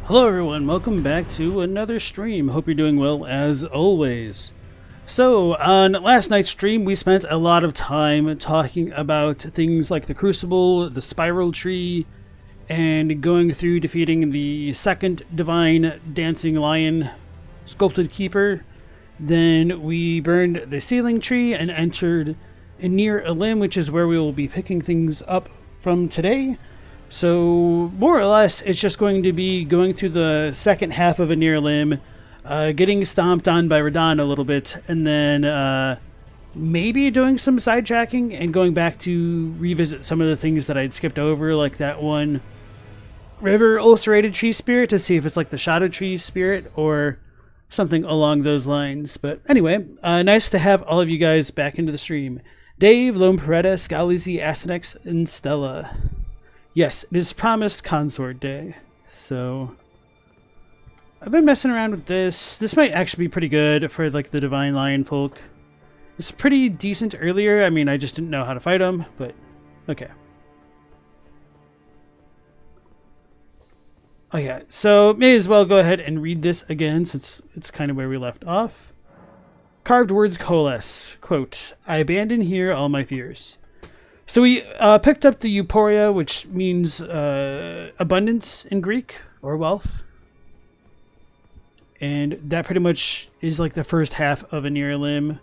Hello everyone, welcome back to another stream. Hope you're doing well as always. So, on last night's stream, we spent a lot of time talking about things like the Crucible, the Spiral Tree, and going through defeating the second Divine Dancing Lion Sculpted Keeper. Then we burned the Sealing Tree and entered Enir-Ilim, which is where we will be picking things up from today. So, more or less, it's just going to be going through the second half of Enir-Ilim, getting stomped on by Radahn a little bit, and then maybe doing some sidetracking and going back to revisit some of the things that I'd skipped over, like that one River Ulcerated Tree Spirit, to see if it's like the Shadow Tree Spirit or something along those lines. But anyway, nice to have all of you guys back into the stream. Dave, Lone Peretta, Scalizy, Asinex, and Stella. Yes, it is promised Consort Day, so I've been messing around with this. This might actually be pretty good for like the Divine Lion folk. It's pretty decent earlier. I mean, I just didn't know how to fight them, but okay. Oh yeah, so may as well go ahead and read this again since it's kind of where we left off. Carved words coalesce. Quote, I abandon here all my fears. So we picked up the Euphoria, which means abundance in Greek, or wealth. And that pretty much is like the first half of Enir-Ilim.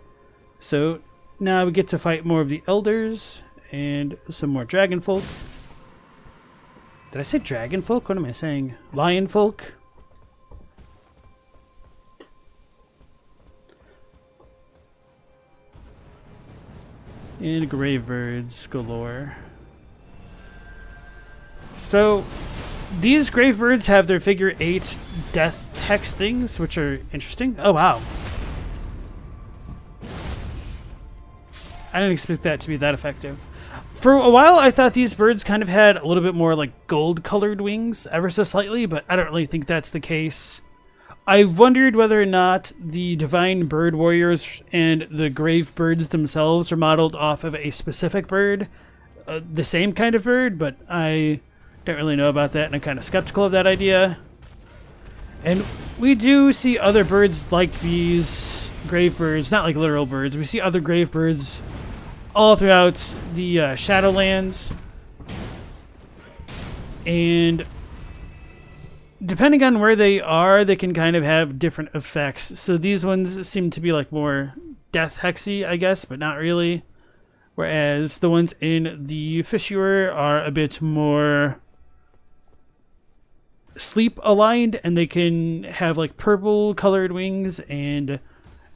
So now we get to fight more of the Elders and some more Dragon folk. Did I say Dragon folk? What am I saying? Lion folk? And grave birds galore. So these grave birds have their figure 8 death hex things, which are interesting. Oh wow. I didn't expect that to be that effective. For a while I thought these birds kind of had a little bit more like gold colored wings, ever so slightly, but I don't really think that's the case. I wondered whether or not the Divine Bird Warriors and the Grave Birds themselves are modeled off of a specific bird, the same kind of bird, but I don't really know about that, and I'm kind of skeptical of that idea. And we do see other birds like these grave birds, not like literal birds. We see other grave birds all throughout the Shadowlands, and depending on where they are, they can kind of have different effects. So these ones seem to be like more death hexy, I guess, but not really. Whereas the ones in the Fissure are a bit more sleep aligned, and they can have like purple colored wings and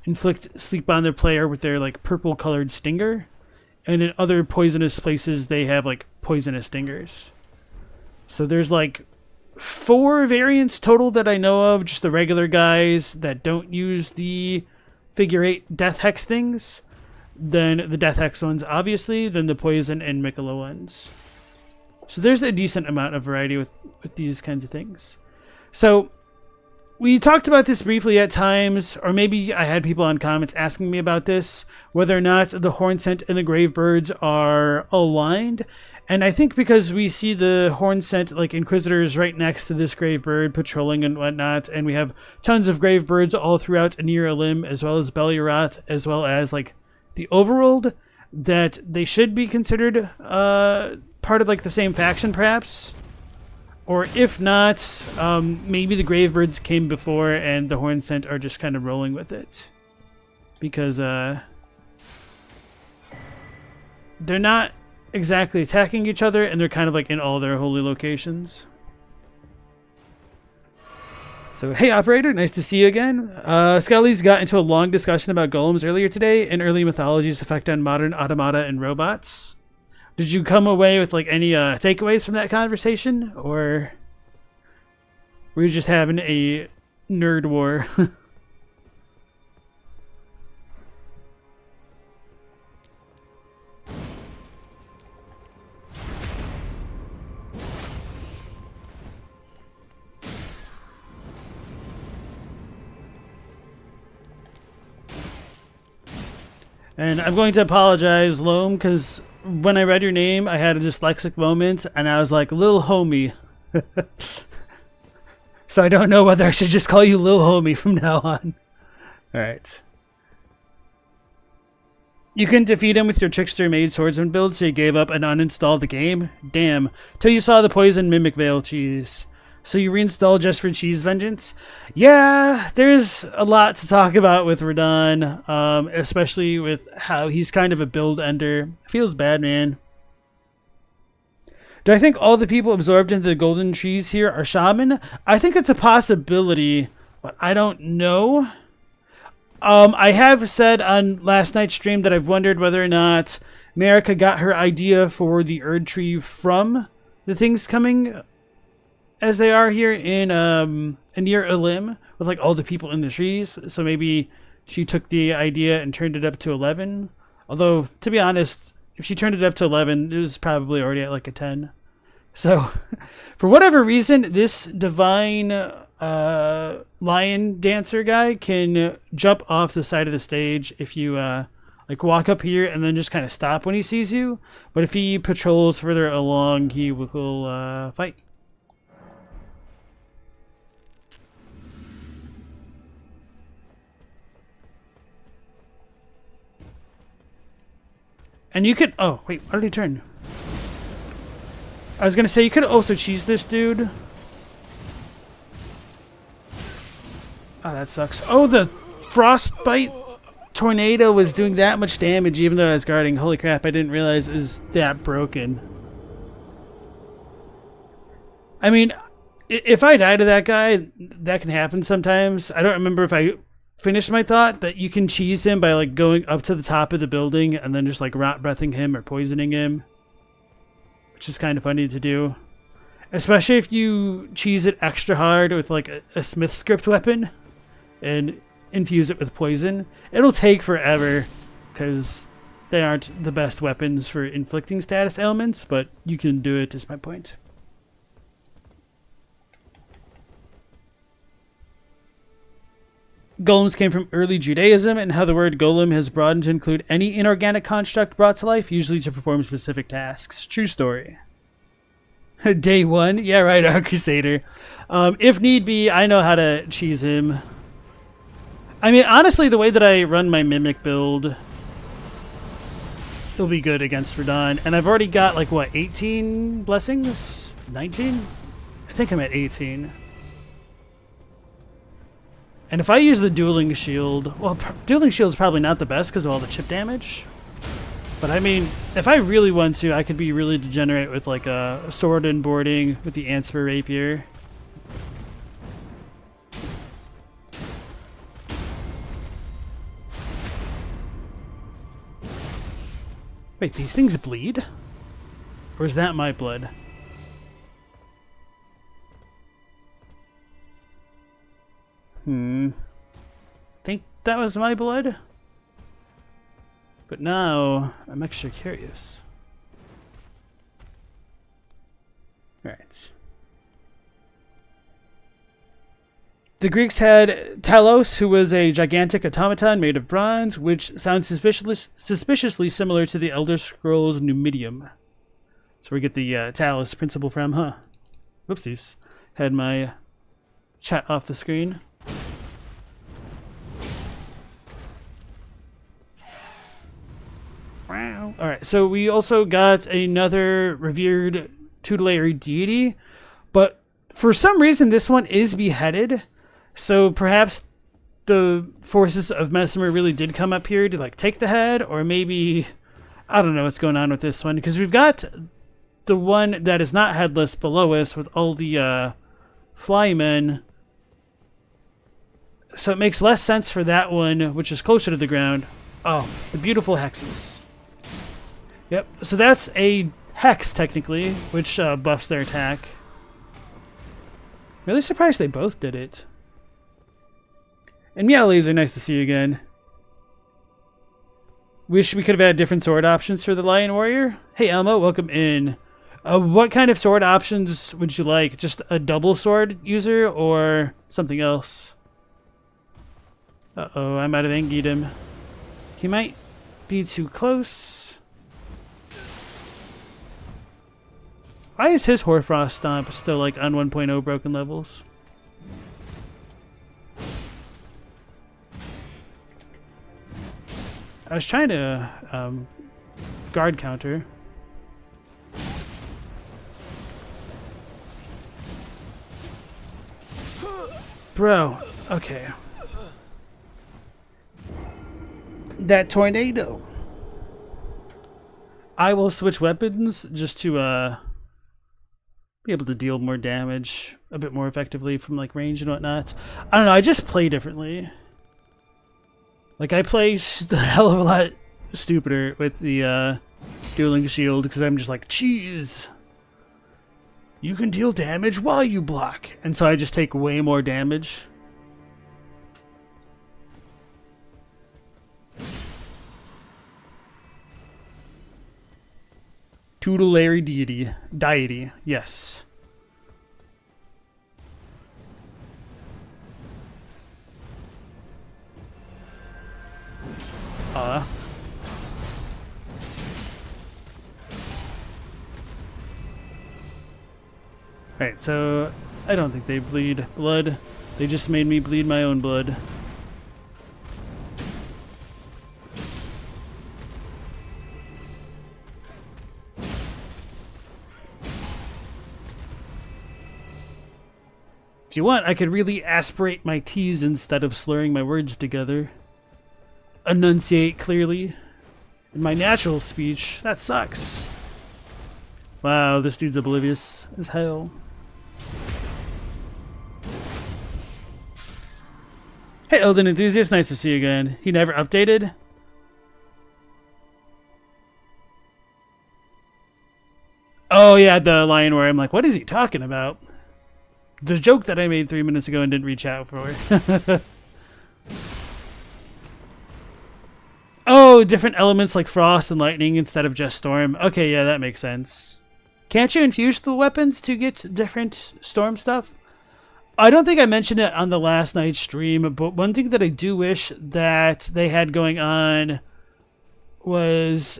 inflict sleep on their player with their like purple colored stinger. And in other poisonous places, they have like poisonous stingers. So there's like 4 variants total that I know of, just the regular guys that don't use the figure 8 death hex things. Then the death hex ones, obviously, then the poison and Miquella ones. So there's a decent amount of variety with these kinds of things. So we talked about this briefly at times, or maybe I had people on comments asking me about this, whether or not the Hornsent and the Grave Birds are aligned. And I think because we see the Hornsent like Inquisitors right next to this Grave Bird patrolling and whatnot, and we have tons of Grave Birds all throughout Enir-Ilim, as well as Beliarat, as well as like the Overworld, that they should be considered part of like the same faction, perhaps. Or if not, maybe the Grave Birds came before and the Hornsent are just kind of rolling with it. Because they're not exactly attacking each other, and they're kind of like in all their holy locations. So, hey operator, nice to see you again. Scully's got into a long discussion about golems earlier today and early mythology's effect on modern automata and robots. Did you come away with like any takeaways from that conversation, or were you just having a nerd war? And I'm going to apologize, Loam, because when I read your name, I had a dyslexic moment, and I was like, little homie. So I don't know whether I should just call you Lil Homie from now on. Alright. You couldn't defeat him with your Trickster Mage Swordsman build, so you gave up and uninstalled the game? Damn. Till you saw the Poison Mimic Veil cheese. So you reinstalled just for cheese vengeance? Yeah, there's a lot to talk about with Radahn, especially with how he's kind of a build ender. Feels bad, man. Do I think all the people absorbed into the golden trees here are shaman? I think it's a possibility, but I don't know. I have said on last night's stream that I've wondered whether or not Marika got her idea for the Erdtree from the things coming as they are here in Enir-Ilim, with like all the people in the trees. So maybe she took the idea and turned it up to 11. Although, to be honest, if she turned it up to 11, it was probably already at like a 10. So, for whatever reason, this divine lion dancer guy can jump off the side of the stage if you like walk up here and then just kind of stop when he sees you. But if he patrols further along, he will fight. And you could... Oh, wait. Why did he turn? I was going to say, you could also cheese this dude. Oh, that sucks. Oh, the Frostbite Tornado was doing that much damage even though I was guarding. Holy crap, I didn't realize it was that broken. I mean, if I die to that guy, that can happen sometimes. I don't remember if I finished my thought, but you can cheese him by like going up to the top of the building and then just like rot breathing him or poisoning him, which is kind of funny to do, especially if you cheese it extra hard with like a smith script weapon and infuse it with poison. It'll take forever because they aren't the best weapons for inflicting status ailments, but you can do it, is my point. Golems came from early Judaism, and how the word golem has broadened to include any inorganic construct brought to life, usually to perform specific tasks. True story. Day one? Yeah, right, our Crusader. If need be, I know how to cheese him. I mean, honestly, the way that I run my Mimic build, it'll be good against Radahn. And I've already got, like, what, 18 blessings? 19? I think I'm at 18. And if I use the Dueling Shield... Well, Dueling Shield is probably not the best because of all the chip damage. But I mean, if I really want to, I could be really degenerate with like a sword and boarding with the Ansper Rapier. Wait, these things bleed? Or is that my blood? Think that was my blood? But now, I'm extra curious. Alright. The Greeks had Talos, who was a gigantic automaton made of bronze, which sounds suspiciously similar to the Elder Scrolls Numidium. So we get the Talos principle from, huh? Whoopsies. Had my chat off the screen. Wow. Alright, so we also got another revered tutelary deity, but for some reason this one is beheaded, so perhaps the forces of Mesmer really did come up here to like take the head, or maybe, I don't know what's going on with this one, because we've got the one that is not headless below us with all the flymen, so it makes less sense for that one, which is closer to the ground. Oh, the beautiful hexes. Yep, so that's a hex, technically, which buffs their attack. Really surprised they both did it. And Meow Laser, nice to see you again. Wish we could have had different sword options for the Lion Warrior. Hey Elmo, welcome in. What kind of sword options would you like? Just a double sword user or something else? Uh-oh, I might have angied him. He might be too close. Why is his Hoarfrost Stomp still like on 1.0 broken levels? I was trying to guard counter. Bro, okay. That tornado. I will switch weapons just to be able to deal more damage a bit more effectively from like range and whatnot. I don't know, I just play differently. Like I play a hell of a lot stupider with the dueling shield because I'm just like, cheese. You can deal damage while you block. And so I just take way more damage. Tutelary deity, yes. Alright, so I don't think they bleed blood. They just made me bleed my own blood. If you want, I could really aspirate my T's instead of slurring my words together. Enunciate clearly. In my natural speech, that sucks. Wow, this dude's oblivious as hell. Hey, Elden enthusiast, nice to see you again. He never updated? Oh yeah, the line where I'm like, what is he talking about? The joke that I made 3 minutes ago and didn't reach out for. Oh, different elements like frost and lightning instead of just storm. Okay, yeah, that makes sense. Can't you infuse the weapons to get different storm stuff? I don't think I mentioned it on the last night's stream, but one thing that I do wish that they had going on was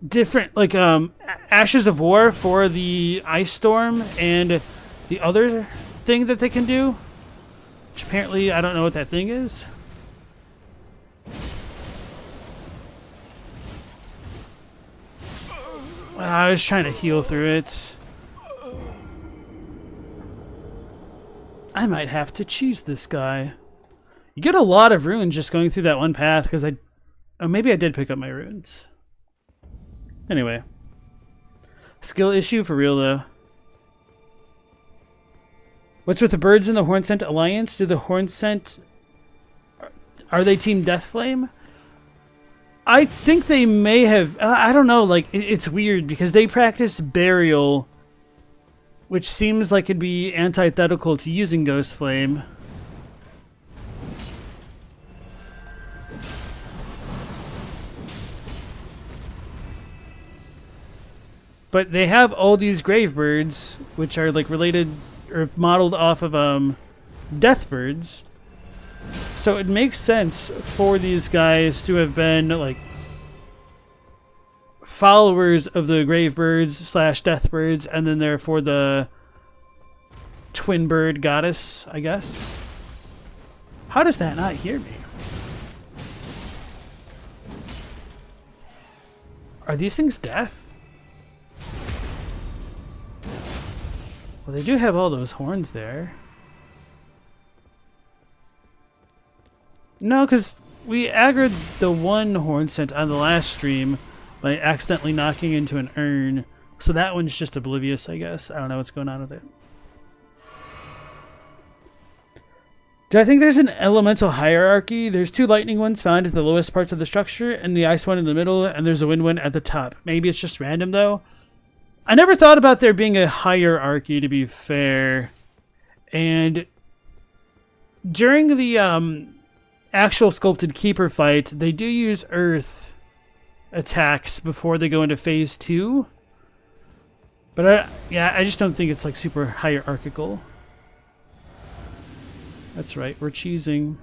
different, like Ashes of War for the ice storm and the other thing that they can do, which apparently I don't know what that thing is. I was trying to heal through it. I might have to cheese this guy. You get a lot of runes just going through that one path because maybe I did pick up my runes. Anyway. Skill issue for real though. What's with the birds in the Hornsent Alliance? Do the Hornsent... Are they Team Deathflame? I think they may have... I don't know, like, it's weird because they practice Burial, which seems like it'd be antithetical to using Ghost Flame. But they have all these grave birds, which are like related or modeled off of death birds. So it makes sense for these guys to have been like followers of the grave birds / death birds, and then therefore the twin bird goddess, I guess. How does that not hear me? Are these things deaf? Well, they do have all those horns there. No, because we aggroed the one Hornsent on the last stream by accidentally knocking into an urn. So that one's just oblivious, I guess. I don't know what's going on with it. Do I think there's an elemental hierarchy? There's 2 lightning ones found at the lowest parts of the structure, and the ice one in the middle, and there's a wind one at the top. Maybe it's just random, though. I never thought about there being a hierarchy, to be fair. And during the actual Sculpted Keeper fight, they do use earth attacks before they go into phase 2. But I just don't think it's like super hierarchical. That's right, we're cheesing.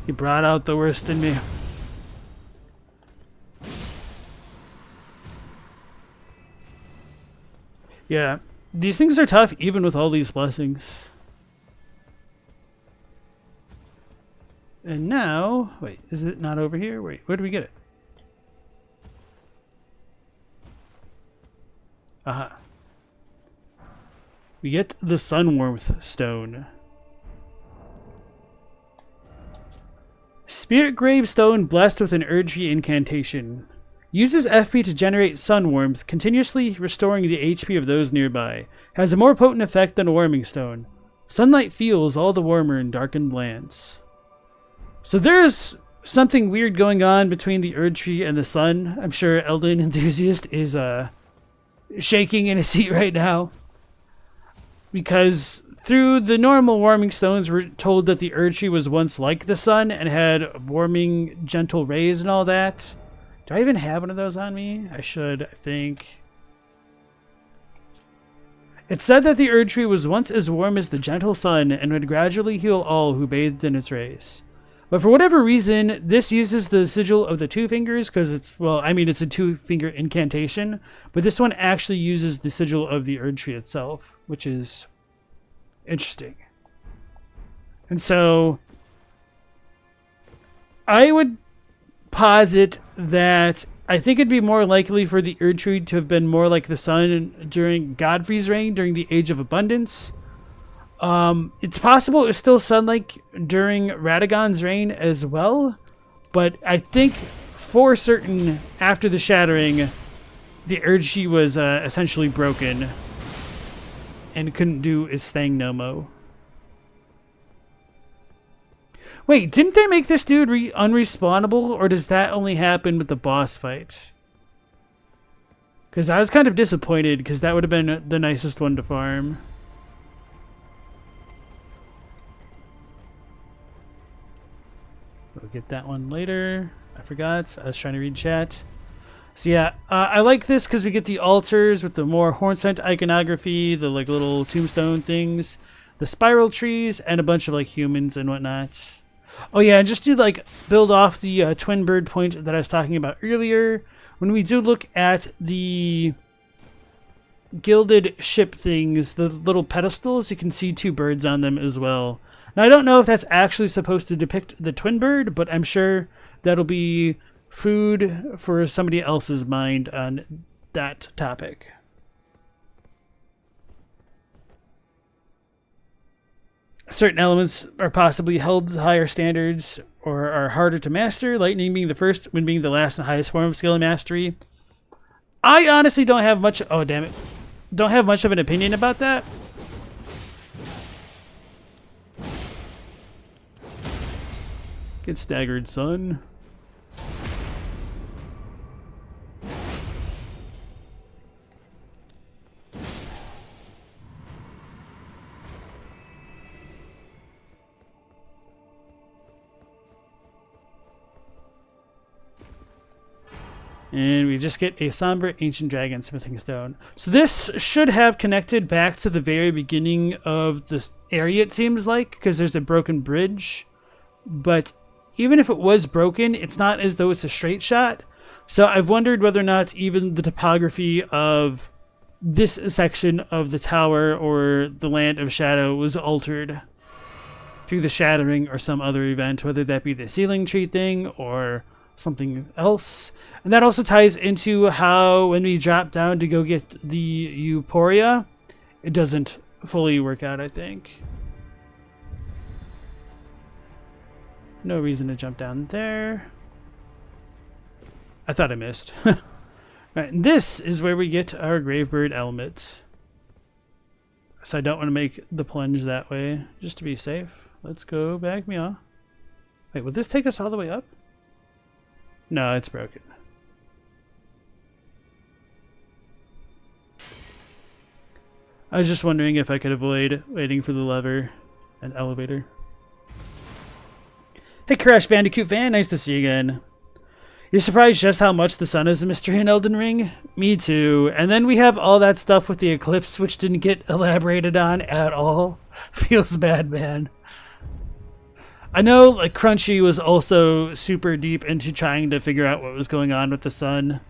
He brought out the worst in me. Yeah, these things are tough even with all these blessings. And now, wait, is it not over here? Wait, where do we get it? Aha. We get the Sunwarmth Stone. Spirit Grave Stone blessed with an Erdtree incantation. Uses FP to generate sun warmth, continuously restoring the HP of those nearby. Has a more potent effect than a warming stone. Sunlight feels all the warmer in darkened lands. So there's something weird going on between the Erdtree and the sun. I'm sure Elden enthusiast is shaking in his seat right now. Because through the normal warming stones, we're told that the Erdtree was once like the sun and had warming, gentle rays and all that. Do I even have one of those on me? I should, I think. It said that the Erdtree was once as warm as the gentle sun and would gradually heal all who bathed in its rays. But for whatever reason, this uses the sigil of the two fingers because it's, well, I mean, it's a two-finger incantation, but this one actually uses the sigil of the Erdtree itself, which is interesting. And so I would posit that I think it'd be more likely for the Erdtree to have been more like the sun during Godfrey's reign, during the Age of Abundance. It's possible it was still sun-like during Radagon's reign as well, but I think for certain after the Shattering, the Erdtree was essentially broken and couldn't do its thing no mo. Wait, didn't they make this dude unrespawnable, or does that only happen with the boss fight? Because I was kind of disappointed, because that would have been the nicest one to farm. We'll get that one later. I forgot. I was trying to read chat. So yeah, I like this because we get the altars with the more horn-sent iconography, the like little tombstone things, the spiral trees, and a bunch of like humans and whatnot. Oh yeah, and just to like build off the twin bird point that I was talking about earlier, when we do look at the gilded ship things, the little pedestals, you can see two birds on them as well. Now I don't know if that's actually supposed to depict the twin bird, but I'm sure that'll be food for somebody else's mind on that topic. Certain elements are possibly held to higher standards or are harder to master, lightning being the first, wind being the last and highest form of skill and mastery. I honestly don't have much... Oh, damn it. Don't have much of an opinion about that. Get staggered, son. And we just get a somber ancient dragon smithing stone. So this should have connected back to the very beginning of this area, it seems like, because there's a broken bridge. But even if it was broken, it's not as though it's a straight shot. So I've wondered whether or not even the topography of this section of the tower or the Land of Shadow was altered through the Shattering or some other event, whether that be the ceiling tree thing or something else. And that also ties into how when we drop down to go get the Euphoria, it doesn't fully work out, I think. No reason to jump down there. I thought I missed. Right, and this is where we get our Gravebird element. So I don't want to make the plunge that way, just to be safe. Let's go back, meow. Wait, will this take us all the way up? No, it's broken. I was just wondering if I could avoid waiting for the lever and elevator. Hey Crash Bandicoot fan, nice to see you again. You're surprised just how much the sun is a mystery in Elden Ring? Me too. And then we have all that stuff with the eclipse which didn't get elaborated on at all. Feels bad, man. I know like Crunchy was also super deep into trying to figure out what was going on with the sun.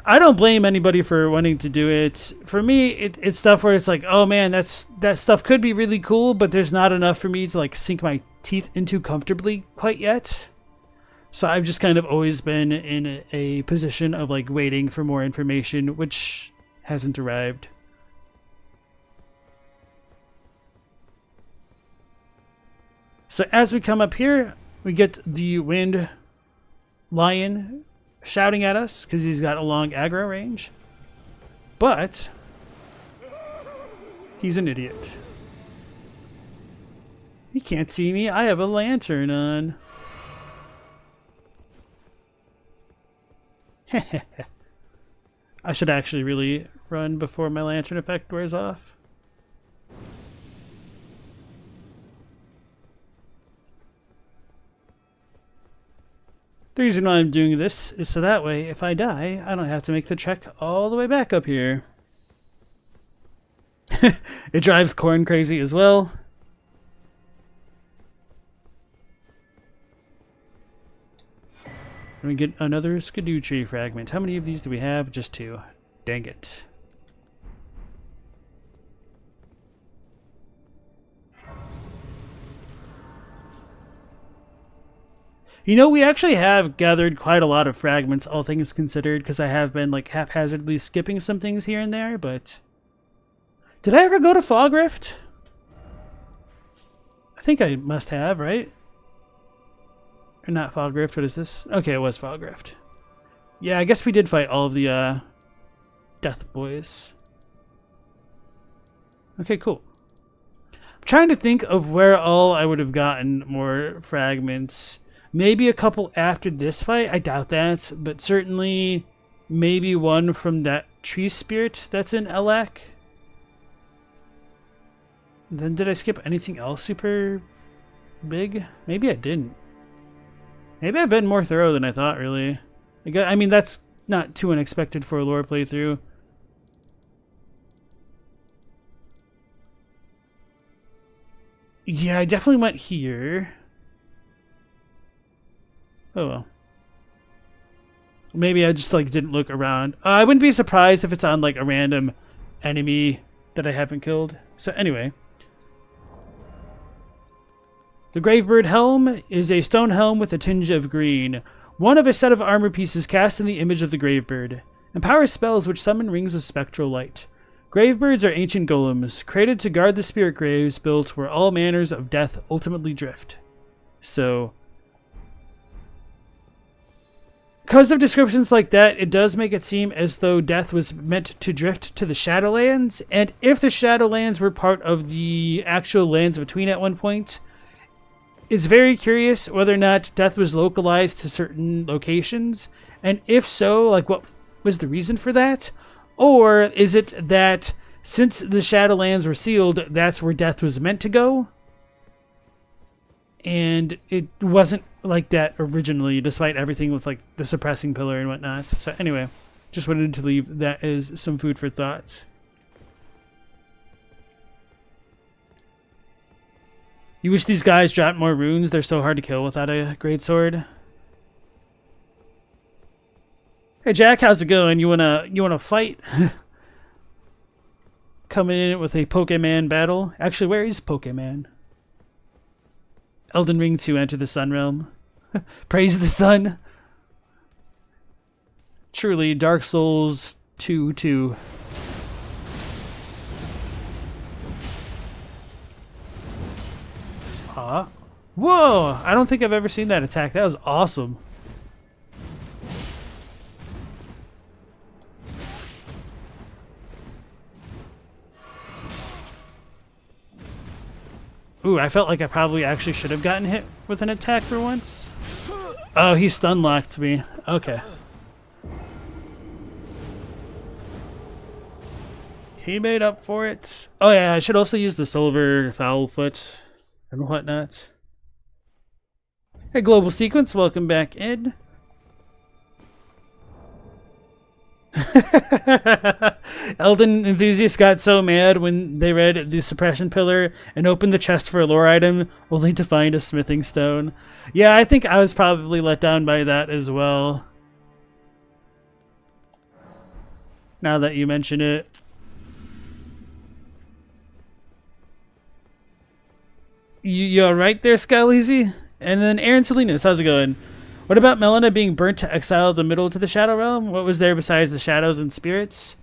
I don't blame anybody for wanting to do it. For me, it's stuff where it's like, oh man, that stuff could be really cool, but there's not enough for me to like sink my teeth into comfortably quite yet. So I've just kind of always been in a position of like waiting for more information, which hasn't arrived. So as we come up here, we get the wind lion shouting at us because he's got a long aggro range. But he's an idiot. He can't see me. I have a lantern on. I should actually really run before my lantern effect wears off. The reason why I'm doing this is so that way, if I die, I don't have to make the trek all the way back up here. It drives Corn crazy as well. And we get another Skidoo tree fragment. How many of these do we have? Just 2. Dang it. You know, we actually have gathered quite a lot of fragments, all things considered, because I have been, like, haphazardly skipping some things here and there, but... Did I ever go to Fog Rift? I think I must have, right? Or not Fog Rift, what is this? Okay, it was Fog Rift. Yeah, I guess we did fight all of the, Death Boys. Okay, cool. I'm trying to think of where all I would have gotten more fragments. Maybe a couple after this fight. I doubt that, but certainly maybe one from that tree spirit that's in Elec. Then did I skip anything else super big? Maybe I didn't. Maybe I've been more thorough than I thought, really. I mean, that's not too unexpected for a lore playthrough. Yeah, I definitely went here. Oh well. Maybe I just like didn't look around. I wouldn't be surprised if it's on like a random enemy that I haven't killed. So anyway. The Gravebird Helm is a stone helm with a tinge of green. One of a set of armor pieces cast in the image of the Gravebird. Empowers spells which summon rings of spectral light. Gravebirds are ancient golems, created to guard the spirit graves built where all manners of death ultimately drift. So... because of descriptions like that, it does make it seem as though death was meant to drift to the Shadowlands, and if the Shadowlands were part of the actual Lands Between at one point, it's very curious whether or not death was localized to certain locations, and if so, like what was the reason for that? Or is it that since the Shadowlands were sealed, that's where death was meant to go? And it wasn't like that originally, despite everything with like the suppressing pillar and whatnot. So anyway, just wanted to leave that as some food for thought. You wish these guys dropped more runes? They're so hard to kill without a greatsword. Hey Jack, how's it going? You wanna fight? Coming in with a Pokemon battle. Actually, where is Pokemon? Elden Ring to enter the Sun Realm. Praise the sun. Truly, Dark Souls 2. Whoa! I don't think I've ever seen that attack. That was awesome. Ooh, I felt like I probably actually should have gotten hit with an attack for once. Oh, he stun locked me. Okay. He made up for it. Oh yeah, I should also use the silver foul foot and whatnot. Hey, Global Sequence, welcome back in. Elden enthusiasts got so mad when they read the suppression pillar and opened the chest for a lore item, only to find a smithing stone. Yeah, I think I was probably let down by that as well. Now that you mention it. You alright there, Skyleezy? And then Aaron Salinas, how's it going? What about Malenia being burnt to exile the middle to the Shadow Realm? What was there besides the shadows and spirits?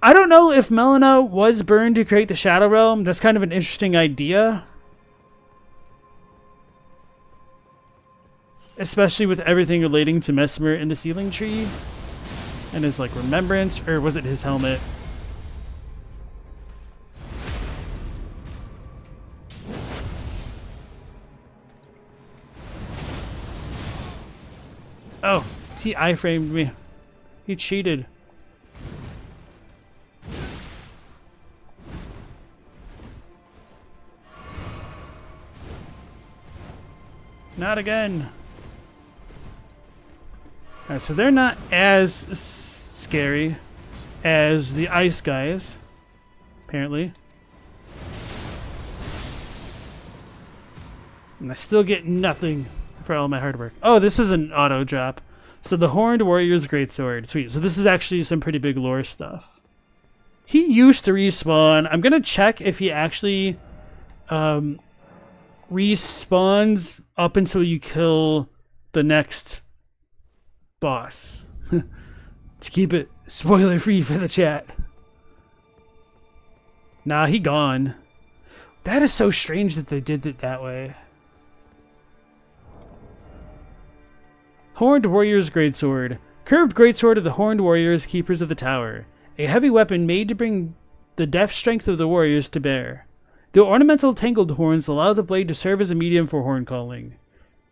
I don't know if Malenia was burned to create the Shadow Realm. That's kind of an interesting idea. Especially with everything relating to Mesmer in the Sealing Tree. And his, like, remembrance. Or was it his helmet? Oh, he iframed me. He cheated. Not again. Alright, so they're not as scary as the ice guys, apparently. And I still get nothing for all my hard work. Oh, this is an auto drop. So the Horned Warrior's Greatsword. Sweet. So this is actually some pretty big lore stuff. He used to respawn. I'm going to check if he actually respawns up until you kill the next boss. To keep it spoiler free for the chat. Nah, he gone. That is so strange that they did it that way. Horned Warrior's Greatsword. Curved Greatsword of the Horned Warriors, Keepers of the Tower. A heavy weapon made to bring the deft strength of the warriors to bear. The ornamental tangled horns allow the blade to serve as a medium for horn calling.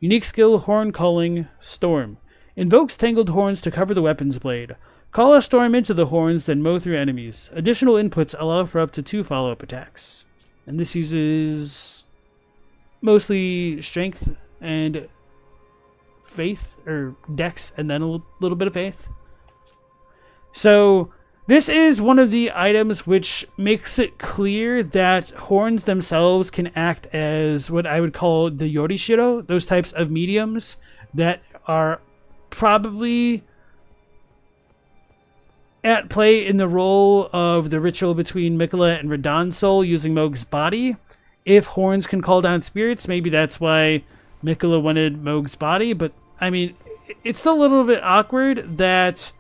Unique skill, Horn Calling Storm. Invokes tangled horns to cover the weapon's blade. Call a storm into the horns, then mow through enemies. Additional inputs allow for up to 2 follow-up attacks. And this uses mostly strength and faith, or dex, and then a little bit of faith. So this is one of the items which makes it clear that horns themselves can act as what I would call the Yorishiro, those types of mediums that are probably at play in the role of the ritual between Miquella and Radahn's soul using Mohg's body. If horns can call down spirits, maybe that's why Miquella wanted Mohg's body, but I mean, it's a little bit awkward that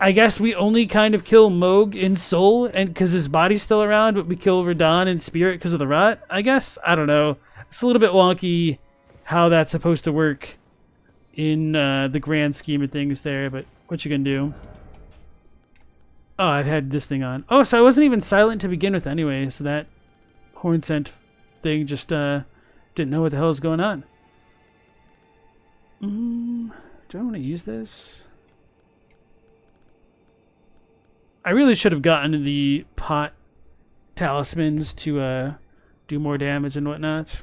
I guess we only kind of kill Mohg in soul and because his body's still around, but we kill Radahn in spirit because of the rot, I guess. I don't know. It's a little bit wonky how that's supposed to work in the grand scheme of things there, but what you gonna do? Oh, I've had this thing on. Oh, so I wasn't even silent to begin with anyway, so that horn scent thing just didn't know what the hell is going on. Do I want to use this? I really should have gotten the pot talismans to do more damage and whatnot.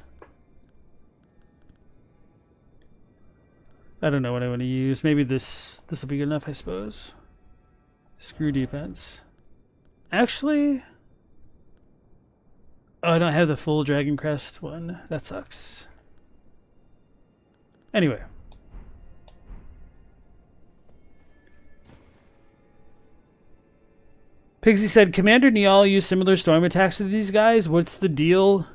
I don't know what I want to use. Maybe this will be good enough, I suppose. Screw defense. Actually, oh, I don't have the full Dragon Crest one. That sucks. Anyway. Pixie said, Commander Niall used similar storm attacks to these guys. What's the deal?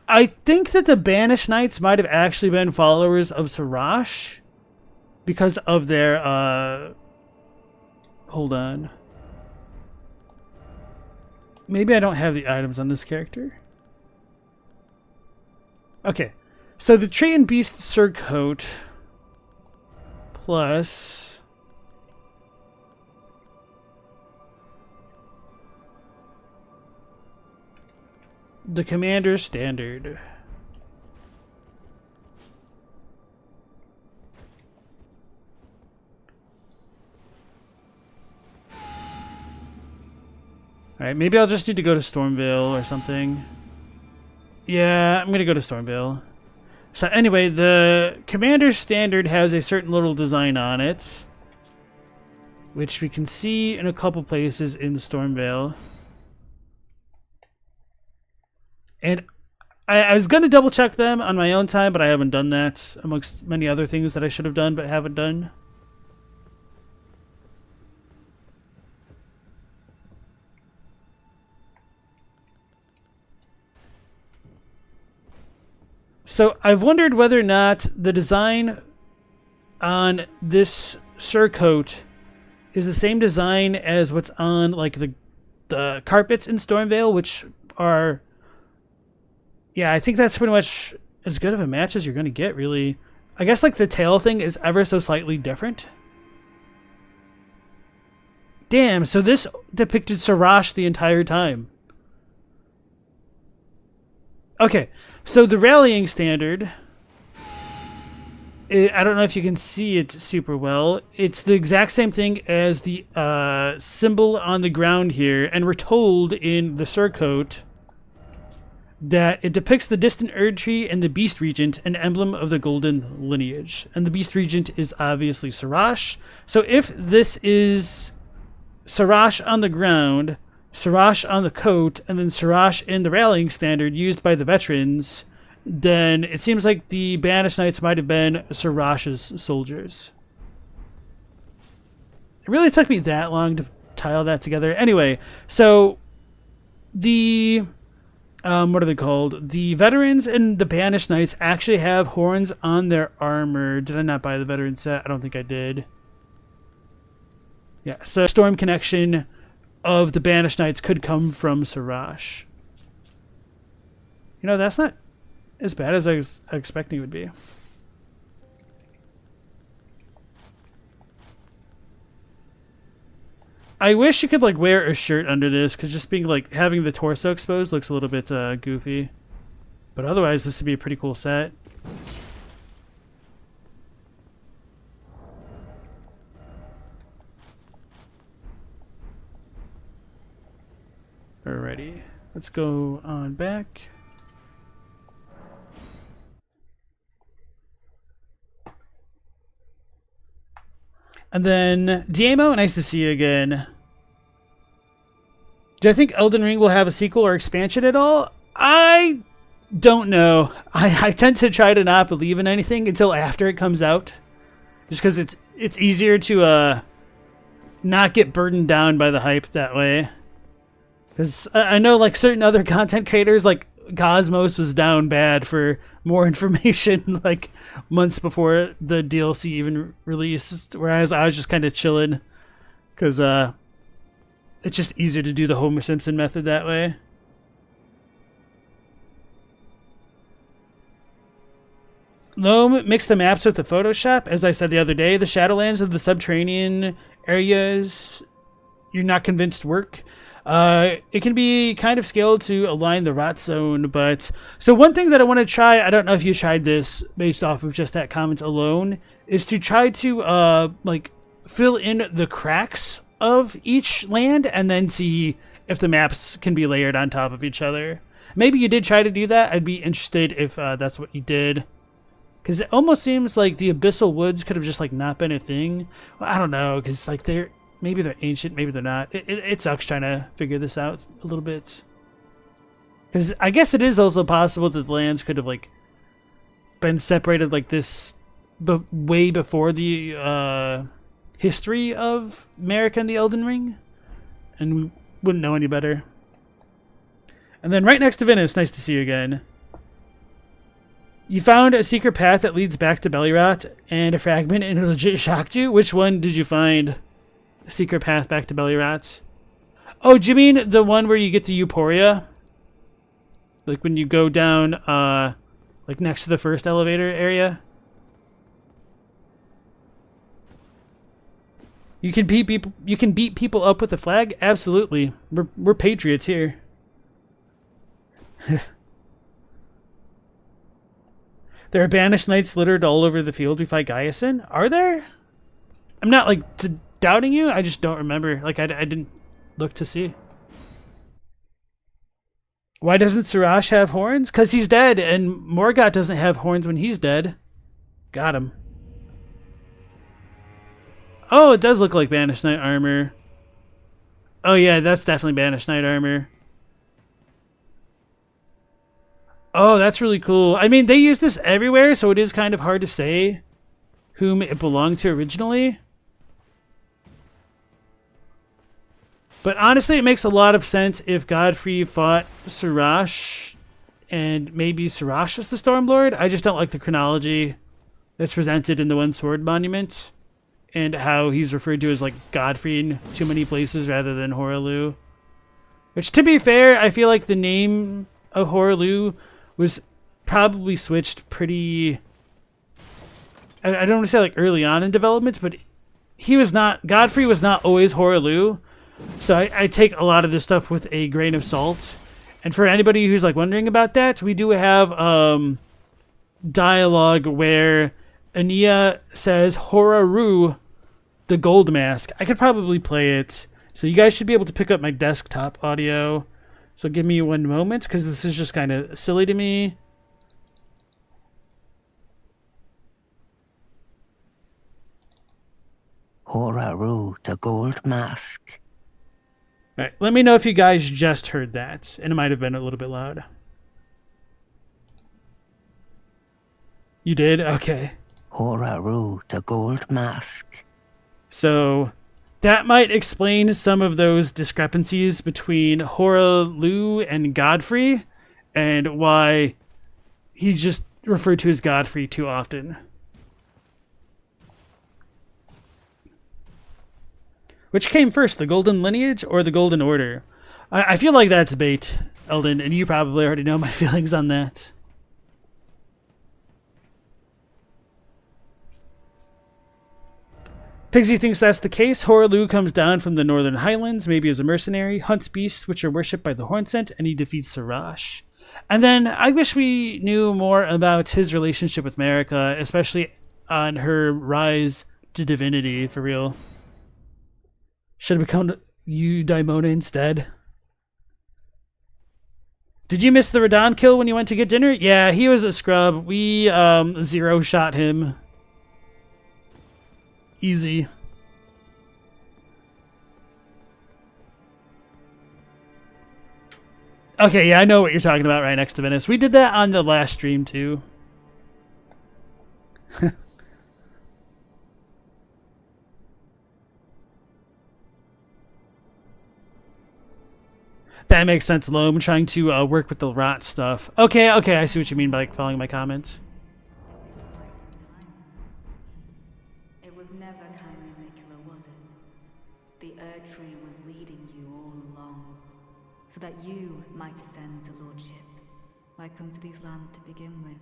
I think that the Banished Knights might have actually been followers of Sarash because of their, hold on. Maybe I don't have the items on this character. Okay. So the Tree and Beast Surcoat plus the Commander Standard. Alright, maybe I'll just need to go to Stormvale or something. Yeah, I'm gonna go to Stormvale. So anyway, the Commander's Standard has a certain little design on it, which we can see in a couple places in Stormvale. And I was going to double check them on my own time, but I haven't done that, amongst many other things that I should have done but haven't done. So I've wondered whether or not the design on this surcoat is the same design as what's on like the carpets in Stormvale, which are, yeah, I think that's pretty much as good of a match as you're going to get, really. I guess like the tail thing is ever so slightly different. Damn, so this depicted Sarash the entire time. Okay, so the rallying standard, I don't know if you can see it super well. It's the exact same thing as the symbol on the ground here, and we're told in the surcoat that it depicts the distant Erdtree and the Beast Regent, an emblem of the Golden lineage. And the Beast Regent is obviously Sarash. So if this is Sarash on the ground, Sarash on the coat, and then Sarash in the rallying standard used by the veterans, then it seems like the Banished Knights might have been Sarash's soldiers. It really took me that long to tie all that together. Anyway, so the what are they called? The veterans and the Banished Knights actually have horns on their armor. Did I not buy the veteran set? I don't think I did. Yeah, so storm connection of the Banished Knights could come from Sarash. You know, that's not as bad as I was expecting it would be. I wish you could like wear a shirt under this, because just being like having the torso exposed looks a little bit goofy. But otherwise, this would be a pretty cool set. Alrighty, let's go on back. And then, Diemo, nice to see you again. Do I think Elden Ring will have a sequel or expansion at all? I don't know. I tend to try to not believe in anything until after it comes out. Just because it's easier to not get burdened down by the hype that way. Because I know like certain other content creators, like Cosmos was down bad for more information like months before the DLC even released, whereas I was just kind of chilling because it's just easier to do the Homer Simpson method that way. Loam mixed the maps with the Photoshop. As I said the other day, the Shadowlands of the subterranean areas you're not convinced work. It can be kind of scaled to align the rot zone, but so one thing that I want to try, I don't know if you tried this based off of just that comment alone, is to try to like fill in the cracks of each land and then see if the maps can be layered on top of each other. Maybe you did try to do that. I'd be interested if that's what you did, because it almost seems like the Abyssal Woods could have just like not been a thing. Well, I don't know, because like maybe they're ancient, maybe they're not. It sucks trying to figure this out a little bit. Because I guess it is also possible that the lands could have like been separated like this way before the history of America and the Elden Ring. And we wouldn't know any better. And then right next to Venice, nice to see you again. You found a secret path that leads back to Bellyrot and a fragment, and it legit shocked you? Which one did you find? Secret path back to Bellyrot. Oh, do you mean the one where you get to Euphoria? Like when you go down like next to the first elevator area? You can beat people up with a flag? Absolutely. We're patriots here. There are Banished Knights littered all over the field we fight Gaius in? Are there? I'm not like doubting you, I just don't remember. Like I didn't look to see. Why doesn't Surash have horns? Because he's dead, and Morgoth doesn't have horns when he's dead. Got him. Oh, it does look like Banished Knight armor. Oh yeah, that's definitely Banished Knight armor. Oh, that's really cool. I mean, they use this everywhere, so it is kind of hard to say whom it belonged to originally. But honestly, it makes a lot of sense if Godfrey fought Surash, and maybe Surash was the Stormlord. I just don't like the chronology that's presented in the One Sword Monument, and how he's referred to as like Godfrey in too many places rather than Horaloo. Which, to be fair, I feel like the name of Horaloo was probably switched pretty... I don't want to say like early on in development, but Godfrey was not always Horaloo. So I take a lot of this stuff with a grain of salt. And for anybody who's like wondering about that, we do have dialogue where Ania says Horaroo, the gold mask. I could probably play it. So you guys should be able to pick up my desktop audio. So give me one moment, because this is just kind of silly to me. Horaroo, the gold mask. All right, let me know if you guys just heard that, and it might have been a little bit loud. You did? Okay. Horaroo, the gold mask. So that might explain some of those discrepancies between Horaloo and Godfrey, and why he's just referred to as Godfrey too often. Which came first, the Golden Lineage or the Golden Order? I feel like that's bait, Elden, and you probably already know my feelings on that. Pigsy thinks that's the case. Horaloo comes down from the Northern Highlands, maybe as a mercenary, hunts beasts which are worshipped by the Hornsent, and he defeats Surash. And then I wish we knew more about his relationship with Marika, especially on her rise to divinity, for real. Should have become Eudaimona instead. Did you miss the Radahn kill when you went to get dinner? Yeah, he was a scrub. We zero shot him. Easy. Okay, yeah, I know what you're talking about right next to Venice. We did that on the last stream too. That makes sense, Loam. Trying to work with the rot stuff. Okay, I see what you mean by like, following my comments. It was never kindly, Miquella, was it? The Erdtree was leading you all along, so that you might ascend to lordship. Why come to these lands to begin with?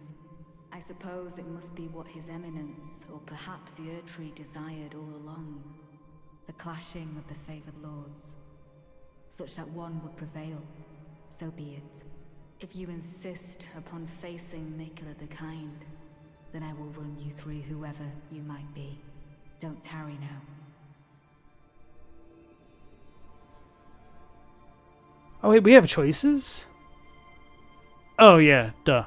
I suppose it must be what His Eminence, or perhaps the Erdtree, desired all along. The clashing of the favored lords. Such that one would prevail, so be it. If you insist upon facing Miquella the Kind, then I will run you through whoever you might be. Don't tarry now. Oh wait, we have choices? Oh yeah, duh.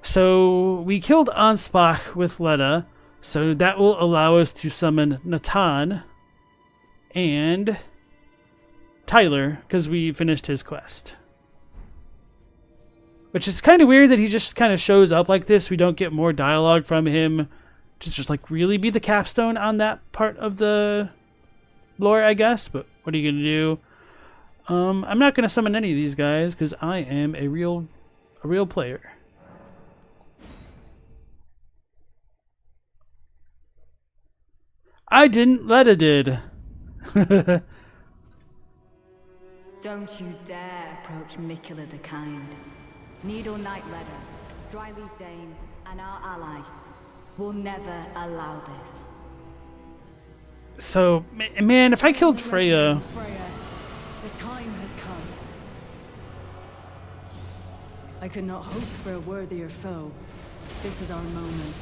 So we killed Anspach with Leda, so that will allow us to summon Natan and Tyler, because we finished his quest. Which is kind of weird that he just kind of shows up like this. We don't get more dialogue from him to just like really be the capstone on that part of the lore, I guess. But what are you gonna do? I'm not gonna summon any of these guys because I am a real player. I didn't. Leda did. Don't you dare approach Miquella the Kind. Needle Knight Leda, Dryleaf Dane, and our ally will never allow this. So, man, if I killed Freya... The time has come. I could not hope for a worthier foe. This is our moment.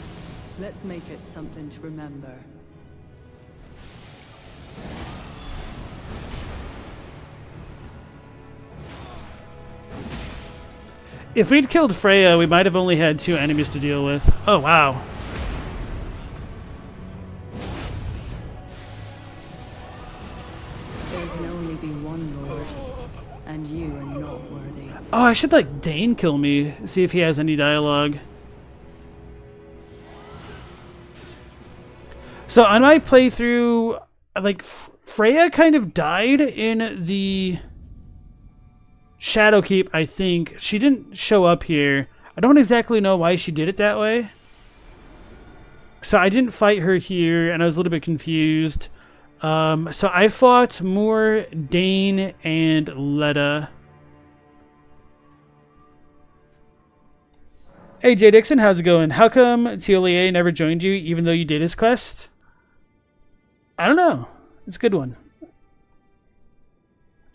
Let's make it something to remember. If we'd killed Freya, we might have only had 2 enemies to deal with. Oh, wow. There can only be one Lord, and you are not worthy. Oh, I should let Dane kill me, see if he has any dialogue. So on my playthrough, like, Freya kind of died in the Shadowkeep, I think. She didn't show up here. I don't exactly know why she did it that way. So I didn't fight her here, and I was a little bit confused. So I fought more Dane and Leda. Hey, Jay Dixon, how's it going? How come TLEA never joined you, even though you did his quest? I don't know. It's a good one.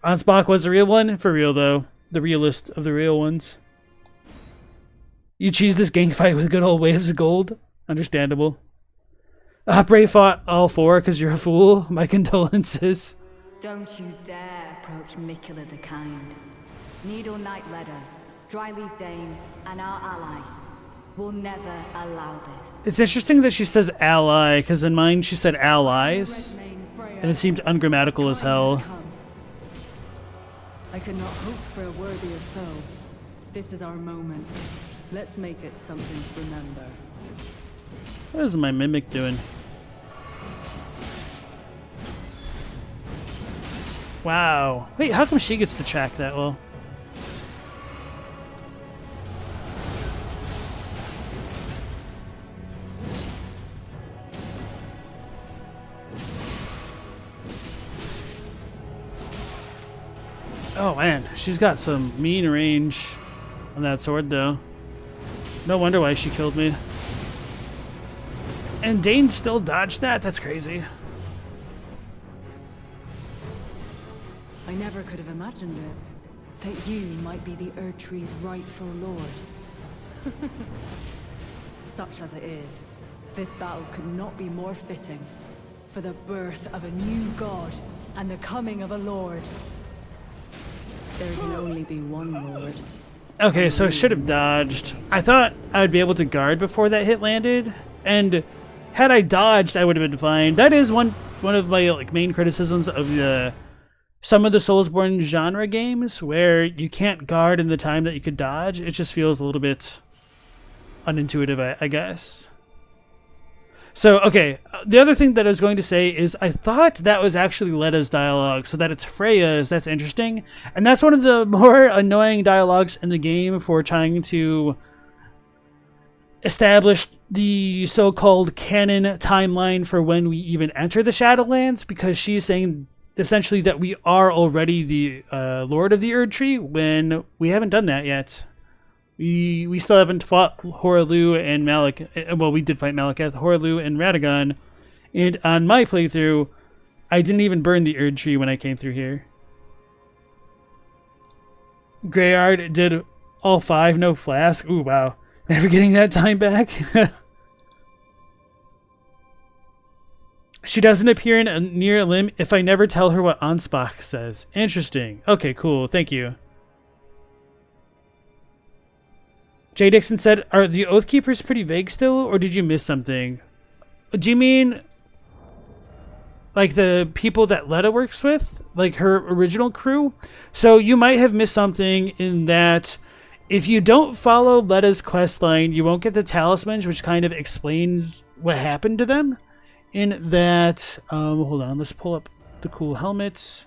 Ansbach was the real one? For real, though. The realest of the real ones. You cheese this gang fight with good old waves of gold? Understandable. Bray fought all 4 because you're a fool. My condolences. Don't you dare approach Miquella the Kind. Needle Knight Leda, Dryleaf Dane, and our ally will never allow this. It's interesting that she says ally, because in mine she said allies, and it seemed ungrammatical as hell. I could not hope for a worthier foe. This is our moment. Let's make it something to remember. What is my mimic doing? Wow. Wait, how come she gets to track that well? Oh man, she's got some mean range on that sword though. No wonder why she killed me. And Dane still dodged that? That's crazy. I never could have imagined it. That you might be the Erdtree's rightful lord. Such as it is, this battle could not be more fitting for the birth of a new god and the coming of a lord. There can only be one lord. Okay, so I should have dodged. I thought I would be able to guard before that hit landed, and had I dodged, I would have been fine. That is one of my main criticisms of some of the Soulsborne genre games, where you can't guard in the time that you could dodge. It just feels a little bit unintuitive, I guess. So, okay, the other thing that I was going to say is I thought that was actually Leda's dialogue, so that it's Freya's. That's interesting. And that's one of the more annoying dialogues in the game for trying to establish the so-called canon timeline for when we even enter the Shadowlands, because she's saying essentially that we are already the Lord of the Erdtree when we haven't done that yet. We still haven't fought Horalu and Malik. Well, we did fight Malekith, Horalu, and Radahn. And on my playthrough, I didn't even burn the Erdtree when I came through here. Greyard did all 5, no flask. Ooh, wow. Never getting that time back. She doesn't appear in Enir-Ilim if I never tell her what Ansbach says. Interesting. Okay, cool. Thank you. Jay Dixon said, are the Oathkeepers pretty vague still, or did you miss something? Do you mean like the people that Leda works with? Like her original crew? So you might have missed something in that if you don't follow Leda's questline, you won't get the talismans, which kind of explains what happened to them. In that, hold on, let's pull up the cool helmets.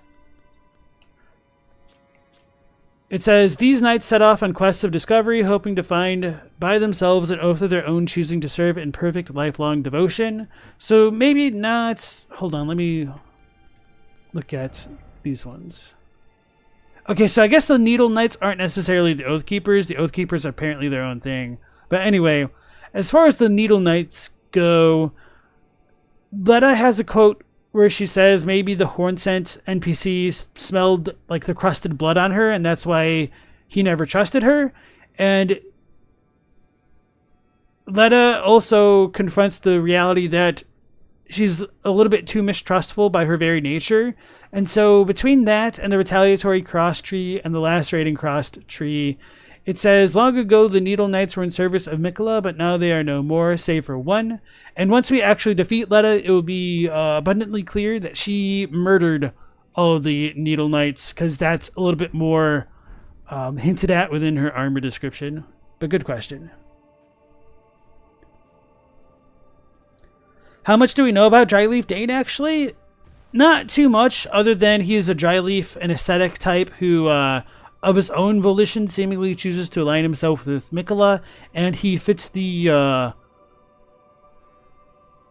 It says, these knights set off on quests of discovery, hoping to find by themselves an oath of their own, choosing to serve in perfect lifelong devotion. So maybe not... Hold on, let me look at these ones. Okay, so I guess the Needle Knights aren't necessarily the Oathkeepers. The Oathkeepers are apparently their own thing. But anyway, as far as the Needle Knights go, Leda has a quote where she says maybe the Hornsent NPCs smelled like the crusted blood on her, and that's why he never trusted her. And Leda also confronts the reality that she's a little bit too mistrustful by her very nature. And so between that and the retaliatory cross tree and the lacerating cross tree, It says, long ago the Needle Knights were in service of Miquella, but now they are no more, save for one. And once we actually defeat Leda, it will be abundantly clear that she murdered all of the Needle Knights, because that's a little bit more hinted at within her armor description. But good question. How much do we know about Dryleaf Dane, actually? Not too much, other than he is a Dryleaf, an ascetic type who... of his own volition, seemingly chooses to align himself with Miquella, and he fits the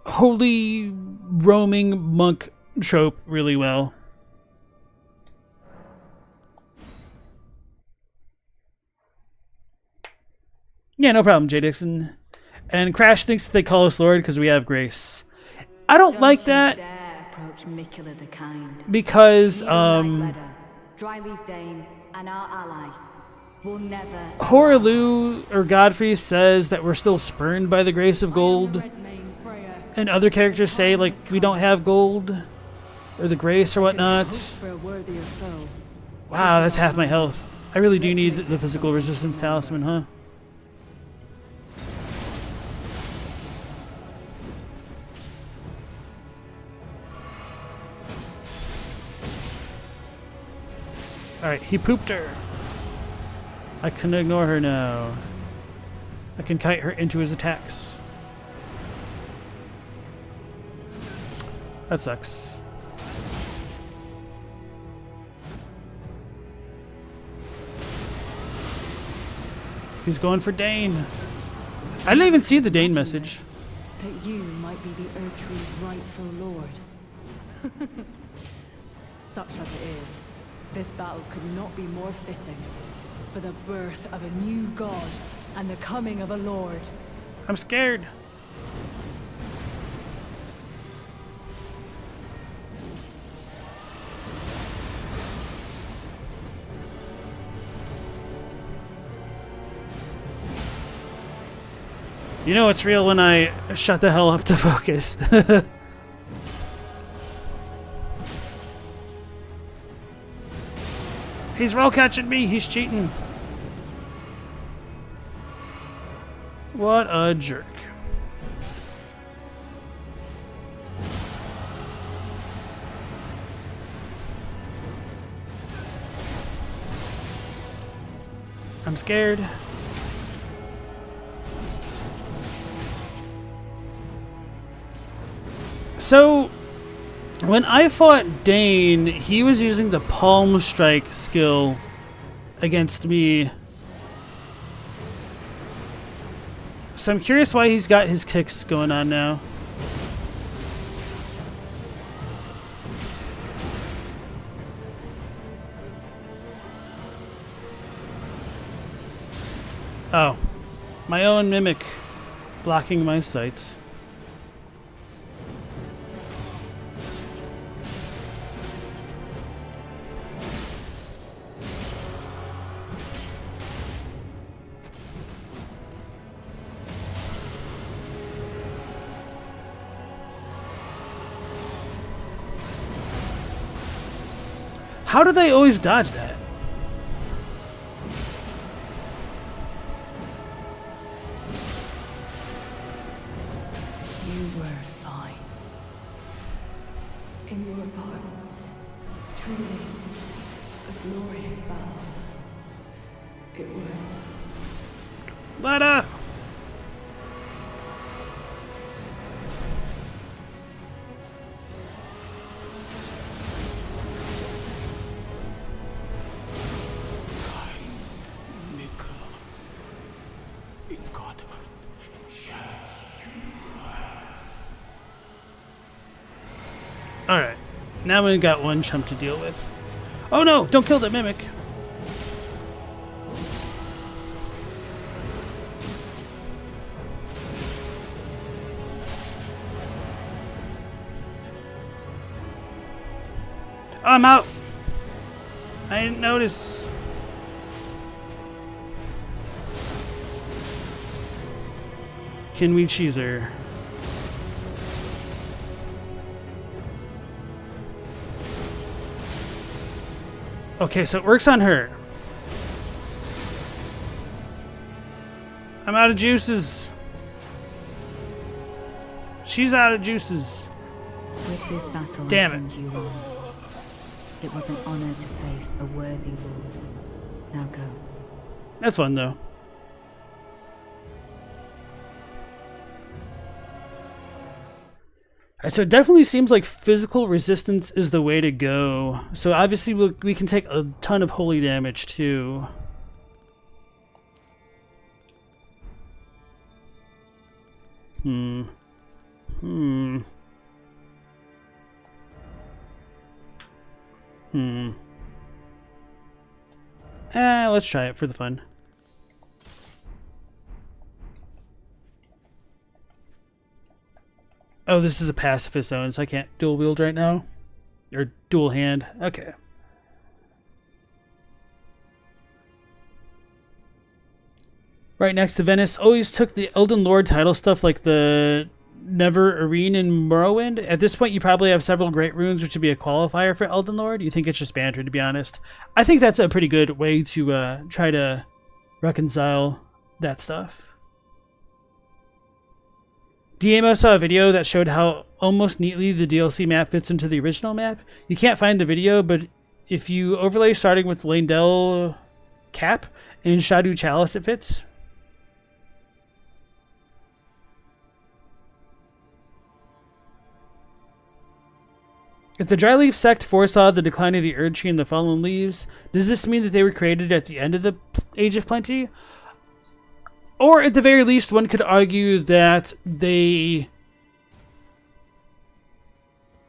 holy roaming monk trope really well. Yeah, no problem, J. Dixon. And Crash thinks that they call us Lord because we have grace. I don't like that. Dare approach Miquella the Kind. Because, Dryleaf Dane and our ally will never... Horalu or Godfrey says that we're still spurned by the grace of gold. And other characters say, like, we don't have gold. Or the grace or whatnot. Wow, that's half my health. I really do need the physical resistance talisman, huh? Alright, he pooped her. I can ignore her now. I can kite her into his attacks. That sucks. He's going for Dane. I didn't even see the Dane message. That you might be the Erdtree's rightful lord. Such as it is, this battle could not be more fitting for the birth of a new god and the coming of a lord. I'm scared. You know it's real when I shut the hell up to focus. He's roll catching me. He's cheating. What a jerk. I'm scared. So, when I fought Dane, he was using the Palm Strike skill against me. So I'm curious why he's got his kicks going on now. Oh, my own mimic blocking my sight. How do they always dodge that? You were fine. In your part, truly a glorious battle. It was. Leda! Alright, now we've got one chump to deal with. Oh no, don't kill the mimic. Oh, I'm out. I didn't notice. Can we cheese her? Okay, so it works on her. I'm out of juices. She's out of juices. With this battle, Damn I it. send you on. It was an honor to face a worthy lord. Now go. That's fun, though. Alright, so it definitely seems like physical resistance is the way to go. So obviously we can take a ton of holy damage, too. Let's try it for the fun. Oh, this is a pacifist zone, so I can't dual wield right now? Or dual hand. Okay. Right next to Venice. Always took the Elden Lord title stuff like the Never-Arene and Morrowind. At this point, you probably have several great runes, which would be a qualifier for Elden Lord. You think it's just banter, to be honest. I think that's a pretty good way to try to reconcile that stuff. DMO saw a video that showed how almost neatly the DLC map fits into the original map. You can't find the video, but if you overlay starting with Leyndell Cap and Shadu Chalice, it fits. If the Dryleaf sect foresaw the decline of the Erdtree and the fallen leaves, does this mean that they were created at the end of the Age of Plenty? Or at the very least, one could argue that they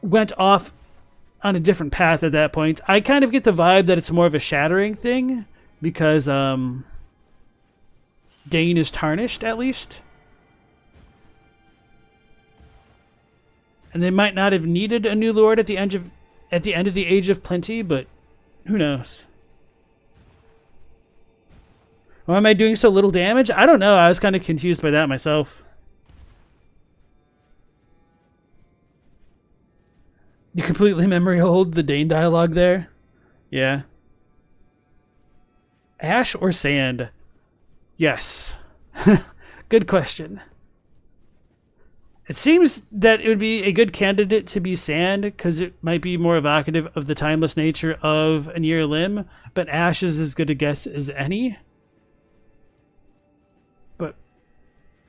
went off on a different path at that point. I kind of get the vibe that it's more of a shattering thing, because Dane is tarnished, at least. And they might not have needed a new lord at the end of the Age of Plenty, but who knows? Why am I doing so little damage? I don't know. I was kind of confused by that myself. You completely memory hold the Dane dialogue there? Yeah. Ash or sand? Yes. Good question. It seems that it would be a good candidate to be sand, because it might be more evocative of the timeless nature of Enir-Ilim, but Ash is as good a guess as any. But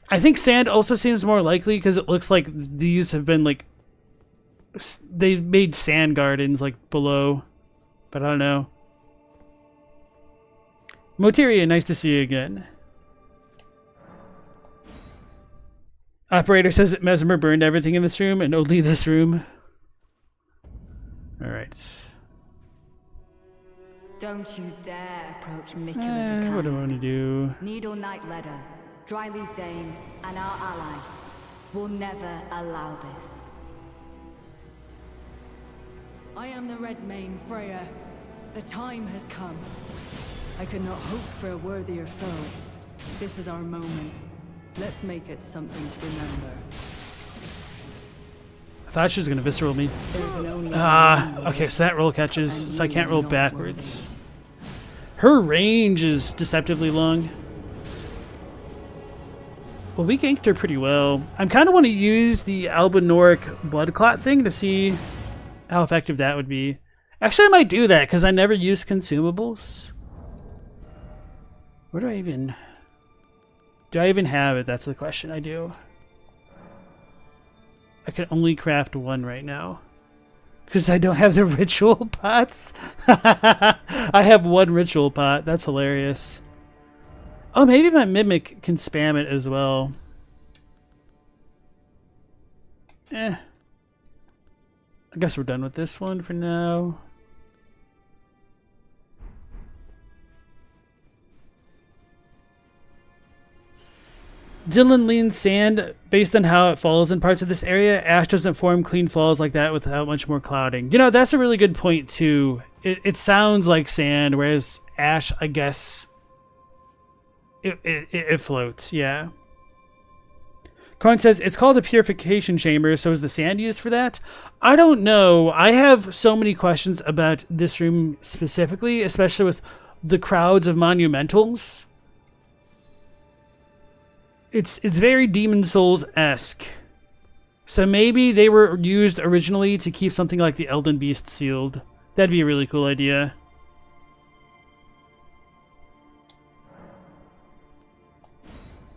I think sand also seems more likely, because it looks like these have been, like, they've made sand gardens, like, below. But I don't know. Moteria, nice to see you again. Operator says that Mesmer burned everything in this room, and only this room. Alright. Don't you dare approach Miquella the What do I want to do? Needle Knight Leda, Dryleaf Dane, and our ally will never allow this. I am the Redmane, Freya. The time has come. I could not hope for a worthier foe. This is our moment. Let's make it something to remember. I thought she was going to visceral me. Okay, so that roll catches, so I can't roll backwards. Her range is deceptively long. Well, we ganked her pretty well. I kind of want to use the Albinoric Blood Clot thing to see how effective that would be. Actually, I might do that, because I never use consumables. Where do I even... Do I even have it? That's the question. I do. I can only craft one right now. Because I don't have the ritual pots. I have one ritual pot. That's hilarious. Oh, maybe my Mimic can spam it as well. I guess we're done with this one for now. Dylan leans sand based on how it falls in parts of this area. Ash doesn't form clean falls like that without much more clouding. You know, that's a really good point too. It sounds like sand, whereas ash, I guess, it floats. Yeah. Corn says it's called a purification chamber, so is the sand used for that? I don't know. I have so many questions about this room specifically, especially with the crowds of monumentals. It's very Demon Souls-esque. So maybe they were used originally to keep something like the Elden Beast sealed. That'd be a really cool idea.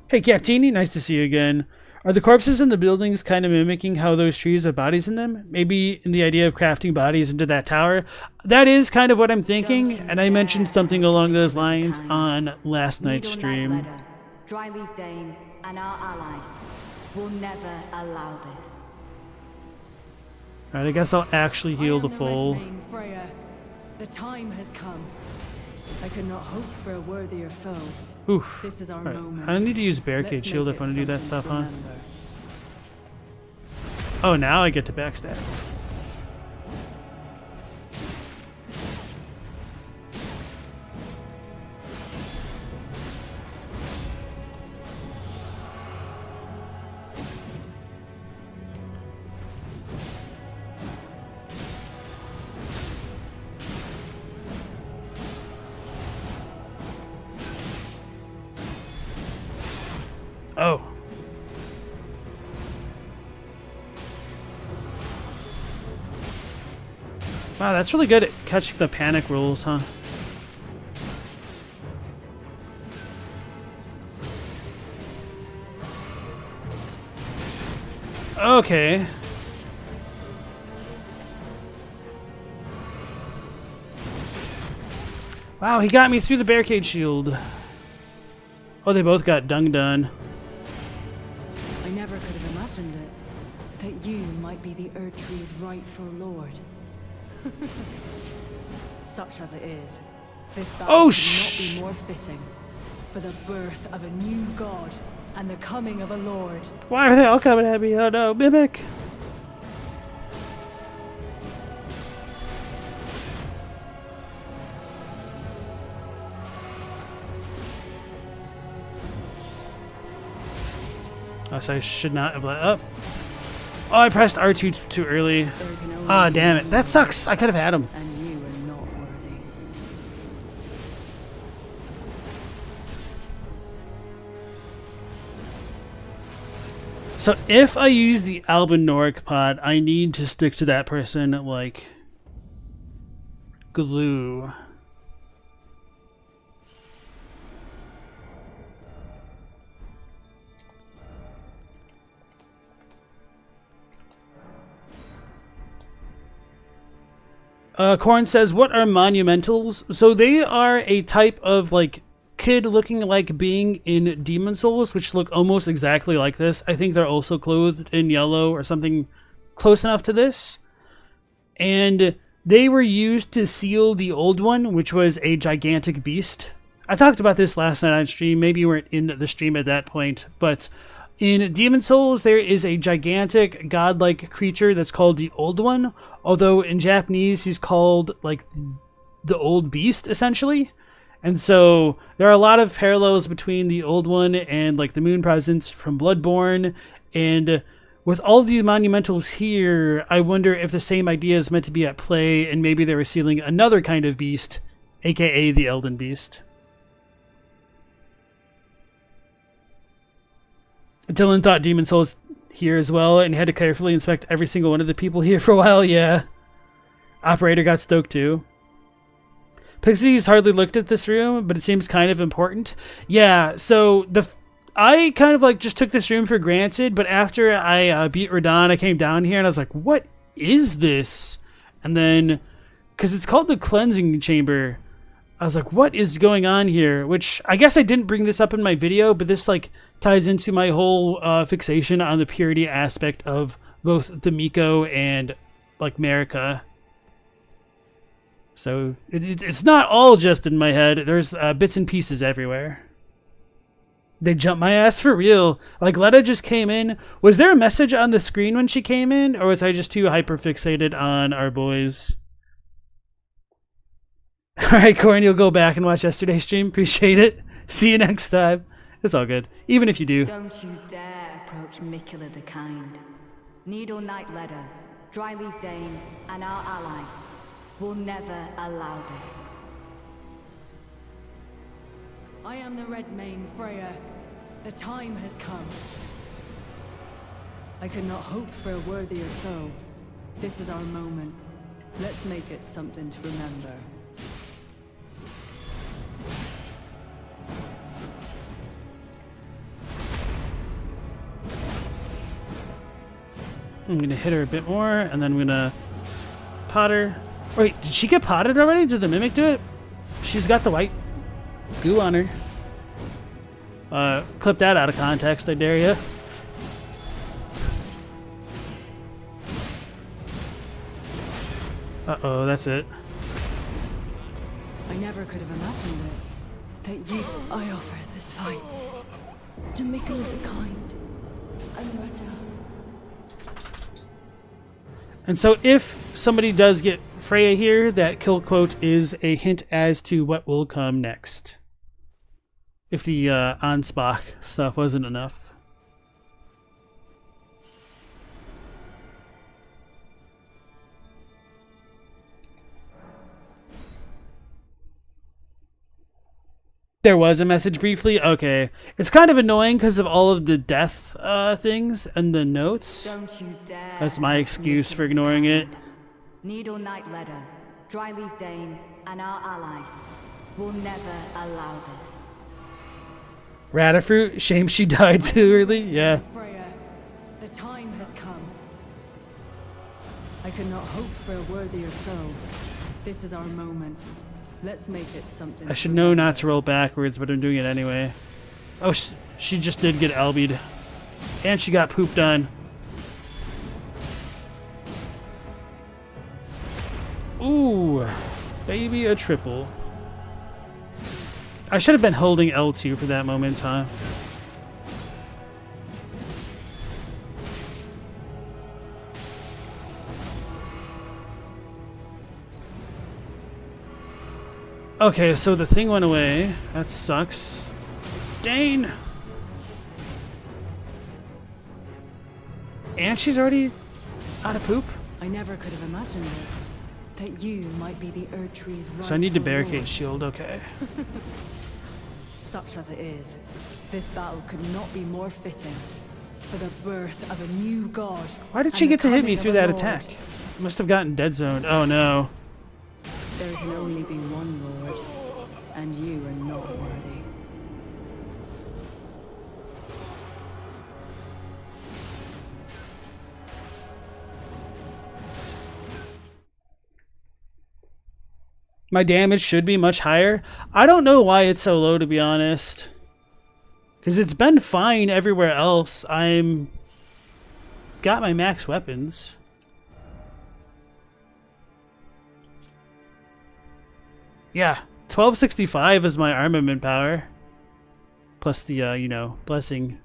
Hey Captini, nice to see you again. Are the corpses in the buildings kind of mimicking how those trees have bodies in them? Maybe in the idea of crafting bodies into that tower? That is kind of what I'm thinking, and I mentioned something along those lines on last night's stream. Dryleaf Dane and our ally will never allow this. Alright, I guess I'll actually heal the full. The time has come. I could not hope for a worthier foe. Oof. This is our Right. moment. I need to use Barricade Let's Shield make if I it want to do that something stuff, to huh? remember. Oh, now I get to backstab. Oh. Wow, that's really good at catching the panic rolls, huh? Okay. Wow, he got me through the barricade shield. Oh, they both got dung done. I never could have imagined it. That you might be the Erdtree's rightful lord. Such as it is, this battle could not be more fitting for the birth of a new god and the coming of a lord. Why are they all coming at me? Oh no, Mimic! Oh, so I should not have let up. Oh, I pressed R2 too early. Ah, damn it. That sucks. I could have had him. And you are not worthy. So if I use the Albinoric pod, I need to stick to that person like glue. Corn says, what are monumentals? So they are a type of like kid looking like being in Demon Souls, which look almost exactly like this. I think they're also clothed in yellow or something close enough to this. And they were used to seal the old one, which was a gigantic beast. I talked about this last night on stream. Maybe you weren't in the stream at that point, but in Demon Souls, there is a gigantic godlike creature that's called the Old One, although in Japanese he's called like the Old Beast, essentially. And so there are a lot of parallels between the Old One and like the Moon Presence from Bloodborne. And with all of the monumentals here, I wonder if the same idea is meant to be at play, and maybe they were sealing another kind of beast, aka the Elden Beast. Dylan thought Demon Souls here as well, and had to carefully inspect every single one of the people here for a while. Yeah. Operator got stoked too. Pixie's hardly looked at this room, but it seems kind of important. Yeah, so I kind of like just took this room for granted, but after I beat Radahn, I came down here and I was like, what is this? And then, because it's called the Cleansing Chamber, I was like, what is going on here? Which, I guess I didn't bring this up in my video, but this like ties into my whole fixation on the purity aspect of both the Miko and like Marika. So it's not all just in my head. There's bits and pieces everywhere. They jumped my ass for real. Like Leda just came in. Was there a message on the screen when she came in, or was I just too hyper fixated on our boys? All right, Corin, you'll go back and watch yesterday's stream. Appreciate it. See you next time. It's all good, even if you do. Don't you dare approach Miquella the Kind. Needle Knight Leda, Dryleaf Dane, and our ally will never allow this. I am the Red Mane Freya. The time has come. I could not hope for a worthier foe. This is our moment. Let's make it something to remember. I'm gonna hit her a bit more, and then I'm gonna pot her. Wait, did she get potted already? Did the mimic do it? She's got the white goo on her. Clip that out of context, I dare you. Uh-oh, that's it. I never could have imagined it. That you... I offer this fight to Miquella the Kind and Radahn. And so if somebody does get Freya here, that kill quote is a hint as to what will come next. If the Ansbach stuff wasn't enough. There was a message briefly? Okay. It's kind of annoying because of all of the death things and the notes. Don't you dare. That's my excuse for ignoring it. Needle Knight Leda, Dryleaf Dane, and our ally will never allow this. Radafruit, shame she died too early. Yeah. Freya, the time has come. I could not hope for a worthier foe. This is our moment. Let's make it something. I should know not to roll backwards, but I'm doing it anyway. Oh, she just did get LB'd. And she got pooped on. Ooh, baby, a triple. I should have been holding L2 for that moment, huh? Okay, so the thing went away. That sucks. Dane! And she's already out of poop? I never could have imagined it. That you might be the Erdtree's right. So I need to barricade shield, okay. Such as it is, this battle could not be more fitting for the birth of a new god. Why did she get to hit me through that attack? Must have gotten dead zoned. Oh no. There can only be one lord, and you are not worthy. My damage should be much higher. I don't know why it's so low, to be honest. Because it's been fine everywhere else. I'm... got my max weapons. Yeah, 1265 is my armament power. Plus the, you know, blessing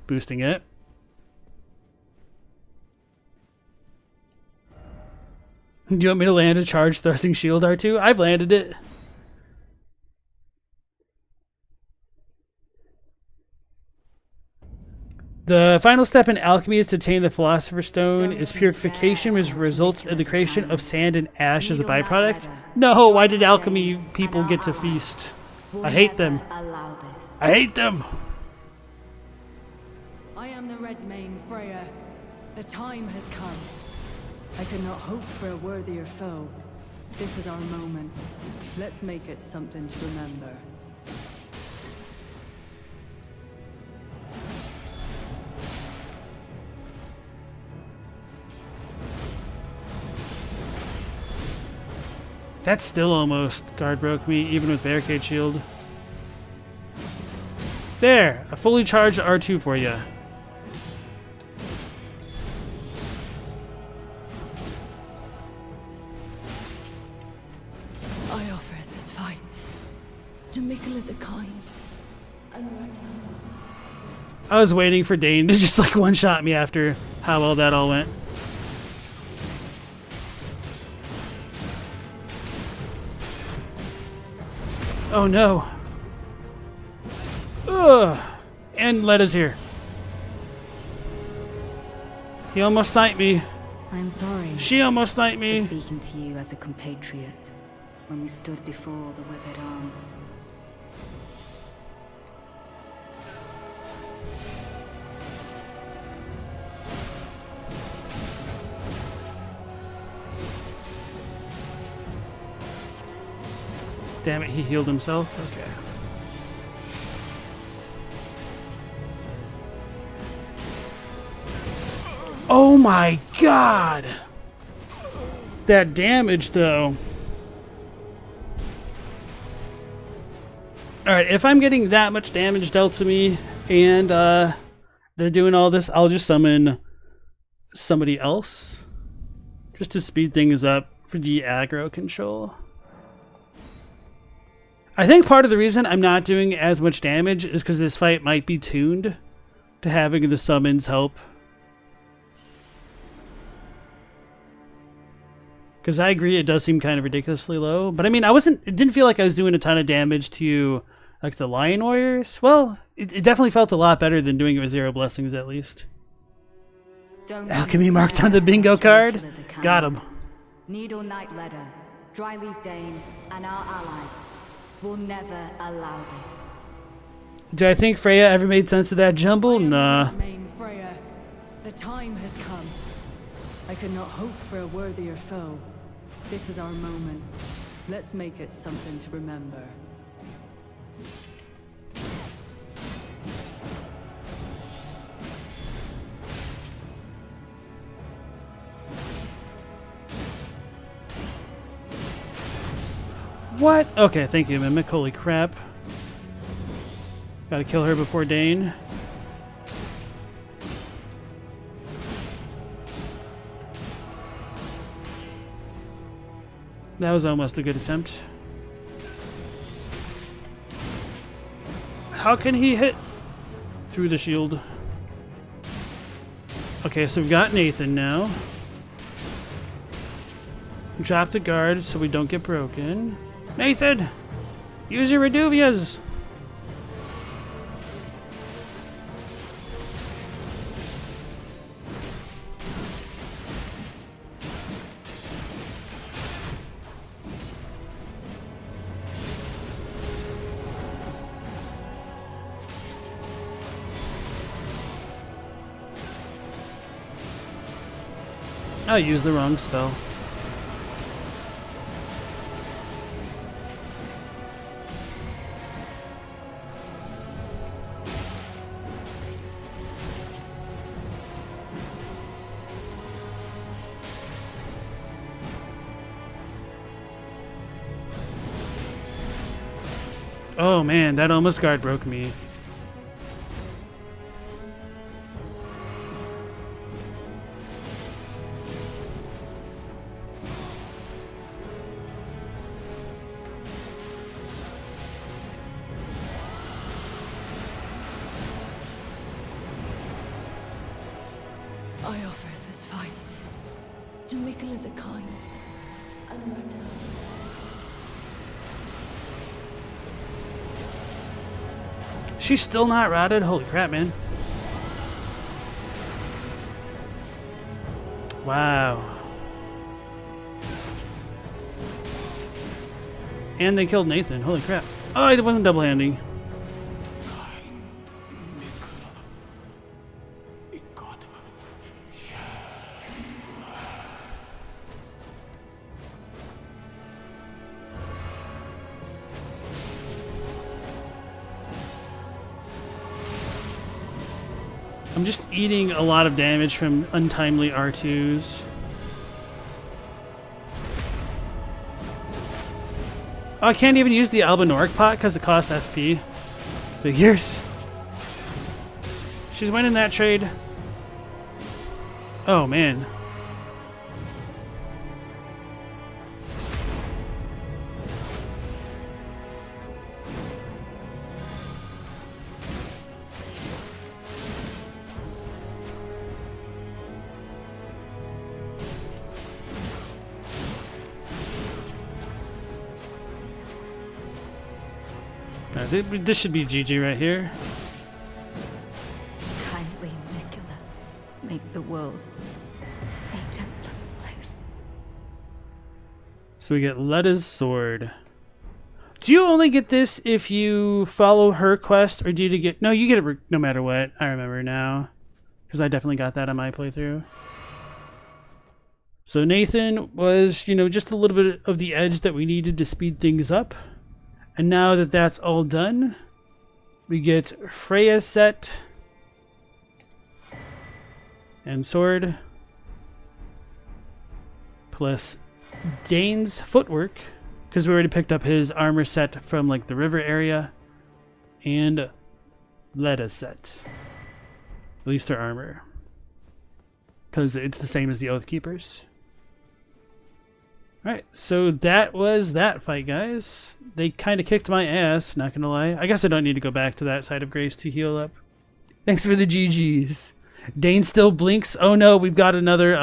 boosting it. Do you want me to land a charge thrusting shield R2? I've landed it. The final step in alchemy is to attain the Philosopher's Stone. Is purification, which results in the creation of sand and ash as a byproduct. No, why did alchemy people get to feast? I hate them. I hate them. I am the Red Mane, Freya. The time has come. I could not hope for a worthier foe. This is our moment. Let's make it something to remember. That still almost guard broke me, even with barricade shield. There! A fully charged R2 for you. I offer this fight to Miquella the Kind and Radahn. I was waiting for Dane to just like one-shot me after how well that all went. Oh no. Ugh. And Leda's here. He almost sniped me. I'm sorry. She almost sniped For me. speaking to you as a compatriot when we stood before the withered arm. Damn it, he healed himself. Okay. Oh my god! That damage, though. Alright, if I'm getting that much damage dealt to me, and they're doing all this, I'll just summon somebody else. Just to speed things up for the aggro control. I think part of the reason I'm not doing as much damage is because this fight might be tuned to having the summons help. Because I agree, it does seem kind of ridiculously low. But I mean, it didn't feel like I was doing a ton of damage to like the Lion Warriors. Well, it definitely felt a lot better than doing it with 0 blessings at least. Alchemy marked on the bingo card. Got him. Needle Knight Leda, Dryleaf Dane, and our ally will never allow this. Do I think Freya ever made sense of that jumble? Nah. Main Freya, the time has come. I could not hope for a worthier foe. This is our moment. Let's make it something to remember. What? Okay, thank you, Mimic. Holy crap. Gotta kill her before Dane. That was almost a good attempt. How can he hit through the shield? Okay, so we've got Nathan now. Drop the guard so we don't get broken. Nathan! Use your Reduvias! I used the wrong spell. Oh man, that almost guard broke me. I offer this fight to Miquella the Kind and Radahn. She's still not routed? Holy crap, man. Wow. And they killed Nathan. Holy crap. Oh, it wasn't double-handing. I'm just eating a lot of damage from untimely R2s. Oh, I can't even use the Albinoric pot because it costs FP. Figures. She's winning that trade. Oh, man. This should be GG right here. Kindly, Miquella, make the world a gentler place. So we get Leda's sword. Do you only get this if you follow her quest, or do you get... No, you get it no matter what. I remember now. Because I definitely got that on my playthrough. So Nathan was, you know, just a little bit of the edge that we needed to speed things up. And now that that's all done, we get Freya's set and sword plus Dane's footwork, because we already picked up his armor set from like the river area, and Leda's set, at least her armor, because it's the same as the Oathkeepers. Alright, so that was that fight, guys. They kind of kicked my ass, not gonna lie. I guess I don't need to go back to that side of Grace to heal up. Thanks for the GGs. Dane still blinks. Oh no, we've got another,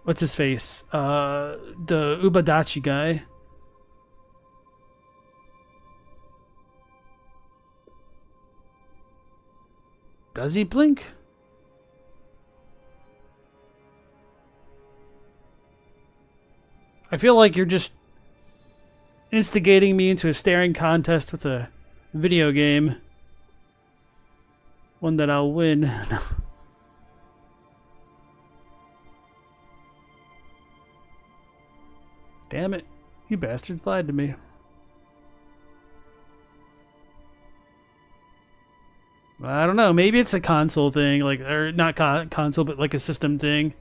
what's his face? The Ubadachi guy. Does he blink? I feel like you're just instigating me into a staring contest with a video game. One that I'll win. Damn it. You bastards lied to me. I don't know. Maybe it's a console thing. Like, or not console, but like a system thing.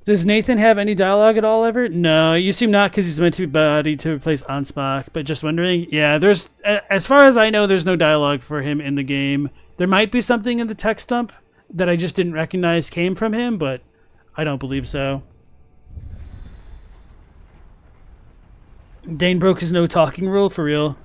Does Nathan have any dialogue at all ever? No, you seem not, because he's meant to be bodied to replace Ansbach. But just wondering, yeah, there's, as far as I know, there's no dialogue for him in the game. There might be something in the text dump that I just didn't recognize came from him, but I don't believe so. Dane broke his no talking rule, for real.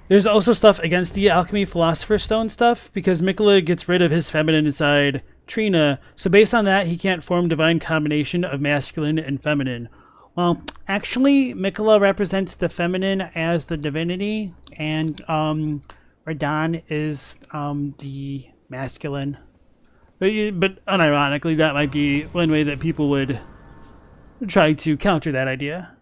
There's also stuff against the Alchemy Philosopher's Stone stuff, because Miquella gets rid of his feminine side, Trina, so based on that, he can't form divine combination of masculine and feminine. Well, actually, Miquella represents the feminine as the divinity, and Radahn is the masculine. But unironically, that might be one way that people would try to counter that idea.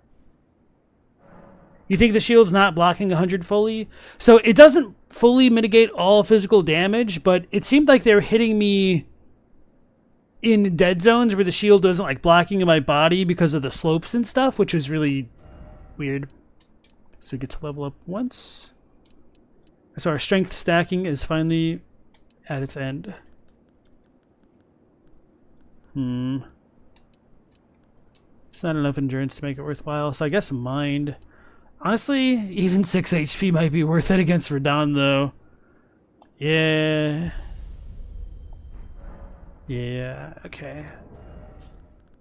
You think the shield's not blocking 100 fully? So it doesn't fully mitigate all physical damage, but it seemed like they were hitting me in dead zones where the shield wasn't like blocking my body because of the slopes and stuff, which was really weird. So get to level up once. So our strength stacking is finally at its end. It's not enough endurance to make it worthwhile, so I guess mind. Honestly, even 6 HP might be worth it against Radahn, though. Yeah. Yeah, okay.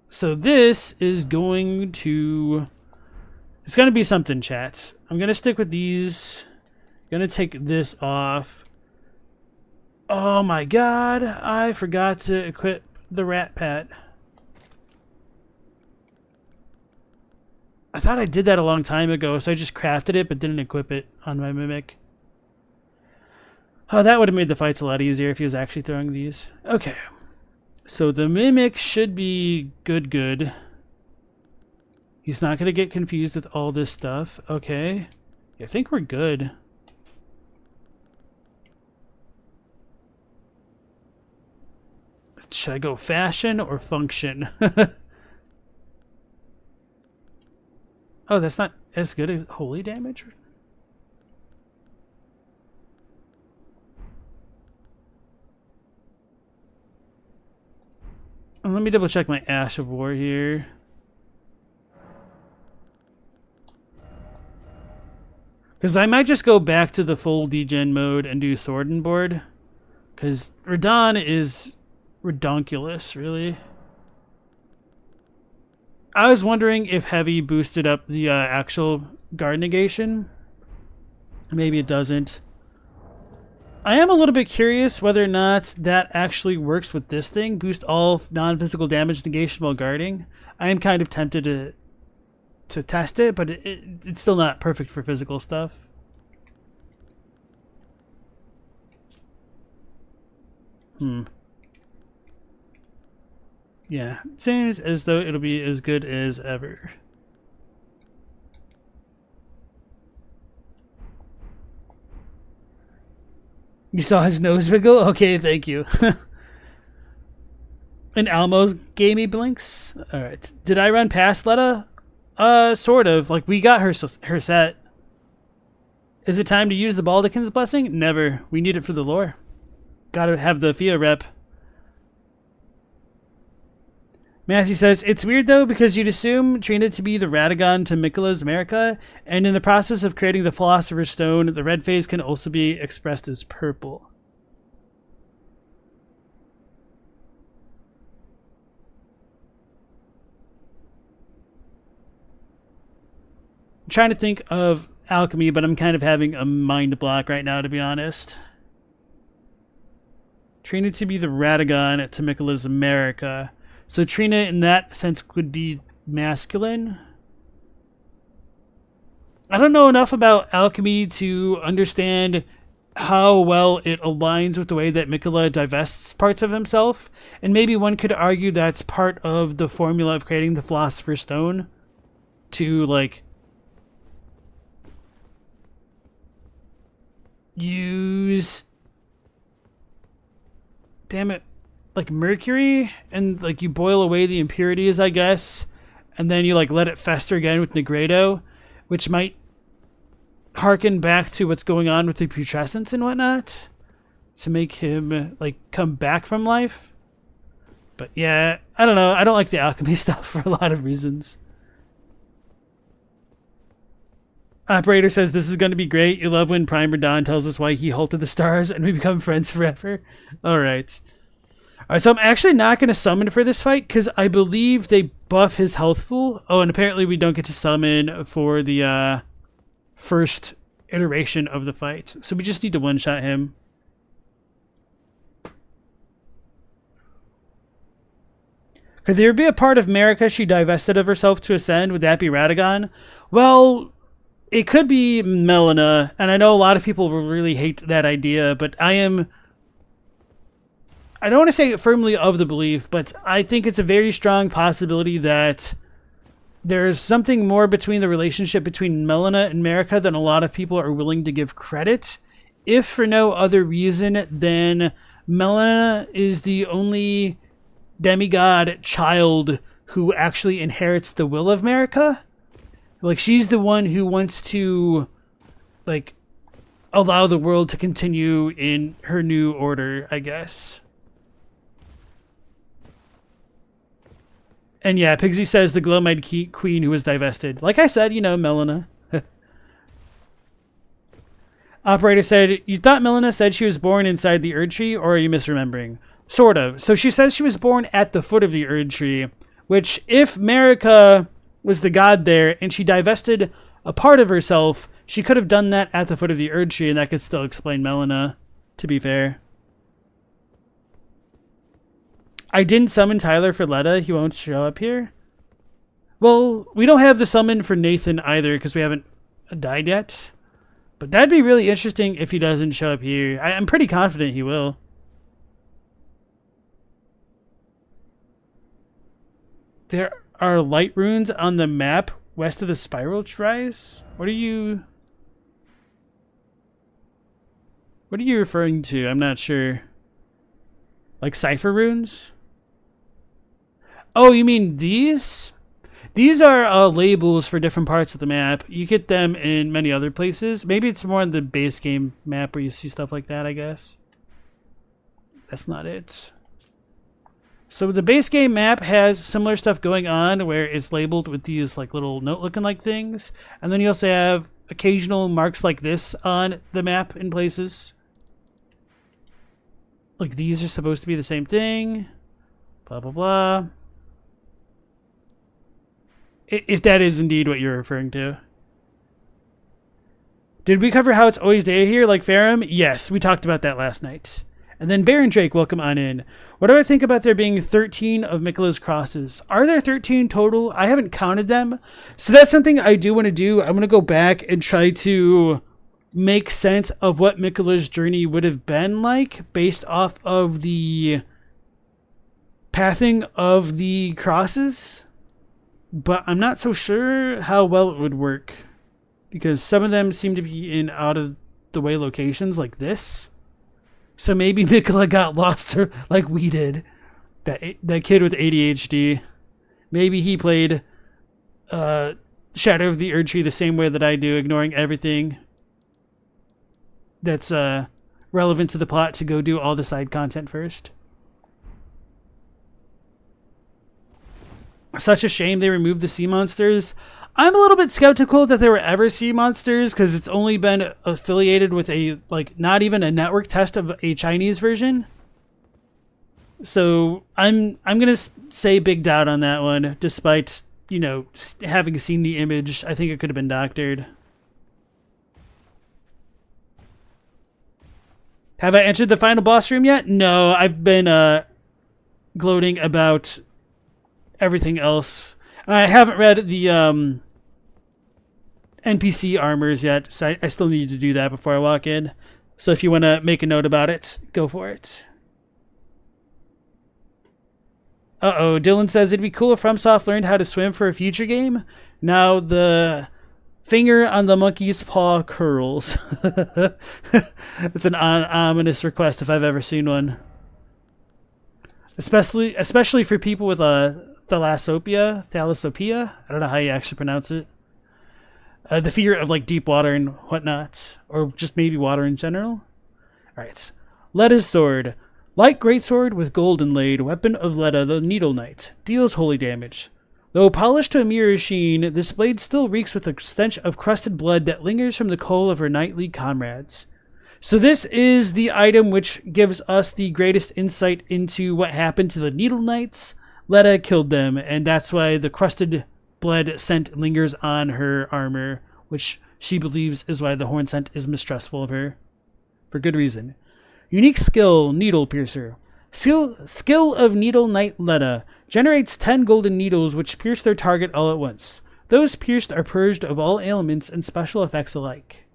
So this is going to... It's going to be something, chat. I'm going to stick with these. I'm going to take this off. Oh my god, I forgot to equip the Rat Pat. I thought I did that a long time ago, so I just crafted it but didn't equip it on my Mimic. Oh, that would have made the fights a lot easier if he was actually throwing these. Okay. So the Mimic should be good. He's not going to get confused with all this stuff. Okay. I think we're good. Should I go fashion or function? Oh, that's not as good as holy damage? Let me double check my Ash of War here. Because I might just go back to the full degen mode and do sword and board. Because Radahn is redonkulous, really. I was wondering if heavy boosted up the actual guard negation. Maybe it doesn't. I am a little bit curious whether or not that actually works with this thing. Boost all non-physical damage negation while guarding. I am kind of tempted to test it, but it's still not perfect for physical stuff. Yeah, seems as though it'll be as good as ever. You saw his nose wiggle? Okay, thank you. And Almo's gamey blinks. All right. Did I run past Leda? Sort of. Like, we got her set. Is it time to use the Baldachin's blessing? Never. We need it for the lore. Gotta have the Fia rep. Matthew says, it's weird though, because you'd assume Trina to be the Radahn to Miquella's America, and in the process of creating the Philosopher's Stone, the red phase can also be expressed as purple. I'm trying to think of alchemy, but I'm kind of having a mind block right now, to be honest. Trina to be the Radahn to Miquella's America. So Trina, in that sense, could be masculine. I don't know enough about alchemy to understand how well it aligns with the way that Miquella divests parts of himself. And maybe one could argue that's part of the formula of creating the Philosopher's Stone. To, like, use... Damn it. Like mercury, and like you boil away the impurities, I guess, and then you like let it fester again with Negredo, which might harken back to what's going on with the putrescence and whatnot to make him like come back from life. But yeah, I don't know. I don't like the alchemy stuff for a lot of reasons. Operator says this is going to be great. You love when Prime Radahn tells us why he halted the stars and we become friends forever. All right. Alright, so I'm actually not going to summon for this fight because I believe they buff his health pool. Oh, and apparently we don't get to summon for the first iteration of the fight. So we just need to one-shot him. Could there be a part of America she divested of herself to ascend? Would that be Radahn? Well, it could be Malenia, and I know a lot of people will really hate that idea, but I don't want to say firmly of the belief, but I think it's a very strong possibility that there's something more between the relationship between Malenia and America than a lot of people are willing to give credit, if for no other reason than Malenia is the only demigod child who actually inherits the will of America. Like, she's the one who wants to, like, allow the world to continue in her new order, I guess. And yeah, Pigsy says the glow-eyed queen who was divested. Like I said, you know, Malenia. Operator said, you thought Malenia said she was born inside the Erdtree, or are you misremembering? Sort of. So she says she was born at the foot of the Erdtree, which if Marika was the god there and she divested a part of herself, she could have done that at the foot of the Erdtree, and that could still explain Malenia, to be fair. I didn't summon Tyler for Leda. He won't show up here. Well, we don't have the summon for Nathan either because we haven't died yet. But that'd be really interesting if he doesn't show up here. I'm pretty confident he will. There are light runes on the map west of the spiral tries. What are you referring to? I'm not sure. Like cipher runes? Oh, you mean these? These are labels for different parts of the map. You get them in many other places. Maybe it's more on the base game map where you see stuff like that, I guess. That's not it. So the base game map has similar stuff going on where it's labeled with these like little note-looking like things. And then you also have occasional marks like this on the map in places. Like these are supposed to be the same thing. Blah, blah, blah. If that is indeed what you're referring to. Did we cover how it's always there here, like Farum? Yes, we talked about that last night. And then Baron Drake, welcome on in. What do I think about there being 13 of Miquella's crosses? Are there 13 total? I haven't counted them. So that's something I do want to do. I'm going to go back and try to make sense of what Miquella's journey would have been like based off of the pathing of the crosses. But I'm not so sure how well it would work because some of them seem to be in out of the way locations like this. So maybe Miquella got lost like we did. That kid with ADHD. Maybe he played Shadow of the Erdtree the same way that I do, ignoring everything that's relevant to the plot to go do all the side content first. Such a shame they removed the sea monsters. I'm a little bit skeptical that there were ever sea monsters because it's only been affiliated with a, like, not even a network test of a Chinese version. So I'm gonna say big doubt on that one, despite, you know, having seen the image. I think it could have been doctored. Have I entered the final boss room yet? No, I've been gloating about everything else. And I haven't read the NPC armors yet, so I still need to do that before I walk in. So if you want to make a note about it, go for it. Uh-oh, Dylan says it'd be cool if FromSoft learned how to swim for a future game. Now the finger on the monkey's paw curls. It's an ominous request if I've ever seen one. Especially for people with thalassopia. I don't know how you actually pronounce it. The fear of like deep water and whatnot, or just maybe water in general. All right, Leda's sword. Light greatsword with gold inlaid, weapon of Leda, the Needle Knight. Deals holy damage. Though polished to a mirror sheen, this blade still reeks with the stench of crusted blood that lingers from the coal of her knightly comrades. So this is the item which gives us the greatest insight into what happened to the Needle Knights. Leda killed them, and that's why the crusted blood scent lingers on her armor, which she believes is why the horn scent is mistrustful of her. For good reason. Unique skill, Needle Piercer. Skill of Needle Knight Leda. Generates 10 golden needles which pierce their target all at once. Those pierced are purged of all ailments and special effects alike.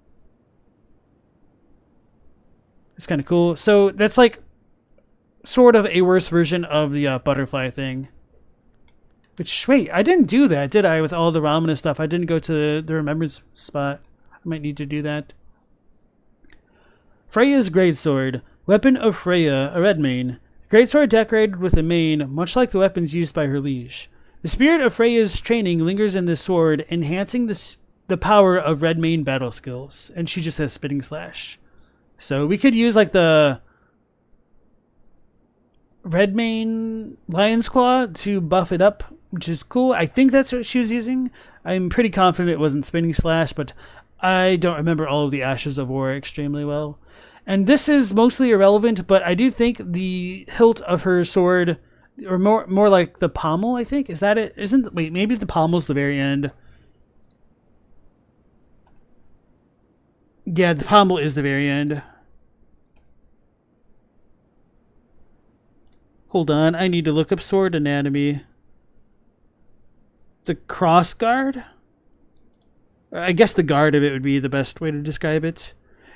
It's kind of cool. So that's like sort of a worse version of the butterfly thing. Which, wait, I didn't do that, did I, with all the ramen stuff? I didn't go to the remembrance spot. I might need to do that. Freya's Greatsword. Weapon of Freya, a Redmane. Greatsword decorated with a mane, much like the weapons used by her liege. The spirit of Freya's training lingers in this sword, enhancing the power of Redmane battle skills. And she just has Spitting Slash. So we could use like the Redmane Lion's Claw to buff it up, which is cool. I think that's what she was using. I'm pretty confident it wasn't Spinning Slash, but I don't remember all of the Ashes of War extremely well. And this is mostly irrelevant, but I do think the hilt of her sword, or more like the pommel, I think. Is that it? Wait, maybe the pommel's the very end. Yeah, the pommel is the very end. Hold on, I need to look up sword anatomy. The cross guard? I guess the guard of it would be the best way to describe it.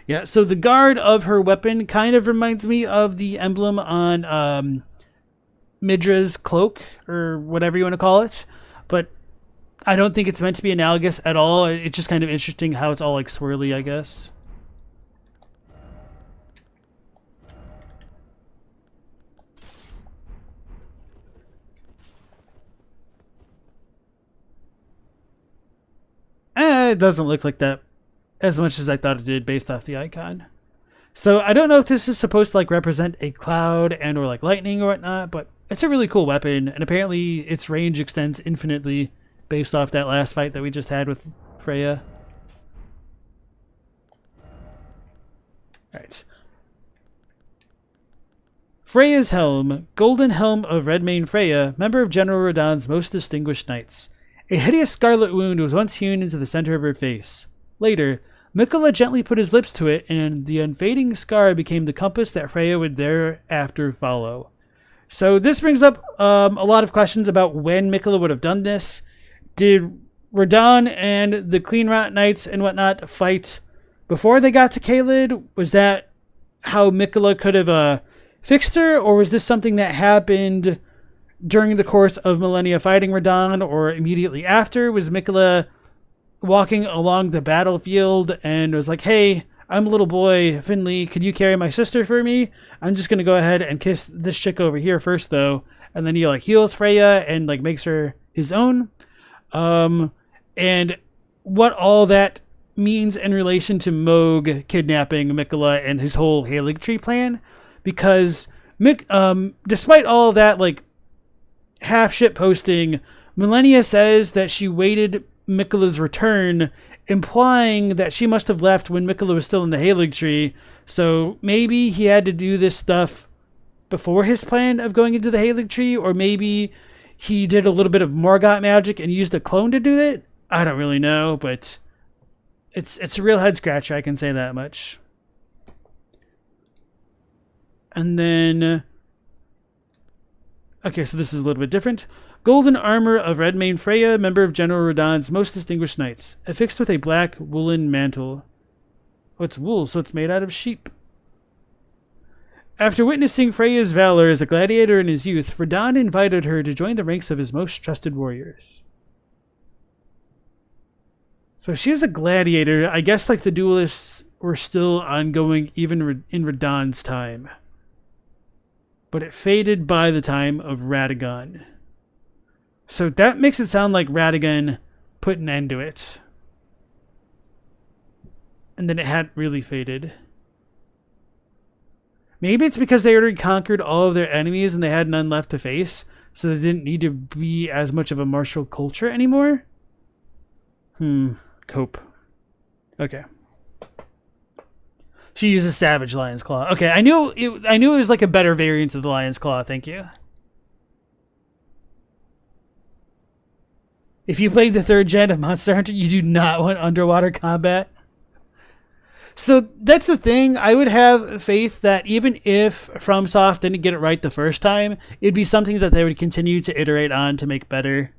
Yeah, so the guard of her weapon kind of reminds me of the emblem on Midra's cloak, or whatever you want to call it. But I don't think it's meant to be analogous at all. It's just kind of interesting how it's all like swirly, I guess. It doesn't look like that as much as I thought it did based off the icon. So I don't know if this is supposed to like represent a cloud and or like lightning or whatnot, but it's a really cool weapon, and apparently its range extends infinitely based off that last fight that we just had with Freya. Alright. Freya's Helm. Golden Helm of Redmane Freya, member of General Radahn's most distinguished knights. A hideous scarlet wound was once hewn into the center of her face. Later, Miquella gently put his lips to it, and the unfading scar became the compass that Freya would thereafter follow. So this brings up a lot of questions about when Miquella would have done this. Did Radahn and the Clean Rot Knights and whatnot fight before they got to Caelid? Was that how Miquella could have fixed her, or was this something that happened during the course of Malenia fighting Radahn, or immediately after? Was Miquella walking along the battlefield and was like, hey, I'm a little boy, Finley. Could you carry my sister for me? I'm just gonna go ahead and kiss this chick over here first, though. And then he like heals Freya and like makes her his own. And what all that means in relation to Moog kidnapping Miquella and his whole Erdtree plan, because despite all of that like half shit posting, Malenia says that she waited Miquella's return, implying that she must have left when Miquella was still in the Erdtree. So maybe he had to do this stuff before his plan of going into the Erdtree, or maybe he did a little bit of Morgott magic and used a clone to do it. I don't really know, but it's a real head scratcher, I can say that much. And then, okay, so this is a little bit different. Golden armor of Redmane Freya, member of General Radahn's most distinguished knights, affixed with a black woolen mantle. Oh, it's wool, so it's made out of sheep. After witnessing Freya's valor as a gladiator in his youth, Radahn invited her to join the ranks of his most trusted warriors. So she's a gladiator. I guess like the duelists were still ongoing even in Radahn's time. But it faded by the time of Radahn. So that makes it sound like Radahn put an end to it. And then it hadn't really faded. Maybe it's because they already conquered all of their enemies and they had none left to face, so they didn't need to be as much of a martial culture anymore? Cope. Okay. She uses Savage Lion's Claw. Okay, I knew it was like a better variant of the Lion's Claw, thank you. If you played the 3rd gen of Monster Hunter, you do not want underwater combat. So that's the thing. I would have faith that even if FromSoft didn't get it right the first time, it'd be something that they would continue to iterate on to make better.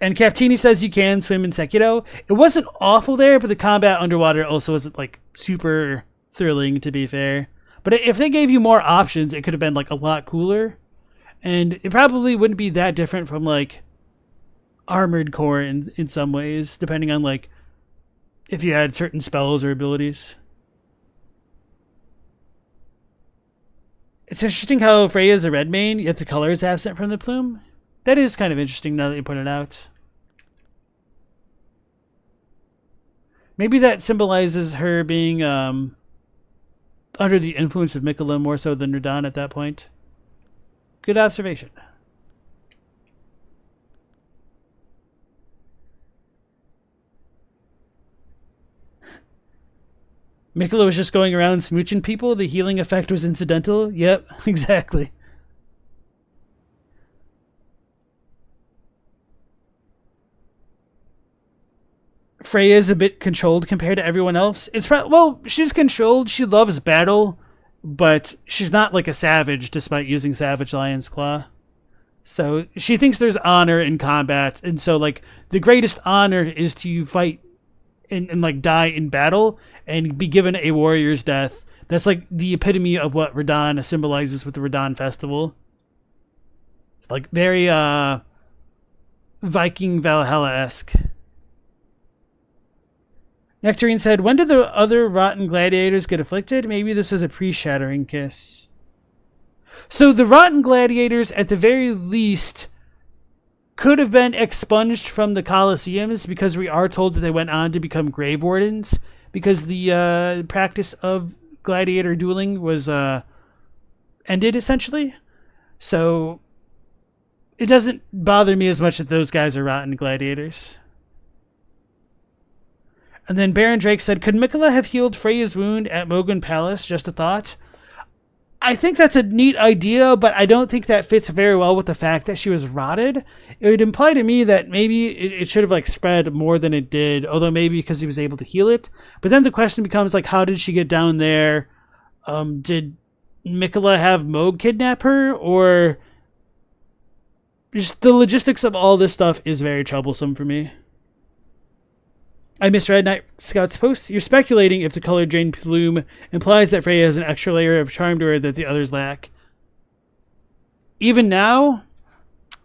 And Captini says you can swim in Sekiro. It wasn't awful there, but the combat underwater also wasn't like super thrilling, to be fair. But if they gave you more options, it could have been like a lot cooler. And it probably wouldn't be that different from like Armored Core in some ways, depending on like if you had certain spells or abilities. It's interesting how Freya's a Redmane, yet the color is absent from the plume. That is kind of interesting now that you put it out. Maybe that symbolizes her being under the influence of Miquella more so than Radahn at that point. Good observation. Miquella was just going around smooching people. The healing effect was incidental. Yep, exactly. Freya is a bit controlled compared to everyone else. Well, she's controlled. She loves battle, but she's not like a savage despite using Savage Lion's Claw. So she thinks there's honor in combat, and so like the greatest honor is to fight and like die in battle and be given a warrior's death. That's like the epitome of what Radahn symbolizes with the Radahn festival. It's like very Viking Valhalla-esque. Nectarine said, when did the other rotten gladiators get afflicted? Maybe this is a pre-shattering kiss. So the rotten gladiators, at the very least, could have been expunged from the Colosseums, because we are told that they went on to become grave wardens, because the practice of gladiator dueling was ended, essentially. So it doesn't bother me as much that those guys are rotten gladiators. And then Baron Drake said, could Miquella have healed Freya's wound at Mogun Palace? Just a thought. I think that's a neat idea, but I don't think that fits very well with the fact that she was rotted. It would imply to me that maybe it should have like spread more than it did, although maybe because he was able to heal it. But then the question becomes like, how did she get down there? Did Miquella have Moog kidnap her? Or just the logistics of all this stuff is very troublesome for me. I misread Night Scout's post. You're speculating if the color drain plume implies that Freya has an extra layer of charm to her that the others lack. Even now,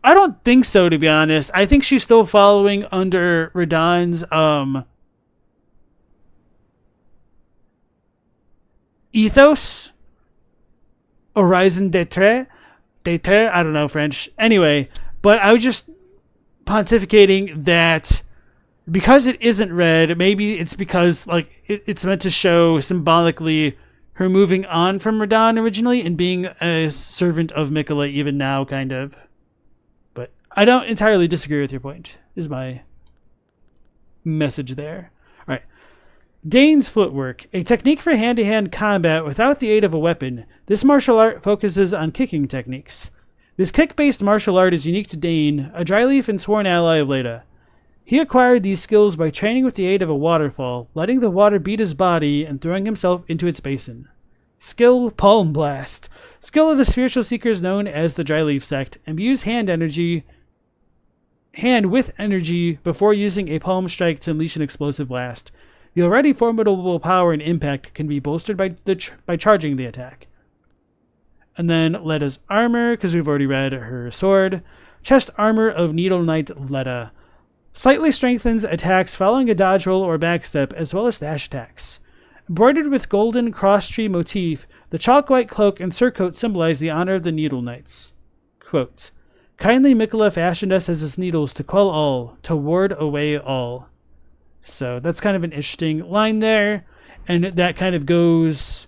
I don't think so, to be honest. I think she's still following under Radahn's ethos, horizon d'être, I don't know French. Anyway, but I was just pontificating that because it isn't red, maybe it's because like it's meant to show symbolically her moving on from Radahn originally and being a servant of Miquella even now, kind of. But I don't entirely disagree with your point, is my message there. All right. Dane's footwork, a technique for hand-to-hand combat without the aid of a weapon. This martial art focuses on kicking techniques. This kick-based martial art is unique to Dane, a dryleaf and sworn ally of Leda. He acquired these skills by training with the aid of a waterfall, letting the water beat his body and throwing himself into its basin. Skill, Palm Blast. Skill of the spiritual seekers known as the Dryleaf sect. Imbues hand with energy before using a palm strike to unleash an explosive blast. The already formidable power and impact can be bolstered by charging the attack. And then Leda's armor, because we've already read her sword. Chest armor of Needle Knight Leda. Slightly strengthens attacks following a dodge roll or backstep, as well as dash attacks. Embroidered with golden cross-tree motif, the chalk-white cloak and surcoat symbolize the honor of the Needle Knights. Quote, kindly Miquella fashioned us as his needles to quell all, to ward away all. So that's kind of an interesting line there, and that kind of goes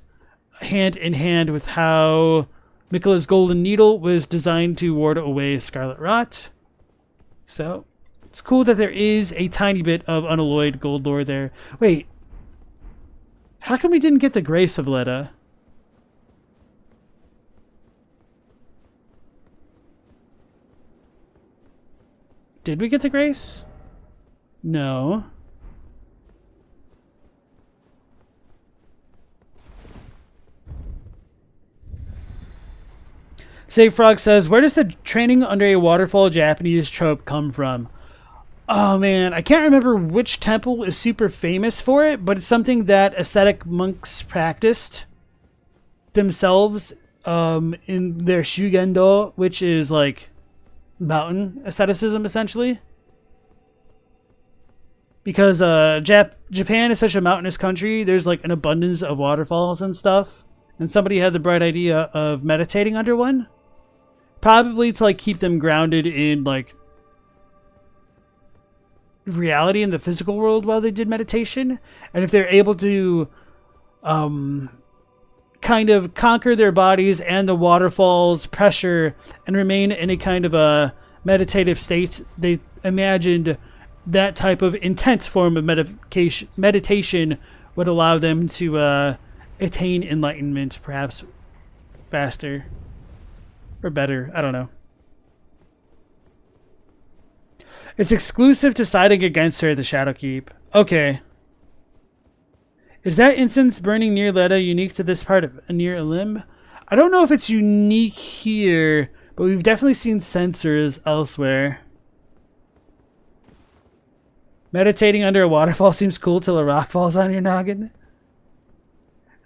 hand in hand with how Miquella's golden needle was designed to ward away scarlet rot. So it's cool that there is a tiny bit of unalloyed gold lore there. Wait, how come we didn't get the grace of Leda? Did we get the grace? No. Save Frog says, where does the training under a waterfall Japanese trope come from? Oh man, I can't remember which temple is super famous for it, but it's something that ascetic monks practiced themselves in their Shugendo, which is like mountain asceticism essentially. Because Japan is such a mountainous country, there's like an abundance of waterfalls and stuff. And somebody had the bright idea of meditating under one. Probably to like keep them grounded in like reality in the physical world while they did meditation. And if they're able to kind of conquer their bodies and the waterfall's pressure and remain in a kind of a meditative state, they imagined that type of intense form of meditation would allow them to attain enlightenment perhaps faster or better. I don't know. It's exclusive to siding against her at the Shadowkeep. Okay. Is that incense burning near Leda unique to this part of Enir-Ilim? I don't know if it's unique here, but we've definitely seen sensors elsewhere. Meditating under a waterfall seems cool till a rock falls on your noggin.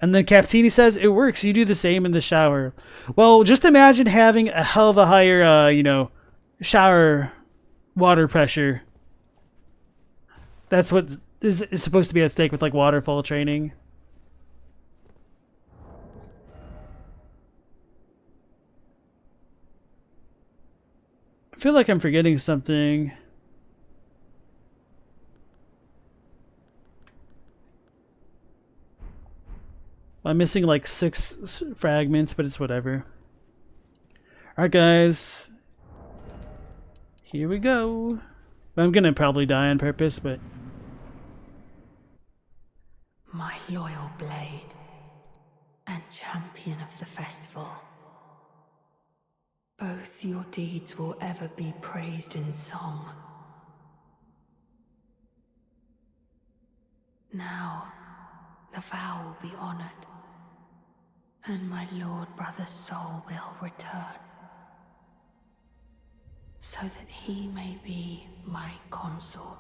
And then Captini says, it works. You do the same in the shower. Well, just imagine having a hell of a higher, shower water pressure. That's what is supposed to be at stake with, like, waterfall training. I feel like I'm forgetting something. I'm missing like 6 fragments, but it's whatever. Alright guys. Here we go. I'm gonna probably die on purpose, but... My loyal blade and champion of the festival. Both your deeds will ever be praised in song. Now, the vow will be honored. And my lord brother's soul will return, so that he may be my consort.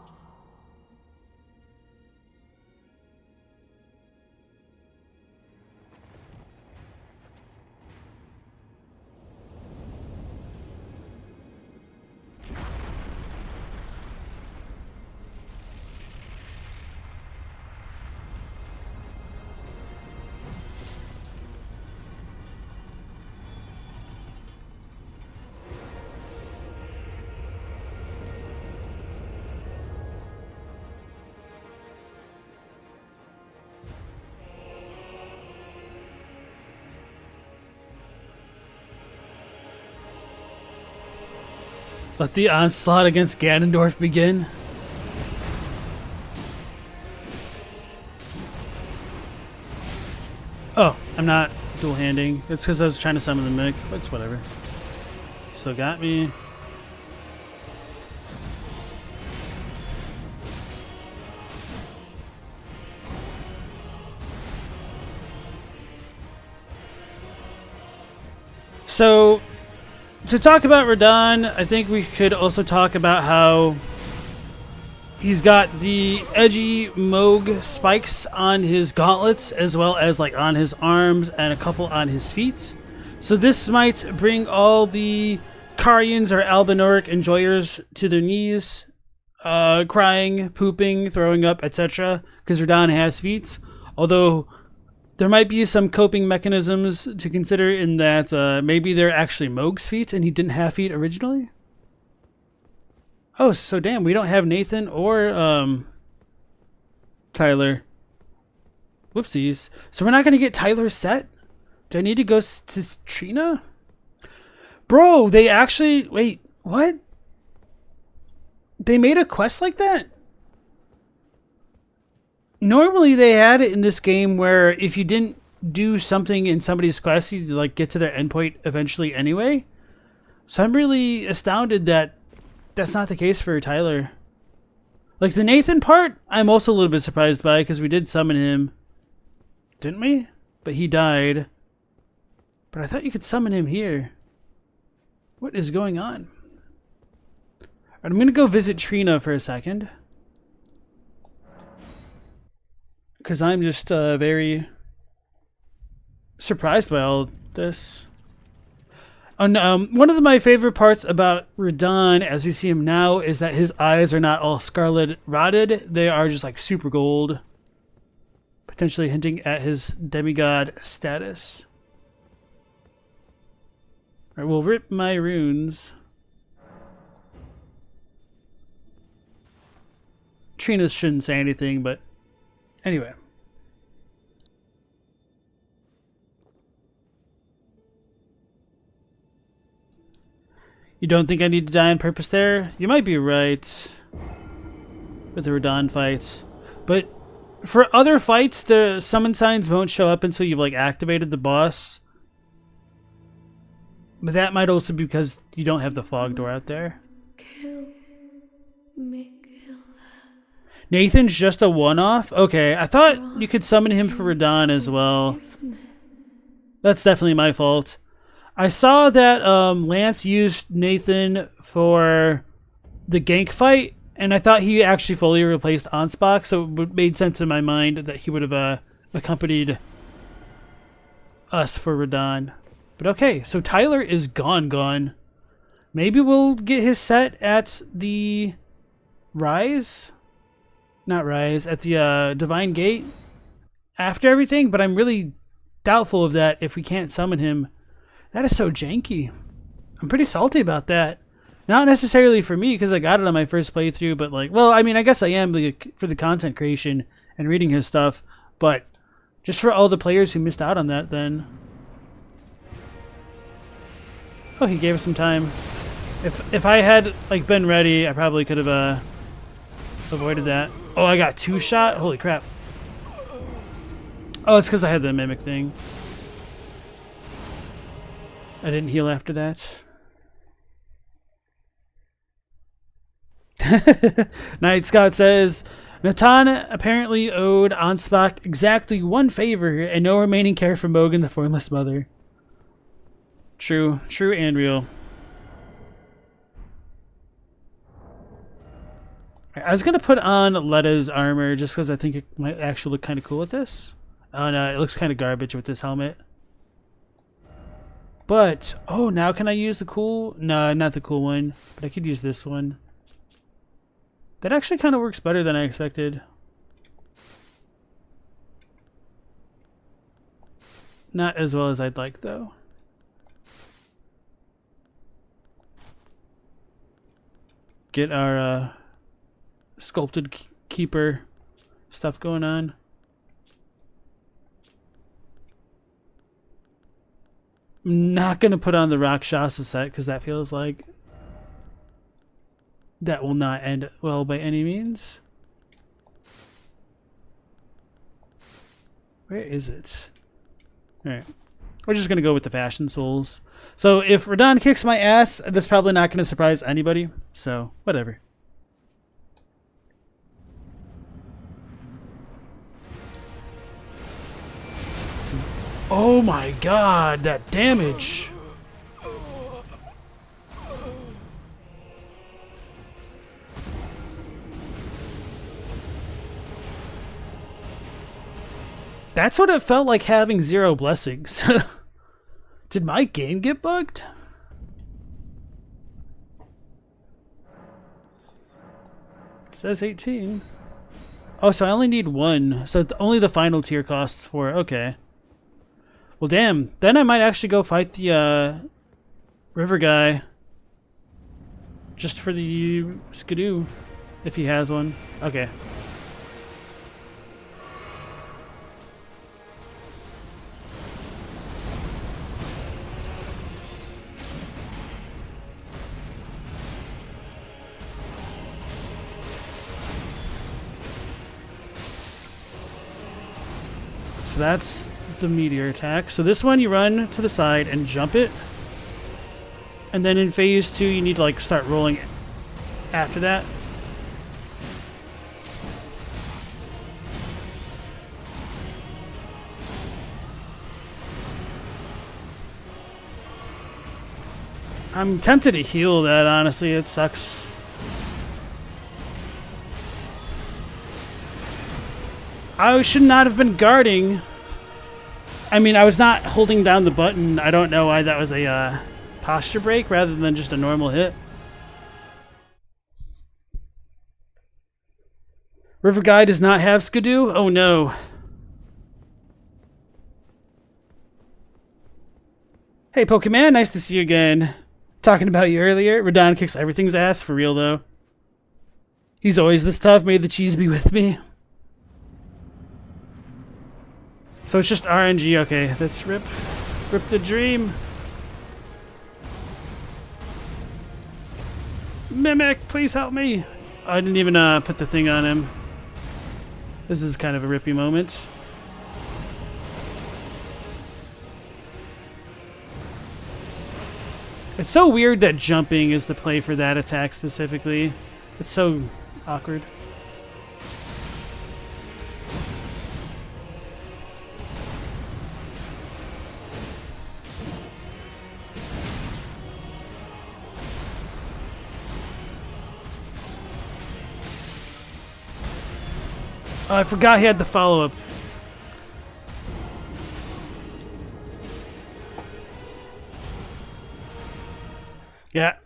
Let the onslaught against Ganondorf begin. Oh, I'm not dual-handing. It's because I was trying to summon the Mick, but it's whatever. Still got me. So, to talk about Radahn, I think we could also talk about how he's got the edgy Moog spikes on his gauntlets, as well as like on his arms and a couple on his feet. So this might bring all the Carians or Albinoric enjoyers to their knees, crying, pooping, throwing up, etc. Because Radahn has feet. Although there might be some coping mechanisms to consider in that maybe they're actually Moog's feet and he didn't have feet originally. Oh, so damn, we don't have Nathan or Tyler. Whoopsies. So we're not going to get Tyler's set? Do I need to go to Trina? Bro, they actually... Wait, what? They made a quest like that? Normally they had it in this game where if you didn't do something in somebody's quest, you'd like get to their endpoint eventually anyway. So I'm really astounded that that's not the case for Tyler. Like the Nathan part, I'm also a little bit surprised by because we did summon him. Didn't we? But he died. But I thought you could summon him here. What is going on? Alright, I'm going to go visit Trina for a second. Because I'm just very surprised by all this. And, one of my favorite parts about Radahn, as we see him now, is that his eyes are not all scarlet rotted. They are just like super gold. Potentially hinting at his demigod status. Alright, we'll rip my runes. Trina shouldn't say anything, but anyway. You don't think I need to die on purpose there? You might be right. With the Radahn fights. But for other fights, the summon signs won't show up until you've like activated the boss. But that might also be because you don't have the fog door out there. Kill Miquella. Nathan's just a one-off? Okay, I thought you could summon him for Radahn as well. That's definitely my fault. I saw that Lance used Nathan for the gank fight, and I thought he actually fully replaced Ansbach, so it made sense in my mind that he would have accompanied us for Radahn. But okay, so Tyler is gone. Maybe we'll get his set at the Rise? Not Rise, at the Divine Gate after everything, but I'm really doubtful of that if we can't summon him. That is so janky. I'm pretty salty about that. Not necessarily for me, because I got it on my first playthrough, but like, well, I mean, I guess I am for the content creation and reading his stuff, but just for all the players who missed out on that then. Oh, he gave us some time. If I had like been ready, I probably could have avoided that. Oh, I got 2-shot? Holy crap. Oh, it's because I had the mimic thing. I didn't heal after that. Night Scout says, Natan apparently owed Ansbach exactly one favor and no remaining care for Mogan, the Formless Mother. True and real. I was going to put on Leda's armor just because I think it might actually look kind of cool with this. Oh no, it looks kind of garbage with this helmet. But, oh, now can I use the cool? No, not the cool one. But I could use this one. That actually kind of works better than I expected. Not as well as I'd like, though. Get our sculpted keeper stuff going on. I'm not going to put on the Rakshasa set because that feels like That will not end well by any means. Where is it? Alright. We're just going to go with the Fashion Souls. So if Radahn kicks my ass, that's probably not going to surprise anybody. So, whatever. Oh my god, that damage! That's what it felt like having 0 blessings. Did my game get bugged? It says 18. Oh, so I only need 1. So only the final tier costs 4. Okay. Well, damn. Then I might actually go fight the river guy. Just for the skidoo. If he has one. Okay. So that's the meteor attack. So this one you run to the side and jump it. And then in phase 2 you need to like start rolling after that. I'm tempted to heal that, honestly. It sucks. I should not have been guarding. I mean, I was not holding down the button. I don't know why that was a posture break rather than just a normal hit. River Guy does not have Skidoo? Oh no. Hey Pokemon, nice to see you again. Talking about you earlier. Radahn kicks everything's ass, for real though. He's always this tough, may the cheese be with me. So it's just RNG, okay, let's rip the dream. Mimic, please help me. I didn't even put the thing on him. This is kind of a rippy moment. It's so weird that jumping is the play for that attack specifically. It's so awkward. Oh, I forgot he had the follow-up. Yeah.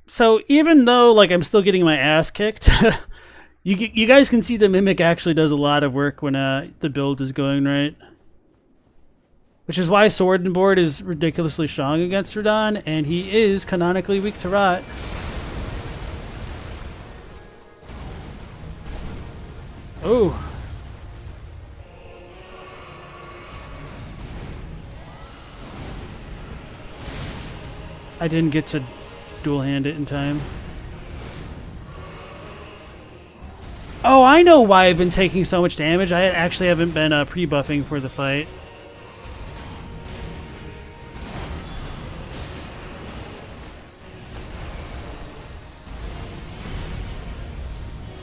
So even though like I'm still getting my ass kicked, you guys can see the Mimic actually does a lot of work when the build is going right. Which is why Sword and Board is ridiculously strong against Radahn, and he is canonically weak to Rot. Oh. I didn't get to dual hand it in time. Oh, I know why I've been taking so much damage. I actually haven't been pre-buffing for the fight.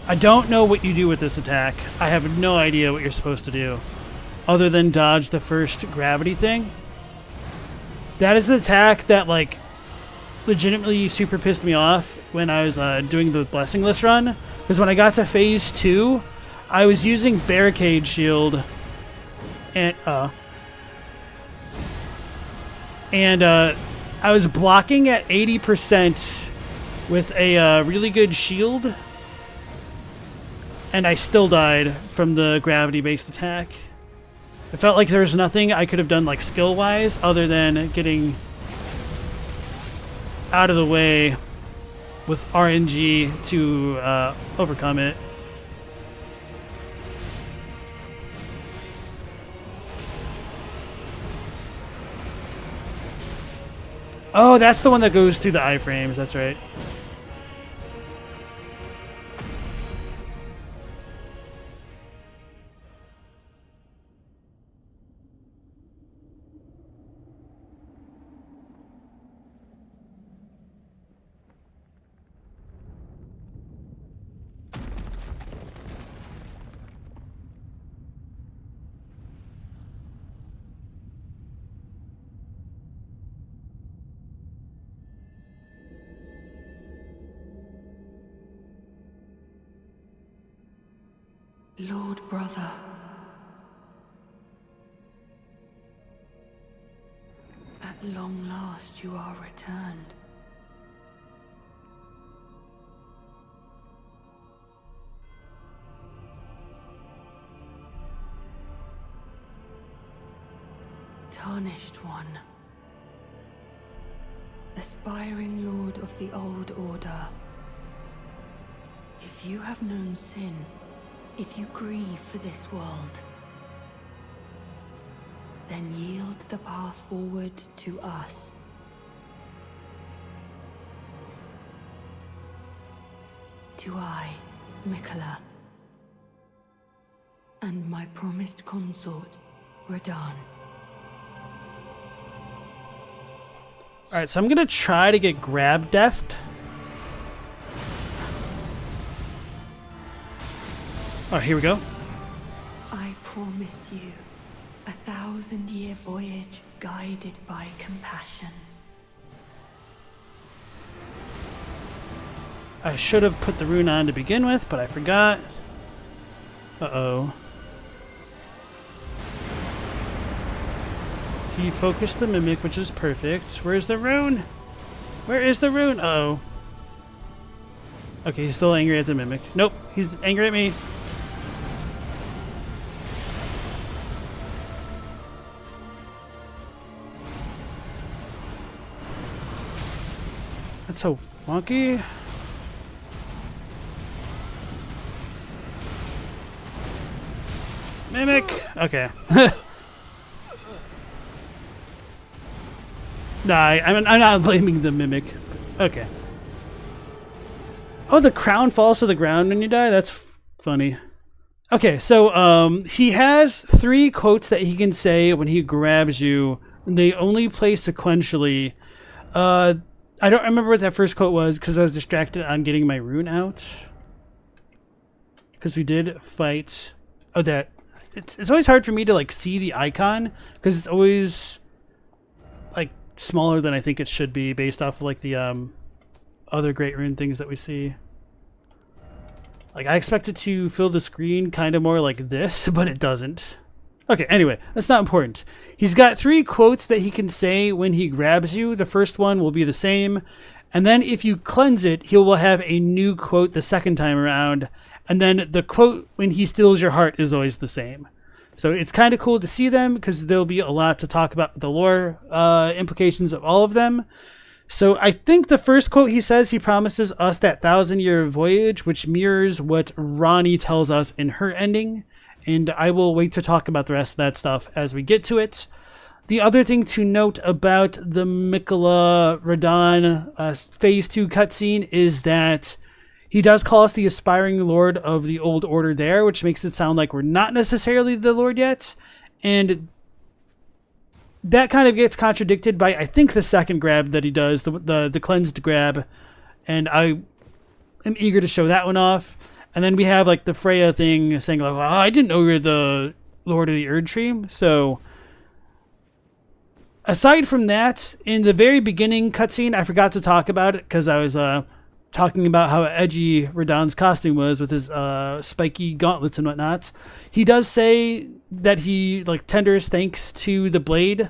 I don't know what you do with this attack. I have no idea what you're supposed to do. Other than dodge the first gravity thing. That is an attack that, like, legitimately super pissed me off when I was doing the Blessingless run. Because when I got to phase 2, I was using Barricade Shield. And I was blocking at 80% with a really good shield. And I still died from the gravity-based attack. It felt like there was nothing I could have done, like, skill-wise, other than getting out of the way with RNG to overcome it. Oh, that's the one that goes through the iframes, that's right. Lord brother. At long last you are returned. Tarnished one. Aspiring lord of the old order. If you have known sin, if you grieve for this world, then yield the path forward to us. To I, Miquella, and my promised consort, Radahn. Alright, so I'm gonna try to get grab deathed. Oh, here we go. I promise you 1,000-year voyage guided by compassion. I should have put the rune on to begin with, but I forgot. Uh-oh. He focused the mimic, which is perfect. Where's the rune? Where is the rune? Uh-oh. Okay, he's still angry at the mimic. Nope, he's angry at me. That's so wonky. Mimic! Okay. Nah, I'm not blaming the mimic. Okay. Oh, the crown falls to the ground when you die? That's funny. Okay, so he has 3 quotes that he can say when he grabs you. They only play sequentially. I don't remember what that first quote was because I was distracted on getting my rune out. Because we did fight... Oh, that... It's always hard for me to, like, see the icon because it's always, like, smaller than I think it should be based off of, like, the other great rune things that we see. Like, I expect it to fill the screen kind of more like this, but it doesn't. Okay, anyway, that's not important. He's got 3 quotes that he can say when he grabs you. The first one will be the same. And then if you cleanse it, he will have a new quote the second time around. And then the quote when he steals your heart is always the same. So it's kind of cool to see them because there'll be a lot to talk about the lore implications of all of them. So I think the first quote he says, he promises us that 1,000-year voyage, which mirrors what Ranni tells us in her ending. And I will wait to talk about the rest of that stuff as we get to it. The other thing to note about the Miquella Radahn Phase 2 cutscene is that he does call us the aspiring lord of the old order there, which makes it sound like we're not necessarily the lord yet. And that kind of gets contradicted by, I think, the second grab that he does, the cleansed grab. And I am eager to show that one off. And then we have, like, the Freya thing saying, like, well, I didn't know you're the Lord of the Erdtree. So, aside from that, in the very beginning cutscene, I forgot to talk about it because I was talking about how edgy Radahn's costume was with his spiky gauntlets and whatnot. He does say that he, like, tenders thanks to the blade,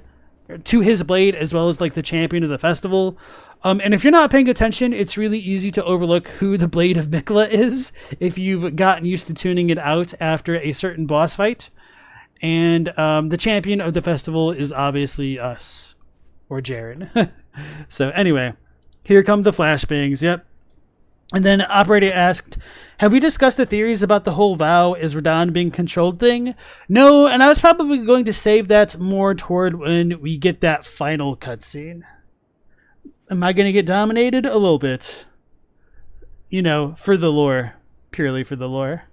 to his blade, as well as, like, the champion of the festival. And if you're not paying attention, it's really easy to overlook who the Blade of Miquella is if you've gotten used to tuning it out after a certain boss fight. And the champion of the festival is obviously us, or Jared. So anyway, here come the flashbangs, yep. And then Operator asked, have we discussed the theories about the whole vow is Radahn being controlled thing? No, and I was probably going to save that more toward when we get that final cutscene. Am I going to get dominated? A little bit. You know, for the lore. Purely for the lore.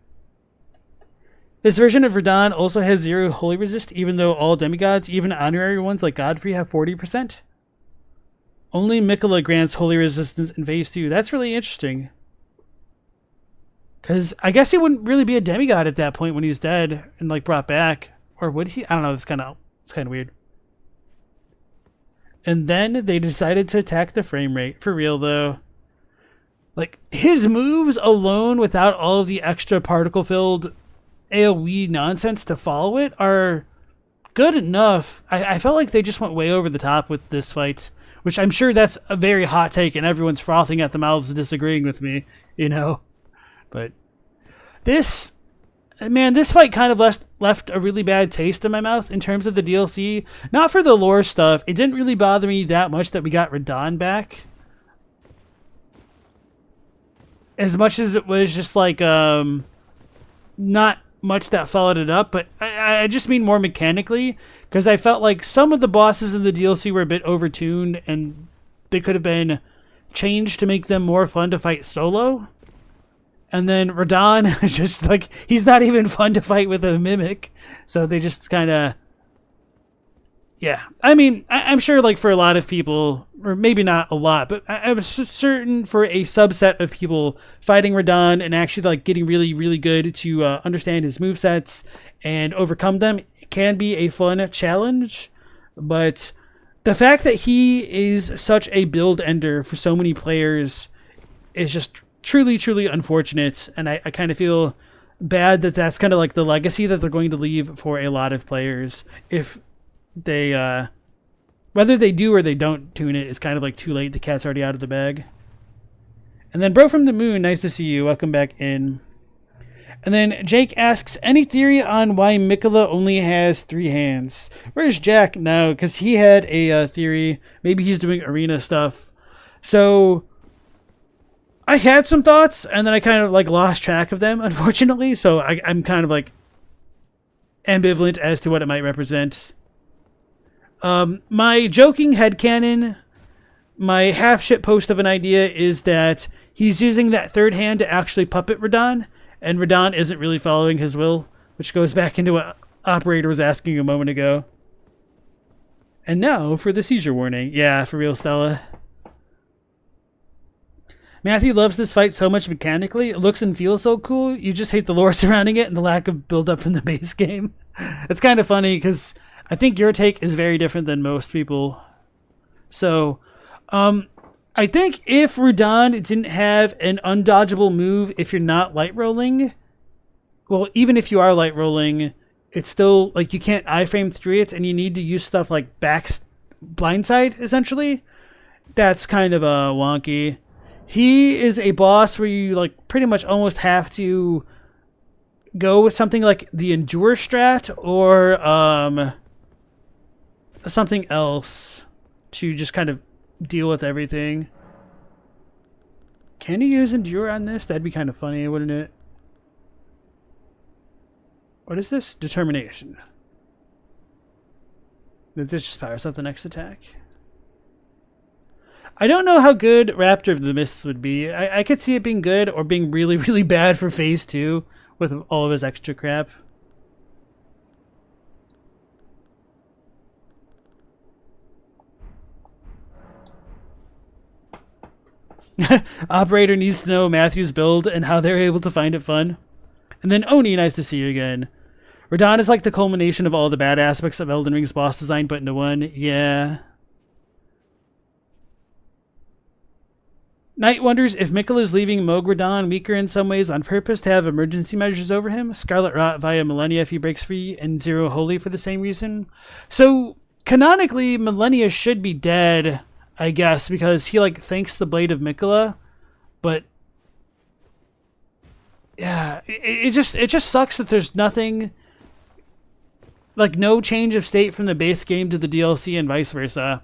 This version of Radahn also has 0 holy resist, even though all demigods, even honorary ones like Godfrey, have 40%. Only Miquella grants holy resistance in Phase 2. That's really interesting. Because I guess he wouldn't really be a demigod at that point when he's dead and, like, brought back. Or would he? I don't know. It's kind of weird. And then they decided to attack the frame rate. For real, though. Like, his moves alone, without all of the extra particle-filled AoE nonsense to follow it are good enough. I felt like they just went way over the top with this fight, which I'm sure that's a very hot take and everyone's frothing at the mouths disagreeing with me, you know? But this fight kind of left a really bad taste in my mouth in terms of the DLC. Not for the lore stuff. It didn't really bother me that much that we got Radahn back. As much as it was just like, not much that followed it up, but I just mean more mechanically, because I felt like some of the bosses in the DLC were a bit overtuned and they could have been changed to make them more fun to fight solo. And then Radahn, just like, he's not even fun to fight with a mimic. So they just kind of, yeah. I mean, I'm sure like for a lot of people, or maybe not a lot, but I'm certain for a subset of people, fighting Radahn and actually like getting really, really good to understand his movesets and overcome them can be a fun challenge. But the fact that he is such a build ender for so many players is just truly, truly unfortunate, and I kind of feel bad that that's kind of like the legacy that they're going to leave for a lot of players. If they, whether they do or they don't tune it, it's kind of like too late. The cat's already out of the bag. And then Bro from the Moon, nice to see you. Welcome back in. And then Jake asks, any theory on why Miquella only has 3 hands? Where's Jack? No, because he had a theory. Maybe he's doing arena stuff. So I had some thoughts, and then I kind of like lost track of them, unfortunately. So I'm kind of like ambivalent as to what it might represent. My joking headcanon, my half shit post of an idea is that he's using that third hand to actually puppet Radahn, and Radahn isn't really following his will, which goes back into what Operator was asking a moment ago. And now for the seizure warning. Yeah, for real, Stella. Matthew loves this fight so much mechanically. It looks and feels so cool. You just hate the lore surrounding it and the lack of build-up in the base game. It's kind of funny because I think your take is very different than most people. So, I think if Radahn didn't have an undodgeable move if you're not light rolling, well, even if you are light rolling, it's still, like, you can't iframe through it and you need to use stuff like blindside, essentially. That's kind of wonky. He is a boss where you like pretty much almost have to go with something like the Endure strat or something else to just kind of deal with everything. Can you use Endure on this? That'd be kind of funny, wouldn't it? What is this? Determination. Did this just powers up the next attack? I don't know how good Raptor of the Mists would be. I could see it being good or being really, really bad for phase 2 with all of his extra crap. Operator needs to know Matthew's build and how they're able to find it fun. And then Oni, nice to see you again. Radahn is like the culmination of all the bad aspects of Elden Ring's boss design put into one. Yeah. Knight wonders if Miquella is leaving Radahn weaker in some ways on purpose to have emergency measures over him. Scarlet Rot via Malenia if he breaks free, and Zero Holy for the same reason. So, canonically, Malenia should be dead, I guess, because he, like, thanks the Blade of Miquella. But, yeah, it just sucks that there's nothing, like, no change of state from the base game to the DLC and vice versa.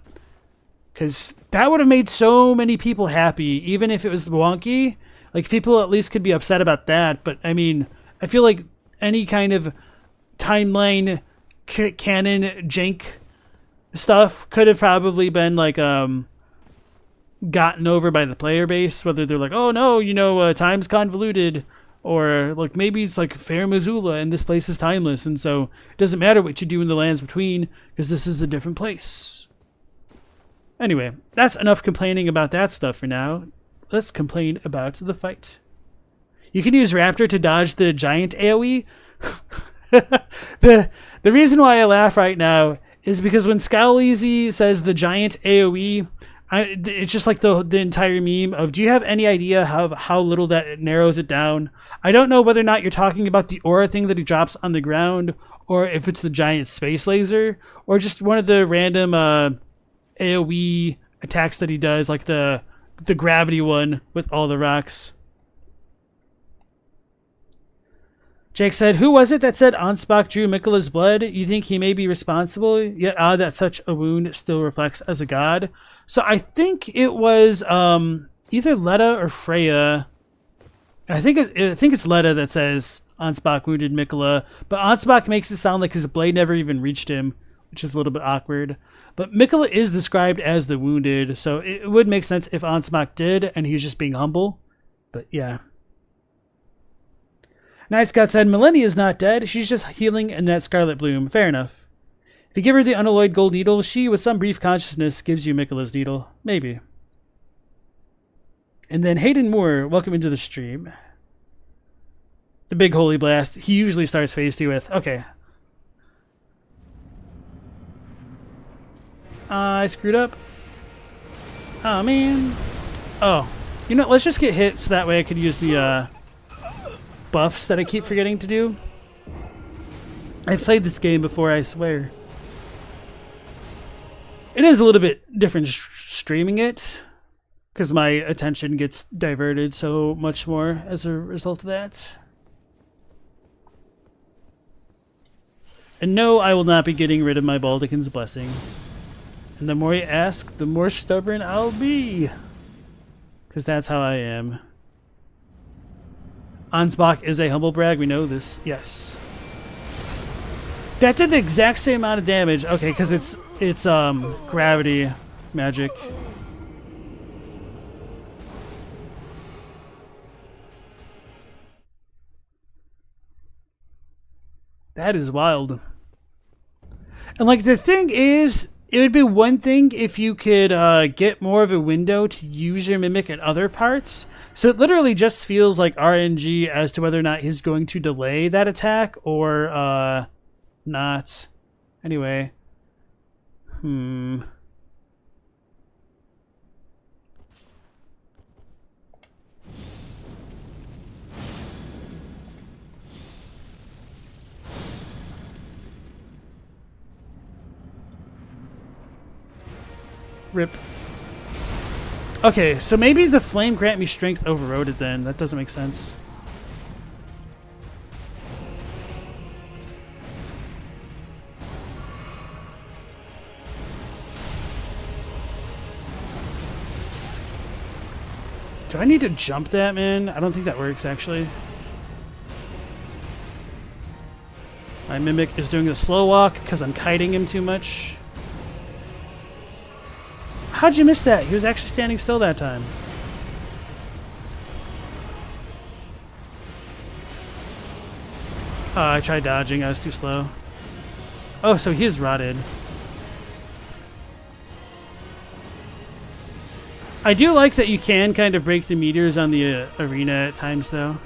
Because that would have made so many people happy, even if it was wonky. Like, people at least could be upset about that. But, I mean, I feel like any kind of timeline canon jank stuff could have probably been, like, gotten over by the player base. Whether they're like, oh, no, you know, time's convoluted. Or, like, maybe it's like Fair Missoula and this place is timeless. And so it doesn't matter what you do in the lands between because this is a different place. Anyway, that's enough complaining about that stuff for now. Let's complain about the fight. You can use Raptor to dodge the giant AoE. The reason why I laugh right now is because when Scowleezy says the giant AoE, It's just like the entire meme of, do you have any idea how little that it narrows it down? I don't know whether or not you're talking about the aura thing that he drops on the ground, or if it's the giant space laser, or just one of the random AoE attacks that he does, like the gravity one with all the rocks. Jake said, who was it that said Ansbach drew Miquella's blood? You think he may be responsible? Yet odd that such a wound still reflects as a god. So I think it was either Leda or Freya. I think it's Leda that says Ansbach wounded Miquella, but Ansbach makes it sound like his blade never even reached him, which is a little bit awkward. But Miquella is described as the wounded, so it would make sense if Ansbach did, and he was just being humble. But yeah. Night Scout said, Malenia is not dead. She's just healing in that scarlet bloom. Fair enough. If you give her the unalloyed gold needle, she, with some brief consciousness, gives you Miquella's needle. Maybe. And then Hayden Moore, welcome into the stream. The big holy blast. He usually starts phase 2 with. Okay. I screwed up. Oh, man. Oh. You know, let's just get hit so that way I could use the buffs that I keep forgetting to do. I've played this game before, I swear. It is a little bit different streaming it, because my attention gets diverted so much more as a result of that. And no, I will not be getting rid of my Baldachin's Blessing. And the more you ask, the more stubborn I'll be. Because that's how I am. Ansbach is a humble brag, we know this. Yes. That did the exact same amount of damage. Okay, because it's gravity magic. That is wild. And like the thing is, it would be one thing if you could get more of a window to use your mimic in other parts. So it literally just feels like RNG as to whether or not he's going to delay that attack or not. Anyway. Rip. Okay, so maybe the flame grant me strength overrode it then. That doesn't make sense. Do I need to jump that, man? I don't think that works, actually. My Mimic is doing the slow walk because I'm kiting him too much. How'd you miss that? He was actually standing still that time. Oh, I tried dodging. I was too slow. Oh, so he is rotted. I do like that you can kind of break the meters on the arena at times, though.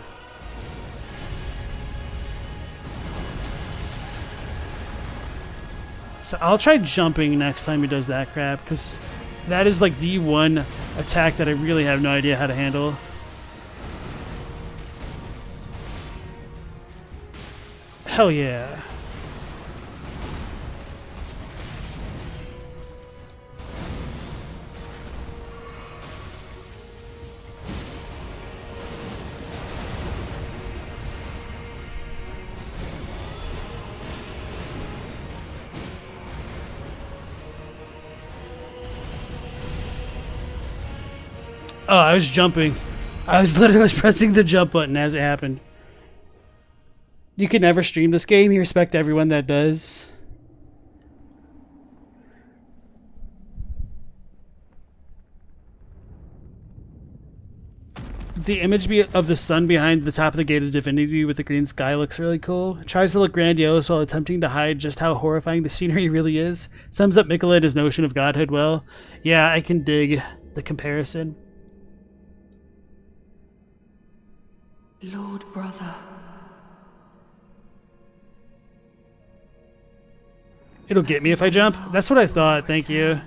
So I'll try jumping next time he does that crap, because that is like the one attack that I really have no idea how to handle. Hell yeah. Oh, I was jumping. I was literally pressing the jump button as it happened. You can never stream this game. You respect everyone that does. The image of the sun behind the top of the Gate of Divinity with the green sky looks really cool. It tries to look grandiose while attempting to hide just how horrifying the scenery really is. Sums up Miquella and his notion of godhood well. Yeah, I can dig the comparison. Lord brother. It'll get me if I jump. That's what I thought. Thank you.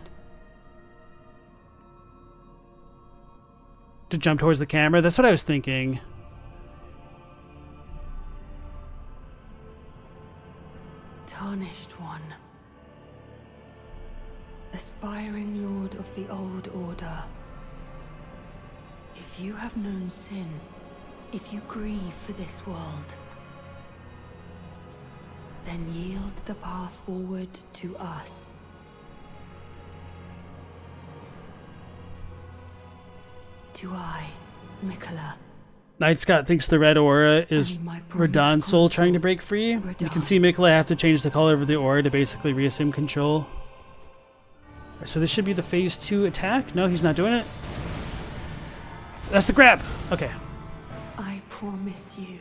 to jump towards the camera. That's what I was thinking. Tarnished one. Aspiring lord of the old order. If you have known sin, if you grieve for this world, then yield the path forward to us. To I, Miquella. Night Scott thinks the red aura is And my promised Radahn's soul trying to consort, break free. You can Radahn. see Miquella have to change the color of the aura to basically reassume control. Alright, so this should be the phase 2 attack. No, he's not doing it. That's the grab. Okay. I promise you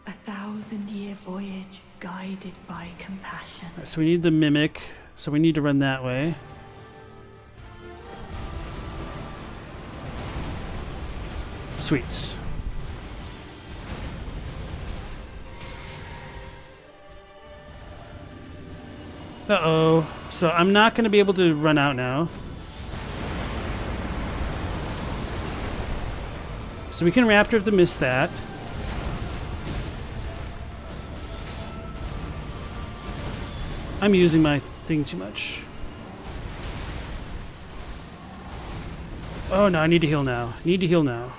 1,000-year voyage guided by compassion. Alright, so we need the mimic. So we need to run that way. Sweet. Uh-oh. So I'm not going to be able to run out now. So we can Raptor if to miss that. I'm using my thing too much. Oh no, I need to heal now. Need to heal now.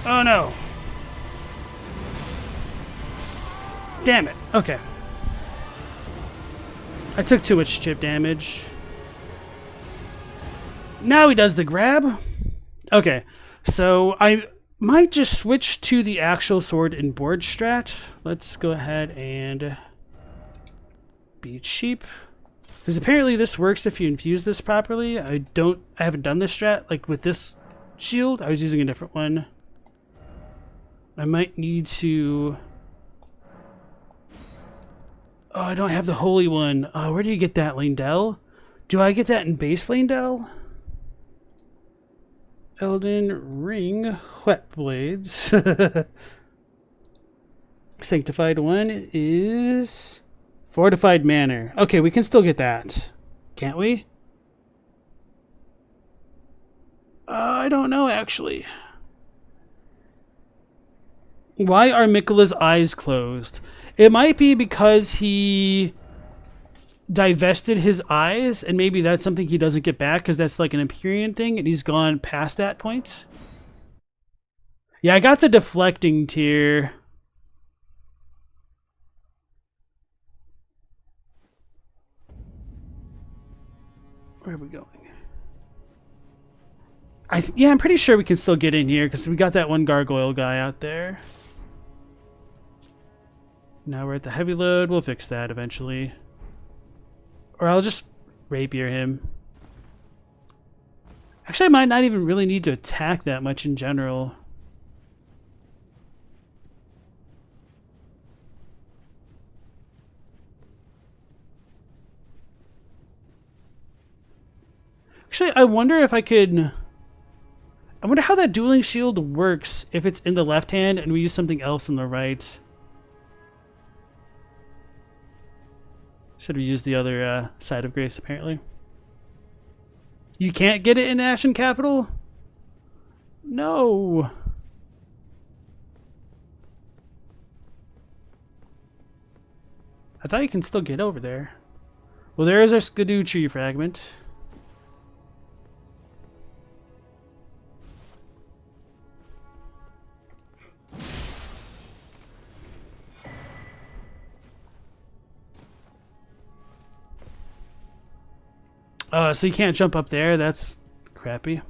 Oh no. Damn it. Okay. I took too much chip damage. Now he does the grab. Okay. So I might just switch to the actual sword and board strat. Let's go ahead and be cheap. Because apparently this works if you infuse this properly. I haven't done this strat like with this shield. I was using a different one. I might need to... Oh, I don't have the holy one. Oh, where do you get that, Lindell? Do I get that in base Lindell? Elden Ring Whet Blades. Sanctified one is Fortified Manor. Okay, we can still get that. Can't we? I don't know, actually. Why are Miquella's eyes closed? It might be because he divested his eyes, and maybe that's something he doesn't get back because that's like an Empyrean thing, and he's gone past that point. Yeah, I got the deflecting tier. Where are we going? Yeah, I'm pretty sure we can still get in here because we got that one gargoyle guy out there. Now we're at the heavy load. We'll fix that eventually. Or I'll just rapier him. Actually, I might not even really need to attack that much in general. Actually, I wonder if I could... I wonder how that dueling shield works if it's in the left hand and we use something else in the right. Should we use the other side of grace, apparently? You can't get it in Ashen Capital? No. I thought you can still get over there. Well, there is our Skidoo tree fragment. So you can't jump up there. That's crappy.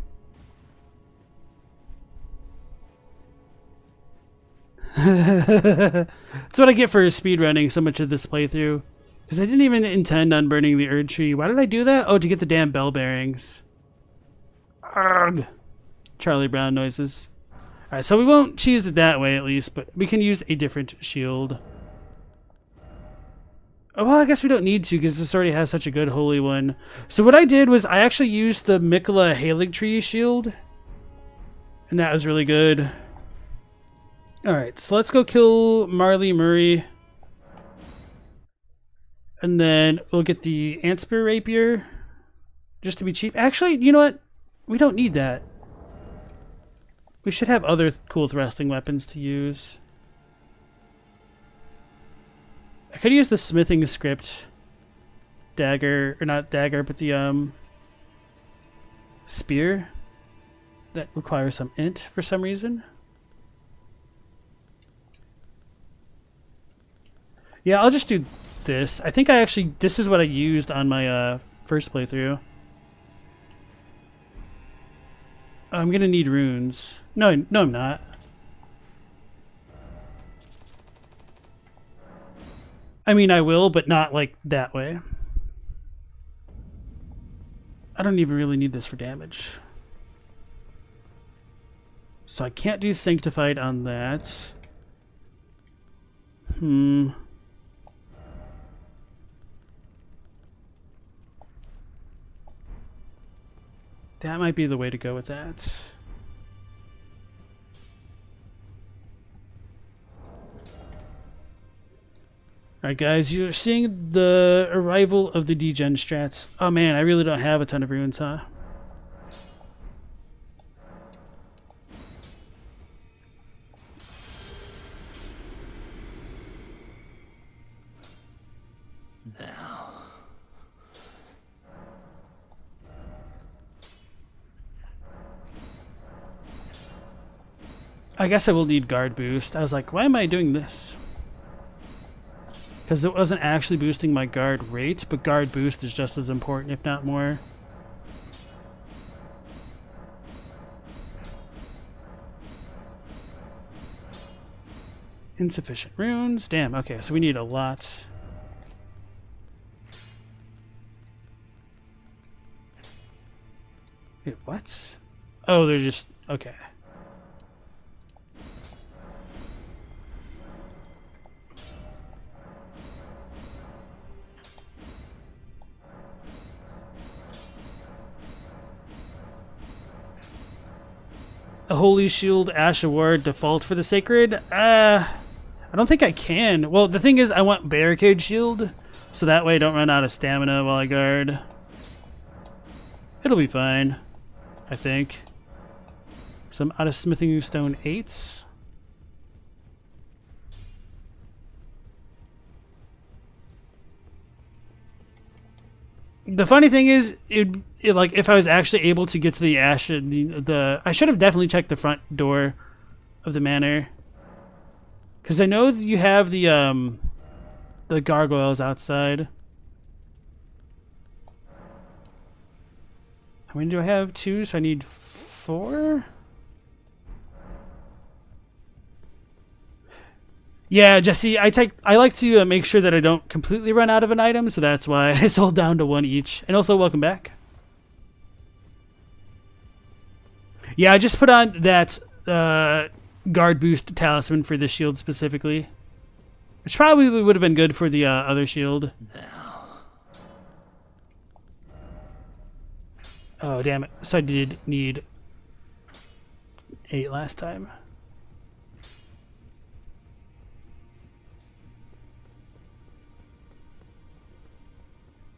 That's what I get for speedrunning so much of this playthrough. Because I didn't even intend on burning the Erdtree. Why did I do that? Oh, to get the damn bell bearings. Arrgh. Charlie Brown noises. Alright, so we won't cheese it that way at least, but we can use a different shield. Oh, well, I guess we don't need to because this already has such a good holy one. So what I did was I actually used the Miquella Erdtree shield. And that was really good. Alright, so let's go kill Marley Murray. And then we'll get the Antspear Rapier. Just to be cheap. Actually, you know what? We don't need that. We should have other cool thrusting weapons to use. I could use the smithing script dagger, or not dagger, but the spear that requires some int for some reason. Yeah, I'll just do this. I think this is what I used on my first playthrough. I'm gonna need runes. No, I'm not. I mean, I will, but not like that way. I don't even really need this for damage. So I can't do Sanctified on that. That might be the way to go with that. Alright guys, you're seeing the arrival of the degen strats. Oh man, I really don't have a ton of runes, huh? I guess I will need guard boost. I was like, why am I doing this? Because it wasn't actually boosting my guard rate, but guard boost is just as important, if not more. Insufficient runes. Damn, okay, so we need a lot. Wait, what? Oh, they're just... okay. A Holy Shield Ash Award default for the Sacred? I don't think I can. Well, the thing is, I want Barricade Shield, so that way I don't run out of stamina while I guard. It'll be fine, I think. So I'm out of Smithing Stone 8s. The funny thing is, like if I was actually able to get to the ash, I should have definitely checked the front door of the manor, because I know that you have the gargoyles outside. How many do I have? 2, so I need 4. Yeah, Jesse, I like to make sure that I don't completely run out of an item, so that's why I sold down to 1 each. And also, welcome back. Yeah, I just put on that guard boost talisman for this shield specifically, which probably would have been good for the other shield. Oh, damn it. So I did need 8 last time.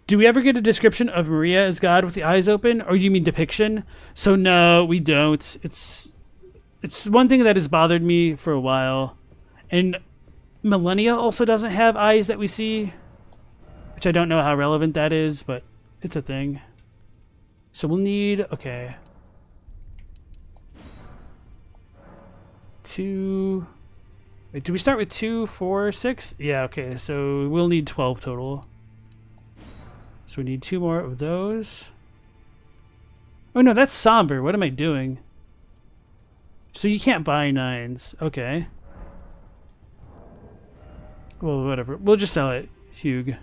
Do we ever get a description of Maria as God with the eyes open? Or you mean depiction? So no, we don't. It's one thing that has bothered me for a while. And Malenia also doesn't have eyes that we see, which I don't know how relevant that is, but it's a thing. So we'll need, okay, 2. Wait, do we start with 2, 4, 6? Yeah, okay, so we'll need 12 total. So we need 2 more of those. Oh no, that's somber. What am I doing? So you can't buy 9s. Okay. Well, whatever. We'll just sell it, Hugh.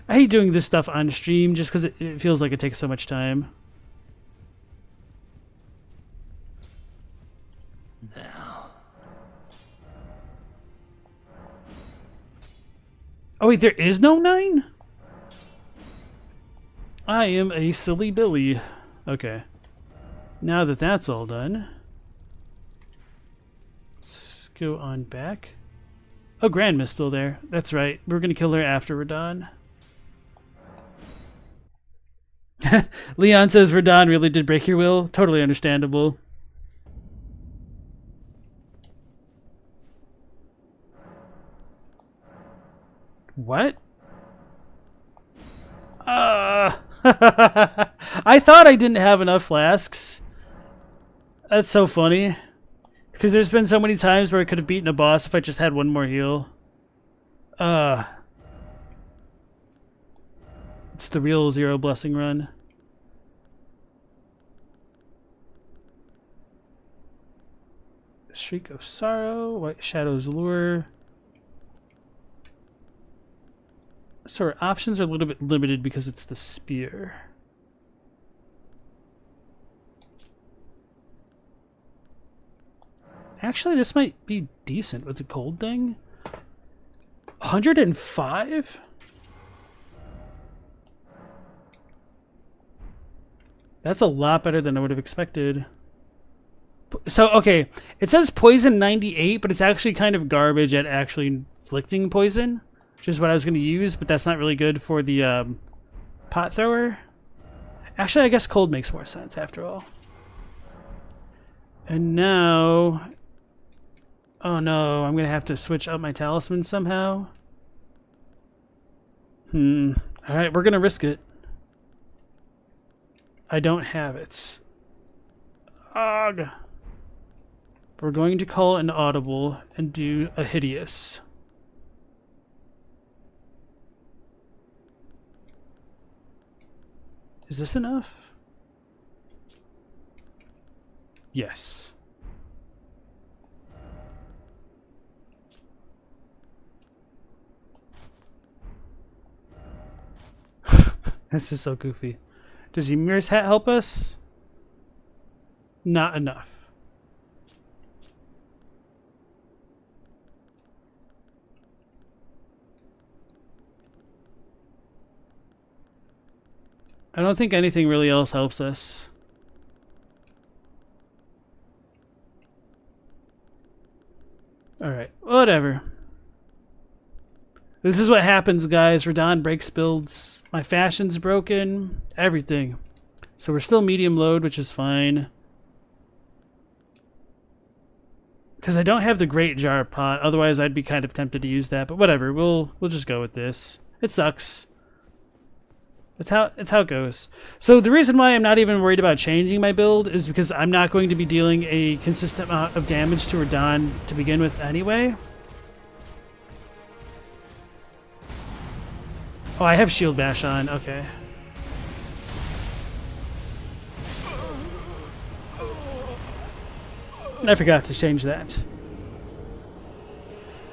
I hate doing this stuff on stream just because it feels like it takes so much time. Oh wait, there is no 9? I am a silly Billy. Okay. Now that that's all done, let's go on back. Oh, Grandma's still there. That's right. We're going to kill her after Radahn. Leon says Radahn really did break your will. Totally understandable. What? I thought I didn't have enough flasks. That's so funny. Because there's been so many times where I could have beaten a boss if I just had one more heal. It's the real Zero Blessing run. Shriek of Sorrow, White Shadow's Lure. So our options are a little bit limited because it's the spear. Actually, this might be decent with the cold thing. 105? That's a lot better than I would have expected. So, okay, it says poison 98, but it's actually kind of garbage at actually inflicting poison, which is what I was going to use, but that's not really good for the pot thrower. Actually, I guess cold makes more sense after all. And now... Oh no, I'm going to have to switch up my talisman somehow. Alright, we're going to risk it. I don't have it. Ugh. We're going to call an audible and do a hideous. Is this enough? Yes. This is so goofy. Does Ymir's hat help us? Not enough. I don't think anything really else helps us. Alright, whatever. This is what happens, guys. Radahn breaks builds. My fashion's broken. Everything. So we're still medium load, which is fine. Because I don't have the Great Jar Pot. Otherwise, I'd be kind of tempted to use that. But whatever. We'll just go with this. It sucks. It's how it goes. So the reason why I'm not even worried about changing my build is because I'm not going to be dealing a consistent amount of damage to Radahn to begin with anyway. Oh, I have Shield Bash on. Okay. I forgot to change that.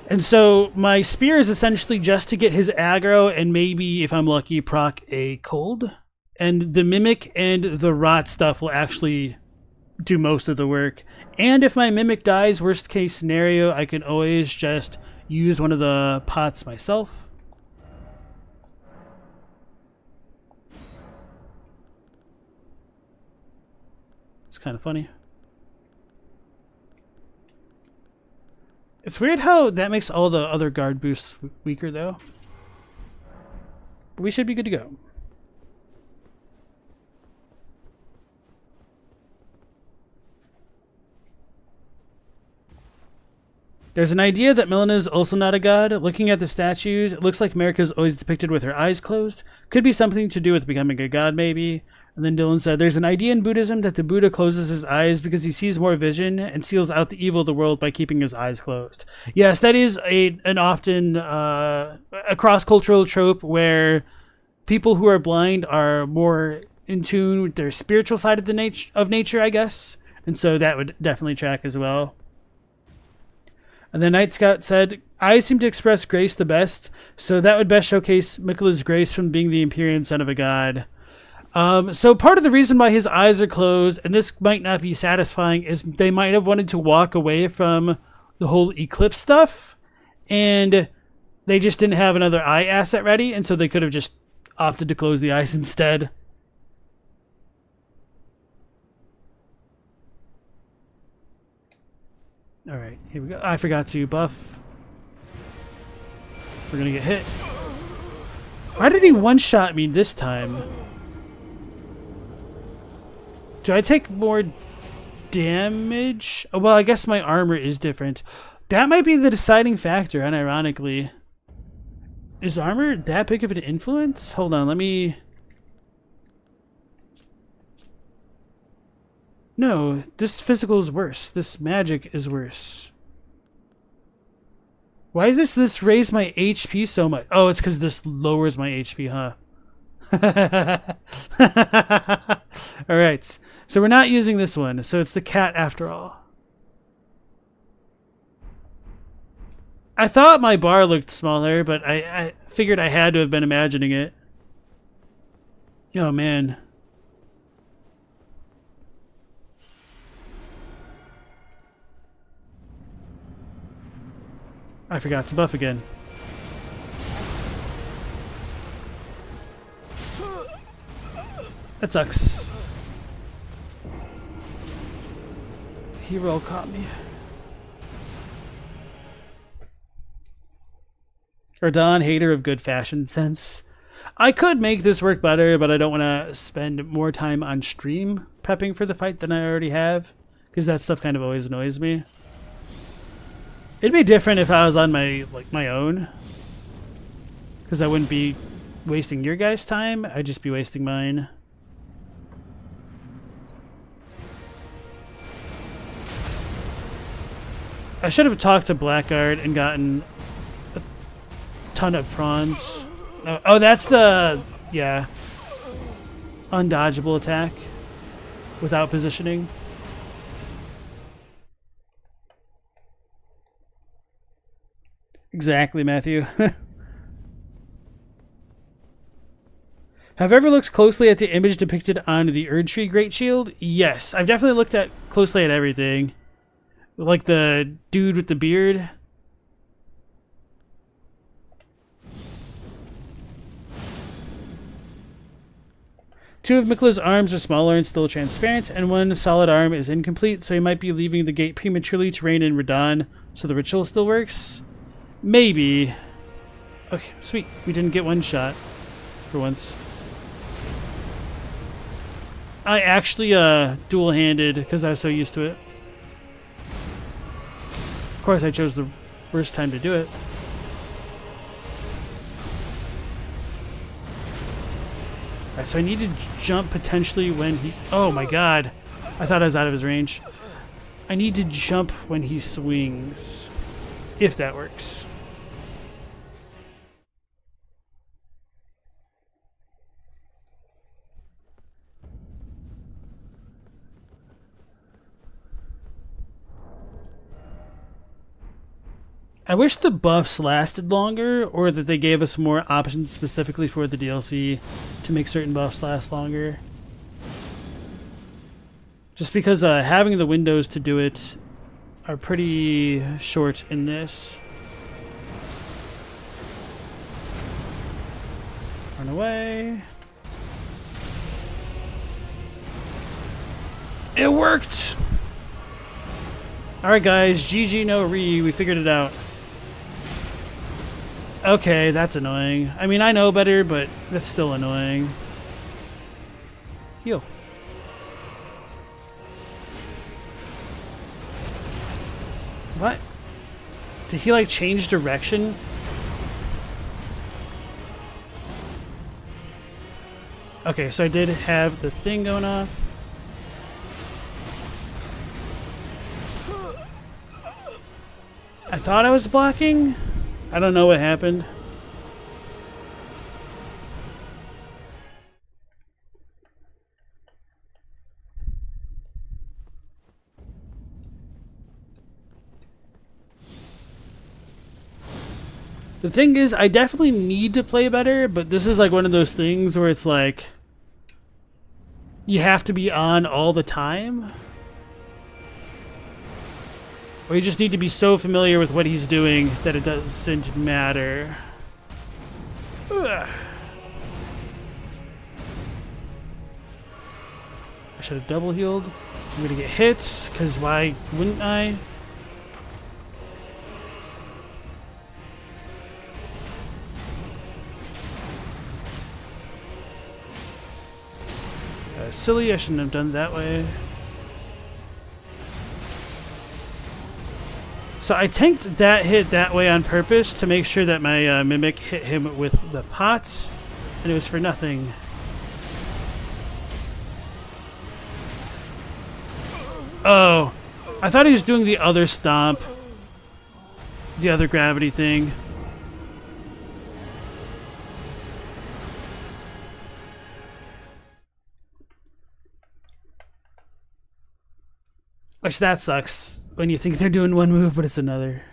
And so my spear is essentially just to get his aggro and maybe, if I'm lucky, proc a cold. And the Mimic and the Rot stuff will actually do most of the work. And if my Mimic dies, worst case scenario, I can always just use one of the pots myself. It's kind of funny. It's weird how that makes all the other guard boosts weaker, though. But we should be good to go. There's an idea that Malenia is also not a god. Looking at the statues, it looks like Marika's always depicted with her eyes closed. Could be something to do with becoming a god, maybe. And then Dylan said, there's an idea in Buddhism that the Buddha closes his eyes because he sees more vision and seals out the evil of the world by keeping his eyes closed. Yes, that is an often a cross-cultural trope where people who are blind are more in tune with their spiritual side of nature, I guess. And so that would definitely track as well. And then Night Scout said, eyes seem to express grace the best, so that would best showcase Miquella's grace from being the Empyrean son of a god. So part of the reason why his eyes are closed, and this might not be satisfying, is they might have wanted to walk away from the whole eclipse stuff and They just didn't have another eye asset ready, and so they could have just opted to close the eyes instead. Alright, here we go. I forgot to buff. We're gonna get hit. Why did he one-shot me this time? Do I take more damage? Oh, well, I guess my armor is different. That might be the deciding factor, unironically. Is armor that big of an influence? Hold on, let me... No, this physical is worse. This magic is worse. Why does this raise my HP so much? Oh, it's because this lowers my HP, huh? Alright, so we're not using this one, so it's the cat after all. I thought my bar looked smaller, but I figured I had to have been imagining it. Oh man. I forgot to buff again. That sucks. Hero caught me. Radahn, hater of good fashion sense. I could make this work better, but I don't want to spend more time on stream prepping for the fight than I already have, because that stuff kind of always annoys me. It'd be different if I was on my own, because I wouldn't be wasting your guys' time. I'd just be wasting mine. I should have talked to Blackguard and gotten a ton of prawns. Oh, that's the, yeah, undodgeable attack without positioning. Exactly, Matthew. Have you ever looked closely at the image depicted on the Erdtree Great Shield? Yes, I've definitely looked closely at everything. Like the dude with the beard. Two of Miquella's arms are smaller and still transparent, and one solid arm is incomplete, so he might be leaving the gate prematurely to reign in Radahn, so the ritual still works? Maybe. Okay, sweet. We didn't get one shot for once. I actually dual-handed because I was so used to it. Of course, I chose the worst time to do it. Alright, so I need to jump potentially when he... Oh my god. I thought I was out of his range. I need to jump when he swings. If that works. I wish the buffs lasted longer, or that they gave us more options specifically for the DLC to make certain buffs last longer. Just because having the windows to do it are pretty short in this. Run away. It worked! Alright guys, GG no re, we figured it out. Okay, that's annoying. I mean, I know better, but that's still annoying. Heal. What? Did he, like, change direction? Okay, so I did have the thing going off. I thought I was blocking. I don't know what happened. The thing is, I definitely need to play better, but this is like one of those things where it's like you have to be on all the time. Or you just need to be so familiar with what he's doing that it doesn't matter. Ugh. I should have double healed. I'm gonna get hit, because why wouldn't I? Silly, I shouldn't have done it that way. So I tanked that hit that way on purpose to make sure that my Mimic hit him with the pots, and it was for nothing. Oh, I thought he was doing the other stomp. The other gravity thing. Which that sucks when you think they're doing one move, but it's another.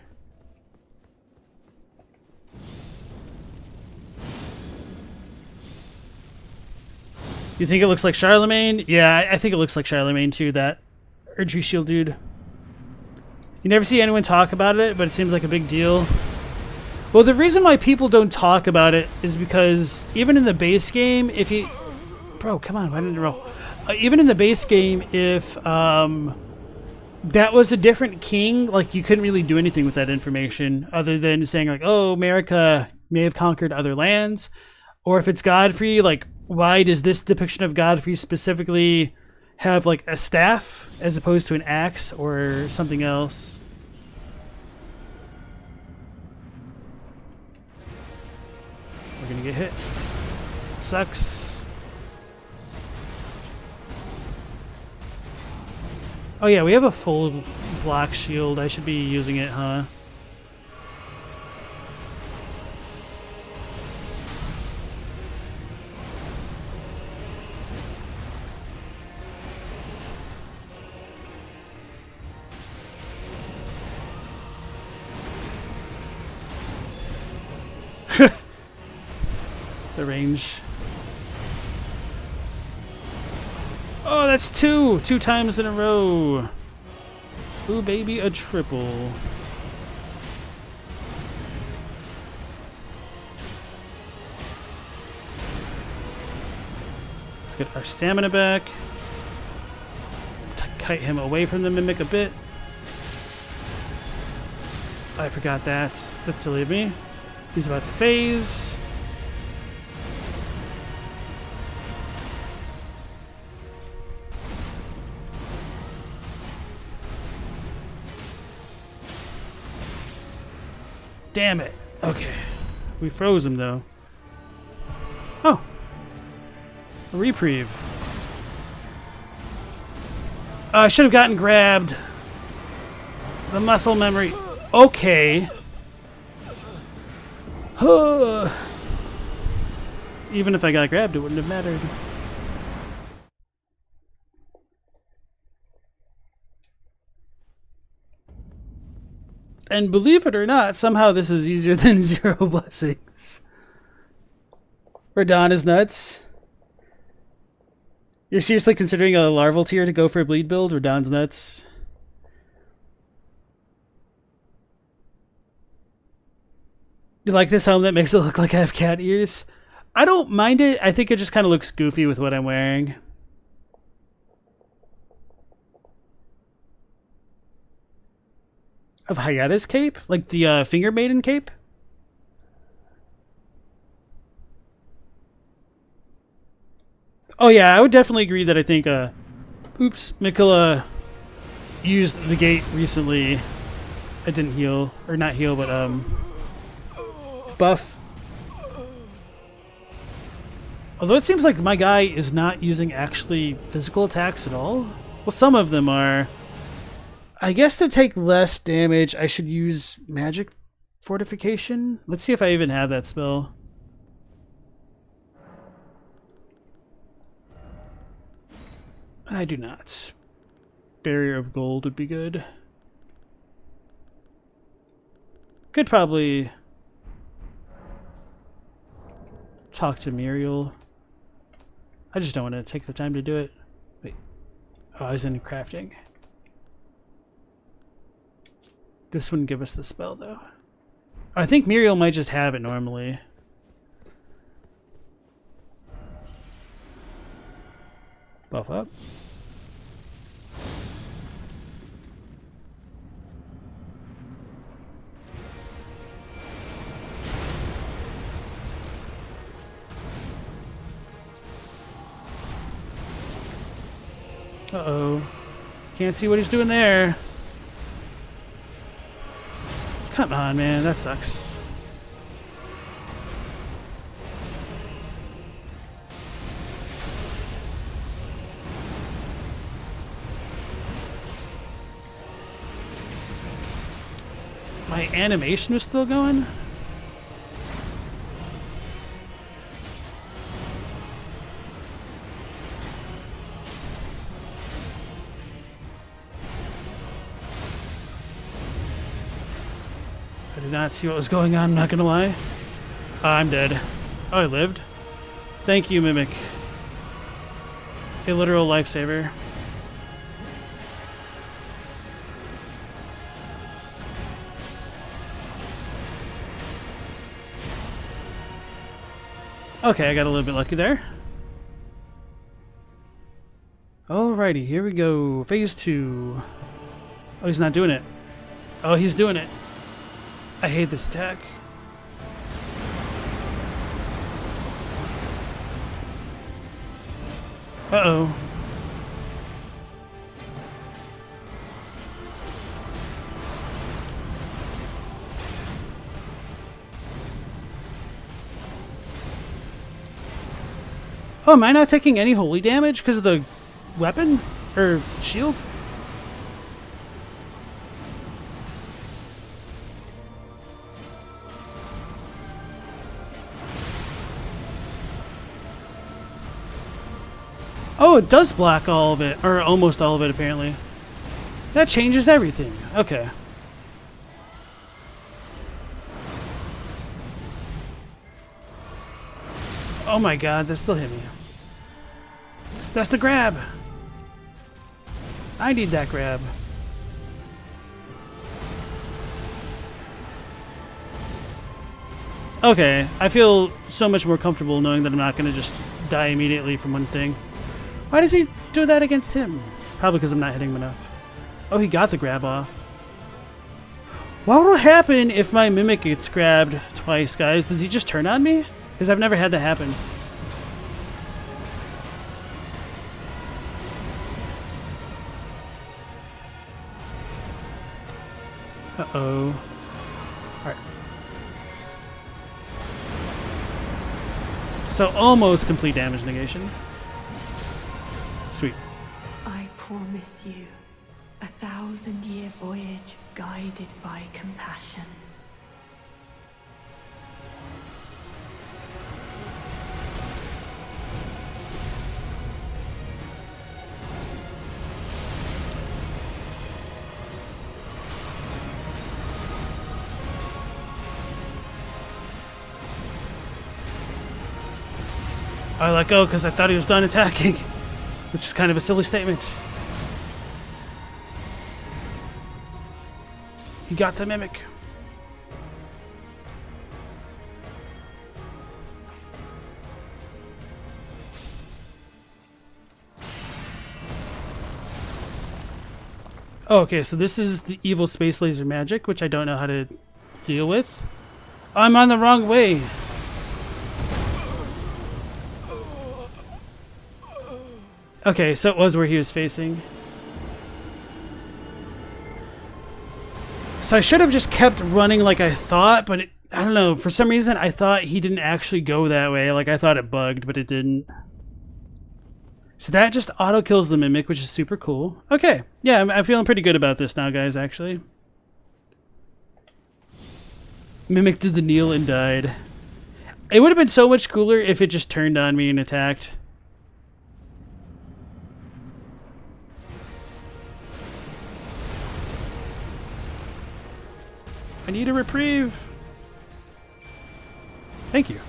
You think it looks like Charlemagne? Yeah, I think it looks like Charlemagne too, that Erdtree shield dude. You never see anyone talk about it, but it seems like a big deal. Well, the reason why people don't talk about it is because even in the base game, if you... Bro, come on, why didn't it roll? Even in the base game, if... that was a different king, like you couldn't really do anything with that information other than saying like, oh, America may have conquered other lands. Or if it's Godfrey, like why does this depiction of Godfrey specifically have like a staff as opposed to an axe or something else? We're gonna get hit. It sucks. Oh yeah, we have a full block shield. I should be using it, huh? The range. Oh, that's two! 2 times in a row. Ooh, baby, a triple. Let's get our stamina back. Kite him away from the Mimic a bit. I forgot that. That's silly of me. He's about to phase. Damn it. Okay. We froze him, though. Oh. A reprieve. I should have gotten grabbed. The muscle memory. Okay. Even if I got grabbed, it wouldn't have mattered. And believe it or not, somehow this is easier than 0 blessings. Radahn is nuts. You're seriously considering a larval tier to go for a bleed build? Radahn's nuts. You like this helmet that makes it look like I have cat ears? I don't mind it. I think it just kind of looks goofy with what I'm wearing. Of Hayata's cape? Like the Finger Maiden cape? Oh yeah, I would definitely agree that I think, oops, Miquella used the gate recently. It didn't heal, or not heal, but, buff. Although it seems like my guy is not using actually physical attacks at all. Well, some of them are. I guess to take less damage, I should use magic fortification. Let's see if I even have that spell. I do not. Barrier of Gold would be good. Could probably talk to Muriel. I just don't want to take the time to do it. Wait. Oh, I was in crafting. This wouldn't give us the spell, though. I think Muriel might just have it normally. Buff up. Uh-oh. Can't see what he's doing there. Come on, man. That sucks. My animation was still going? I did not see what was going on, I'm not gonna lie. I'm dead. Oh, I lived. Thank you, Mimic. A literal lifesaver. Okay, I got a little bit lucky there. Alrighty, here we go. Phase 2. Oh, he's not doing it. Oh, he's doing it. I hate this attack. Uh-oh. Oh, am I not taking any holy damage because of the weapon? Or shield? Oh, it does block all of it. Or almost all of it, apparently. That changes everything. Okay. Oh my god, that still hit me. That's the grab. I need that grab. Okay, I feel so much more comfortable knowing that I'm not going to just die immediately from one thing. Why does he do that against him? Probably because I'm not hitting him enough. Oh, he got the grab off. What will happen if my Mimic gets grabbed twice, guys? Does he just turn on me? Because I've never had that happen. Uh-oh. Alright. So almost complete damage negation. Sweet. I promise you, 1,000-year voyage guided by compassion. I let go because I thought he was done attacking, which is kind of a silly statement. He got the Mimic. Oh, okay, so this is the evil space laser magic, which I don't know how to deal with. I'm on the wrong way. Okay, so it was where he was facing. So I should have just kept running like I thought, but I don't know. For some reason, I thought he didn't actually go that way. Like, I thought it bugged, but it didn't. So that just auto-kills the Mimic, which is super cool. Okay, yeah, I'm feeling pretty good about this now, guys, actually. Mimic did the kneel and died. It would have been so much cooler if it just turned on me and attacked. I need a reprieve. Thank you.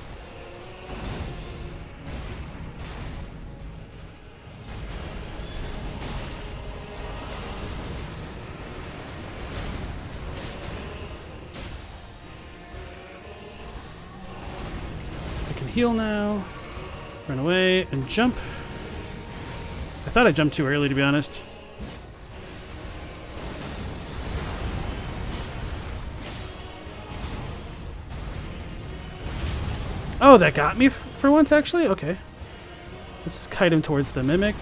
heal now. Run away and jump. I thought I jumped too early, to be honest. Oh, that got me for once, actually? Okay. Let's kite him towards the Mimic.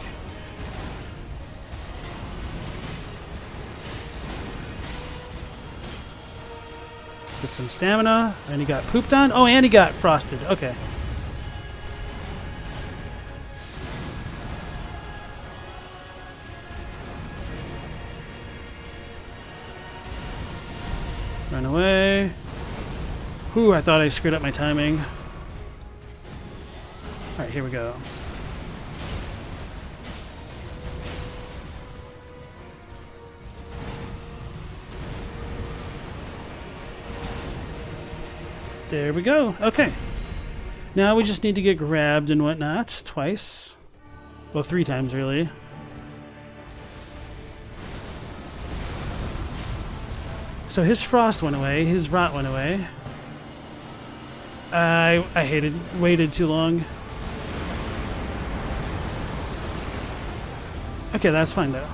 Get some stamina. And he got pooped on. Oh, and he got frosted. Okay. Run away. Whew, I thought I screwed up my timing. Alright, here we go. There we go. Okay. Now we just need to get grabbed and whatnot twice. Well, 3 times, really. So his frost went away. His rot went away. I waited too long. Okay, that's fine, though.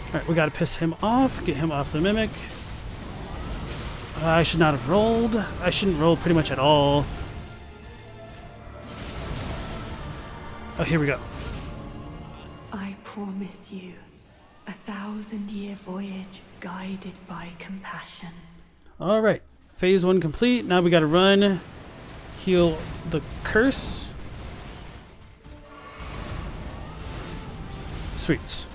Alright, we gotta piss him off, get him off the Mimic. I should not have rolled. I shouldn't roll pretty much at all. Oh, here we go. I promise you 1,000-year voyage guided by compassion. Alright, phase 1 complete. Now we gotta run, heal the curse. Sweet.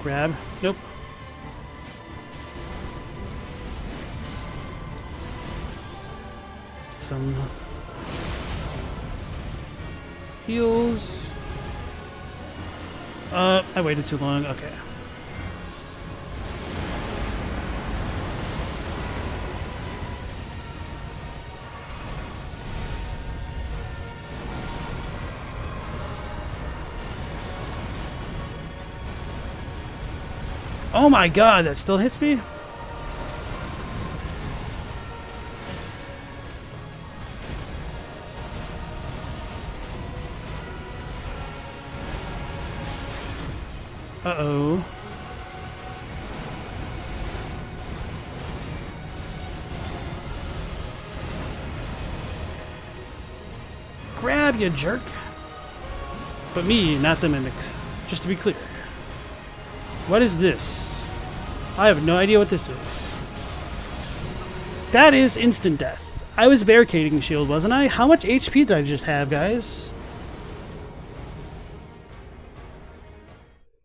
Grab. Nope. Some heals. I waited too long. Okay. Oh my god, that still hits me? Uh-oh. Grab, you jerk. But me, not the Mimic. Just to be clear. What is this? I have no idea what this is. That is instant death. I was barricading shield, wasn't I? How much HP did I just have, guys?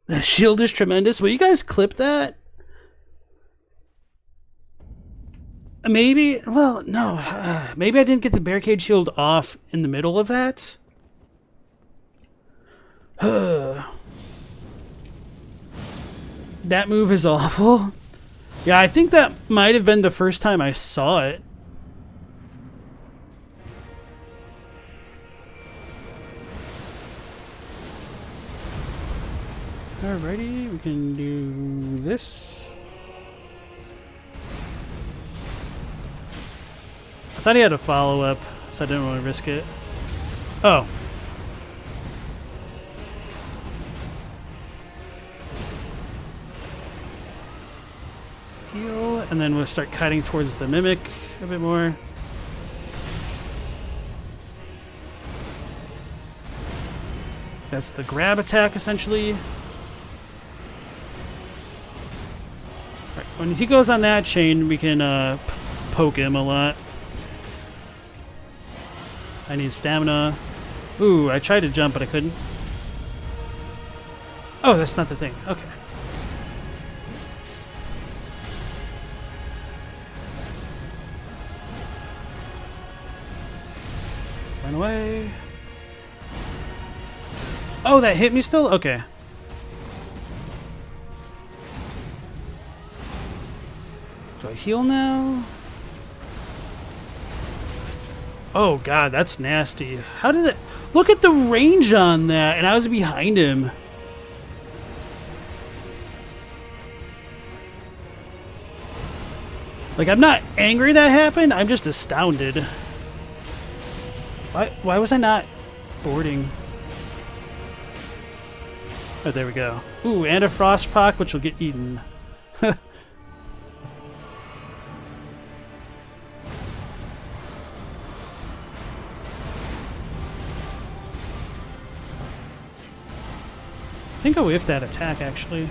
The shield is tremendous. Will you guys clip that? Maybe? Well, no. Maybe I didn't get the barricade shield off in the middle of that. That move is awful. Yeah, I think that might have been the first time I saw it. Alrighty, we can do this. I thought he had a follow-up, so I didn't want to risk it. Oh. Heal, and then we'll start kiting towards the Mimic a bit more. That's the grab attack, essentially. Right, when he goes on that chain, we can poke him a lot. I need stamina. Ooh, I tried to jump, but I couldn't. Oh, that's not the thing. Okay. Run away. Oh, that hit me still? Okay. Do go heal now. Oh god, that's nasty. How did it... Look at the range on that, and I was behind him. Like, I'm not angry that happened, I'm just astounded. Why was I not boarding? Oh, there we go. Ooh, and a frost proc, which will get eaten. I think I whiffed that attack, actually.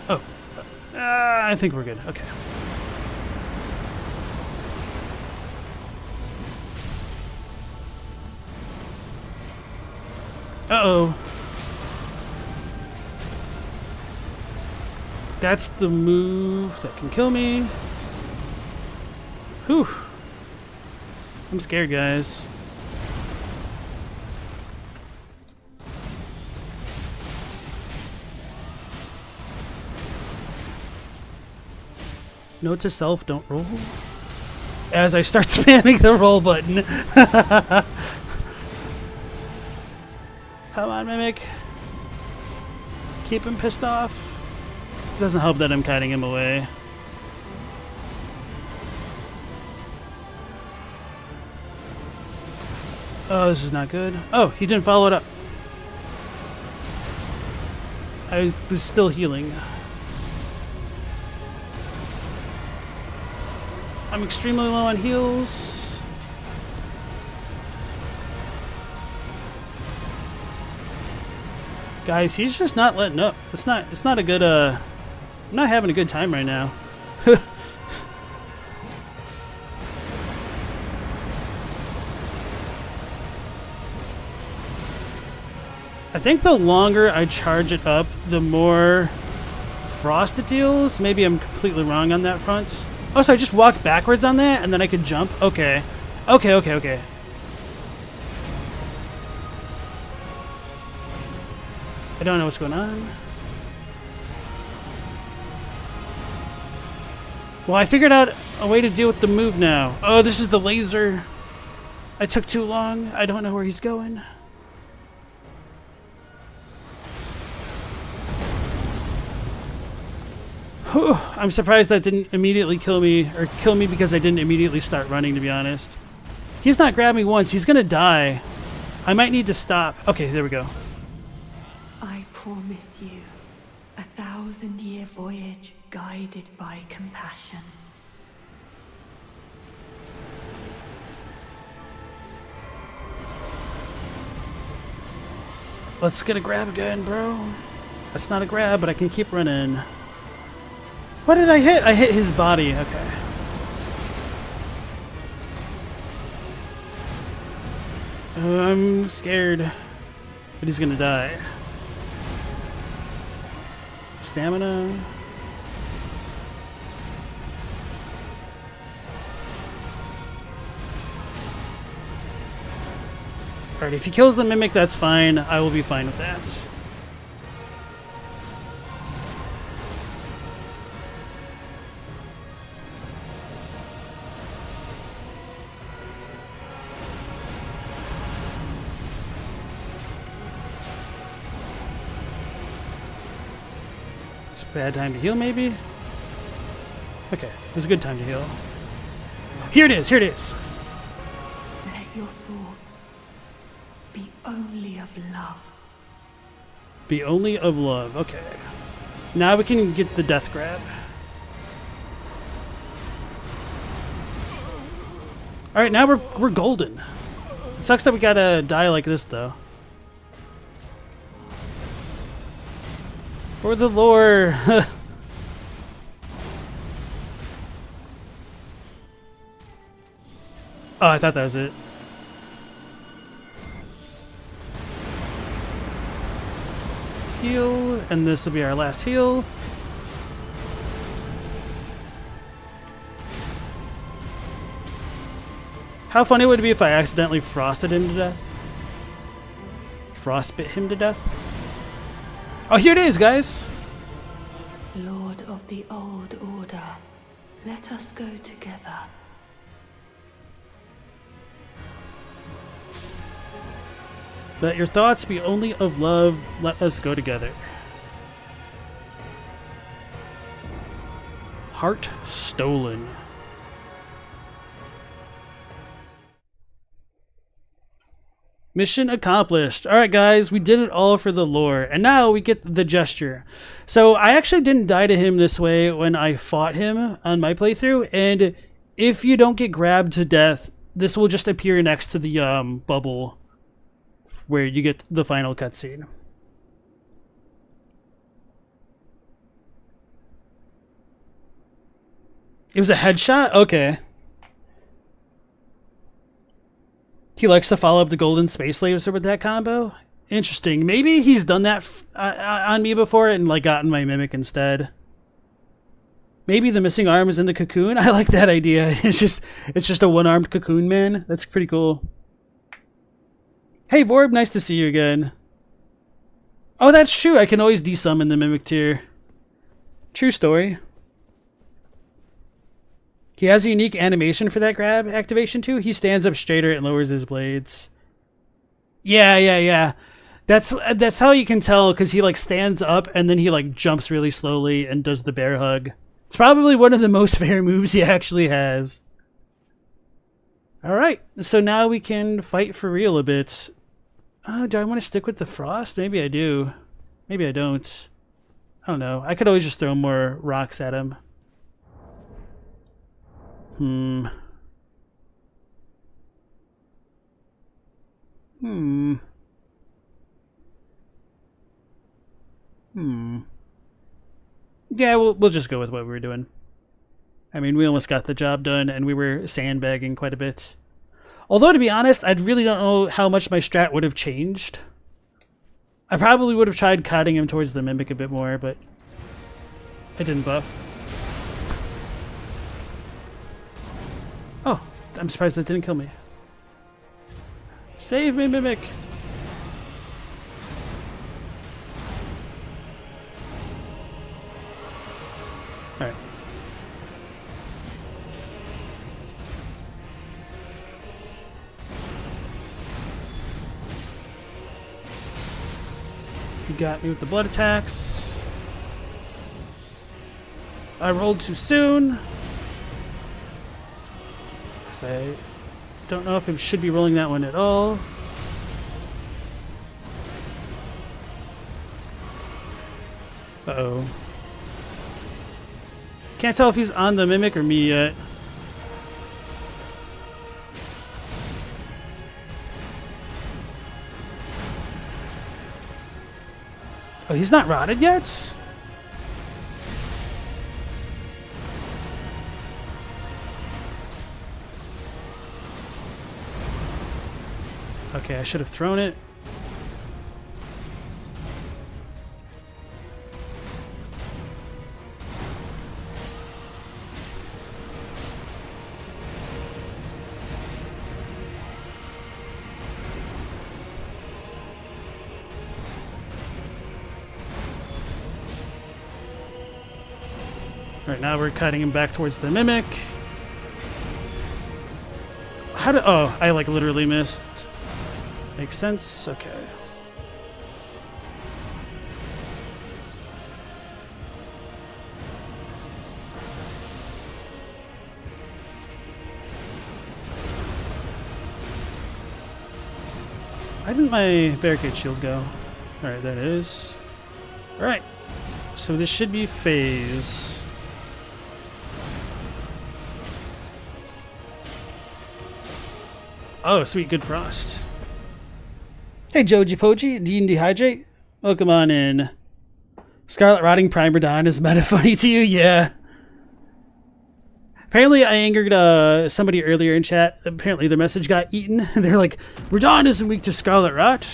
Oh. I think we're good. Okay. Uh-oh. That's the move that can kill me. Whew. I'm scared, guys. Note to self, don't roll. As I start spamming the roll button. Come on, Mimic. Keep him pissed off. Doesn't help that I'm kiting him away. Oh, this is not good. Oh, he didn't follow it up. I was still healing. I'm extremely low on heals. Guys, he's just not letting up. It's not a good I'm not having a good time right now. I think the longer I charge it up, the more frost it deals. Maybe I'm completely wrong on that front. Oh, so I just walk backwards on that and then I could jump? Okay. Okay. I don't know what's going on. Well, I figured out a way to deal with the move now. Oh, this is the laser. I took too long. I don't know where he's going. Whew, I'm surprised that didn't immediately kill me, or kill me because I didn't immediately start running, to be honest. He's not grabbed me once. He's gonna die. I might need to stop. Okay, there we go. I promise you, 1,000-year voyage guided by compassion. Let's get a grab again, bro. That's not a grab, but I can keep running. What did I hit? I hit his body. Okay. I'm scared, but he's gonna die. Stamina. Alright, if he kills the Mimic, that's fine. I will be fine with that. It's a bad time to heal, maybe? Okay, it was a good time to heal. Here it is, here it is. Let your thoughts be only of love. Be only of love, okay. Now we can get the death grab. Alright, now we're golden. It sucks that we gotta die like this, though. For the lore! Oh, I thought that was it. Heal, and this will be our last heal. How funny would it be if I accidentally frosted him to death? Frostbit him to death? Oh, here it is, guys! Lord of the Old Order, let us go together. Let your thoughts be only of love, let us go together. Heart stolen. Mission accomplished. Alright guys, we did it all for the lore, and now we get the gesture. So I actually didn't die to him this way when I fought him on my playthrough, and if you don't get grabbed to death, this will just appear next to the bubble where you get the final cutscene. It was a headshot? Okay. He likes to follow up the golden space laser with that combo? Interesting. Maybe he's done that on me before and like gotten my mimic instead. Maybe the missing arm is in the cocoon? I like that idea. It's just a one-armed cocoon man. That's pretty cool. Hey Vorb, nice to see you again. Oh, that's true. I can always desummon the mimic tier. True story. He has a unique animation for that grab activation too. He stands up straighter and lowers his blades. Yeah. That's how you can tell, because he like stands up and then he like jumps really slowly and does the bear hug. It's probably one of the most fair moves he actually has. Alright, so now we can fight for real a bit. Do I want to stick with the frost? Maybe I do. Maybe I don't. I don't know. I could always just throw more rocks at him. Yeah, we'll just go with what we were doing. I mean, we almost got the job done, and we were sandbagging quite a bit. Although, to be honest, I really don't know how much my strat would have changed. I probably would have tried cutting him towards the Mimic a bit more, but I didn't buff. Oh, I'm surprised that didn't kill me. Save me, Mimic! Alright. You got me with the blood attacks. I rolled too soon. Because I don't know if I should be rolling that one at all. Uh-oh. Can't tell if he's on the Mimic or me yet. Oh, he's not rotted yet? Okay, I should have thrown it. Right now we're cutting him back towards the Mimic. How did... Oh, I like literally missed. Makes sense. Okay. Why didn't my barricade shield go? Alright, that is. Alright. So this should be phase. Oh, sweet, good frost. Hey, Joji Poji, D&D Hydrate. Welcome on in. Scarlet Rotting Prime Radahn is meta funny to you? Yeah. Apparently, I angered somebody earlier in chat. Apparently, their message got eaten. They're like, Radahn isn't weak to Scarlet Rot.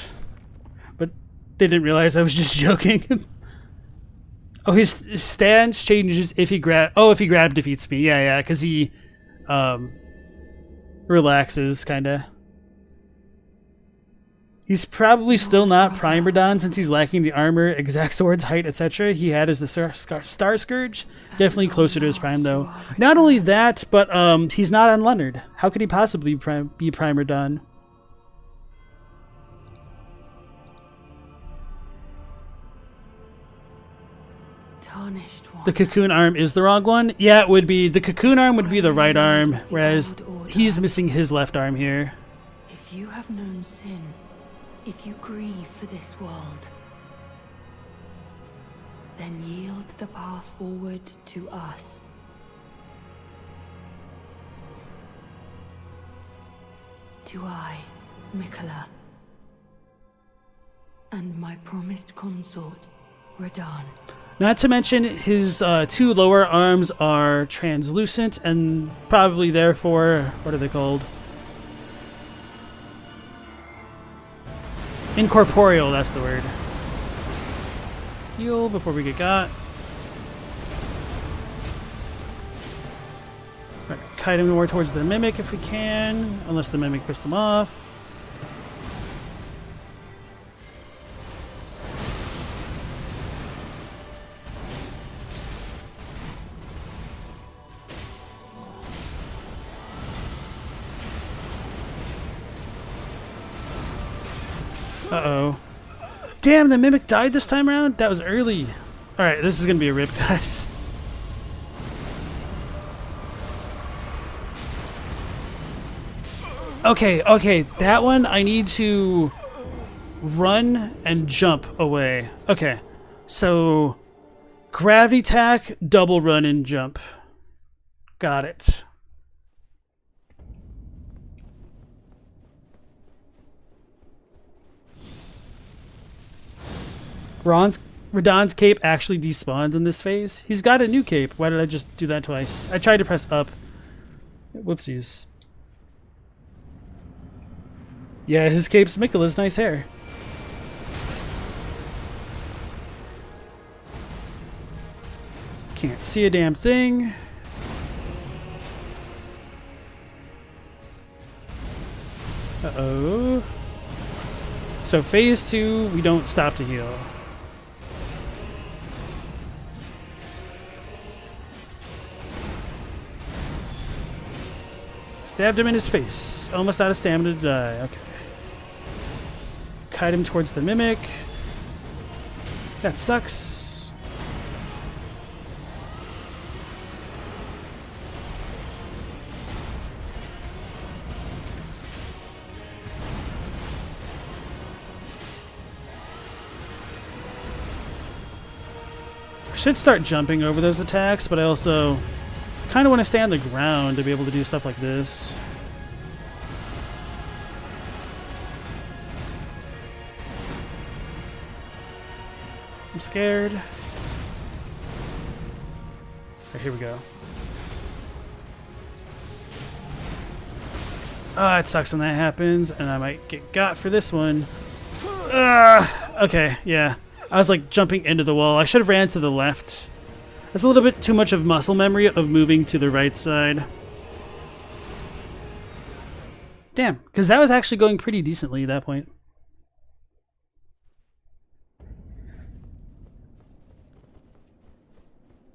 But they didn't realize I was just joking. Oh, his stance changes if he grab. Oh, if he grab defeats me. Yeah, because he relaxes, kinda. He's probably still not Prime Radahn since he's lacking the armor, exact swords, height, etc. he had as the Star Scourge. Definitely closer to his prime, though. Not only that, but he's not on Leonard. How could he possibly be Prime Radahn? Tarnished one. The cocoon arm is the wrong one? Yeah, it would be. The cocoon arm would be the right arm, whereas he's missing his left arm here. If you have known sin, if you grieve for this world, then yield the path forward to us. To I, Miquella, and my promised consort, Radahn. Not to mention his two lower arms are translucent and probably therefore, what are they called? Incorporeal, that's the word. Heal before we get got. Right, kite him more towards the Mimic if we can, unless the Mimic pissed him off. Uh-oh. Damn, the Mimic died this time around? That was early. Alright, this is gonna be a rip, guys. Okay, that one I need to run and jump away. Okay, so gravity tack, double run and jump. Got it. Radahn's cape actually despawns in this phase. He's got a new cape. Why did I just do that twice? I tried to press up. Whoopsies. Yeah, his cape's Miquella's nice hair. Can't see a damn thing. Uh-oh. So phase 2, we don't stop to heal. Stabbed him in his face. Almost out of stamina to die. Okay. Kite him towards the Mimic. That sucks. I should start jumping over those attacks, but I also kind of want to stay on the ground to be able to do stuff like this. I'm scared. Alright, here we go. Ah, it sucks when that happens, and I might get got for this one. Okay, yeah. I was like jumping into the wall. I should have ran to the left. That's a little bit too much of muscle memory of moving to the right side. Damn, because that was actually going pretty decently at that point.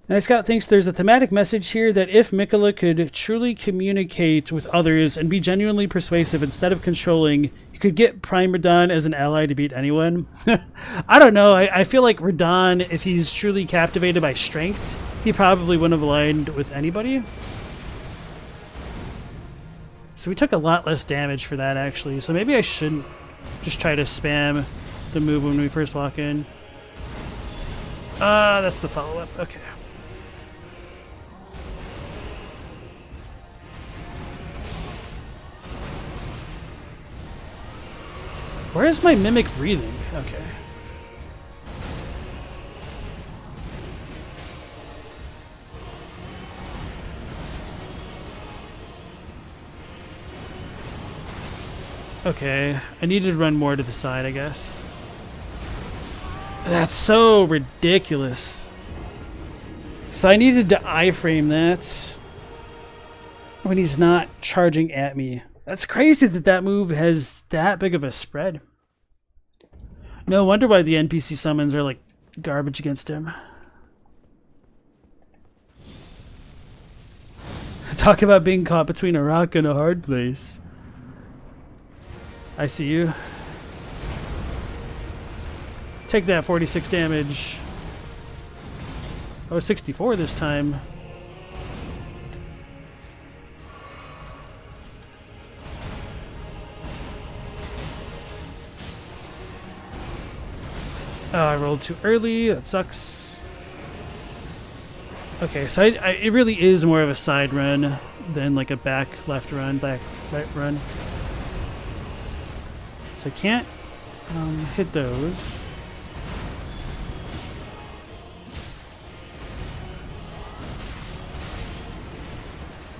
Nice Scout thinks there's a thematic message here that if Miquella could truly communicate with others and be genuinely persuasive instead of controlling, you could get Prime Radahn as an ally to beat anyone. I don't know. I feel like Radahn, if he's truly captivated by strength, he probably wouldn't have aligned with anybody. So we took a lot less damage for that, actually. So maybe I shouldn't just try to spam the move when we first walk in. That's the follow-up. Okay. Where is my Mimic breathing? Okay. Okay, I need to run more to the side, I guess. That's so ridiculous. So I needed to iframe that. when he's not charging at me. That's crazy that that move has that big of a spread. No wonder why the NPC summons are like garbage against him. Talk about being caught between a rock and a hard place. I see you. Take that, 46 damage. Oh, 64 this time. Oh, I rolled too early. That sucks. Okay, so it really is more of a side run than like a back left run, back right run. So I can't hit those.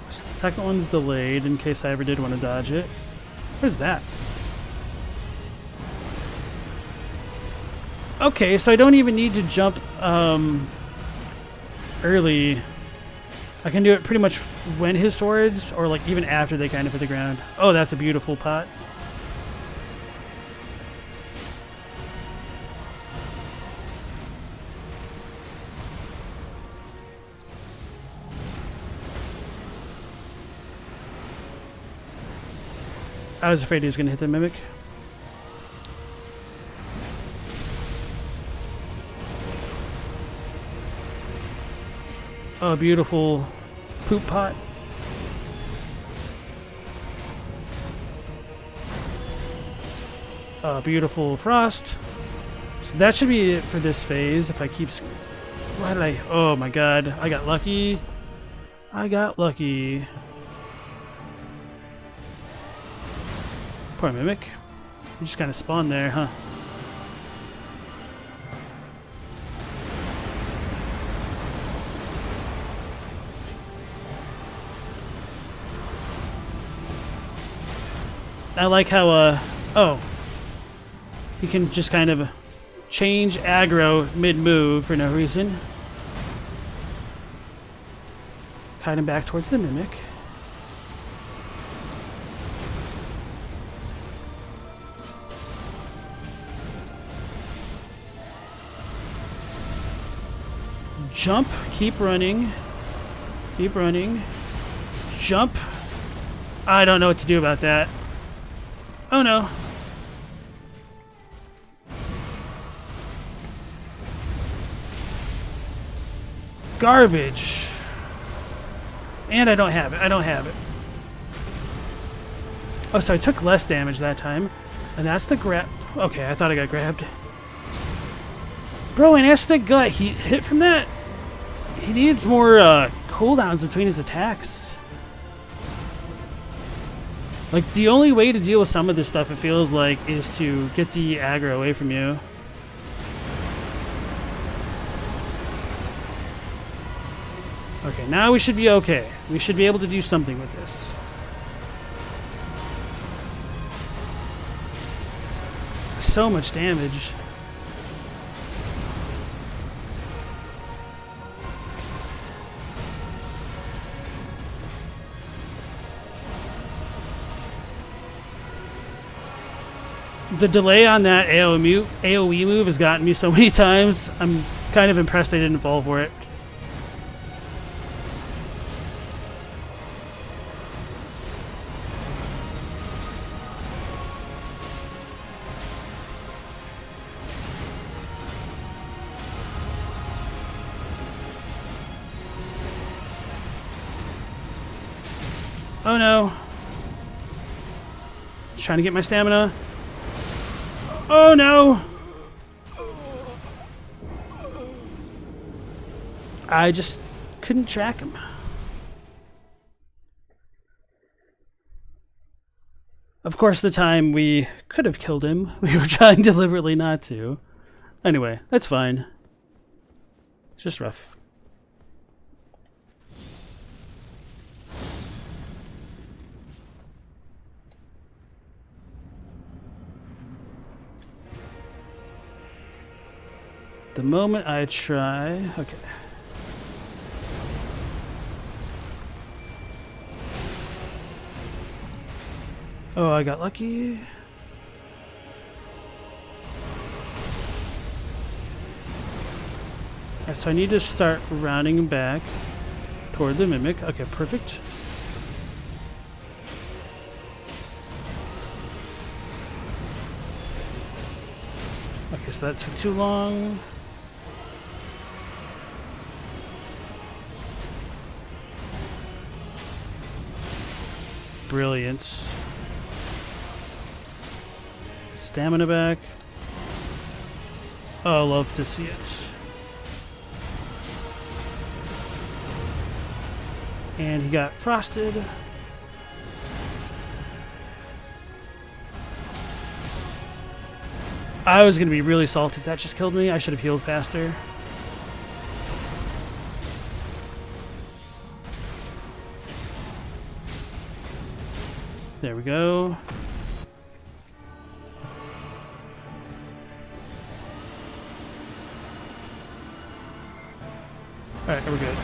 So the second one's delayed in case I ever did want to dodge it. What is that? Okay, so I don't even need to jump early. I can do it pretty much when his swords, or like even after they kind of hit the ground. Oh, that's a beautiful pot. I was afraid he was going to hit the mimic. Oh, beautiful poop pot. Beautiful frost. So that should be it for this phase. If I keep... Why did I... Oh my god. I got lucky. I got lucky. Poor mimic. You just kind of spawned there, huh? I like how, oh. You can just kind of change aggro mid-move for no reason. Kite him back towards the mimic. Jump, keep running. Keep running. Jump. I don't know what to do about that. Oh no. Garbage. And I don't have it. I don't have it. Oh, so I took less damage that time. And that's the grab. Okay, I thought I got grabbed. Bro, and that's the gut. He hit from that. He needs more cooldowns between his attacks. Like, the only way to deal with some of this stuff, it feels like, is to get the aggro away from you. Okay, now we should be okay. We should be able to do something with this. So much damage. The delay on that AoE move has gotten me so many times. I'm kind of impressed they didn't fall for it. Oh no. Trying to get my stamina. Oh no! I just couldn't track him. Of course, the time we could have killed him, we were trying deliberately not to. Anyway, that's fine. It's just rough. The moment I try... Okay. Oh, I got lucky. Alright, so I need to start rounding back toward the Mimic. Okay, perfect. Okay, so that took too long. Brilliant. Stamina back. Oh, love to see it. And he got frosted. I was going to be really salty if that just killed me. I should have healed faster. There we go. Alright, we're good.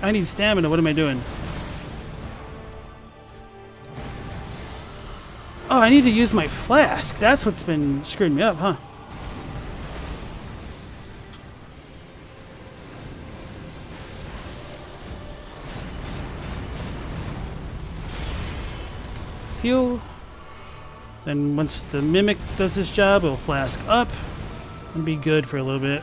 I need stamina. What am I doing? Oh, I need to use my flask. That's what's been screwing me up, huh? Heal. Then once the Mimic does this job, it'll flask up and be good for a little bit.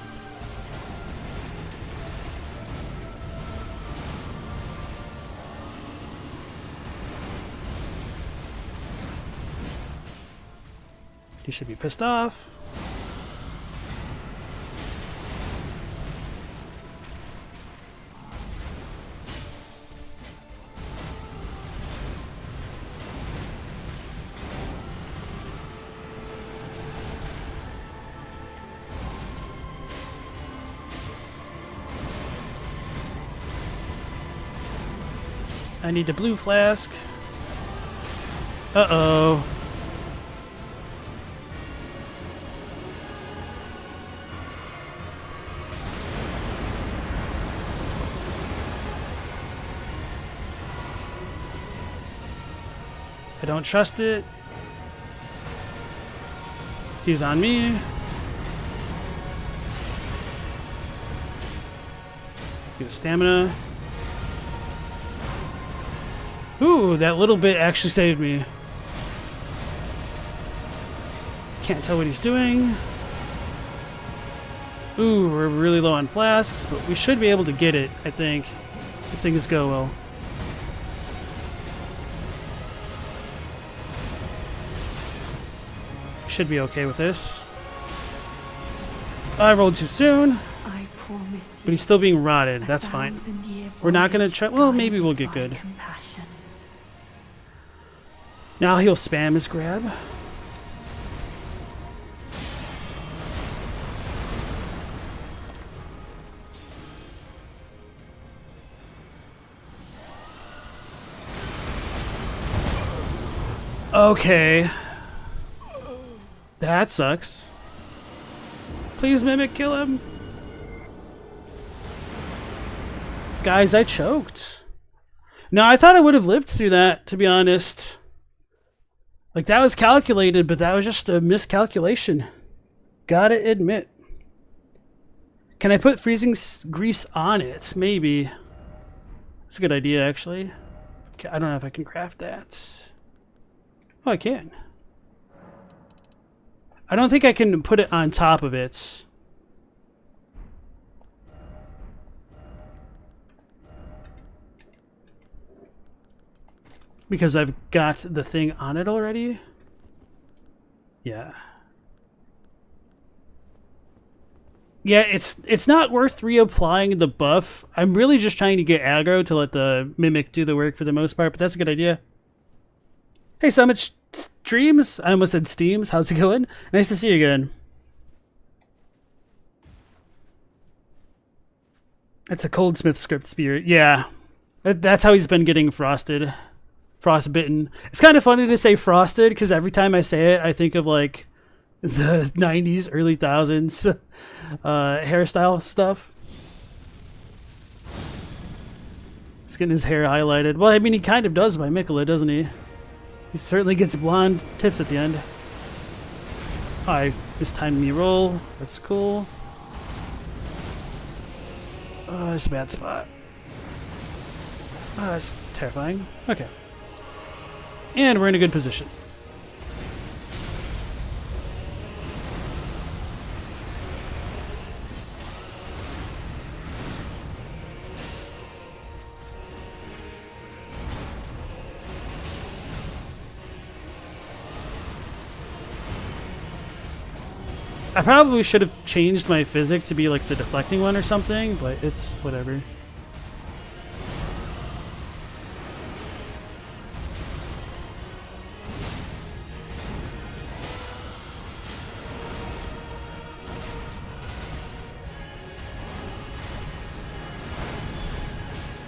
You should be pissed off. I need a blue flask. Uh-oh. I don't trust it. He's on me. Get stamina. Ooh, that little bit actually saved me. Can't tell what he's doing. Ooh, we're really low on flasks, but we should be able to get it, I think, if things go well. Should be okay with this. I rolled too soon, but he's still being rotted. That's fine. We're not going to try. Well, maybe we'll get good. Now he'll spam his grab. Okay. That sucks. Please, Mimic, kill him. Guys, I choked. No, I thought I would have lived through that, to be honest. Like, that was calculated, but that was just a miscalculation. Gotta admit. Can I put freezing grease on it? Maybe. That's a good idea, actually. Okay, I don't know if I can craft that. Oh, I can. I don't think I can put it on top of it. Because I've got the thing on it already? Yeah. Yeah, it's not worth reapplying the buff. I'm really just trying to get aggro to let the Mimic do the work for the most part, but that's a good idea. Hey, Summit Streams. I almost said Steams. How's it going? Nice to see you again. It's a Coldsmith script spirit. Yeah. That's how he's been getting frosted. Frostbitten. It's kind of funny to say frosted because every time I say it, I think of like the 90s, early 1000s hairstyle stuff. He's getting his hair highlighted. Well, I mean, he kind of does by Miquella, doesn't he? He certainly gets blonde tips at the end. Oh, I mistimed me roll. That's cool. Oh, it's a bad spot. Oh, that's terrifying. Okay. And we're in a good position. I probably should have changed my physic to be like the deflecting one or something, but it's whatever.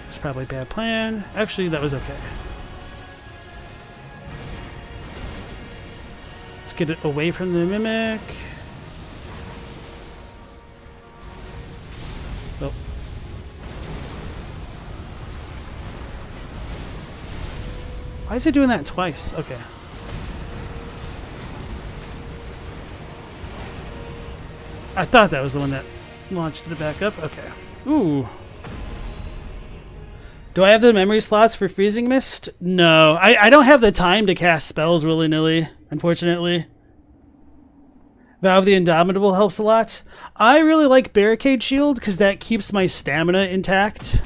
It's probably a bad plan. Actually, that was okay. Let's get it away from the mimic. Oh. Why is it doing that twice? Okay. I thought that was the one that launched it back up. Okay. Ooh. Do I have the memory slots for Freezing Mist? No. I don't have the time to cast spells willy-nilly, unfortunately. Vow of the Indomitable helps a lot. I really like Barricade Shield because that keeps my stamina intact,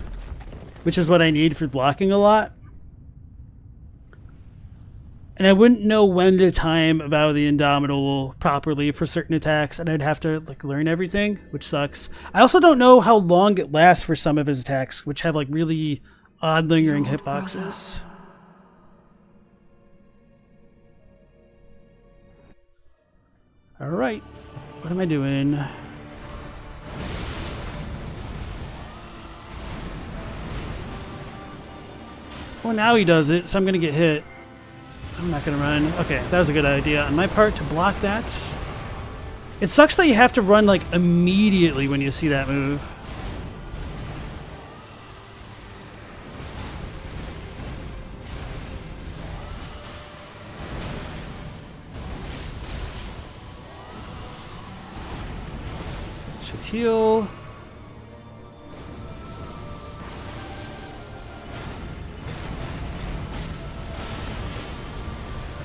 which is what I need for blocking a lot. And I wouldn't know when to time Vow of the Indomitable properly for certain attacks, and I'd have to like learn everything, which sucks. I also don't know how long it lasts for some of his attacks, which have like really odd lingering hitboxes. Alright, what am I doing? Well, now he does it, so I'm gonna get hit. I'm not gonna run. Okay, that was a good idea on my part to block that. It sucks that you have to run like immediately when you see that move. Should heal.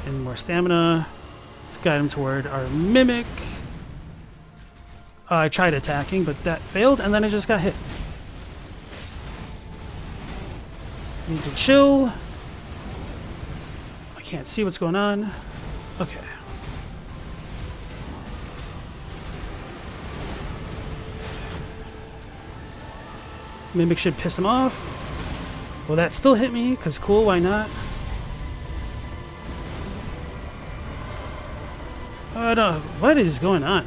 And more stamina. Let's guide him toward our mimic. I tried attacking, but that failed, and then I just got hit. Need to chill. I can't see what's going on. Okay. Mimic should piss him off. Well, that still hit me, because cool, why not? No, what is going on?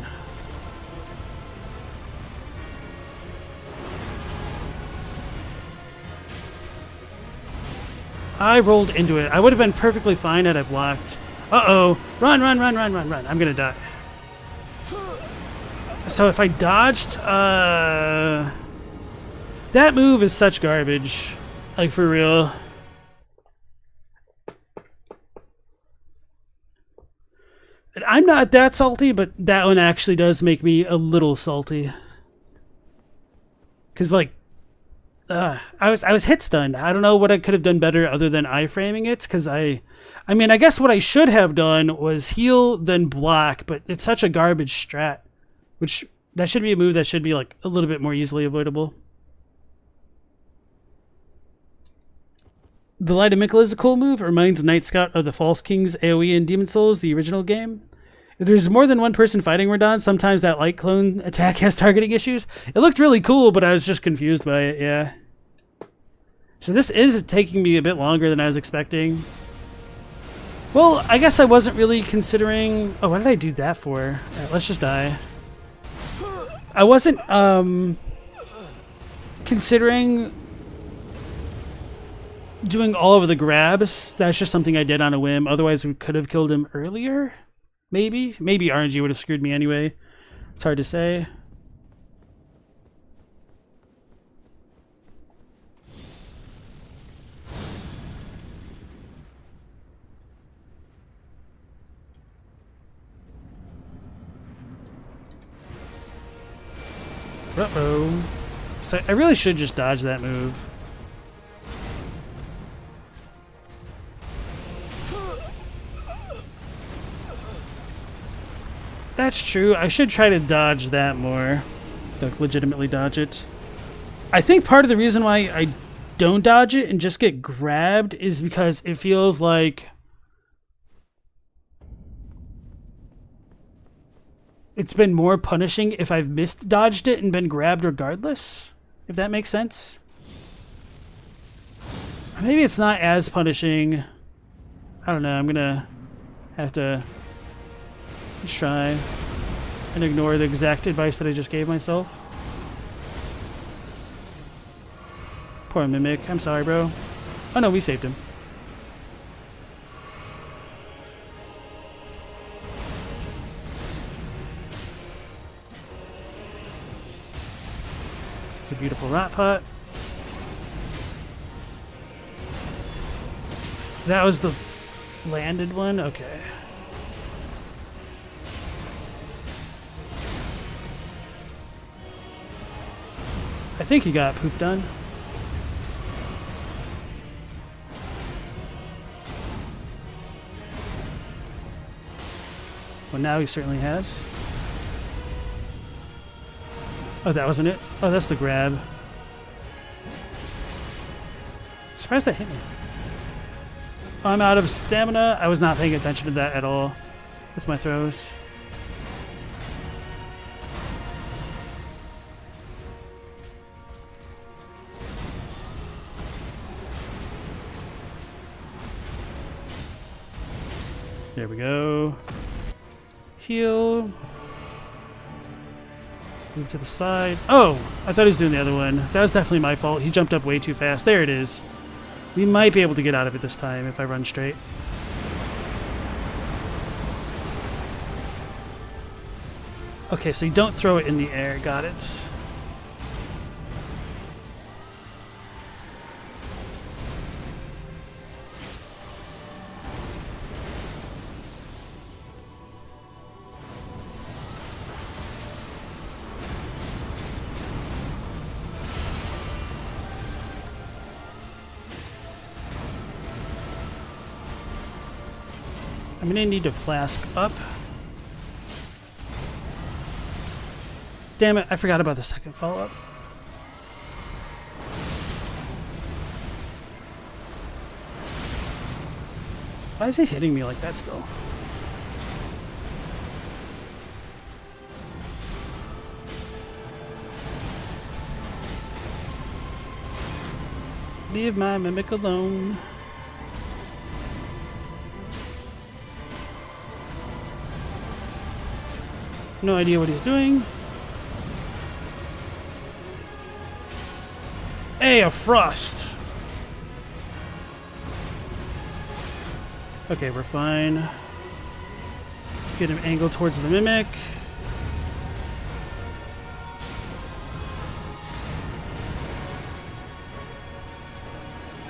I rolled into it. I would have been perfectly fine had I blocked. Uh-oh. Run, run, run, run, run, run. I'm gonna die. So if I dodged, that move is such garbage. Like, for real. And I'm not that salty, but that one actually does make me a little salty. Cause like, I was hit stunned. I don't know what I could have done better other than iframing it. Cause I mean, I guess what I should have done was heal then block, but it's such a garbage strat, which that should be a move that should be like a little bit more easily avoidable. The Light of Miquella is a cool move. It reminds Night Scout of the False King's AoE in Demon Souls, the original game. If there's more than one person fighting Radahn, sometimes that light clone attack has targeting issues. It looked really cool, but I was just confused by it, yeah. So this is taking me a bit longer than I was expecting. Well, I guess I wasn't really considering... Oh, what did I do that for? Alright, let's just die. I wasn't, considering doing all of the grabs. That's just something I did on a whim. Otherwise, we could have killed him earlier. Maybe. Maybe RNG would have screwed me anyway. It's hard to say. Uh-oh. So I really should just dodge that move. That's true. I should try to dodge that more. Like, legitimately dodge it. I think part of the reason why I don't dodge it and just get grabbed is because it feels like it's been more punishing if I've missed dodged it and been grabbed regardless, if that makes sense. Or maybe it's not as punishing. I don't know. I'm gonna have to try and ignore the exact advice that I just gave myself. Poor Mimic. I'm sorry, bro. Oh no, we saved him. It's a beautiful rat pot. That was the landed one? Okay. I think he got poop done. Well, now he certainly has. Oh, that wasn't it? Oh, that's the grab. Surprised that hit me. I'm out of stamina. I was not paying attention to that at all with my throws. There we go. Heal. Move to the side. Oh, I thought he was doing the other one. That was definitely my fault. He jumped up way too fast. There it is. We might be able to get out of it this time if I run straight. Okay, so you don't throw it in the air. Got it. I'm gonna need to flask up. Damn it, I forgot about the second follow-up. Why is he hitting me like that still? Leave my mimic alone. No idea what he's doing. Hey, a frost. Okay, we're fine. Get him angled towards the mimic.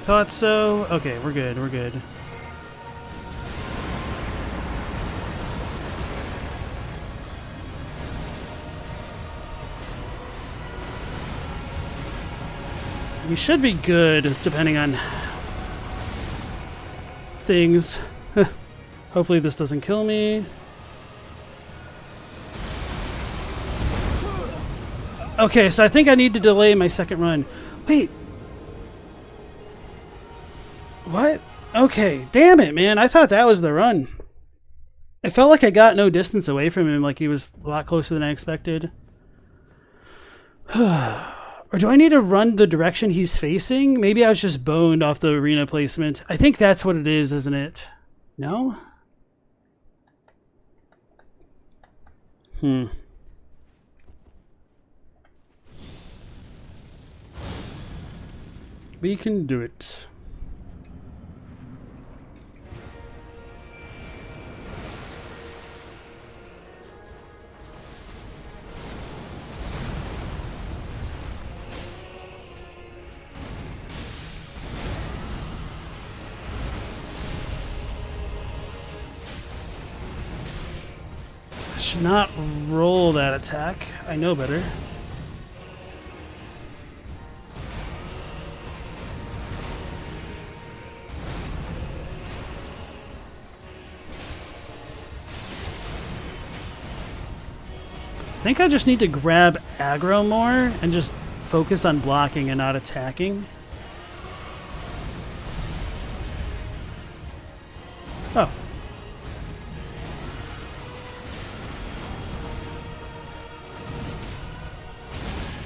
Thought so. Okay, we're good, we're good. We should be good, depending on things. Hopefully this doesn't kill me. Okay, so I think I need to delay my second run. Wait. What? Okay, damn it, man. I thought that was the run. It felt like I got no distance away from him, like he was a lot closer than I expected. Or do I need to run the direction he's facing? Maybe I was just boned off the arena placement. I think that's what it is, isn't it? No? We can do it. Should not roll that attack. I know better. think I just need to grab aggro more and just focus on blocking and not attacking. Oh.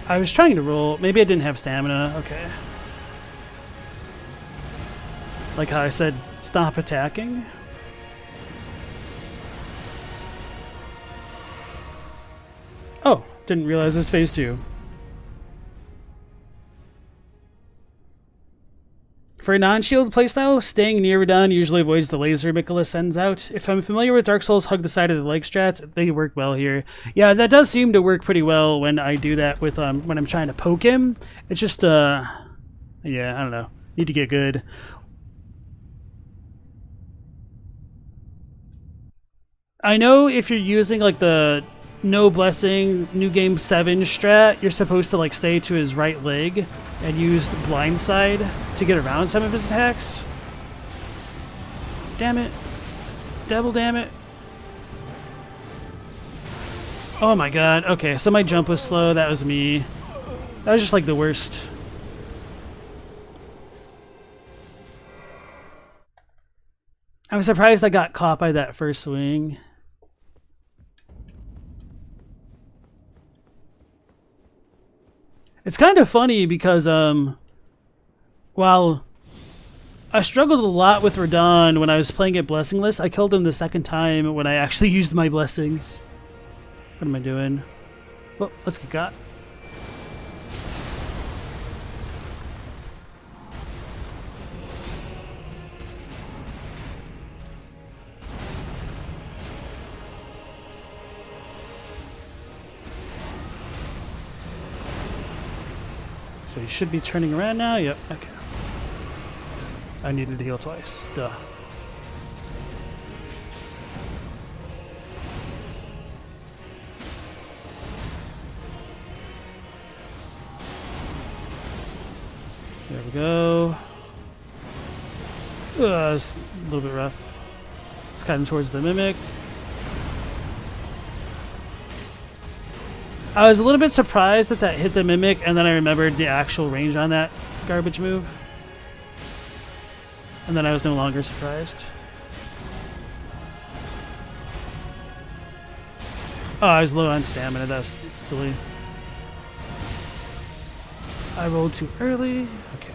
I was trying to roll. Maybe I didn't have stamina. Okay. Like how I said, stop attacking. Oh, didn't realize this phase 2. For a non-shield playstyle, staying near Radahn usually avoids the laser Miquella sends out. If I'm familiar with Dark Souls hug the side of the leg strats, they work well here. Yeah, that does seem to work pretty well when I do that with when I'm trying to poke him. It's just yeah, I don't know. Need to get good. I know if you're using like the no blessing new game 7 strat, you're supposed to like stay to his right leg and use blindside to get around some of his attacks. Damn it. Double damn it. Oh my god. Okay, so my jump was slow. That was me. That was just like the worst. I'm surprised I got caught by that first swing. It's kind of funny because, while I struggled a lot with Radahn when I was playing it blessingless, I killed him the second time when I actually used my blessings. What am I doing? Well, let's get got. So he should be turning around now. Yep, okay. I needed to heal twice. Duh. There we go. It's a little bit rough. Let's cut him towards the Mimic. I was a little bit surprised that that hit the Mimic, and then I remembered the actual range on that garbage move. And then I was no longer surprised. Oh, I was low on stamina. That was silly. I rolled too early. Okay.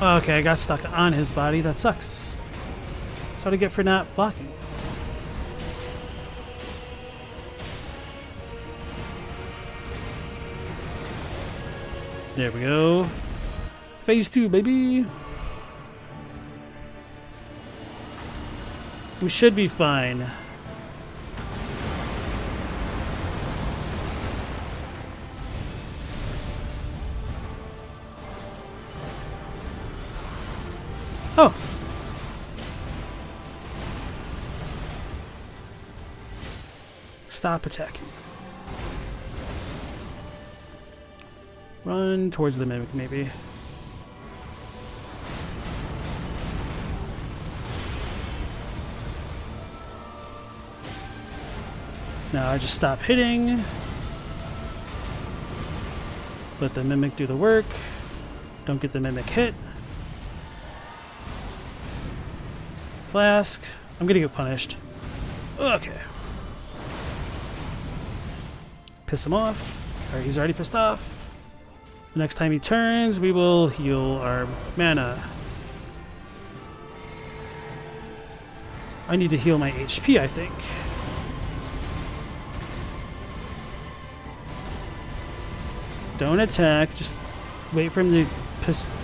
Okay, I got stuck on his body. That sucks. That's what I get for not blocking. There we go. Phase 2, baby. We should be fine. Oh. Stop attacking. Run towards the Mimic, maybe. Now I just stop hitting. Let the Mimic do the work. Don't get the Mimic hit. Flask. I'm gonna get punished. Okay. Piss him off. Alright, he's already pissed off. The next time he turns, we will heal our mana. I need to heal my HP, I think. Don't attack. Just wait for him to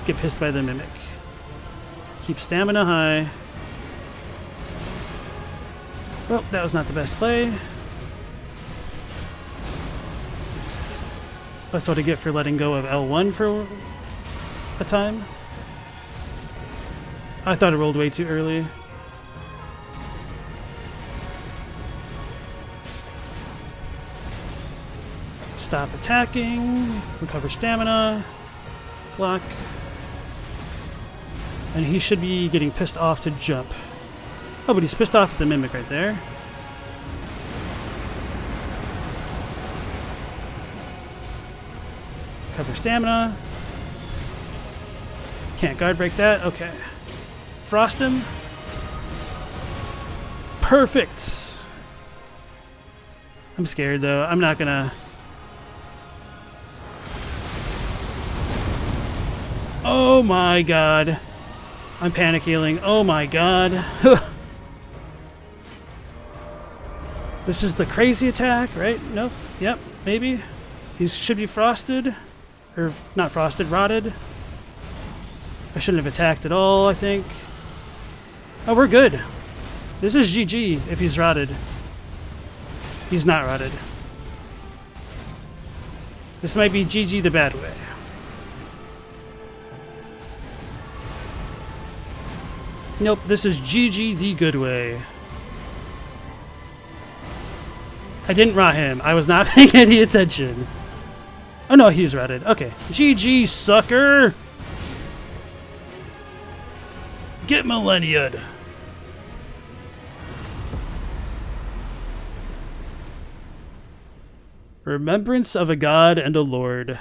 get pissed by the Mimic. Keep stamina high. Well, that was not the best play. That's what I get for letting go of L1 for a time. I thought it rolled way too early. Stop attacking. Recover stamina. Block. And he should be getting pissed off to jump. Oh, but he's pissed off at the Mimic right there. Recover stamina. Can't guard break that. Okay. Frost him. Perfect. I'm scared though. I'm not gonna... Oh my god. I'm panic healing. Oh my god. This is the crazy attack, right? Nope. Yep. Maybe. He should be frosted. Or not frosted, rotted. I shouldn't have attacked at all, I think. Oh, we're good. This is GG if he's rotted. He's not rotted. This might be GG the bad way. Nope, this is GG the good way. I didn't rot him. I was not paying any attention. Oh no, he's rotted. Okay. GG, sucker! Get Malenia'd. Remembrance of a god and a lord.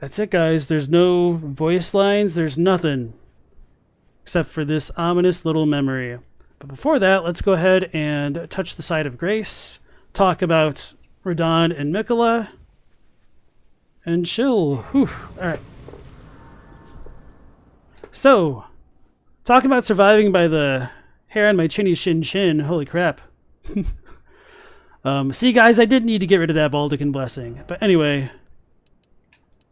That's it, guys. There's no voice lines. There's nothing. Except for this ominous little memory. But before that, let's go ahead and touch the side of grace. Talk about Radahn and Miquella. And chill. Whew. Alright. So, talking about surviving by the hair on my chinny chin. Holy crap. See, guys, I did need to get rid of that Baldachin blessing. But anyway...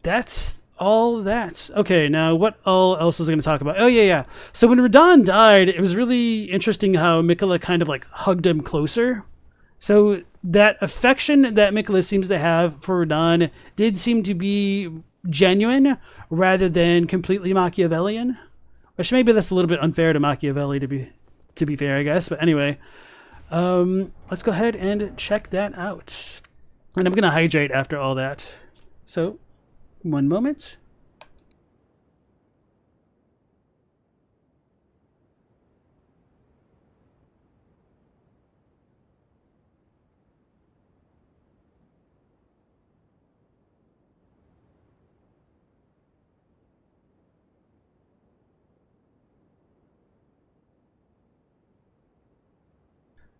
That's all that. Okay, now what all else was I going to talk about? Oh, yeah. So when Radahn died, it was really interesting how Miquella kind of like hugged him closer. So that affection that Miquella seems to have for Radahn did seem to be genuine rather than completely Machiavellian. Which maybe that's a little bit unfair to Machiavelli to be fair, I guess. But anyway, let's go ahead and check that out. And I'm going to hydrate after all that. So... one moment.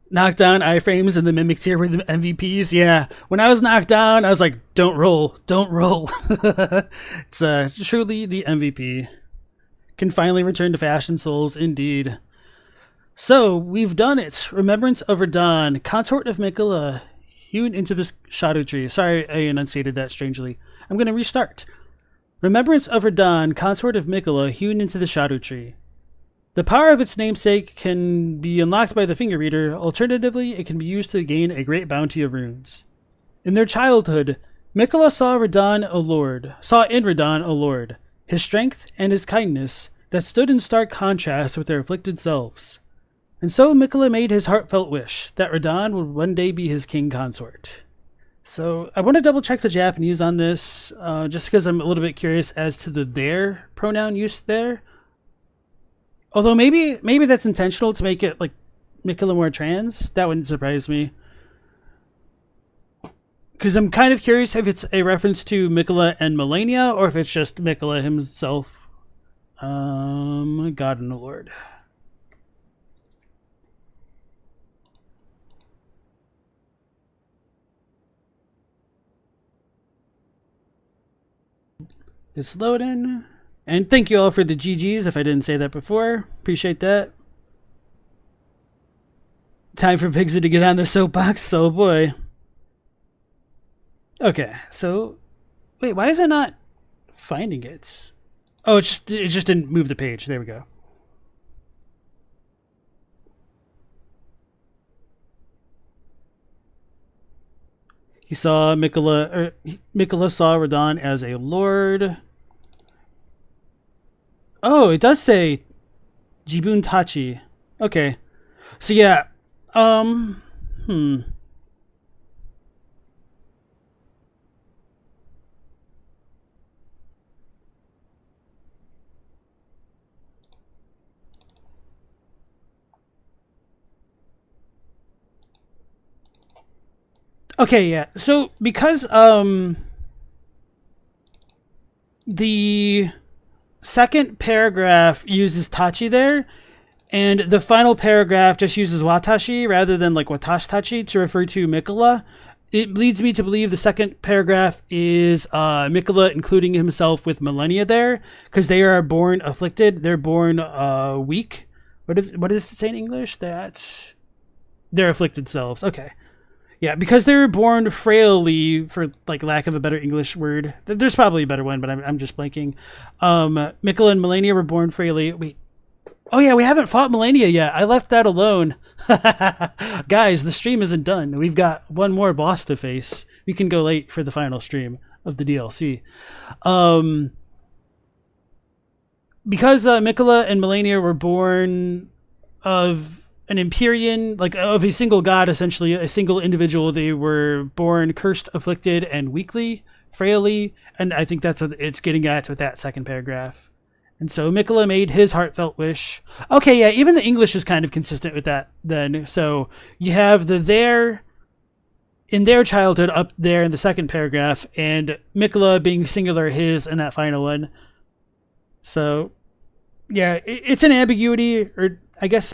Knockdown iframes and the Mimic tier were the MVPs. Yeah, when I was knocked down, I was like, don't roll. It's truly the MVP. Can finally return to fashion, souls, indeed. So, we've done it. Remembrance of Radahn, Consort of Miquella, hewn into this shadow tree. Sorry, I enunciated that strangely. I'm going to restart. Remembrance of Radahn, Consort of Miquella, hewn into the shadow tree. The power of its namesake can be unlocked by the finger reader. Alternatively, it can be used to gain a great bounty of runes. In their childhood, Miquella saw in Radahn a lord, his strength and his kindness that stood in stark contrast with their afflicted selves. And so Miquella made his heartfelt wish that Radahn would one day be his king consort. So I want to double check the Japanese on this, just because I'm a little bit curious as to the their pronoun use there. Although maybe that's intentional to make it like Miquella more trans. That wouldn't surprise me. Because I'm kind of curious if it's a reference to Miquella and Malenia or if it's just Miquella himself. God and the Lord. It's loading. And thank you all for the GGs if I didn't say that before. Appreciate that. Time for Pigsy to get on their soapbox. Oh boy. Okay, so wait, why is it not finding it? Oh, it just didn't move the page. There we go. He saw Miquella saw Radahn as a lord. Oh, it does say Jibun Tachi. Okay. So yeah. Okay, yeah. So because the second paragraph uses Tachi there, and the final paragraph just uses Watashi rather than like Watashi Tachi to refer to Miquella, it leads me to believe the second paragraph is Miquella including himself with Malenia there, because they are born afflicted. They're born weak. What does it say in English? That they're afflicted selves. Okay. Yeah, because they were born frailly, for like lack of a better English word. There's probably a better one, but I'm just blanking. Miquella and Malenia were born frailly. Wait. Oh yeah, we haven't fought Malenia yet. I left that alone. Guys, the stream isn't done. We've got one more boss to face. We can go late for the final stream of the DLC. Because Miquella and Malenia were born of an Empyrean, like of a single god, essentially a single individual. They were born cursed, afflicted, and weakly, frailly, and I think that's what it's getting at with that second paragraph. And so Miquella made his heartfelt wish. Okay, yeah, even the English is kind of consistent with that then. So you have the there in their childhood up there in the second paragraph, and Miquella being singular his in that final one. So yeah, it's an ambiguity, or I guess,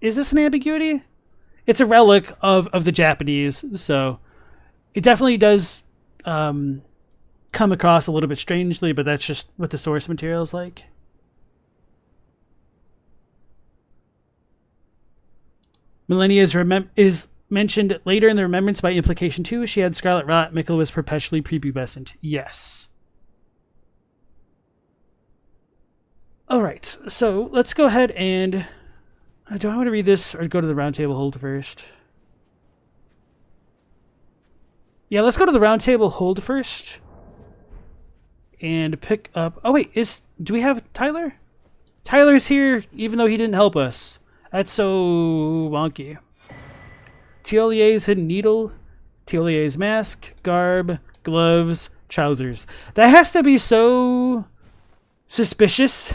is this an ambiguity? It's a relic of the Japanese, so it definitely does come across a little bit strangely, but that's just what the source material is like. Malenia is mentioned later in the Remembrance by implication too. She had scarlet rot. Miquella was perpetually prepubescent. Yes. Alright, so let's go ahead and... do I want to read this or go to the roundtable hold first? Yeah, let's go to the roundtable hold first. And pick up... oh wait, do we have Tyler? Tyler's here, even though he didn't help us. That's so wonky. Tiolier's hidden needle, Tiolier's mask, garb, gloves, trousers. That has to be so suspicious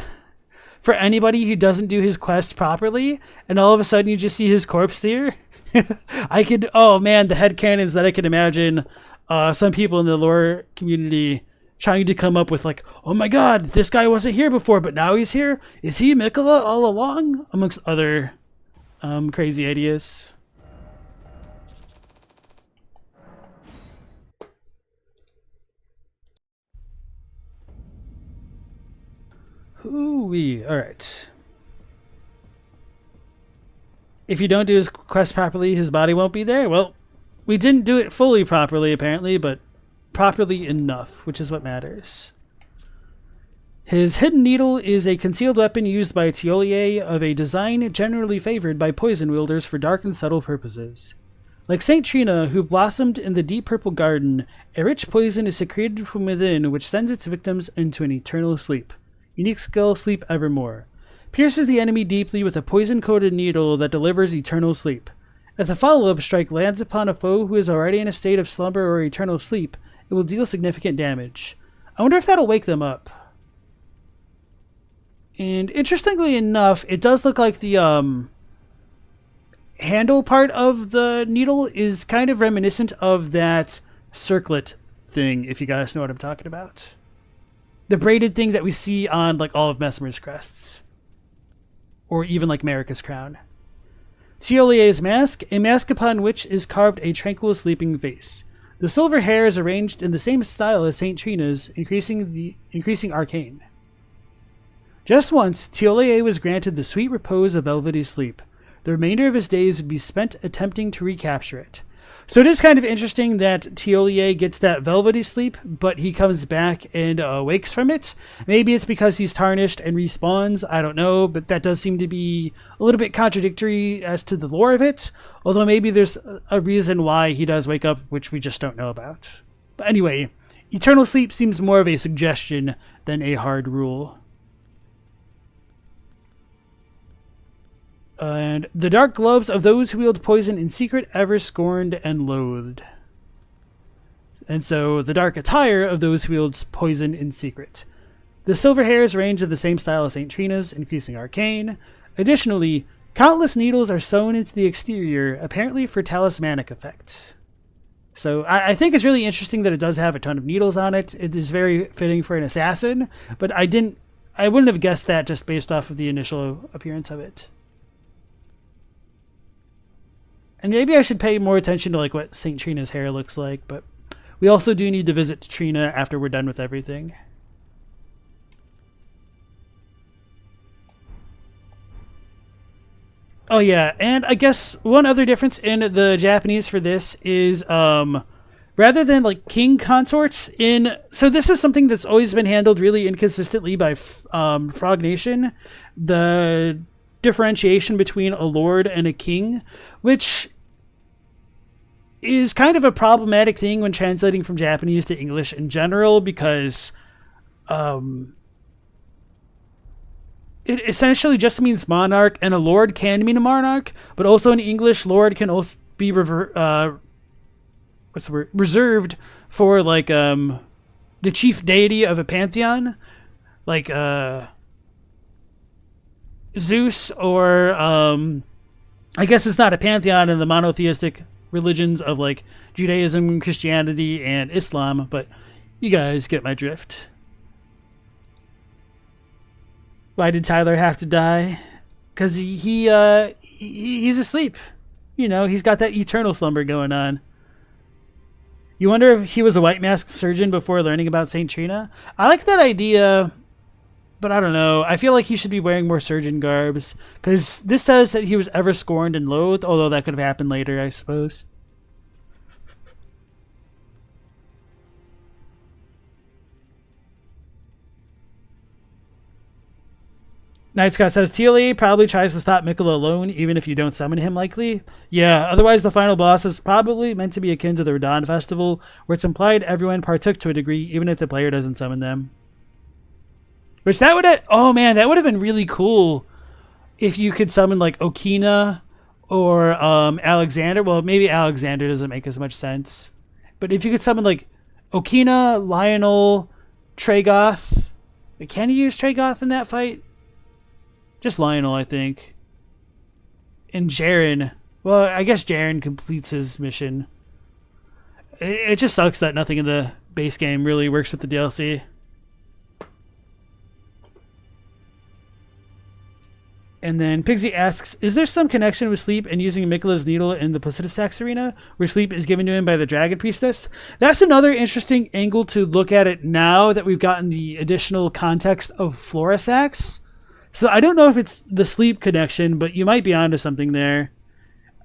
for anybody who doesn't do his quest properly, and all of a sudden you just see his corpse there. Oh man, the headcanons that I can imagine some people in the lore community trying to come up with, like, oh my god, this guy wasn't here before, but now he's here. Is he Miquella all along? Amongst other crazy ideas. Ooh-wee. Alright. If you don't do his quest properly, his body won't be there. Well, we didn't do it fully properly, apparently, but properly enough, which is what matters. His hidden needle is a concealed weapon used by Tiolier of a design generally favored by poison wielders for dark and subtle purposes. Like Saint Trina, who blossomed in the deep purple garden, a rich poison is secreted from within which sends its victims into an eternal sleep. Unique skill, Sleep Evermore. Pierces the enemy deeply with a poison-coated needle that delivers eternal sleep. If the follow-up strike lands upon a foe who is already in a state of slumber or eternal sleep, it will deal significant damage. I wonder if that'll wake them up. And interestingly enough, it does look like the handle part of the needle is kind of reminiscent of that circlet thing, if you guys know what I'm talking about. The braided thing that we see on like all of Messmer's crests. Or even like Marika's crown. Tiolier's mask, a mask upon which is carved a tranquil sleeping face. The silver hair is arranged in the same style as Saint Trina's, increasing arcane. Just once, Tiolier was granted the sweet repose of velvety sleep. The remainder of his days would be spent attempting to recapture it. So it is kind of interesting that Tiolier gets that velvety sleep, but he comes back and wakes from it. Maybe it's because he's tarnished and respawns, I don't know, but that does seem to be a little bit contradictory as to the lore of it, although maybe there's a reason why he does wake up, which we just don't know about. But anyway, eternal sleep seems more of a suggestion than a hard rule. And the dark gloves of those who wield poison in secret, ever scorned and loathed. And so the dark attire of those who wield poison in secret. The silver hairs range in the same style as St. Trina's, increasing arcane. Additionally, countless needles are sewn into the exterior, apparently for talismanic effect. So I think it's really interesting that it does have a ton of needles on it. It is very fitting for an assassin, but I wouldn't have guessed that just based off of the initial appearance of it. And maybe I should pay more attention to like what St. Trina's hair looks like, but we also do need to visit Trina after we're done with everything. Oh yeah, and I guess one other difference in the Japanese for this is rather than like king consorts so this is something that's always been handled really inconsistently by Frog Nation, the differentiation between a lord and a king, which is kind of a problematic thing when translating from Japanese to English in general, because it essentially just means monarch, and a lord can mean a monarch, but also in English, lord can also be reserved for like the chief deity of a pantheon, like Zeus, or I guess it's not a pantheon in the monotheistic religions of like Judaism, Christianity, and Islam, but you guys get my drift. Why did Tyler have to die? Because he's asleep. You know, he's got that eternal slumber going on. You wonder if he was a white mask surgeon before learning about St. Trina? I like that idea, but I don't know. I feel like he should be wearing more surgeon garbs, because this says that he was ever scorned and loathed, although that could have happened later, I suppose. Night Scott says, TLE probably tries to stop Miquella alone, even if you don't summon him, likely. Yeah, otherwise the final boss is probably meant to be akin to the Radahn Festival, where it's implied everyone partook to a degree, even if the player doesn't summon them. Which that would have... Oh man, that would have been really cool if you could summon, like, Okina or Alexander. Well, maybe Alexander doesn't make as much sense. But if you could summon, like, Okina, Lionel, Tragoth... Can you use Tragoth in that fight? Just Lionel, I think. And Jaren. Well, I guess Jaren completes his mission. It just sucks that nothing in the base game really works with the DLC. And then Pigsy asks, is there some connection with Sleep and using Miquella's needle in the Placidusax arena, where Sleep is given to him by the Dragon Priestess? That's another interesting angle to look at it now that we've gotten the additional context of Florisax. So I don't know if it's the Sleep connection, but you might be onto something there.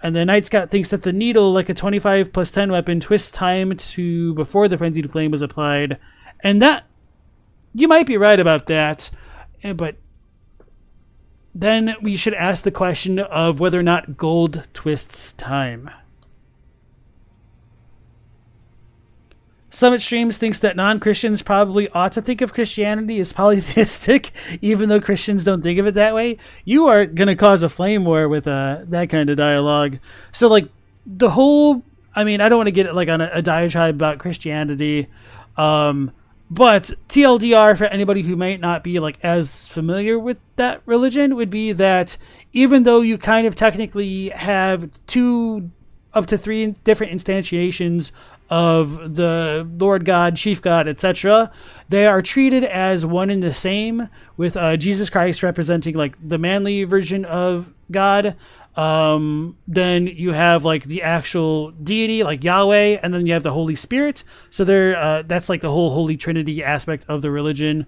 And then Night Scott thinks that the needle, like a 25 plus 10 weapon, twists time to before the Frenzied Flame was applied. And that, you might be right about that. But then we should ask the question of whether or not gold twists time. Summit Streams thinks that non-Christians probably ought to think of Christianity as polytheistic, even though Christians don't think of it that way. You are going to cause a flame war with that kind of dialogue. So, like, the whole... I mean, I don't want to get it, like, on a diatribe about Christianity, but TLDR, for anybody who might not be, like, as familiar with that religion, would be that even though you kind of technically have 2 up to 3 different instantiations of the Lord God, Chief God, etc., they are treated as one and the same, with Jesus Christ representing like the manly version of God. Then you have like the actual deity, like Yahweh, and then you have the Holy Spirit. So that's like the whole Holy Trinity aspect of the religion.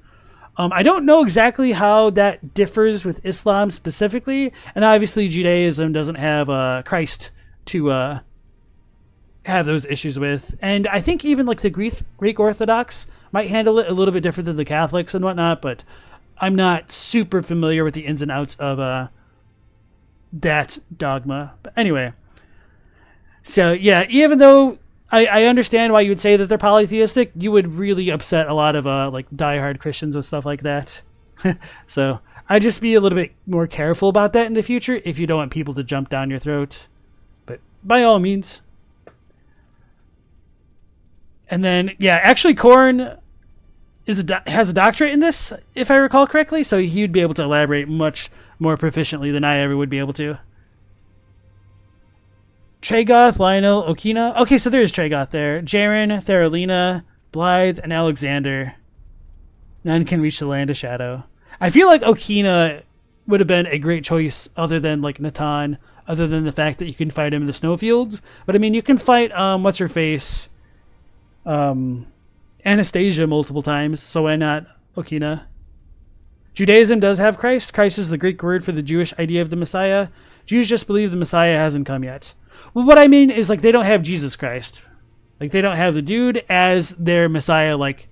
I don't know exactly how that differs with Islam specifically, and obviously Judaism doesn't have Christ to have those issues with. And I think even like the Greek Orthodox might handle it a little bit different than the Catholics and whatnot, but I'm not super familiar with the ins and outs of that dogma. But anyway, so yeah, even though I understand why you would say that they're polytheistic, you would really upset a lot of like diehard Christians with stuff like that. So I'd just be a little bit more careful about that in the future if you don't want people to jump down your throat. But by all means. And then, yeah, actually Korn has a doctorate in this, if I recall correctly, so he'd be able to elaborate much more proficiently than I ever would be able to. Tragoth, Lionel, Okina. Okay, so there's Tragoth there. Jaren, Theralina, Blythe, and Alexander. None can reach the land of shadow. I feel like Okina would have been a great choice other than like Natan, other than the fact that you can fight him in the snowfields. But I mean, you can fight, what's her face? Anastasia multiple times, so why not Okina? Judaism does have Christ. Christ is the Greek word for the Jewish idea of the Messiah. Jews just believe the Messiah hasn't come yet. Well, what I mean is, like, they don't have Jesus Christ. Like, they don't have the dude as their Messiah like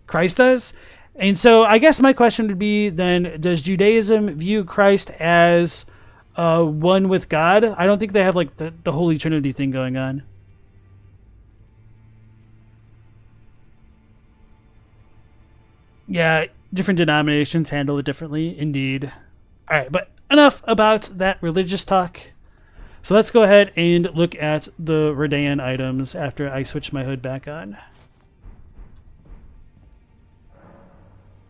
Christ does. And so I guess my question would be then, does Judaism view Christ as one with God? I don't think they have, like, the Holy Trinity thing going on. Yeah, different denominations handle it differently, indeed. All right, but enough about that religious talk. So let's go ahead and look at the Radahn items after I switch my hood back on.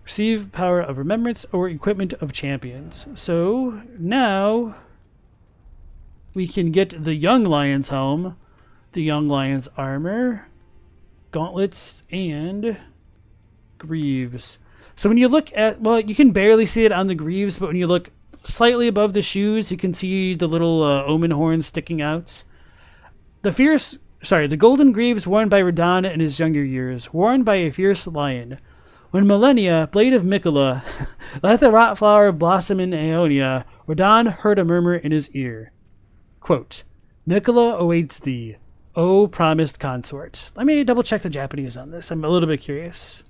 Receive power of remembrance or equipment of champions. So now we can get the Young Lion's helm, the Young Lion's armor, gauntlets, and greaves. So when you look at, well, you can barely see it on the greaves, but when you look slightly above the shoes, you can see the little omen horns sticking out. The golden greaves worn by Radahn in his younger years, worn by a fierce lion. When Malenia, blade of Miquella, let the rot flower blossom in Aeonia, Radahn heard a murmur in his ear. Quote, Miquella awaits thee, O promised consort. Let me double check the Japanese on this. I'm a little bit curious.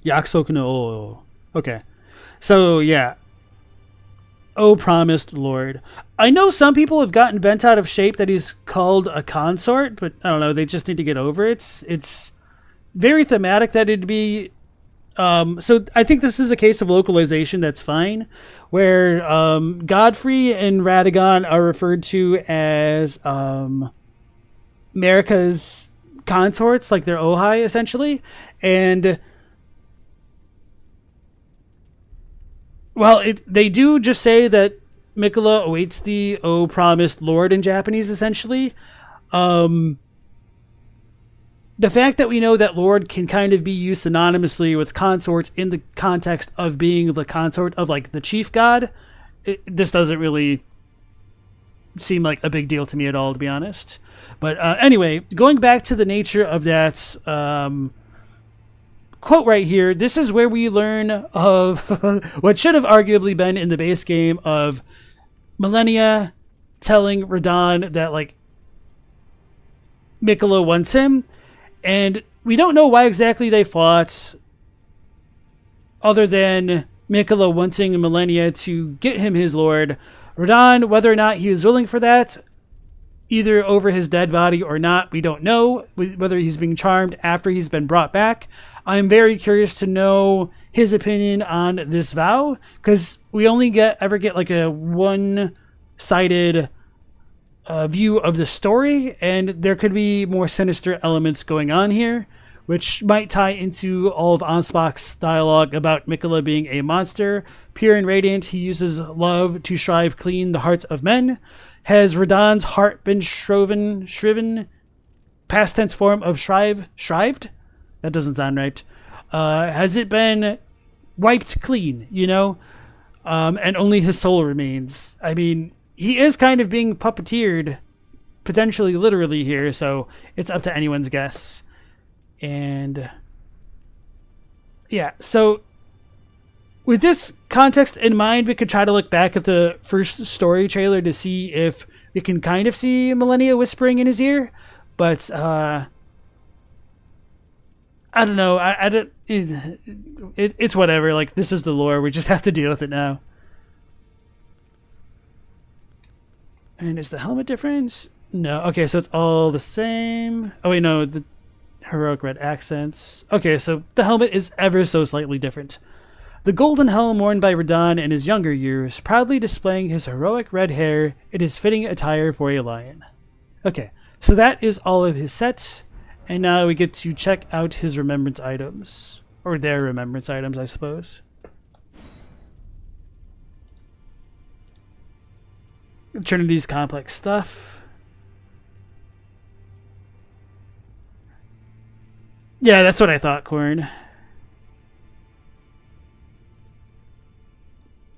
Yakusoku no O. Okay. So, yeah. O promised Lord. I know some people have gotten bent out of shape that he's called a consort, but I don't know, they just need to get over it. It's very thematic that it'd be... so I think this is a case of localization that's fine, where Godfrey and Radahn are referred to as America's consorts, like their Ojai, essentially. And... well, they do just say that Miquella awaits the O promised Lord in Japanese, essentially. The fact that we know that Lord can kind of be used synonymously with consorts in the context of being the consort of, like, the chief god, this doesn't really seem like a big deal to me at all, to be honest. But anyway, going back to the nature of that... quote right here, this is where we learn of what should have arguably been in the base game of Malenia telling Radahn that, like, Miquella wants him, and we don't know why exactly they fought, other than Miquella wanting Malenia to get him his lord. Radahn, whether or not he was willing for that, either over his dead body or not, we don't know, whether he's being charmed after he's been brought back. I'm very curious to know his opinion on this vow, because we only ever get like a one-sided view of the story, and there could be more sinister elements going on here, which might tie into all of Ansbach's dialogue about Miquella being a monster. Pure and radiant, he uses love to shrive clean the hearts of men. Has Radahn's heart been shriven? Past tense form of shrived? That doesn't sound right. Has it been wiped clean, you know? And only his soul remains. I mean, he is kind of being puppeteered, potentially literally here, so it's up to anyone's guess. And yeah, so with this context in mind, we could try to look back at the first story trailer to see if we can kind of see Malenia whispering in his ear, but I don't know. I don't. It's whatever. Like, this is the lore. We just have to deal with it now. And is the helmet different? No. Okay, so it's all the same. Oh, wait, no. The heroic red accents. Okay, so the helmet is ever so slightly different. The golden helm worn by Radahn in his younger years, proudly displaying his heroic red hair in his fitting attire for a lion. Okay, so that is all of his sets. And now we get to check out his remembrance items. Or their remembrance items, I suppose. Trinity's complex stuff. Yeah, that's what I thought, Corn.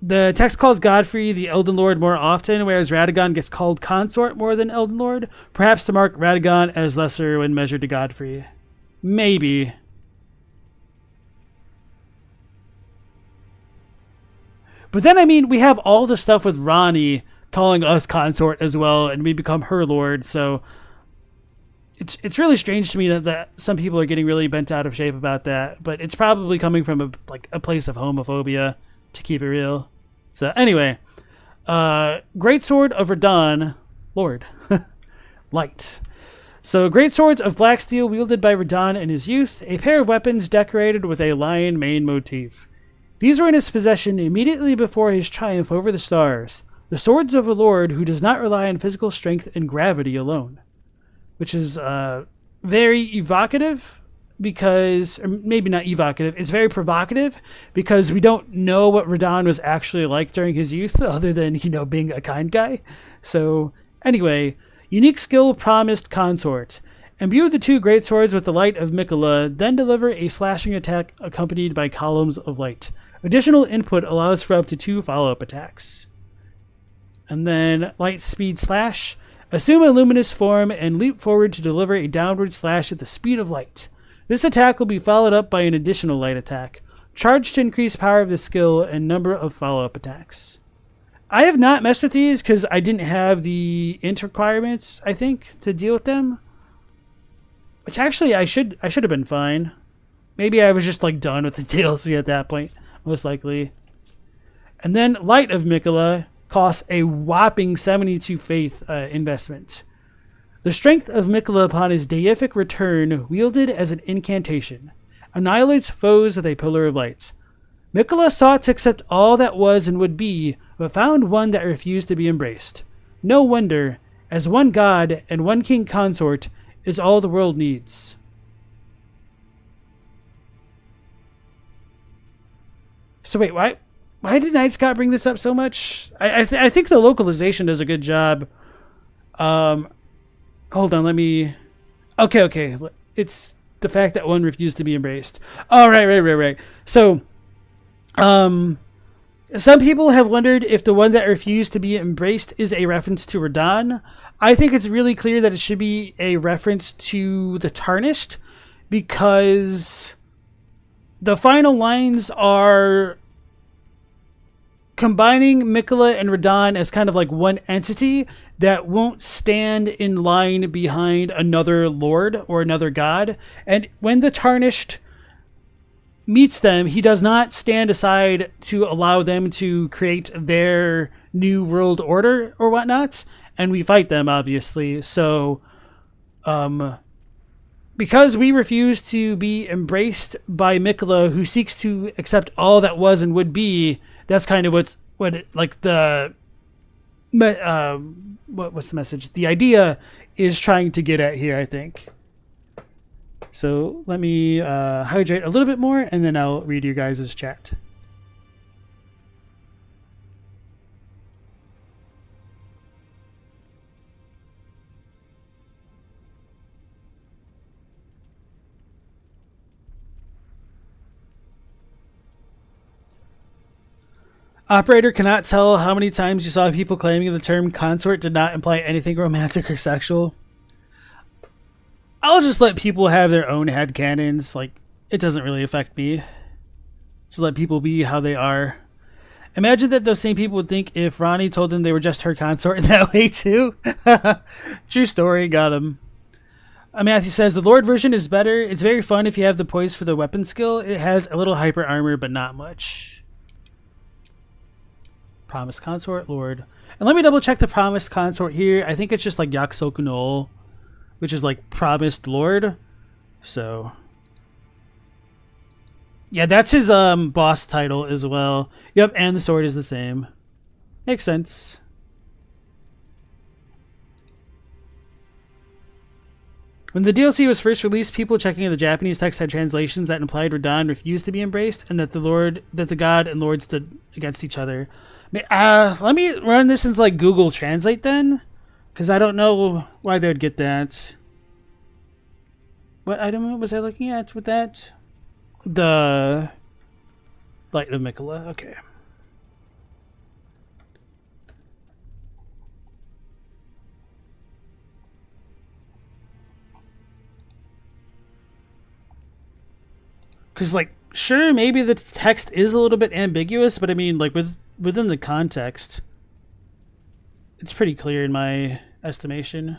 The text calls Godfrey the Elden Lord more often, whereas Radahn gets called Consort more than Elden Lord, perhaps to mark Radahn as lesser when measured to Godfrey. Maybe. But then, I mean, we have all the stuff with Ranni calling us Consort as well, and we become her lord, so it's really strange to me that some people are getting really bent out of shape about that, but it's probably coming from a place of homophobia, to keep it real. So anyway, Greatsword of Radahn, Lord, light. So greatswords of black steel wielded by Radahn in his youth, a pair of weapons decorated with a lion mane motif. These were in his possession immediately before his triumph over the stars, the swords of a lord who does not rely on physical strength and gravity alone. Which is very evocative, because, or maybe not evocative, it's very provocative, because we don't know what Radahn was actually like during his youth, other than, being a kind guy. So, anyway, unique skill promised Consort. Imbue the two greatswords with the light of Miquella, then deliver a slashing attack accompanied by columns of light. Additional input allows for up to 2 follow-up attacks. And then, light speed slash. Assume a luminous form and leap forward to deliver a downward slash at the speed of light. This attack will be followed up by an additional light attack. Charge to increase power of the skill and number of follow-up attacks. I have not messed with these because I didn't have the int requirements, I think, to deal with them. Which actually I should have been fine. Maybe I was just done with the DLC at that point, most likely. And then Light of Miquella costs a whopping 72 faith investment. The strength of Miquella upon his deific return, wielded as an incantation, annihilates foes with a pillar of light. Miquella sought to accept all that was and would be, but found one that refused to be embraced. No wonder, as one god and one king consort is all the world needs. So wait, why did Night Scott bring this up so much? I think the localization does a good job. Hold on, let me... Okay. It's the fact that one refused to be embraced. Oh, right. So, some people have wondered if the one that refused to be embraced is a reference to Radahn. I think it's really clear that it should be a reference to the Tarnished, because the final lines are combining Miquella and Radahn as kind of like one entity that won't stand in line behind another lord or another god. And when the Tarnished meets them, he does not stand aside to allow them to create their new world order or whatnot. And we fight them, obviously. So, because we refuse to be embraced by Miquella, who seeks to accept all that was and would be, that's kind of what's the message? The idea is trying to get at here, I think. So let me hydrate a little bit more, and then I'll read your guys' chat. Operator cannot tell how many times you saw people claiming the term consort did not imply anything romantic or sexual. I'll just let people have their own headcanons. It doesn't really affect me. Just let people be how they are. Imagine that those same people would think if Ranni told them they were just her consort in that way too. True story, got him. Matthew says, the Lord version is better. It's very fun if you have the poise for the weapon skill. It has a little hyper armor, but not much. Promised Consort, Lord. And let me double check the Promised Consort here. I think it's just like Yaksokunol, which is like Promised Lord. So yeah, that's his boss title as well. Yep, and the sword is the same. Makes sense. When the DLC was first released, people checking the Japanese text had translations that implied Radahn refused to be embraced, and that the god and lord stood against each other. Let me run this into like Google Translate then, because I don't know why they would get that. What item was I looking at with that? The Light of Miquella. Okay. Because, like, sure, maybe the text is a little bit ambiguous, but I mean, like, within the context, it's pretty clear in my estimation.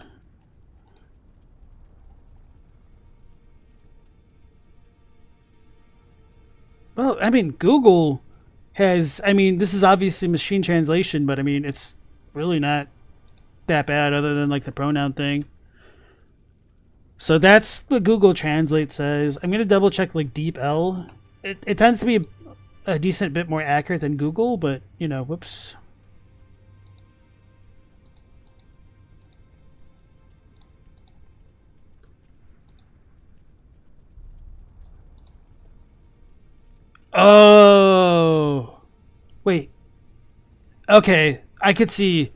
Well, I mean, Google has, I mean, this is obviously machine translation, but I mean, it's really not that bad other than, like, the pronoun thing. So that's what Google Translate says. I'm going to double check like Deep L. It tends to be a decent bit more accurate than Google, but you know, whoops. Oh, wait. Okay, I could see.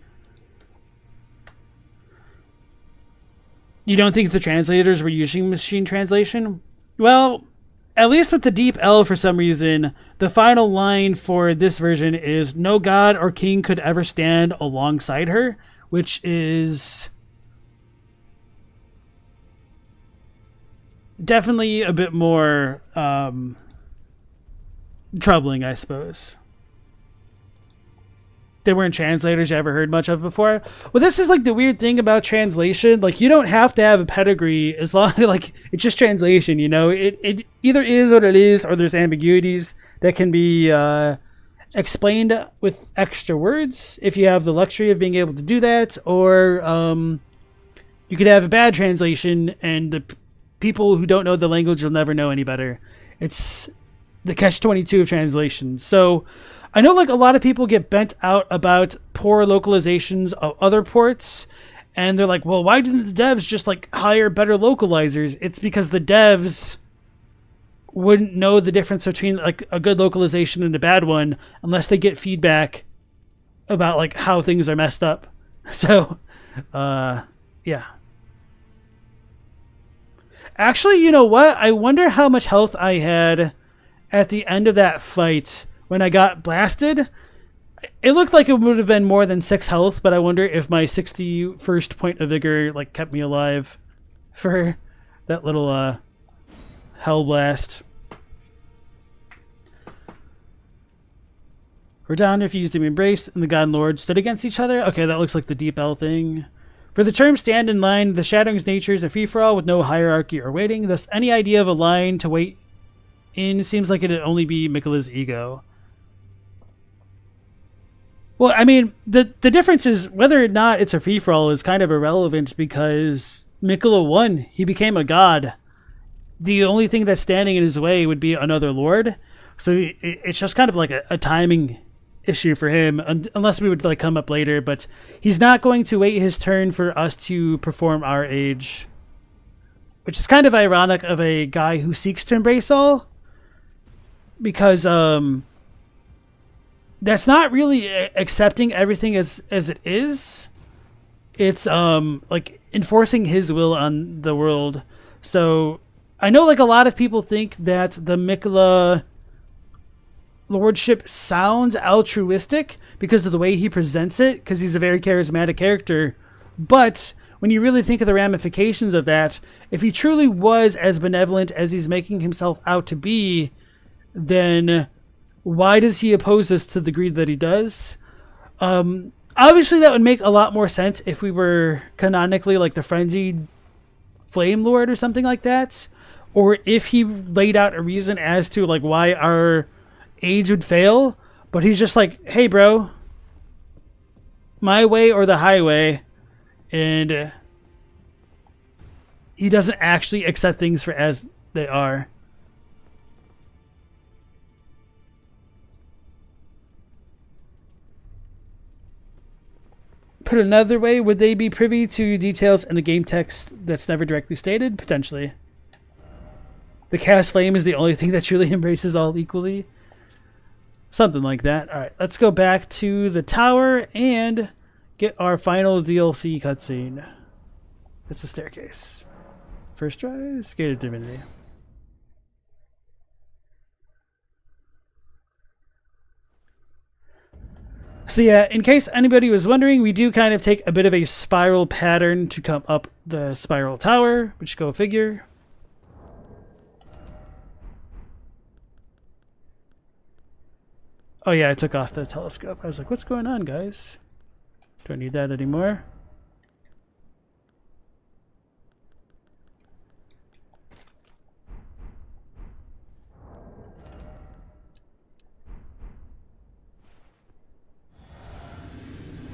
You don't think the translators were using machine translation? Well, at least with the Deep L, for some reason, the final line for this version is no god or king could ever stand alongside her, which is definitely a bit more troubling, I suppose. They weren't translators you ever heard much of before. Well, this is like the weird thing about translation. Like, you don't have to have a pedigree as long as, like, it's just translation, you know? It either is what it is, or there's ambiguities that can be explained with extra words if you have the luxury of being able to do that, or you could have a bad translation and the people who don't know the language will never know any better. It's the catch-22 of translation. So I know like a lot of people get bent out about poor localizations of other ports, and they're like, well, why didn't the devs just like hire better localizers? It's because the devs wouldn't know the difference between like a good localization and a bad one unless they get feedback about like how things are messed up. So yeah. Actually, you know what? I wonder how much health I had at the end of that fight when I got blasted. It looked like it would have been more than 6 health, but I wonder if my 61st point of vigor like kept me alive for that little hell blast. Radahn refused to be embraced, and the God and Lord stood against each other. Okay, that looks like the Deep L thing. For the term stand in line, the Shadowing's nature is a free-for-all with no hierarchy or weighting. Thus, any idea of a line to wait in seems like it'd only be Miquella's ego. Well, I mean, the difference is whether or not it's a free-for-all is kind of irrelevant because Miquella won. He became a god. The only thing that's standing in his way would be another lord. So it's just kind of like a timing issue for him, unless we would like come up later. But he's not going to wait his turn for us to perform our age, which is kind of ironic of a guy who seeks to embrace all, because that's not really accepting everything as it is. It's like enforcing his will on the world. So I know like a lot of people think that the Miquella lordship sounds altruistic because of the way he presents it, because he's a very charismatic character. But when you really think of the ramifications of that, if he truly was as benevolent as he's making himself out to be, then why does he oppose us to the degree that he does? Obviously, that would make a lot more sense if we were canonically like the Frenzied Flame Lord or something like that. Or if he laid out a reason as to like why our age would fail. But he's just like, hey, bro, my way or the highway, and he doesn't actually accept things for as they are. Put another way, would they be privy to details in the game text that's never directly stated? Potentially. The cast flame is the only thing that truly embraces all equally. Something like that. Alright, let's go back to the tower and get our final DLC cutscene. It's the staircase. First try, Skated Divinity. So yeah, in case anybody was wondering, we do kind of take a bit of a spiral pattern to come up the spiral tower, which go figure. Oh yeah, I took off the telescope. I was like, what's going on, guys? Don't need that anymore.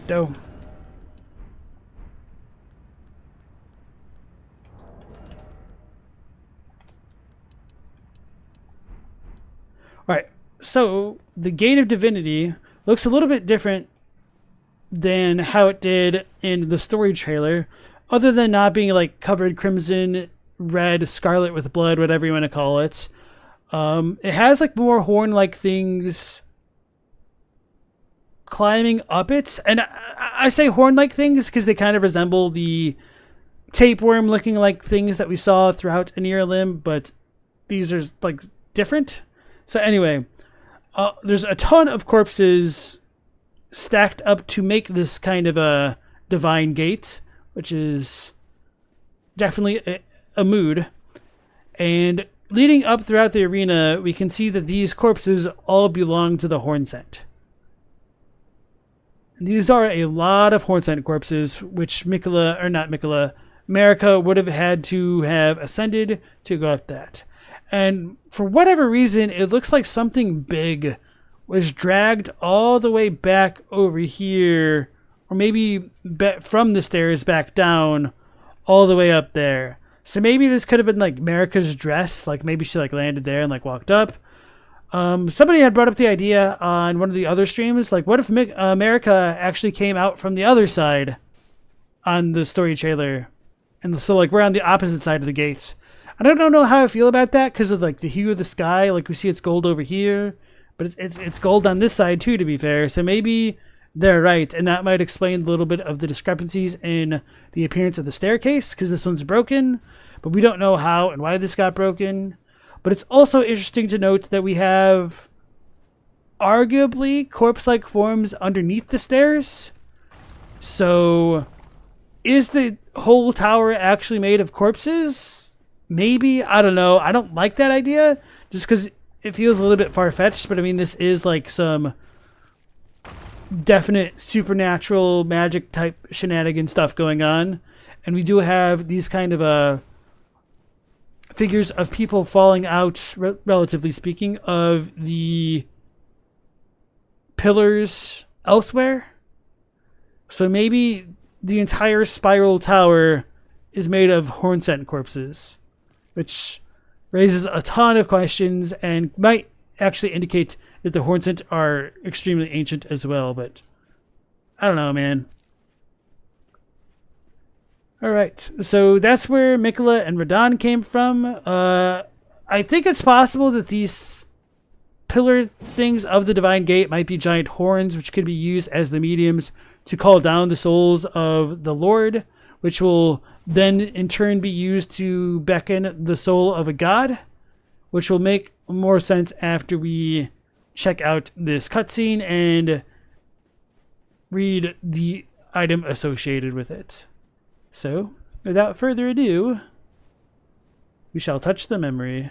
Dope. Alright, so the Gate of Divinity looks a little bit different than how it did in the story trailer, other than not being like covered crimson, red, scarlet with blood, whatever you want to call it. It has like more horn-like things climbing up it, and I say horn-like things because they kind of resemble the tapeworm looking like things that we saw throughout Enir-Ilim, but these are like different. So anyway, there's a ton of corpses stacked up to make this kind of a divine gate, which is definitely a mood. And leading up throughout the arena, we can see that these corpses all belong to the Hornsent. These are a lot of Hornsent corpses, which Marika would have had to have ascended to go up that. And for whatever reason, it looks like something big was dragged all the way back over here, or maybe from the stairs back down all the way up there. So maybe this could have been like Marika's dress, like maybe she like landed there and like walked up. Somebody had brought up the idea on one of the other streams, like what if Marika actually came out from the other side on the story trailer, and so like we're on the opposite side of the gates. I don't know how I feel about that because of like the hue of the sky. Like we see it's gold over here, but it's gold on this side too, to be fair. So maybe they're right, and that might explain a little bit of the discrepancies in the appearance of the staircase, because this one's broken, but we don't know how and why this got broken. But it's also interesting to note that we have arguably corpse-like forms underneath the stairs. So is the whole tower actually made of corpses? Maybe. I don't know. I don't like that idea just because it feels a little bit far-fetched. But I mean, this is like some definite supernatural magic type shenanigan stuff going on. And we do have these kind of figures of people falling out, relatively speaking, of the pillars elsewhere. So maybe the entire spiral tower is made of Hornsent corpses, which raises a ton of questions and might actually indicate that the Hornsent are extremely ancient as well, but I don't know, man. Alright, so that's where Miquella and Radahn came from. I think it's possible that these pillar things of the Divine Gate might be giant horns, which could be used as the mediums to call down the souls of the Lord, which will then in turn be used to beckon the soul of a god, which will make more sense after we check out this cutscene and read the item associated with it. So, without further ado, we shall touch the memory.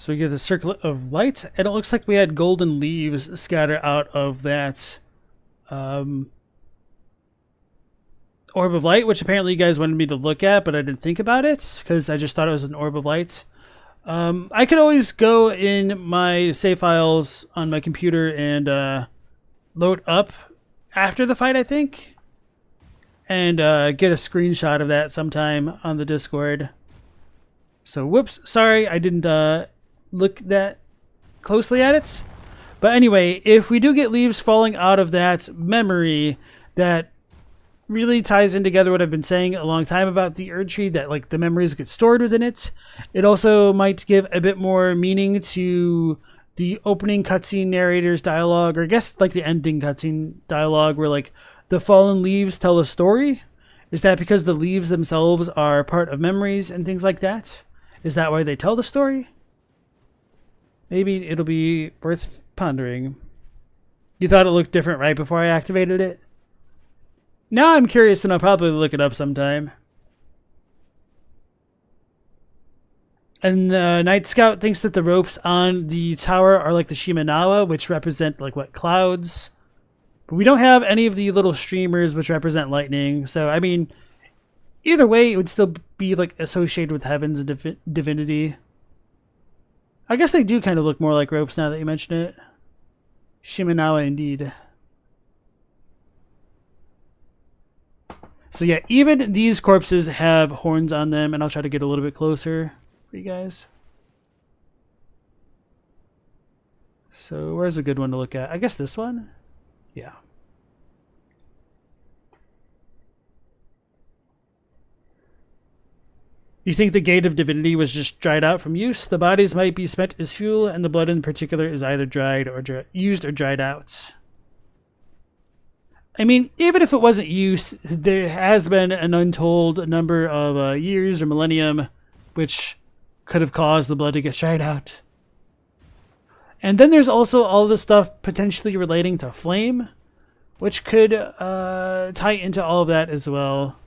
So we get the circlet of light, and it looks like we had golden leaves scatter out of that orb of light, which apparently you guys wanted me to look at, but I didn't think about it because I just thought it was an orb of light. I could always go in my save files on my computer and load up after the fight, I think, and get a screenshot of that sometime on the Discord. So, whoops, sorry, I didn't look that closely at it. But anyway, if we do get leaves falling out of that memory, that really ties in together what I've been saying a long time about the Erdtree, that like the memories get stored within it. It also might give a bit more meaning to the opening cutscene narrator's dialogue, or I guess like the ending cutscene dialogue, where like the fallen leaves tell a story. Is that because the leaves themselves are part of memories and things like that? Is that why they tell the story? Maybe it'll be worth pondering. You thought it looked different right before I activated it? Now I'm curious and I'll probably look it up sometime. And the Night Scout thinks that the ropes on the tower are like the Shimenawa, which represent like what, clouds? But we don't have any of the little streamers which represent lightning. So, I mean, either way, it would still be like associated with heavens and divinity. I guess they do kind of look more like ropes now that you mention it. Shimenawa indeed. So yeah, even these corpses have horns on them, and I'll try to get a little bit closer for you guys. So where's a good one to look at? I guess this one? Yeah. You think the Gate of Divinity was just dried out from use? The bodies might be spent as fuel, and the blood in particular is either dried or used or dried out. I mean, even if it wasn't use, there has been an untold number of years or millennium which could have caused the blood to get dried out. And then there's also all the stuff potentially relating to flame, which could tie into all of that as well.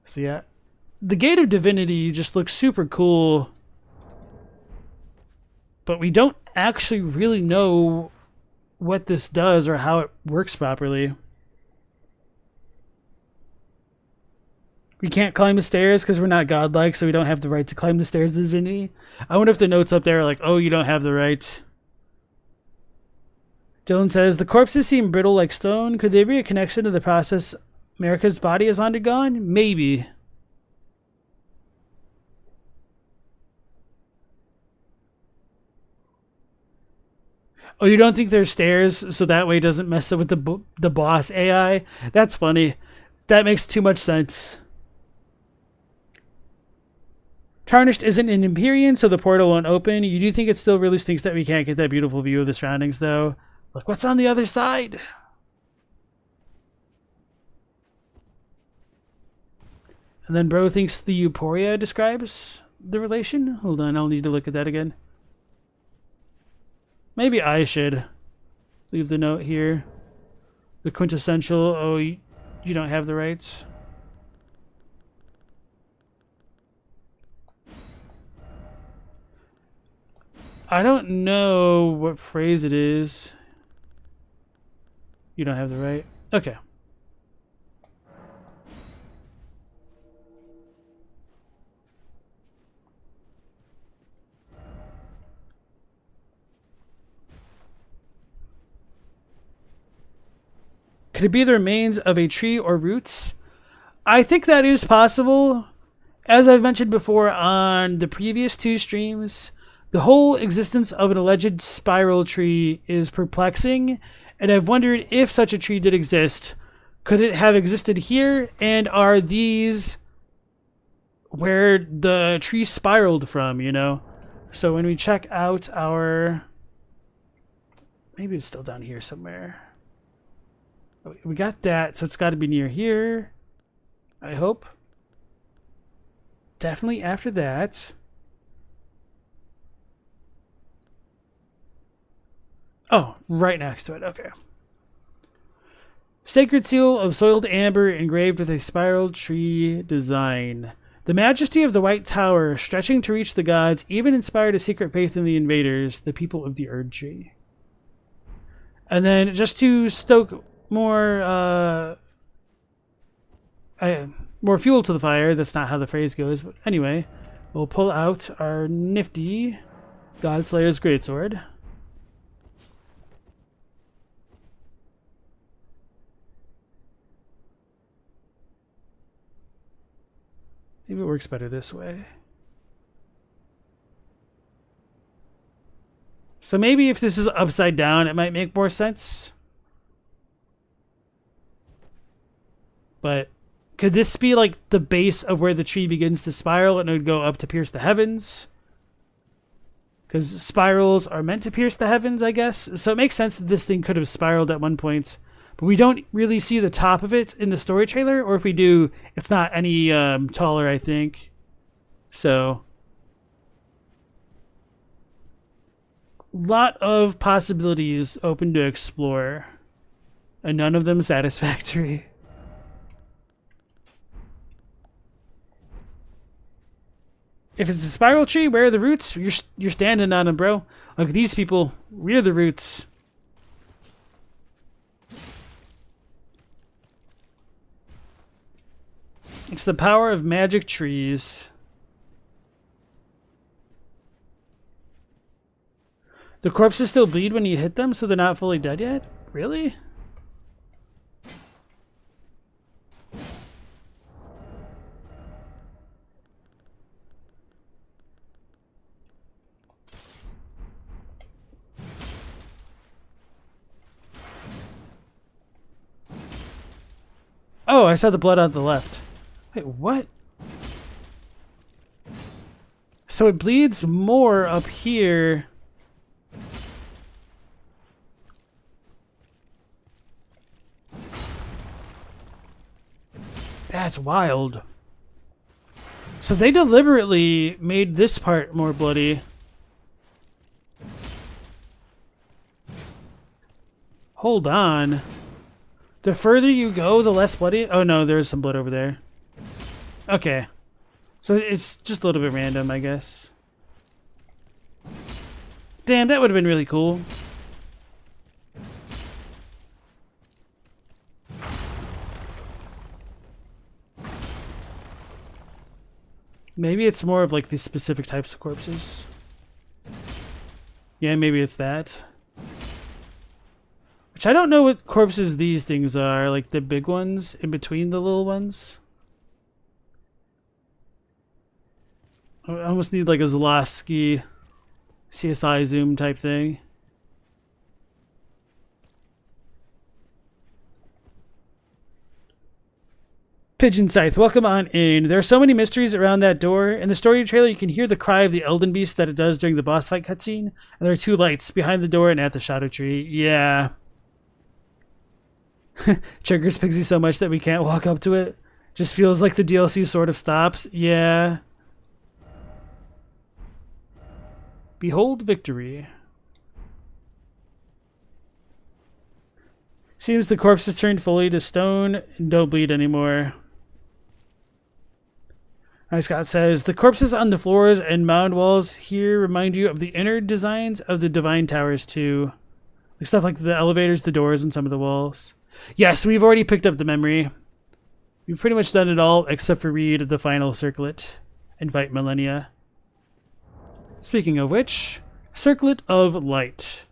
So yeah, the Gate of Divinity just looks super cool, but we don't actually really know what this does or how it works properly. We can't climb the stairs because we're not godlike, so we don't have the right to climb the stairs of Divinity. I wonder if the notes up there are like, oh, you don't have the right. Dylan says, the corpses seem brittle like stone. Could there be a connection to the process America's body has undergone? Maybe. Oh, you don't think there's stairs, so that way it doesn't mess up with the boss AI? That's funny. That makes too much sense. Tarnished isn't an Empyrean, so the portal won't open. You do think it still really stinks that we can't get that beautiful view of the surroundings, though? Look, what's on the other side? And then bro thinks the Euphoria describes the relation. Hold on, I'll need to look at that again. Maybe I should leave the note here. The quintessential, oh, you don't have the rights. I don't know what phrase it is. You don't have the right. Okay. Could it be the remains of a tree or roots? I think that is possible. As I've mentioned before on the previous two streams, the whole existence of an alleged spiral tree is perplexing, and I've wondered if such a tree did exist. Could it have existed here? And are these where the tree spiraled from, you know? So when we check out our... Maybe it's still down here somewhere. We got that, so it's got to be near here, I hope. Definitely after that. Oh, right next to it. Okay. Sacred seal of soiled amber engraved with a spiral tree design. The majesty of the White Tower, stretching to reach the gods, even inspired a secret faith in the invaders, the people of the Erdtree. And then, just to stoke more fuel to the fire, that's not how the phrase goes, but anyway, we'll pull out our nifty Godslayer's Greatsword. Maybe it works better this way. So maybe if this is upside down, it might make more sense. But could this be like the base of where the tree begins to spiral and it would go up to pierce the heavens? Because spirals are meant to pierce the heavens, I guess. So it makes sense that this thing could have spiraled at one point. But we don't really see the top of it in the story trailer. Or if we do, it's not any taller, I think. So lot of possibilities open to explore. And none of them satisfactory. If it's a spiral tree, where are the roots? You're standing on them, bro. Like these people, we're the roots. It's the power of magic trees. The corpses still bleed when you hit them, so they're not fully dead yet? Really? Oh, I saw the blood on the left. Wait, what? So it bleeds more up here. That's wild. So they deliberately made this part more bloody. Hold on. The further you go, the less bloody. Oh no, there's some blood over there. Okay. So it's just a little bit random, I guess. Damn, that would have been really cool. Maybe it's more of like these specific types of corpses. Yeah, maybe it's that. Which I don't know what corpses these things are, like the big ones in between the little ones. I almost need like a Zalowski CSI zoom type thing. Pigeon Scythe, welcome on in. There are so many mysteries around that door. In the story trailer, you can hear the cry of the Elden beast that it does during the boss fight cutscene. And there are 2 lights behind the door and at the shadow tree. Yeah. Triggers Pigsy so much that we can't walk up to it. Just feels like the DLC sort of stops. Yeah. Behold victory. Seems the corpse has turned fully to stone and don't bleed anymore. Scott says, the corpses on the floors and mound walls here remind you of the inner designs of the Divine Towers too. Like stuff like the elevators, the doors, and some of the walls. Yes, we've already picked up the memory. We've pretty much done it all except for read the final circlet and fight Malenia. Speaking of which, Circlet of Light.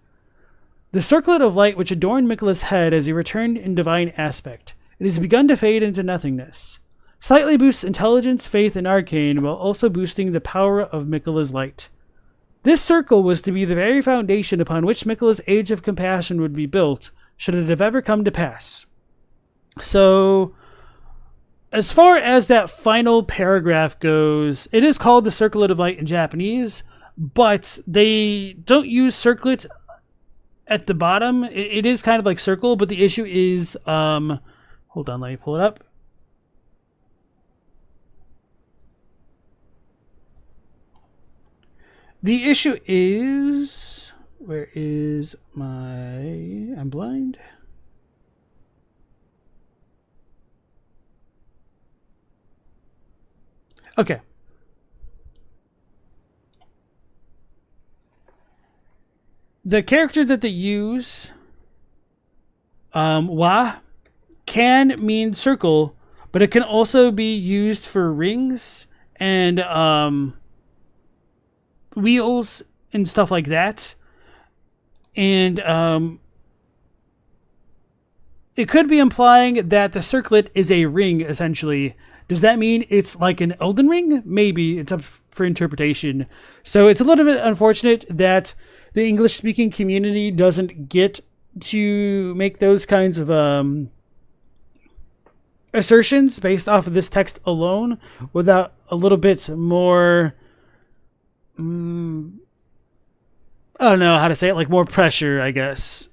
The Circlet of Light which adorned Miquella's head as he returned in divine aspect. It has begun to fade into nothingness. Slightly boosts intelligence, faith, and arcane while also boosting the power of Miquella's light. This circle was to be the very foundation upon which Miquella's Age of Compassion would be built, should it have ever come to pass. So, as far as that final paragraph goes, it is called the Circlet of Light in Japanese, but they don't use circlet at the bottom. It is kind of like circle, but the issue is, hold on, let me pull it up. The issue is, where is my, I'm blind. Okay. The character that they use, wa, can mean circle, but it can also be used for rings and wheels and stuff like that. And it could be implying that the circlet is a ring, essentially. Does that mean it's like an Elden Ring? Maybe. It's up for interpretation. So it's a little bit unfortunate that the English-speaking community doesn't get to make those kinds of assertions based off of this text alone without a little bit more... I don't know how to say it, like more pressure, I guess.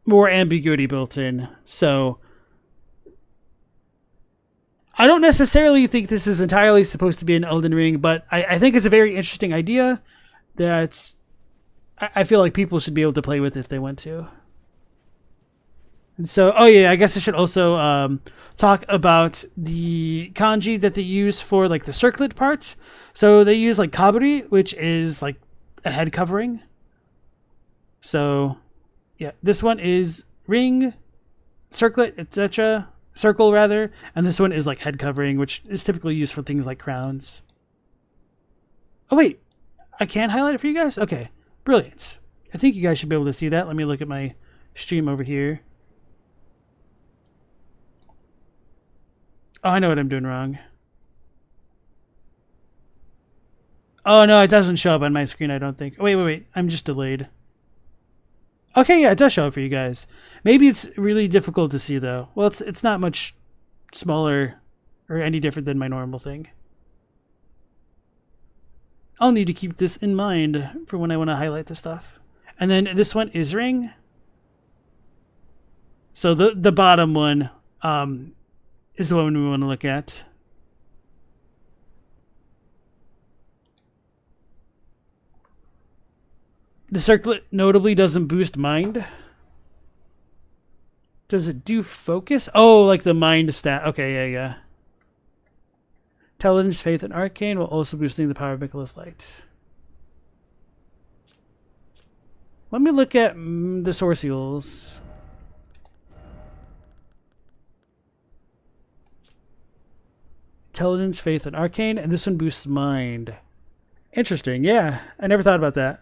More ambiguity built in. So I don't necessarily think this is entirely supposed to be an Elden Ring, but I think it's a very interesting idea that I feel like people should be able to play with if they want to. And so, oh yeah, I guess I should also talk about the kanji that they use for like the circlet parts. So they use like kaburi, which is like a head covering. So yeah, this one is ring, circlet, etc. Circle rather, and this one is like head covering, which is typically used for things like crowns. Oh wait, I can highlight it for you guys? Okay, brilliant. I think you guys should be able to see that. Let me look at my stream over here. Oh, I know what I'm doing wrong. Oh no, it doesn't show up on my screen, I don't think. Oh, wait, I'm just delayed. Okay, yeah, it does show up for you guys. Maybe it's really difficult to see, though. Well, it's not much smaller or any different than my normal thing. I'll need to keep this in mind for when I want to highlight the stuff. And then this one is ring. So the bottom one is the one we want to look at. The circlet notably doesn't boost mind. Does it do focus? Oh, like the mind stat. Okay, yeah. Intelligence, faith, and arcane while also boosting the power of Miquella's light. Let me look at the sorceals. Intelligence, faith, and arcane, and this one boosts mind. Interesting, yeah. I never thought about that.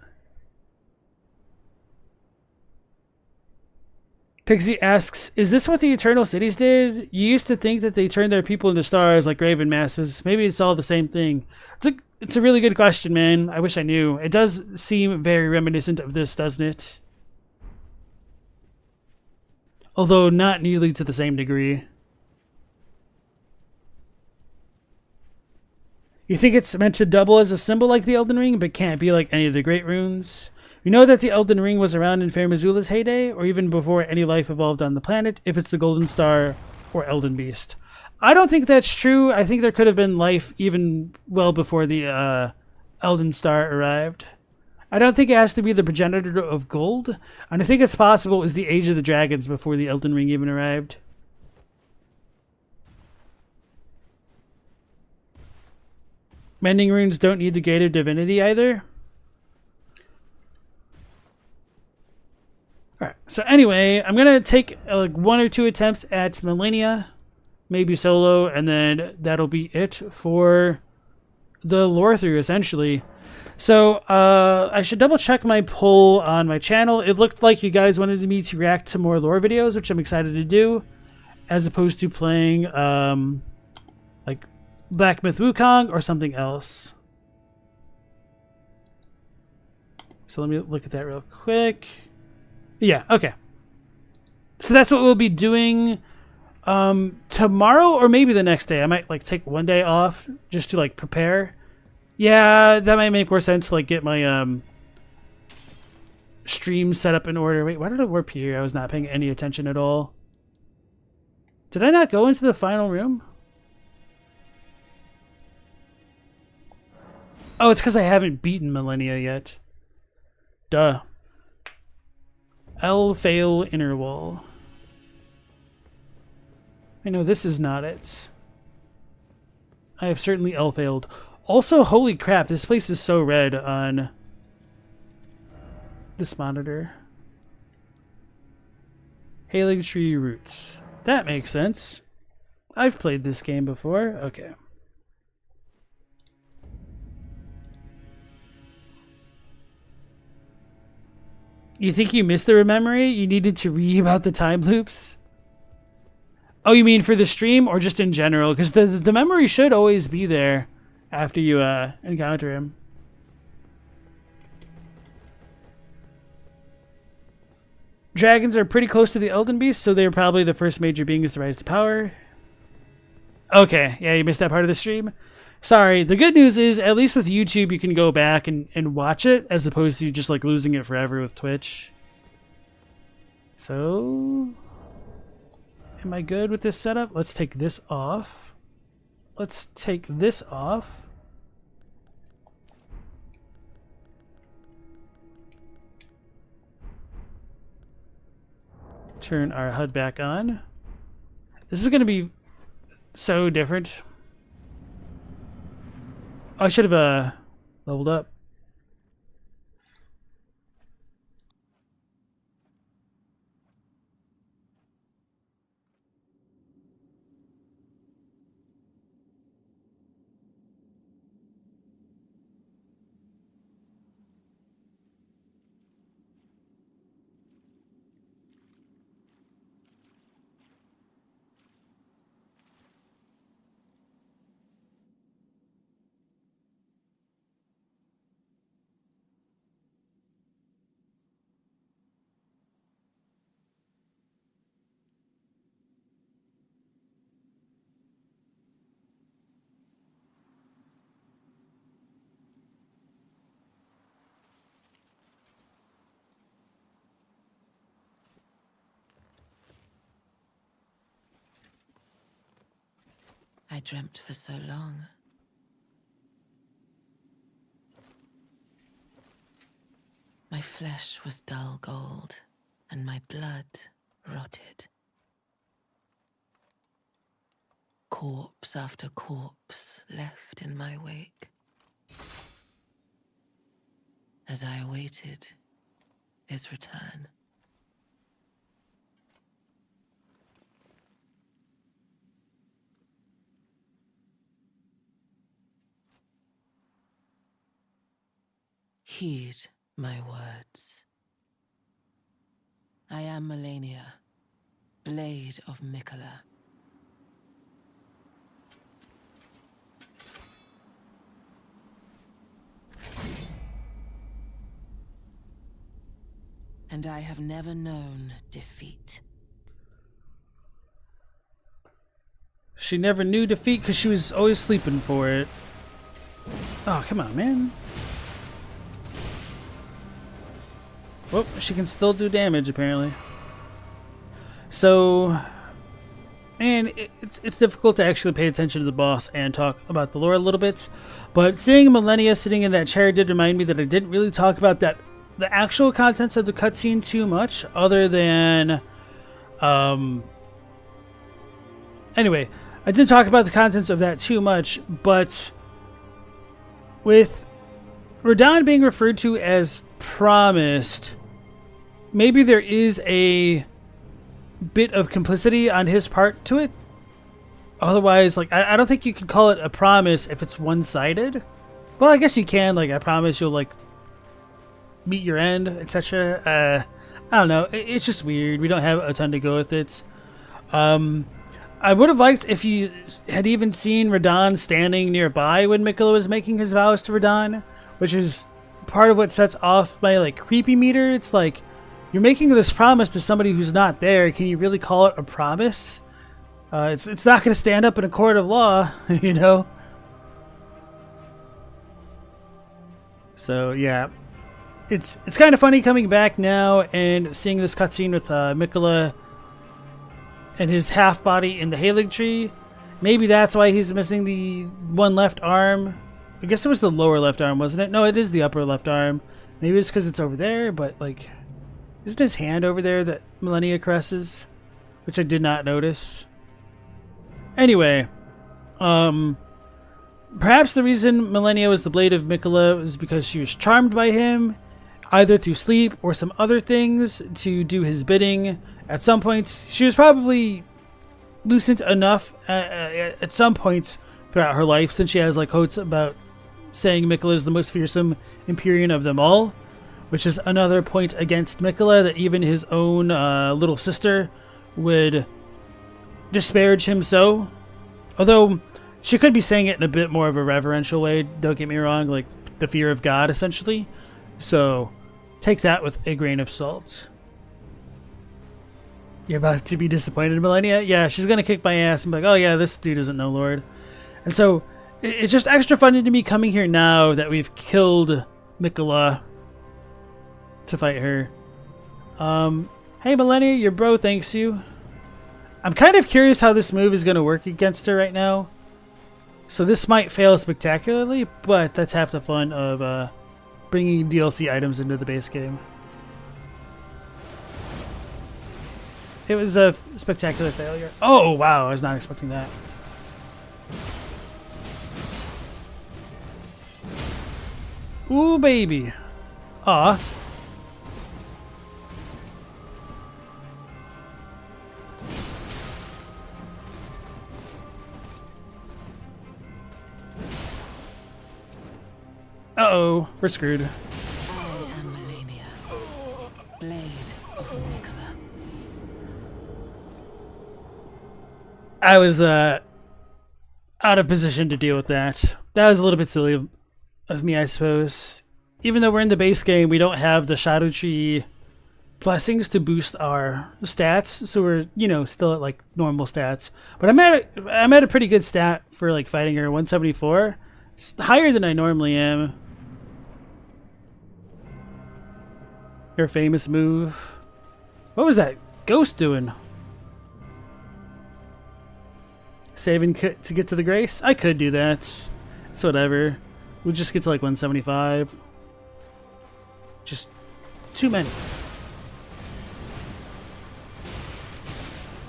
Pixie asks, is this what the Eternal Cities did? You used to think that they turned their people into stars like Graven Masses. Maybe it's all the same thing. It's a really good question, man. I wish I knew. It does seem very reminiscent of this, doesn't it? Although not nearly to the same degree. You think it's meant to double as a symbol like the Elden Ring, but can't be like any of the Great Runes? We know that the Elden Ring was around in Fair Missoula's heyday, or even before any life evolved on the planet, if it's the Golden Star or Elden Beast. I don't think that's true. I think there could have been life even well before the Elden Star arrived. I don't think it has to be the progenitor of gold, and I think it's possible it was the Age of the Dragons before the Elden Ring even arrived. Mending runes don't need the Gate of Divinity either. Alright, so anyway, I'm going to take like 1 or 2 attempts at Malenia, maybe solo, and then that'll be it for the lore through, essentially. So, I should double check my poll on my channel. It looked like you guys wanted me to react to more lore videos, which I'm excited to do, as opposed to playing, like, Black Myth Wukong or something else. So let me look at that real quick. Yeah, okay. So that's what we'll be doing tomorrow or maybe the next day. I might like take one day off just to like prepare. Yeah, that might make more sense to like get my stream set up in order. Wait, why did it warp here? I was not paying any attention at all. Did I not go into the final room? Oh, it's because I haven't beaten Malenia yet. Duh. Fail inner wall. I know this is not it. I have certainly failed. Also, holy crap, this place is so red on this monitor. Hailing tree roots. That makes sense. I've played this game before. Okay. You think you missed the memory? You needed to read about the time loops? Oh, you mean for the stream or just in general? Because the memory should always be there after you encounter him. Dragons are pretty close to the Elden Beast, so they're probably the first major beings to rise to power. Okay, yeah, you missed that part of the stream. Sorry, the good news is, at least with YouTube, you can go back and watch it, as opposed to just like losing it forever with Twitch. So, am I good with this setup? Let's take this off. Let's take this off. Turn our HUD back on. This is going to be so different. I should have leveled up. I dreamt for so long. My flesh was dull gold, and my blood rotted. Corpse after corpse left in my wake. As I awaited his return. Heed my words. I am Malenia, Blade of Miquella. And I have never known defeat. She never knew defeat because she was always sleeping for it. Oh, come on, man. Whoop, she can still do damage, apparently. So, man, it's difficult to actually pay attention to the boss and talk about the lore a little bit. But seeing Malenia sitting in that chair did remind me that I didn't really talk about the actual contents of the cutscene too much, other than... Anyway, I didn't talk about the contents of that too much, but with Radahn being referred to as promised, maybe there is a bit of complicity on his part to it. Otherwise, like, I don't think you can call it a promise if it's one-sided. Well, I guess you can, like, I promise you'll, like, meet your end, etc. I don't know, it's just weird. We don't have a ton to go with it. I would have liked if you had even seen Radahn standing nearby when Miquella was making his vows to Radahn, which is part of what sets off my like creepy meter. It's like, you're making this promise to somebody who's not there. Can you really call it a promise? It's not going to stand up in a court of law, you know? So yeah, it's kind of funny coming back now and seeing this cutscene with Miquella and his half body in the Hailing Tree. Maybe that's why he's missing the one left arm. I guess it was the lower left arm, wasn't it? No, it is the upper left arm. Maybe it's because it's over there, but like, isn't his hand over there that Malenia caresses? Which I did not notice. Anyway, Perhaps the reason Malenia was the blade of Miquella was because she was charmed by him, either through sleep or some other things, to do his bidding. At some points, she was probably lucent enough at some points throughout her life, since she has like quotes about saying Miquella is the most fearsome Empyrean of them all, which is another point against Miquella, that even his own little sister would disparage him so. Although she could be saying it in a bit more of a reverential way, don't get me wrong, like the fear of God, essentially. So take that with a grain of salt. You're about to be disappointed, Malenia? Yeah, she's going to kick my ass and be like, oh yeah, this dude doesn't know Lord. And so it's just extra funny to me coming here now that we've killed Miquella to fight her. Hey Malenia, your bro thanks you. I'm kind of curious how this move is going to work against her right now. So this might fail spectacularly, but that's half the fun of bringing DLC items into the base game. It was a spectacular failure. Oh wow, I was not expecting that. Ooh baby. Aw. Uh-oh, we're screwed. I am Malenia, blade of Miquella. I was out of position to deal with that. That was a little bit silly of me, I suppose. Even though we're in the base game, we don't have the Shadow Tree blessings to boost our stats, so we're, you know, still at like normal stats. But I'm at a pretty good stat for like fighting her, 174. It's higher than I normally am. Her famous move. What was that ghost doing? Saving to get to the grace? I could do that. It's whatever. We'll just get to like 175. Just too many.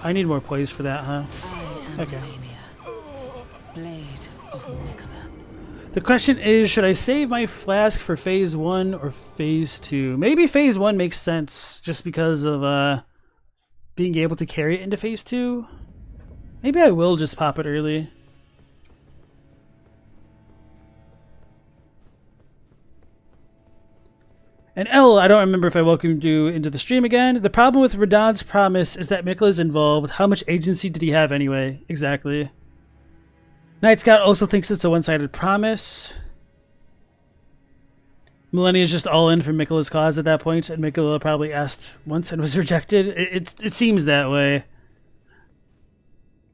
I need more poise for that, huh? Okay. Malenia, blade of Miquella. The question is, should I save my flask for phase 1 or phase 2? Maybe phase 1 makes sense just because of being able to carry it into phase 2. Maybe I will just pop it early. And L, I don't remember if I welcomed you into the stream again. The problem with Radahn's promise is that Miquella's involved. How much agency did he have anyway? Exactly. Night Scout also thinks it's a one-sided promise. Malenia is just all in for Miquella's cause at that point, and Miquella probably asked once and was rejected. It seems that way.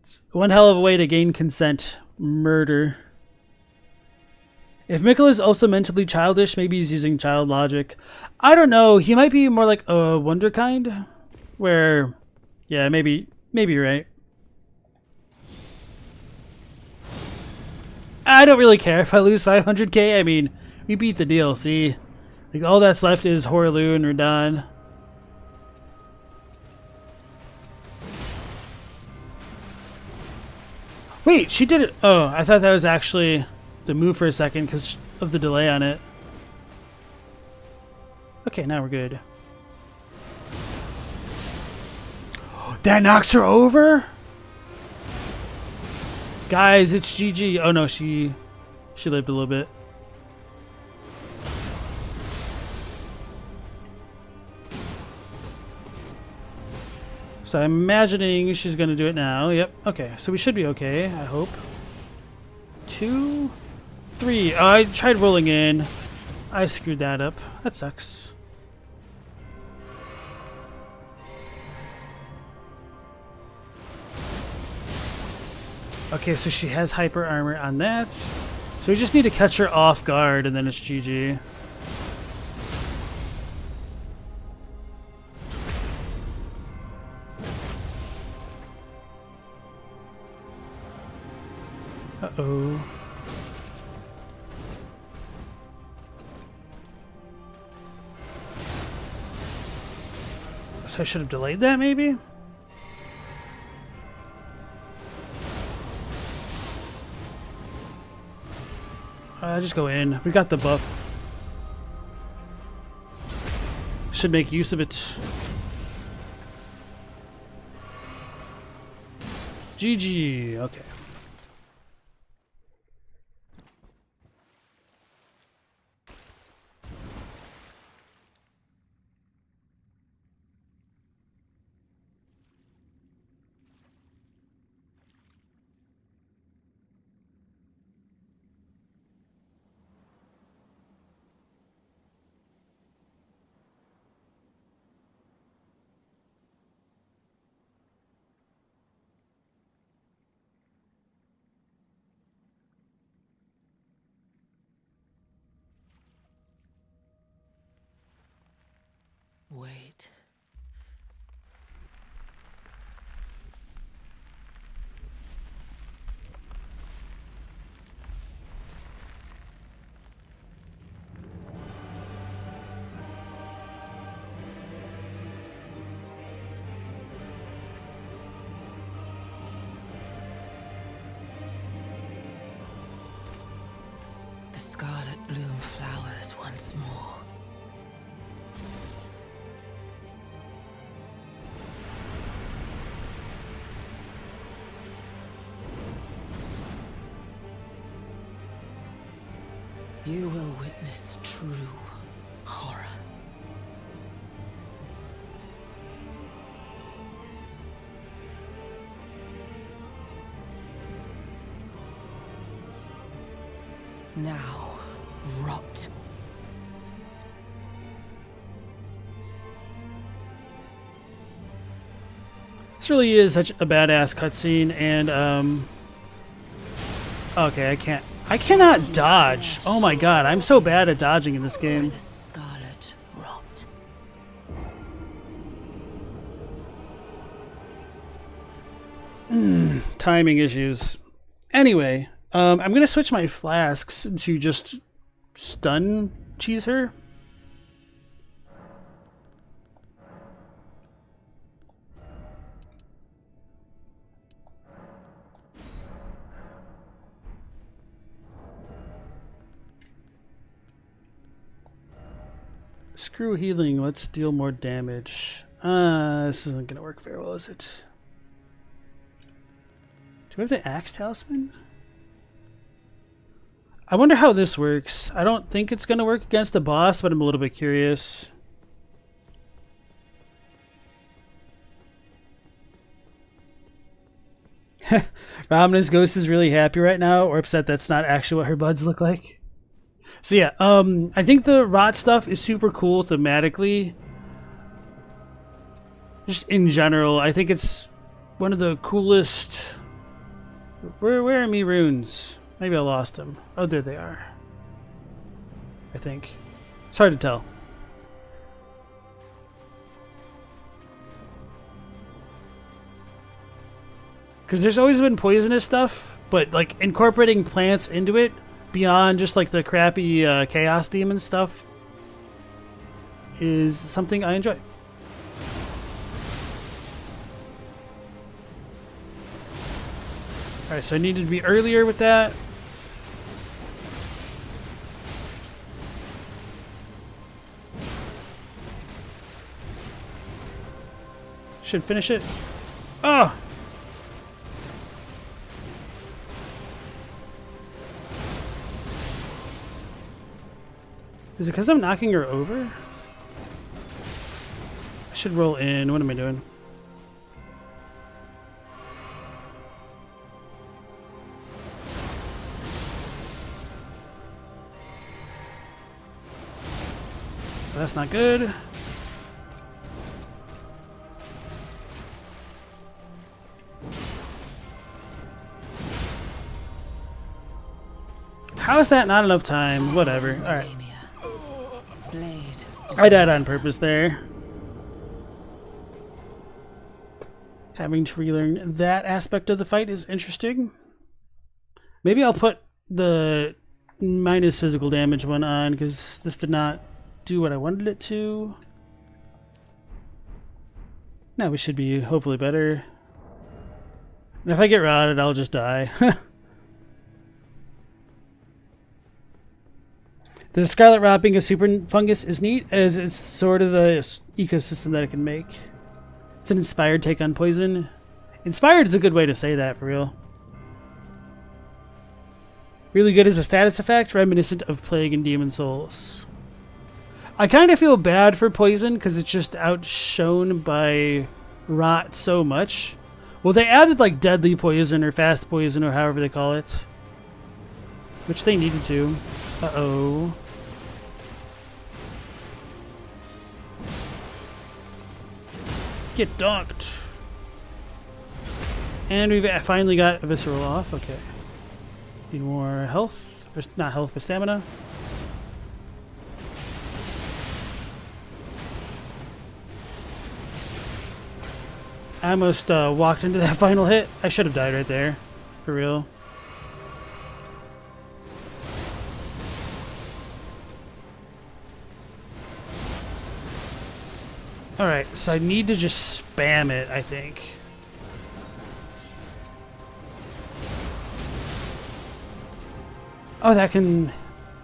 It's one hell of a way to gain consent. Murder. If Miquella is also mentally childish, maybe he's using child logic. I don't know. He might be more like a wonderkind, where, yeah, maybe you're right. I don't really care if I lose 500k. I mean, we beat the DLC. Like, all that's left is Horlu and Radahn. Wait, she did it. Oh, I thought that was actually the move for a second because of the delay on it. Okay, now we're good. That knocks her over? Guys, it's GG. Oh no, she lived a little bit. So I'm imagining she's gonna do it now. Yep. Okay, so we should be okay, I hope. 2, 3. Oh, I tried rolling in. I screwed that up. That sucks. Okay, so she has hyper armor on that. So we just need to catch her off guard and then it's GG. Uh-oh. So I should have delayed that maybe? Just go in. We got the buff. Should make use of it. GG. Okay. Wait. The scarlet bloom flowers once more. You will witness true horror. Now, rot. This really is such a badass cutscene, and okay, I cannot dodge. Oh my god, I'm so bad at dodging in this game. The scarlet rot. Timing issues. Anyway, I'm gonna switch my flasks to just stun cheese her. Screw healing, let's deal more damage. This isn't gonna work very well, is it? Do we have the Axe Talisman? I wonder how this works. I don't think it's gonna work against the boss, but I'm a little bit curious. Ramina's ghost is really happy right now, or upset that's not actually what her buds look like. So yeah, I think the rot stuff is super cool thematically. Just in general, I think it's one of the coolest. Where are me runes? Maybe I lost them. Oh, there they are. I think. It's hard to tell. Because there's always been poisonous stuff, but like incorporating plants into it beyond just like the crappy chaos demon stuff is something I enjoy. Alright, so I needed to be earlier with that. Should finish it. Oh! Is it because I'm knocking her over? I should roll in. What am I doing? That's not good. How is that not enough time? Whatever. Alright. I died on purpose there. Having to relearn that aspect of the fight is interesting. Maybe I'll put the minus physical damage one on, because this did not do what I wanted it to. Now we should be hopefully better. And if I get rotted, I'll just die. The scarlet rot being a super fungus is neat, as it's sort of the ecosystem that it can make. It's an inspired take on poison. Inspired is a good way to say that, for real. Really good as a status effect, reminiscent of Plague and Demon Souls. I kind of feel bad for poison because it's just outshone by rot so much. Well, they added like deadly poison or fast poison or however they call it. Which they needed to. Uh-oh. Get donked. And we've finally got a visceral off. Okay. Need more health. Or not health, but stamina. I almost walked into that final hit. I should have died right there. For real. Alright, so I need to just spam it, I think. Oh, that can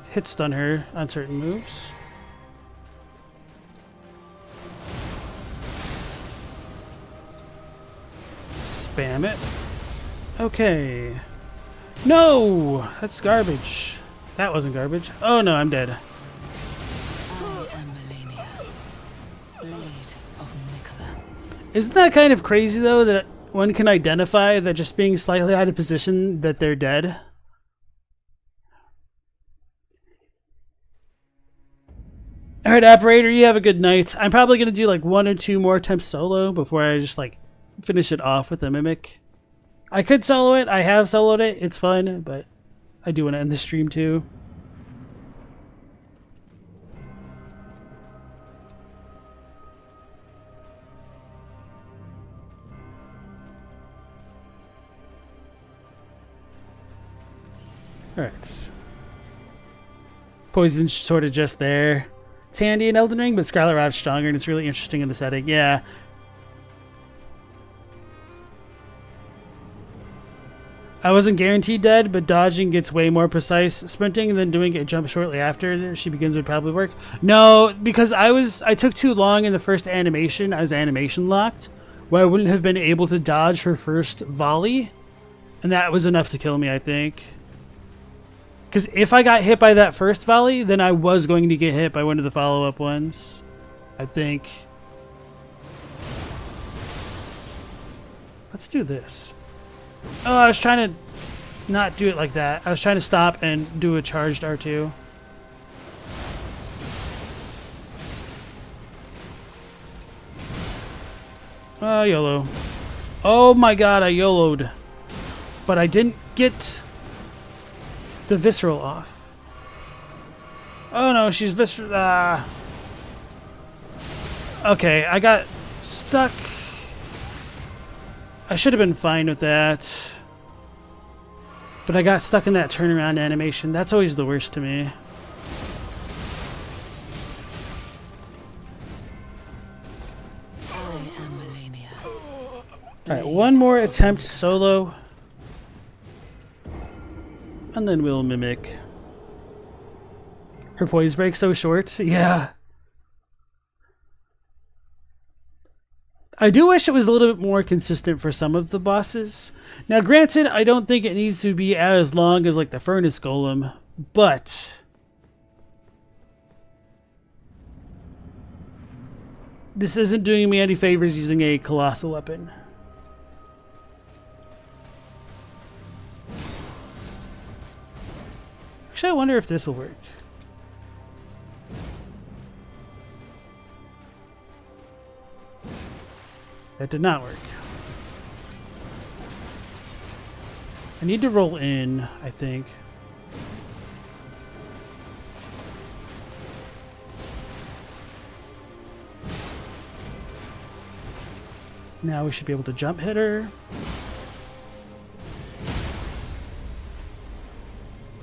hit stun her on certain moves. Spam it. Okay. No! That's garbage. That wasn't garbage. Oh no, I'm dead. I am Malenia, blade of Miquella. Isn't that kind of crazy though, that one can identify that just being slightly out of position that they're dead? Alright, operator, you have a good night. I'm probably going to do like 1 or 2 more attempts solo before I just like finish it off with a mimic. I could solo it. I have soloed it. It's fun, but I do want to end the stream too. Alright. Poison's sort of just there. It's handy in Elden Ring, but Scarlet Rod's stronger and it's really interesting in the setting. Yeah. I wasn't guaranteed dead, but dodging gets way more precise. Sprinting and then doing a jump shortly after she begins would probably work. No, because I took too long in the first animation. I was animation locked, where I wouldn't have been able to dodge her first volley. And that was enough to kill me, I think. Because if I got hit by that first volley, then I was going to get hit by one of the follow-up ones. I think. Let's do this. Oh, I was trying to not do it like that. I was trying to stop and do a charged R2. Oh, YOLO. Oh my god, I YOLO'd. But I didn't get the visceral off. Oh no, she's visceral. Okay, I got stuck. I should have been fine with that. But I got stuck in that turnaround animation. That's always the worst to me. I am Malenia. Alright, one more attempt solo. And then we'll mimic. Her poise break so short. Yeah. I do wish it was a little bit more consistent for some of the bosses. Now, granted, I don't think it needs to be as long as like the Furnace Golem, but this isn't doing me any favors using a colossal weapon. Actually, I wonder if this will work. That did not work. I need to roll in, I think. Now we should be able to jump hit her.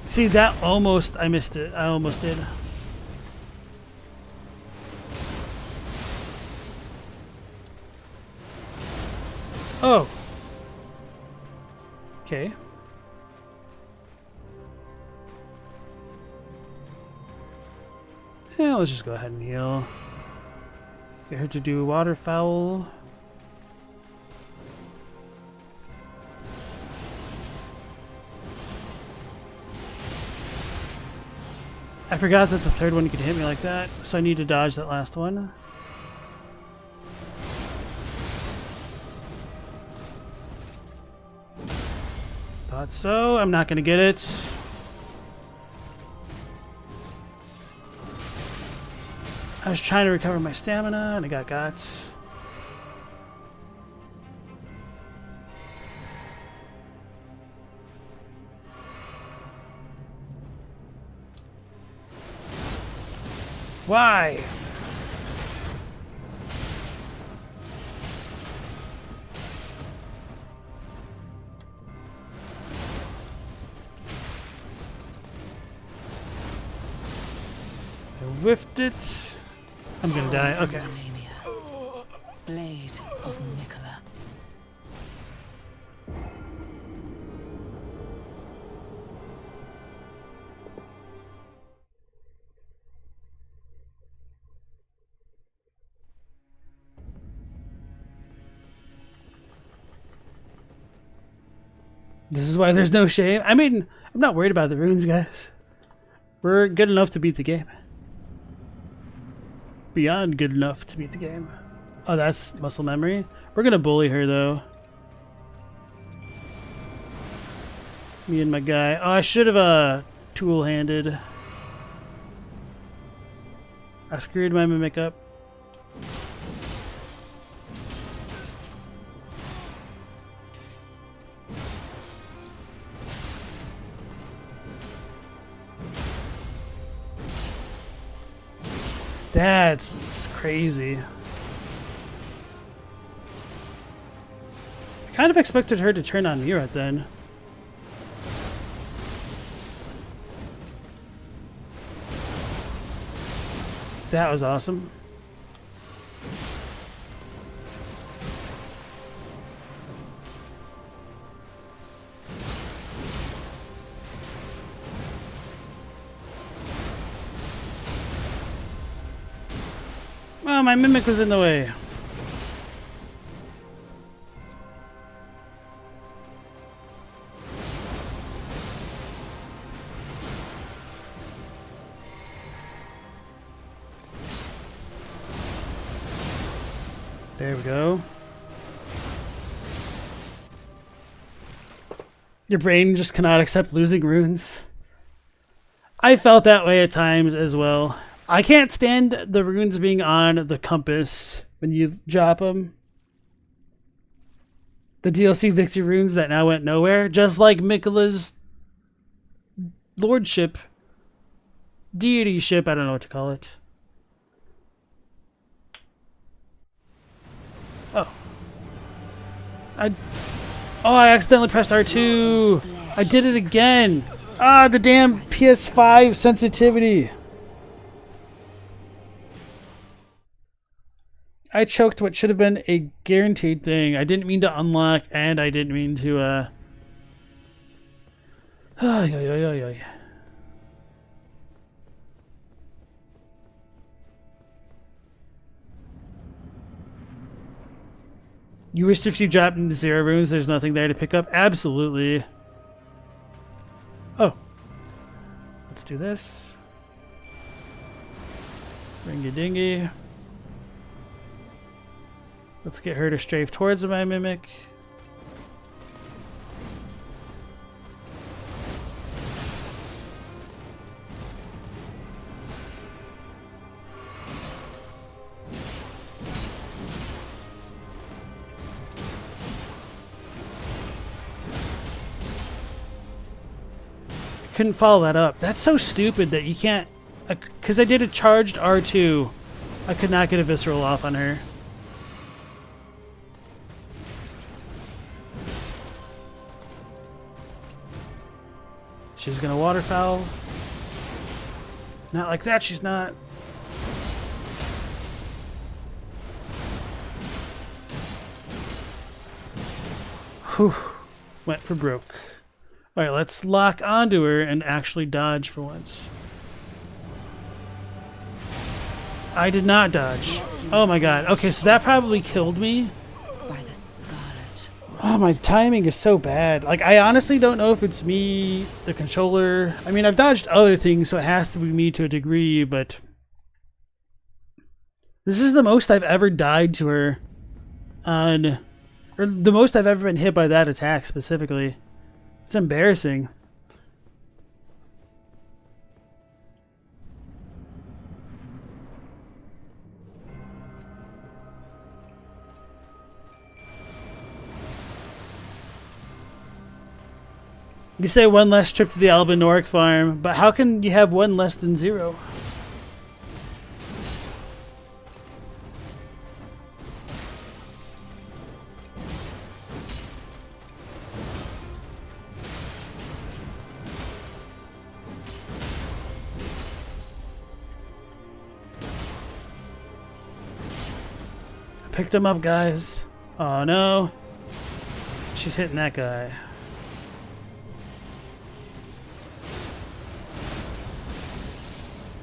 See, that almost, I missed it. I almost did. Oh. Okay. Yeah, let's just go ahead and heal. Get her to do waterfowl. I forgot that the third one could hit me like that, so I need to dodge that last one. Thought so. I'm not going to get it. I was trying to recover my stamina and I got. Why? I whiffed it. I'm gonna die. Okay. Malenia, blade of Miquella. This is why there's no shame. I mean, I'm not worried about the runes, guys. We're good enough to beat the game. Beyond good enough to beat the game. Oh, that's muscle memory. We're gonna bully her though. Me and my guy. Oh, I should have tool-handed. I screwed my mimic up. That's crazy. I kind of expected her to turn on me right then. That was awesome. Oh, my mimic was in the way. There we go. Your brain just cannot accept losing runes. I felt that way at times as well. I can't stand the runes being on the compass when you drop them. The DLC victory runes that now went nowhere. Just like Miquella's lordship. Deity ship, I don't know what to call it. Oh. I accidentally pressed R2. I did it again. Ah, the damn PS5 sensitivity. I choked what should have been a guaranteed thing. I didn't mean to unlock, and I didn't mean to, You wished if you dropped into 0 runes, there's nothing there to pick up? Absolutely. Oh. Let's do this. Ring-a-dingy. Let's get her to strafe towards my mimic. Couldn't follow that up. That's so stupid that you can't... Because I did a charged R2. I could not get a visceral off on her. She's gonna waterfowl. Not like that, she's not. Whew. Went for broke. Alright, let's lock onto her and actually dodge for once. I did not dodge. Oh my god. Okay, so that probably killed me. By the scarlet. Oh, my timing is so bad. Like, I honestly don't know if it's me, the controller. I mean, I've dodged other things, so it has to be me to a degree, but this is the most I've ever died to her on, or the most I've ever been hit by that attack specifically. It's embarrassing. You say one less trip to the Albinoric farm, but how can you have one less than 0? I picked him up, guys. Oh no. She's hitting that guy.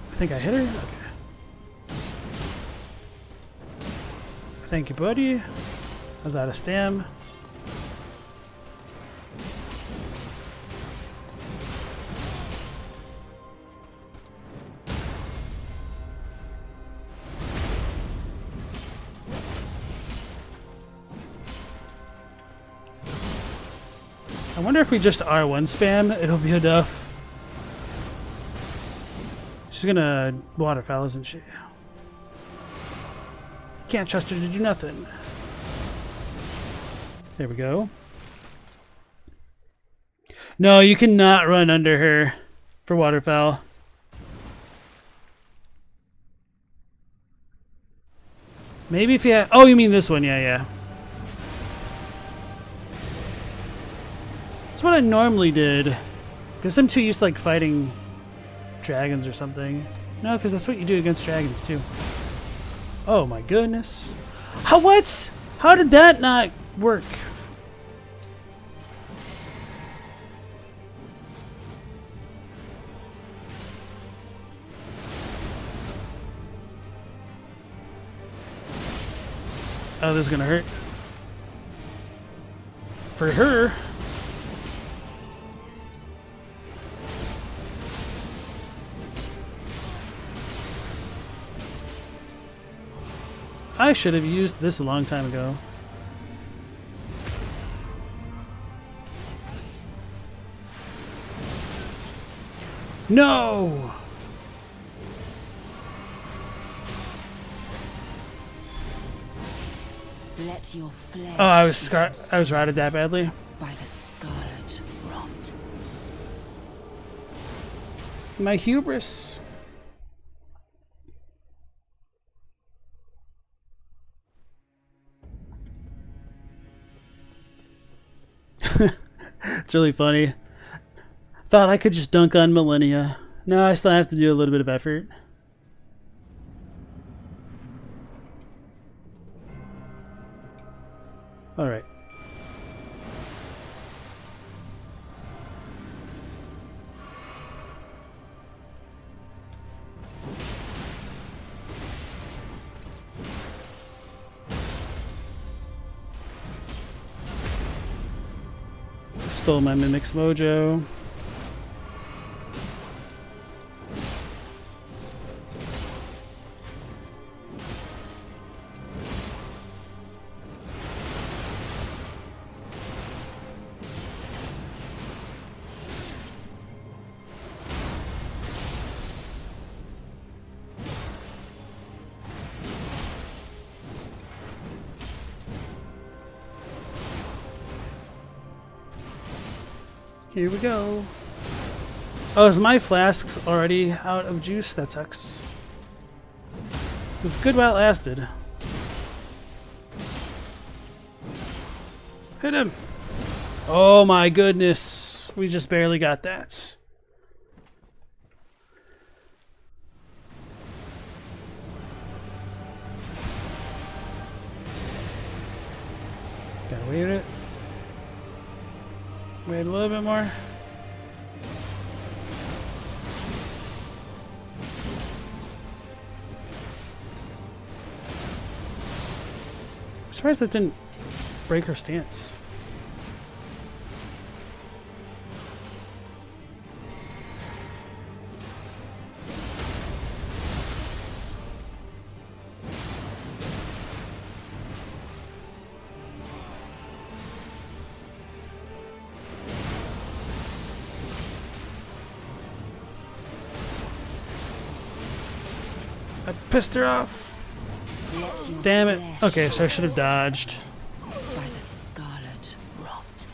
I think I hit her? Okay. Thank you, buddy. I was out of stam. I wonder if we just R1 spam, it'll be enough. She's gonna waterfowl, isn't she? Can't trust her to do nothing. There we go. No, you cannot run under her for waterfowl. Maybe if you had, oh, you mean this one? Yeah, yeah. That's what I normally did. Because I'm too used to like fighting dragons or something. No, because that's what you do against dragons too. Oh my goodness. How, what? How did that not work? Oh, this is gonna hurt. For her. I should have used this a long time ago. No! Let your flesh Oh, I was routed that badly. by the scarlet rot. My hubris. It's really funny. Thought I could just dunk on Malenia. No, I still have to do a little bit of effort. Alright. Stole my Mimic's mojo. Here we go. Oh, is my flasks already out of juice? That sucks. It was good while it lasted. Hit him. Oh my goodness. We just barely got that. Gotta wait it. Wait a little bit more. surprised that didn't break her stance. I pissed her off. Damn it. Okay, so I should have dodged. By the scarlet rot.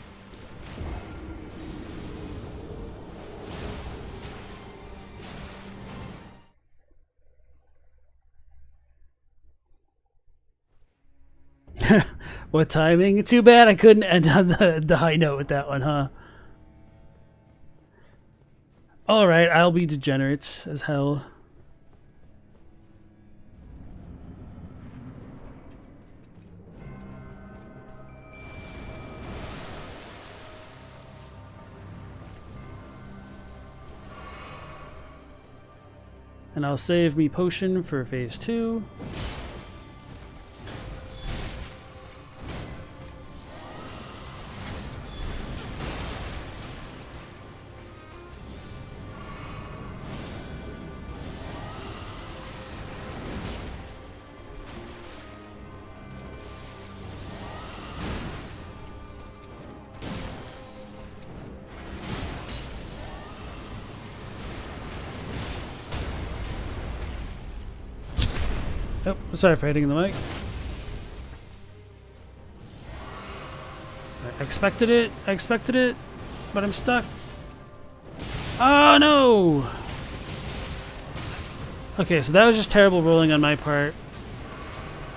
What timing? Too bad I couldn't end on the high note with that one, huh? Alright, I'll be degenerate as hell. And I'll save me potion for phase 2. Oh, sorry for hitting the mic. I expected it, but I'm stuck. Oh no! Okay, so that was just terrible rolling on my part.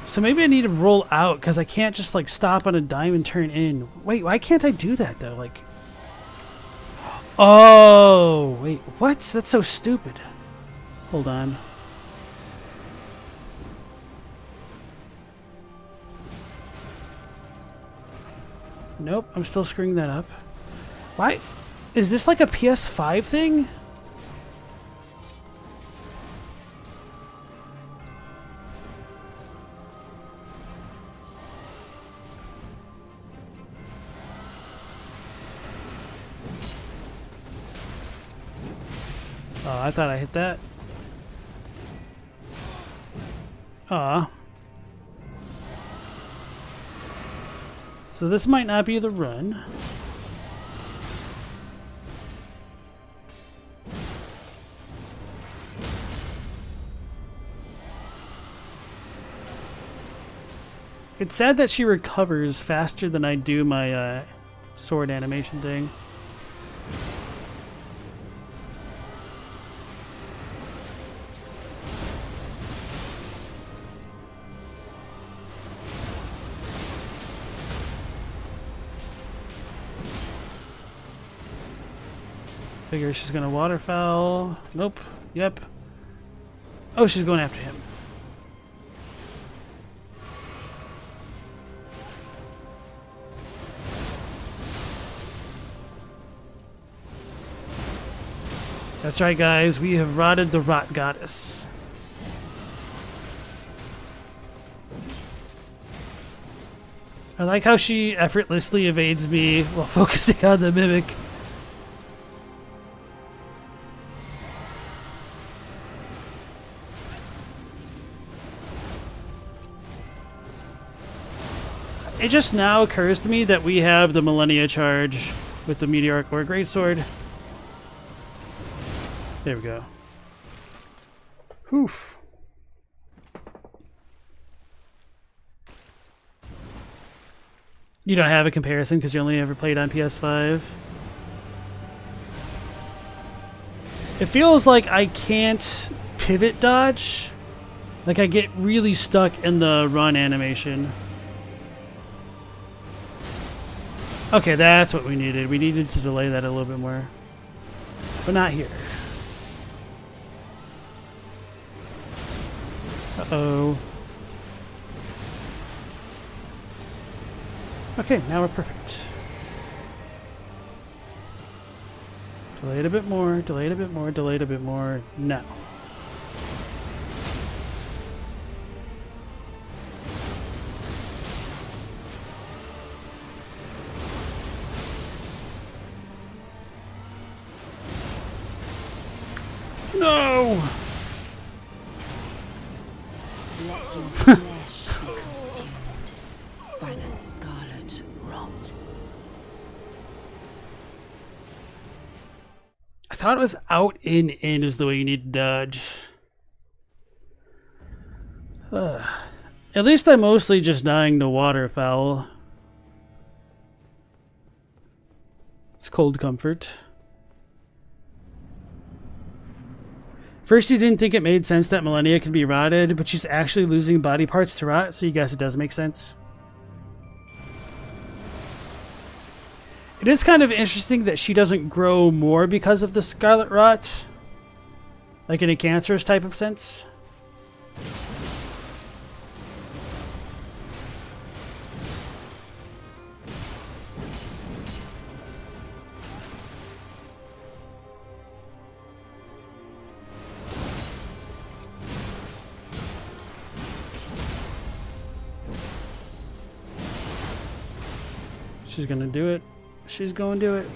So maybe I need to roll out, because I can't just like stop on a dime and turn in. Wait, why can't I do that though? Like, oh, wait, what? That's so stupid. Hold on. Nope, I'm still screwing that up. Why? Is this like a PS5 thing? Oh, I thought I hit that. Aw. So this might not be the run. It's sad that she recovers faster than I do my sword animation thing. Figure she's gonna waterfowl. Nope. Yep. Oh, she's going after him. That's right, guys. We have rotted the rot goddess. I like how she effortlessly evades me while focusing on the mimic. It just now occurs to me that we have the Malenia charge with the Meteoric or Greatsword. There we go. Whew. You don't have a comparison because you only ever played on PS5? It feels like I can't pivot dodge. Like I get really stuck in the run animation. Okay, that's what we needed. We needed to delay that a little bit more. But not here. Uh-oh. Okay, now we're perfect. Delay it a bit more, delay it a bit more, delay it a bit more. Now. No! Let your flesh be consumed by the scarlet rot. I thought it was out, in is the way you need to dodge. At least I'm mostly just dying to waterfowl. It's cold comfort. First, you didn't think it made sense that Malenia could be rotted, but she's actually losing body parts to rot, so you guess it does make sense. It is kind of interesting that she doesn't grow more because of the scarlet rot. Like in a cancerous type of sense. She's gonna do it. She's gonna do it.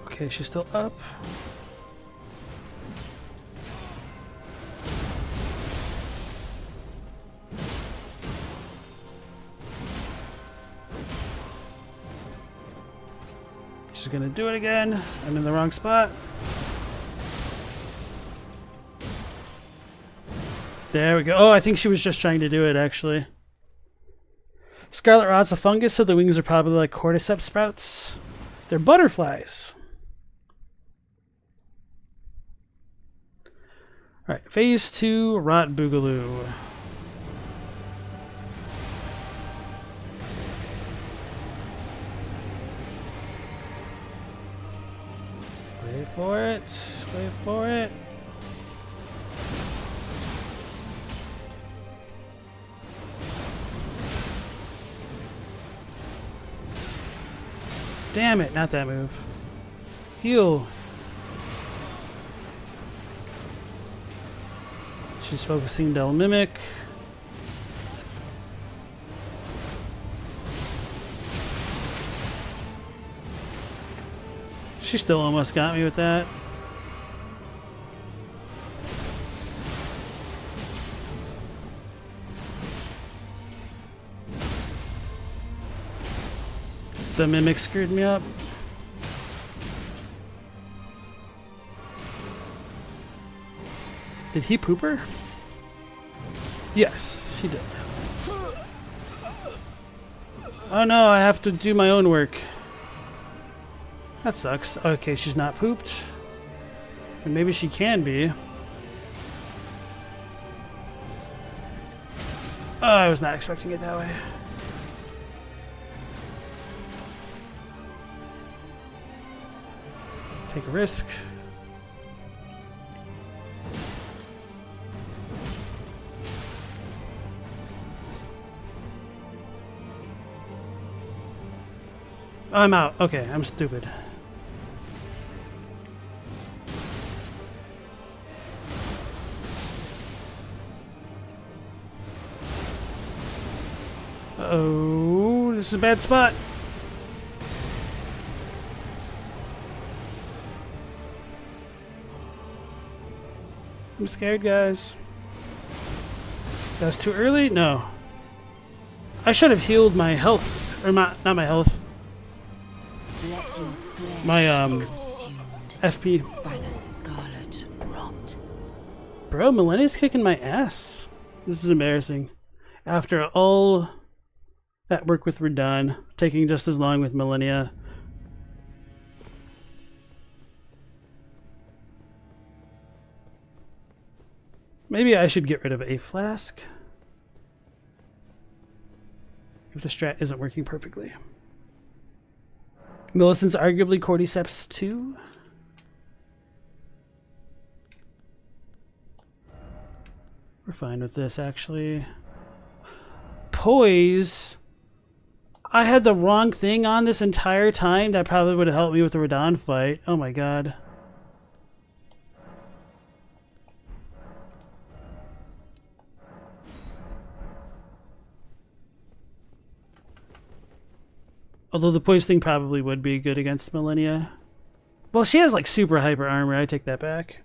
Okay, she's still up. She's gonna do it again. I'm in the wrong spot. There we go. Oh, I think she was just trying to do it, actually. Scarlet rot's a fungus, so the wings are probably like cordyceps sprouts. They're butterflies. Alright, phase 2, Rot Boogaloo. Wait for it. Wait for it. Damn it, not that move. Heal. She's focusing Del Mimic. She still almost got me with that. The Mimic screwed me up. Did he poop her? Yes, he did. Oh no, I have to do my own work. That sucks. Okay, she's not pooped. And maybe she can be. Oh, I was not expecting it that way. Take a risk. I'm out. Okay, I'm stupid. Uh-oh, this is a bad spot. I'm scared, guys. That was too early? No. I should have healed my health. Or not my health. My, FP. By the scarlet rot. Bro, Malenia's kicking my ass. This is embarrassing. After all that work with Radahn, taking just as long with Malenia. Maybe I should get rid of a flask. If the strat isn't working perfectly. Millicent's arguably Cordyceps too. We're fine with this, actually. Poise. I had the wrong thing on this entire time. That probably would have helped me with the Radahn fight. Oh my god. Although the poise thing probably would be good against Malenia. Well, she has like super hyper armor. I take that back.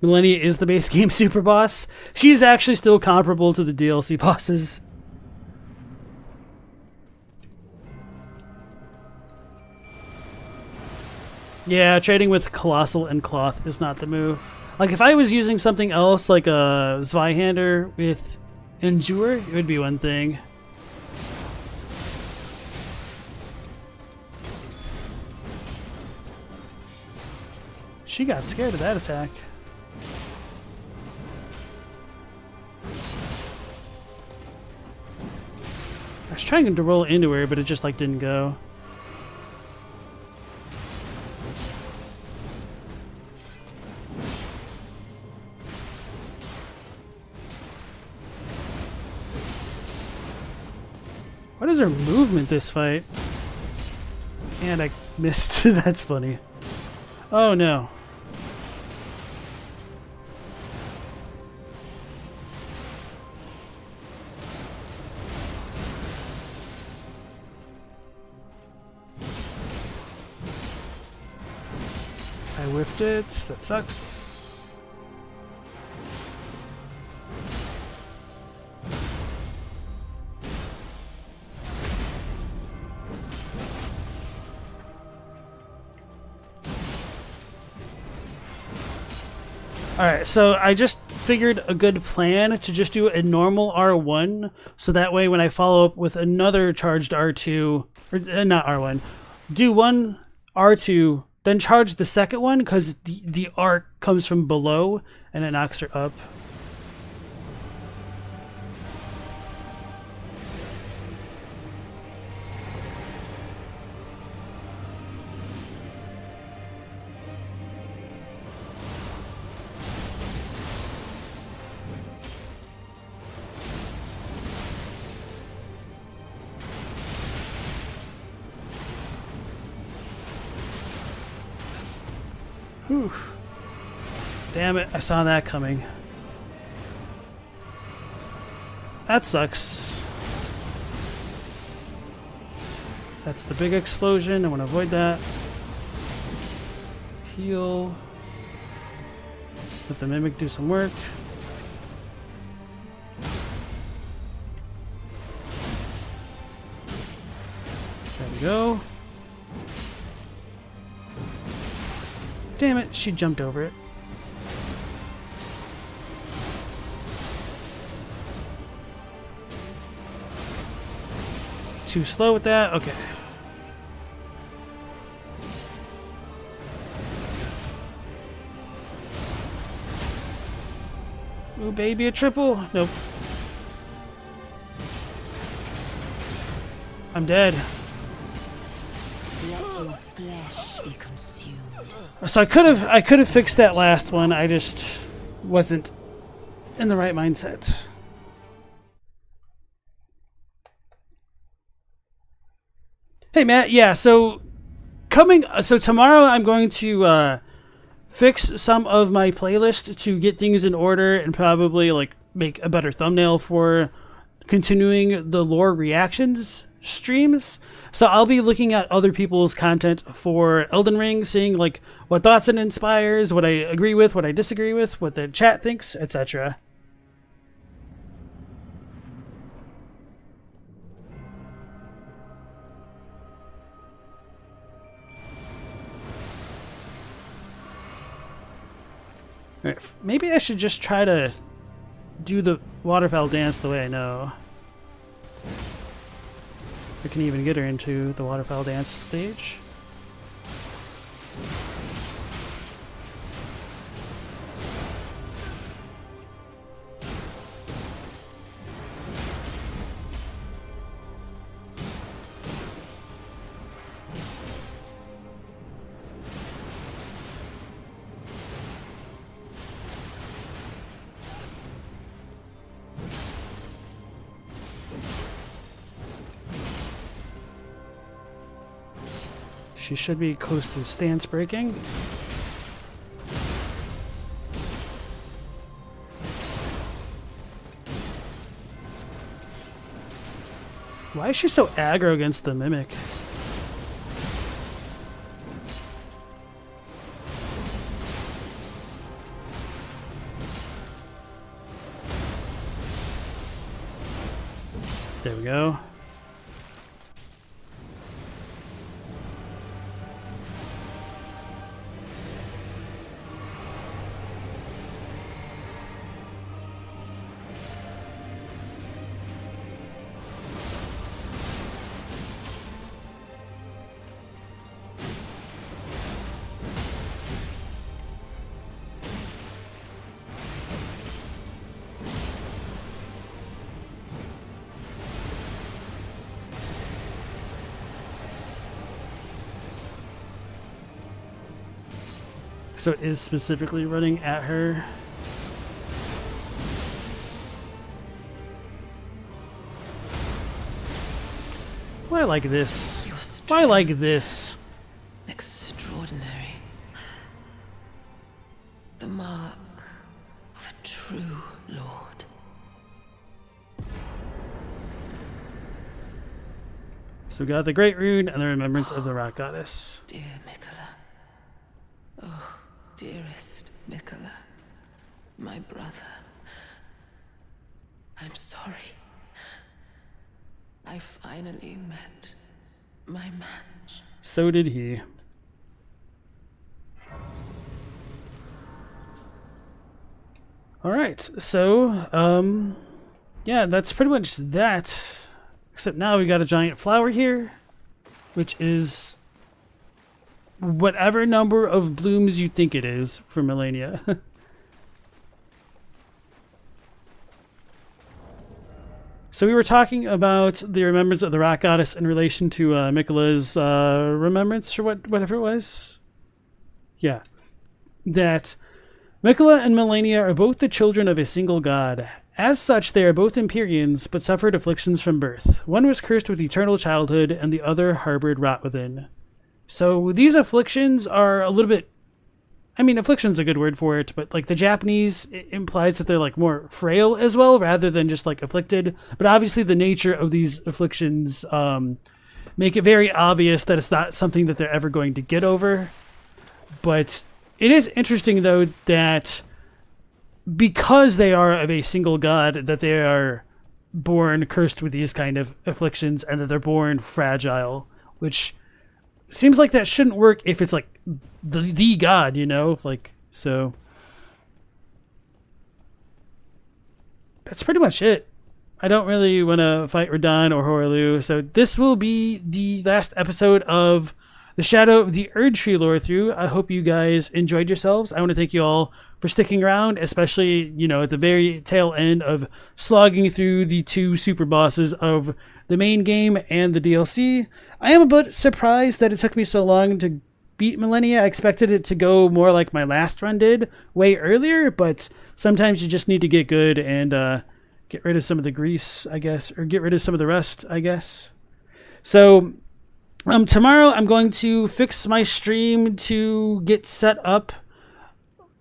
Malenia is the base game super boss. She's actually still comparable to the DLC bosses. Yeah, trading with Colossal and Cloth is not the move. Like, if I was using something else, like a Zweihander with Endure, it would be one thing. She got scared of that attack. I was trying to roll into her, but it just, like, didn't go. What is her movement this fight? And I missed. That's funny. Oh no. I whiffed it. That sucks. Alright, so I just figured a good plan to just do a normal R1, so that way when I follow up with another charged R2, or not R1, do one R2, then charge the second one, because the arc comes from below, and it knocks her up. Whew. Damn it, I saw that coming. That sucks. That's the big explosion. I want to avoid that. Heal. Let the Mimic do some work. There we go. Damn it, she jumped over it. Too slow with that? Okay. Ooh, baby, a triple? Nope. I'm dead. Let your flesh be consumed. So I could have fixed that last one. I just wasn't in the right mindset. Hey Matt, yeah, so tomorrow I'm going to fix some of my playlist to get things in order and probably like make a better thumbnail for continuing the lore reactions streams. So I'll be looking at other people's content for Elden Ring, seeing like what thoughts it inspires, what I agree with, what I disagree with, what the chat thinks, etc. Maybe I should just try to do the waterfowl dance the way I know. I can even get her into the waterfowl dance stage. She should be close to stance breaking. Why is she so aggro against the Mimic? There we go. So it is specifically running at her. Why like this? Why like this? Extraordinary. The mark of a true lord. So we got the Great Rune and the Remembrance of the Rock Goddess. Dear Miquella. Oh, dearest Miquella. My brother. I'm sorry. I finally met my match. So did he. Alright, so, yeah, that's pretty much that. Except now we got a giant flower here, which is whatever number of blooms you think it is for Malenia. So we were talking about the Remembrance of the Rock Goddess in relation to Miquella's remembrance, or whatever it was. Yeah. That Miquella and Malenia are both the children of a single god. As such, they are both Empyreans, but suffered afflictions from birth. One was cursed with eternal childhood, and the other harbored rot within. So these afflictions are a little bit... I mean, affliction's a good word for it, but like the Japanese implies that they're like more frail as well, rather than just like afflicted. But obviously the nature of these afflictions make it very obvious that it's not something that they're ever going to get over. But it is interesting, though, that because they are of a single god, that they are born cursed with these kind of afflictions, and that they're born fragile, which seems like that shouldn't work if it's like the god, you know? Like, so that's pretty much it. I don't really want to fight Radahn or Horlu, so this will be the last episode of the Shadow of the Erdtree lore through. I hope you guys enjoyed yourselves. I want to thank you all for sticking around, especially, you know, at the very tail end of slogging through the two super bosses of the main game and the DLC. I am a bit surprised that it took me so long to beat Malenia. I expected it to go more like my last run did, way earlier, but sometimes you just need to get good and get rid of some of the grease, I guess, or get rid of some of the rust, I guess. So tomorrow I'm going to fix my stream to get set up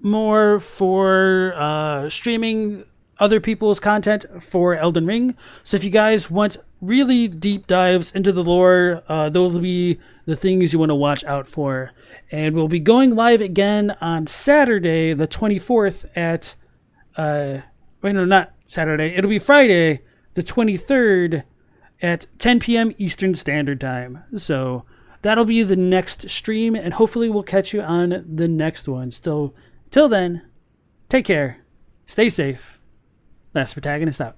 more for streaming other people's content for Elden Ring. So if you guys want really deep dives into the lore, those will be the things you want to watch out for. And we'll be going live again on Saturday the 24th at wait, no, not Saturday, it'll be Friday the 23rd at 10 p.m. Eastern Standard Time. So that'll be the next stream, and hopefully we'll catch you on the next one. Still, till then, take care, stay safe. Last Protagonist out.